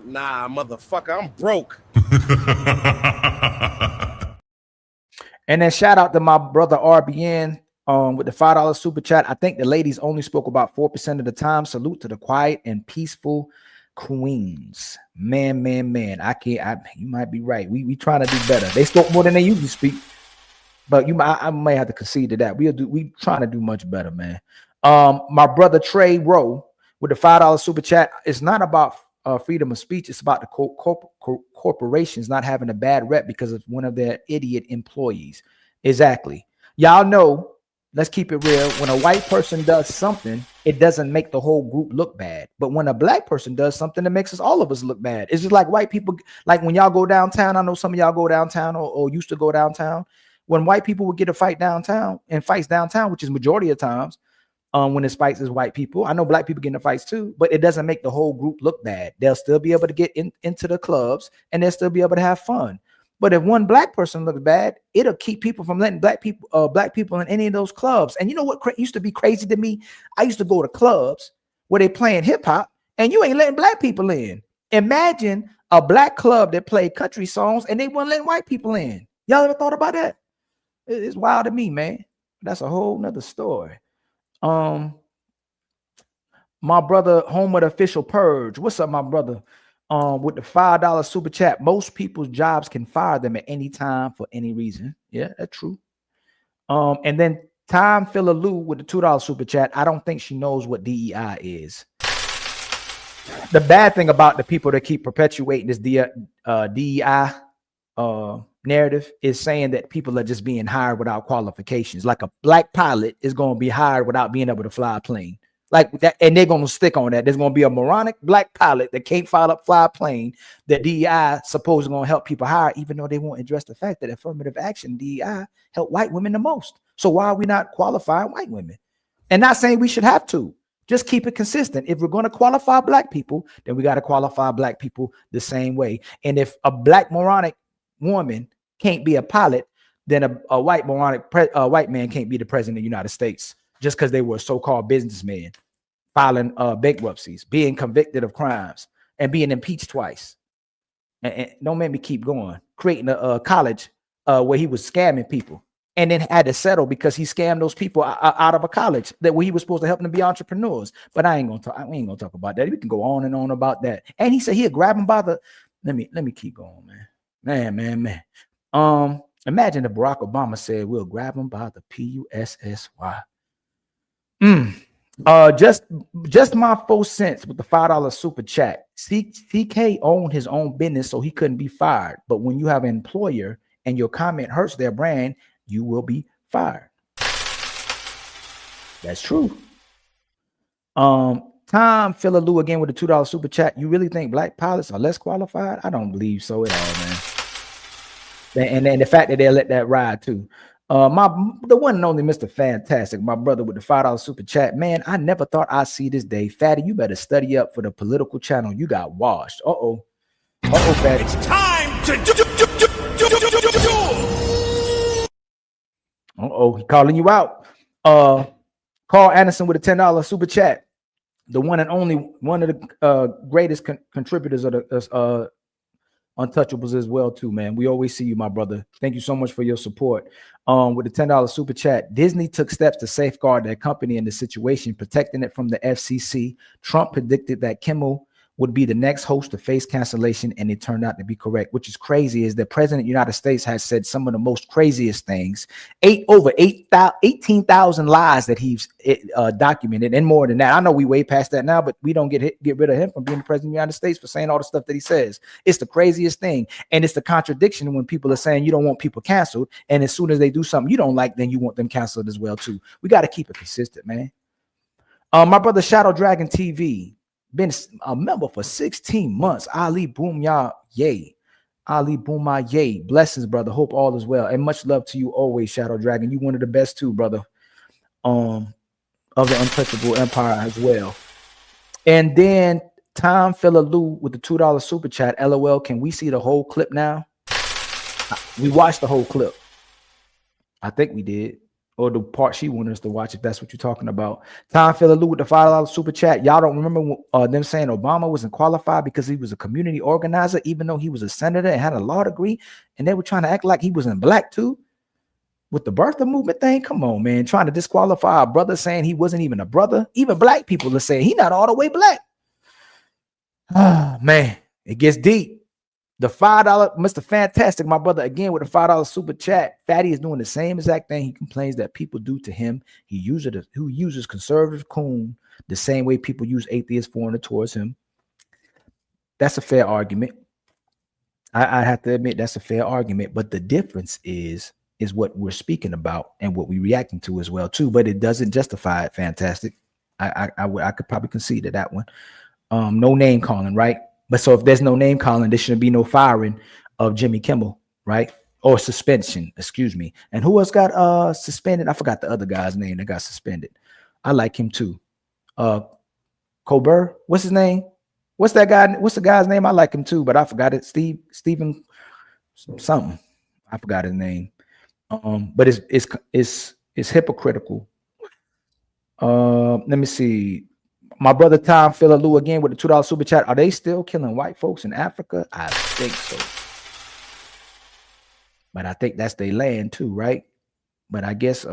Nah, motherfucker, I'm broke. And then shout out to my brother RBN with the $5 super chat. I think the ladies only spoke about 4% of the time. Salute to the quiet and peaceful queens. Man. You might be right. We trying to do better. They spoke more than they usually speak, but I may have to concede to that. We trying to do much better, man. My brother Trey Rowe with the $5 super chat. It's not about freedom of speech. It's about the corporations not having a bad rep because of one of their idiot employees. Exactly. Y'all know, let's keep it real. When a white person does something, it doesn't make the whole group look bad. But when a black person does something, it makes all of us look bad. It's just like white people, like when y'all go downtown, I know some of y'all go downtown or used to go downtown. When white people would get a fight downtown and fights downtown, which is majority of times, when it's fights is white people. I know black people get in the fights too, but it doesn't make the whole group look bad. They'll still be able to get into the clubs and they'll still be able to have fun. But if one black person looks bad, it'll keep people from letting black people in any of those clubs. And you know what used to be crazy to me? I used to go to clubs where they playing hip hop and you ain't letting black people in. Imagine a black club that played country songs and they weren't letting white people in. Y'all ever thought about that? It's wild to me, man. That's a whole nother story. My brother home with official purge. What's up, my brother? With the $5 super chat. Most people's jobs can fire them at any time for any reason. Yeah, that's true. And then Time Filler Lou with the $2 super chat. I don't think she knows what DEI is. The bad thing about the people that keep perpetuating this DEI narrative is saying that people are just being hired without qualifications. Like a black pilot is going to be hired without being able to fly a plane. Like that, and they're going to stick on that. There's going to be a moronic black pilot that can't fly a plane that DEI supposedly going to help people hire, even though they won't address the fact that affirmative action DEI help white women the most. So why are we not qualifying white women? And not saying we should have to. Just keep it consistent. If we're going to qualify black people, then we got to qualify black people the same way. And if a black moronic woman can't be a pilot, then a white moronic white man can't be the president of the United States just because they were a so-called businessman filing bankruptcies, being convicted of crimes, and being impeached twice. And don't make me keep going. Creating a college where he was scamming people, and then had to settle because he scammed those people out of a college that where he was supposed to help them be entrepreneurs. But I ain't gonna talk. We ain't gonna talk about that. We can go on and on about that. And he said he'll grab him by the. Let me keep going, man. Imagine if Barack Obama said we'll grab him by the PUSSY. Just my 4 cents with the $5 super chat. CK owned his own business, so he couldn't be fired. But when you have an employer and your comment hurts their brand, you will be fired. That's true. Tom Philalou again with the $2 super chat. You really think black pilots are less qualified? I don't believe so at all, man. And the fact that they let that ride too. The one and only Mr. Fantastic, my brother with the $5 super chat. Man, I never thought I'd see this day. Fatty, you better study up for the political channel. You got washed. Uh-oh, Fatty. It's time to Uh-oh, he calling you out. Carl Anderson with a $10 super chat. The one and only, one of the greatest contributors of the Untouchables as well too, man. We always see you, my brother. Thank you so much for your support. With the $10 super chat, Disney took steps to safeguard their company in the situation, protecting it from the FCC. Trump predicted that Kimmel would be the next host to face cancellation, and it turned out to be correct. Which is crazy is the president of the United States has said some of the most craziest things. Over 18,000 lies that he's documented, and more than that. I know we way past that now, but we don't get rid of him from being the president of the United States for saying all the stuff that he says. It's the craziest thing, and it's the contradiction when people are saying you don't want people canceled, and as soon as they do something you don't like, then you want them canceled as well too. We got to keep it consistent, man. My brother Shadow Dragon TV. Been a member for 16 months. Ali Boom Ya Yay. Ali Boom Ma Yay. Blessings, brother. Hope all is well. And much love to you always, Shadow Dragon. You one of the best too, brother. Of the Untouchable Empire as well. And then Tom Philalou with the $2 super chat. LOL. Can we see the whole clip now? We watched the whole clip. I think we did. Or the part she wanted us to watch, if that's what you're talking about. Tom Philalou with the $5 super chat. Y'all don't remember them saying Obama wasn't qualified because he was a community organizer, even though he was a senator and had a law degree, and they were trying to act like he was in black too with the birther movement thing. Come on, man, trying to disqualify a brother, saying he wasn't even a brother. Even black people are saying he not all the way black. Oh man, it gets deep. The $5, Mr. Fantastic, my brother, again with the $5 super chat. Fatty is doing the same exact thing he complains that people do to him. He uses conservative coon the same way people use atheist foreigner towards him. That's a fair argument. I have to admit that's a fair argument. But the difference is what we're speaking about and what we're reacting to as well too. But it doesn't justify it. Fantastic. I could probably concede to that one. No name calling, right? But so if there's no name calling, there shouldn't be no firing of Jimmy Kimmel, right? Or suspension, excuse me. And who else got suspended? I forgot the other guy's name that got suspended. I like him too. Colbert, what's his name? What's that guy? What's the guy's name? I like him too, but I forgot it. Stephen something. I forgot his name. But it's hypocritical. Let me see. My brother Tom Philalou again with the $2 super chat. Are they still killing white folks in Africa? I think so. But I think that's their land too, right? But I guess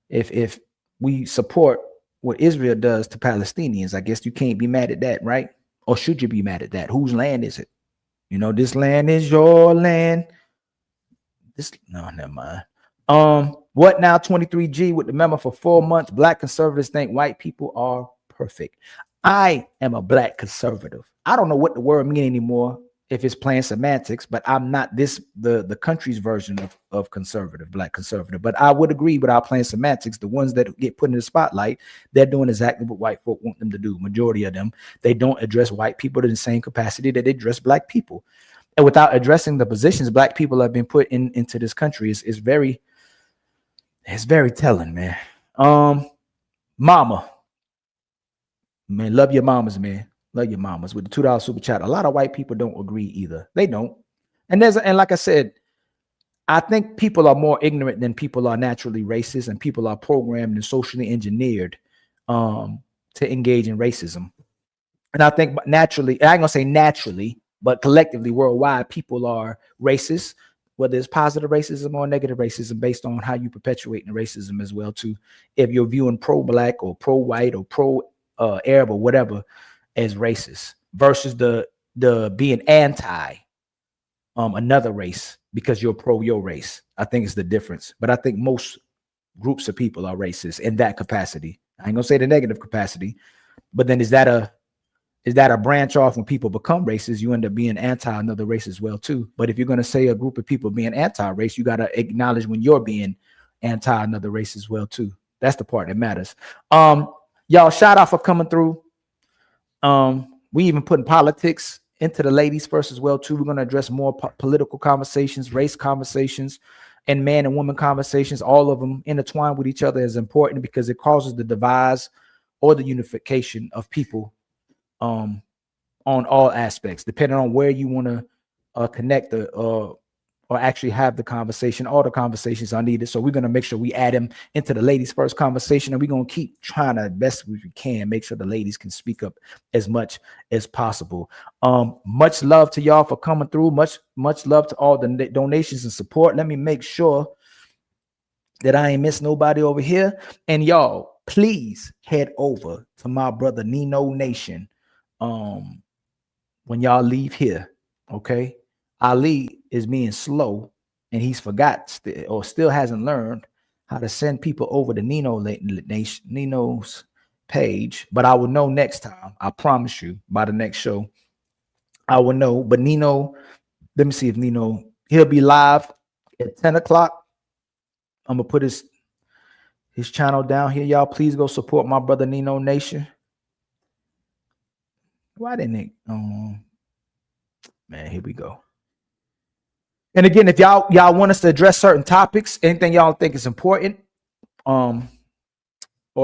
if we support what Israel does to Palestinians, I guess you can't be mad at that, right? Or should you be mad at that? Whose land is it? You know, this land is your land. No, never mind. What now? 23G with the memo for 4 months. Black conservatives think white people are perfect. I am a black conservative. I don't know what the word mean anymore if it's playing semantics, but I'm not the country's version of conservative, black conservative. But I would agree without playing semantics, the ones that get put in the spotlight, they're doing exactly what white folk want them to do. Majority of them, they don't address white people in the same capacity that they address black people. And without addressing the positions black people have been put into this country is very telling, man. Mama. Man, love your mamas, man. Love your mamas. With the $2 super chat. A lot of white people don't agree either. They don't. And like I said, I think people are more ignorant than people are naturally racist, and people are programmed and socially engineered to engage in racism. And I think naturally, I ain't gonna say naturally, but collectively worldwide, people are racist, whether it's positive racism or negative racism, based on how you perpetuate the racism as well too. If you're viewing pro-black or pro-white or pro-Arab or whatever as racist, versus the being anti another race because you're pro your race. I think it's the difference. But I think most groups of people are racist in that capacity. I ain't gonna say the negative capacity, but then is that a branch off? When people become racist, you end up being anti another race as well too. But if you're gonna say a group of people being anti-race, you gotta acknowledge when you're being anti another race as well too. That's the part that matters. Y'all, shout out for coming through. We even putting politics into the ladies first as well too. We're going to address more political conversations, race conversations, and man and woman conversations. All of them intertwined with each other is important because it causes the divide or the unification of people on all aspects, depending on where you want to connect or actually have the conversation. All the conversations are needed. So we're going to make sure we add them into the ladies first conversation, and we're going to keep trying to best we can make sure the ladies can speak up as much as possible. Much love to y'all for coming through. Much love to all the donations and support. Let me make sure that I ain't miss nobody over here. And y'all, please head over to my brother Nino Nation when y'all leave here. Okay. Ali is being slow, and he's still hasn't learned how to send people over to Nino's page. But I will know next time. I promise you, by the next show, I will know. But Nino, let me see if Nino, he'll be live at 10 o'clock. I'm gonna put his channel down here. Y'all, please go support my brother Nino Nation. Why didn't it? Man, here we go. And again, if y'all want us to address certain topics, anything y'all think is important, or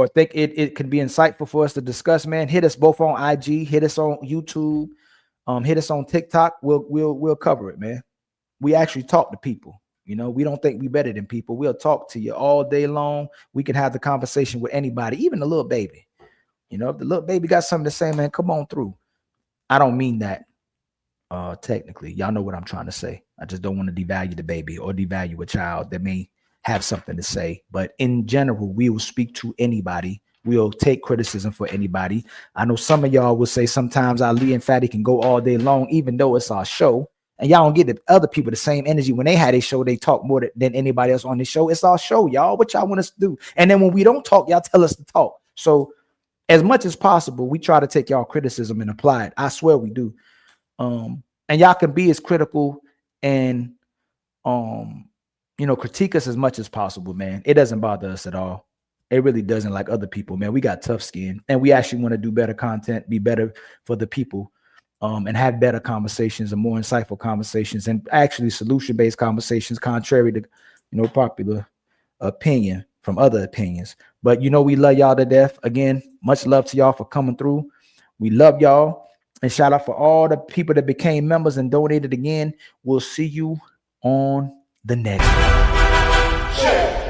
think it could be insightful for us to discuss, man, hit us both on IG, hit us on YouTube, hit us on TikTok. We'll cover it, man. We actually talk to people. You know, we don't think we better than people. We'll talk to you all day long. We can have the conversation with anybody, even the little baby. You know, if the little baby got something to say, man, come on through. I don't mean that. Technically, y'all know what I'm trying to say. I just don't want to devalue the baby or devalue a child that may have something to say. But in general, we will speak to anybody. We'll take criticism for anybody. I know some of y'all will say sometimes Ali and Fatty can go all day long, even though it's our show. And y'all don't get the other people the same energy. When they had a show, they talk more than anybody else on the show. It's our show, y'all. What y'all want us to do? And then when we don't talk, y'all tell us to talk. So as much as possible, we try to take y'all criticism and apply it. I swear we do. And y'all can be as critical and critique us as much as possible, man. It doesn't bother us at all. It really doesn't, like other people, man. We got tough skin, and we actually want to do better content, be better for the people, and have better conversations and more insightful conversations, and actually solution-based conversations, contrary to popular opinion from other opinions. But we love y'all to death. Again, much love to y'all for coming through. We love y'all. And shout out for all the people that became members and donated again. We'll see you on the next one.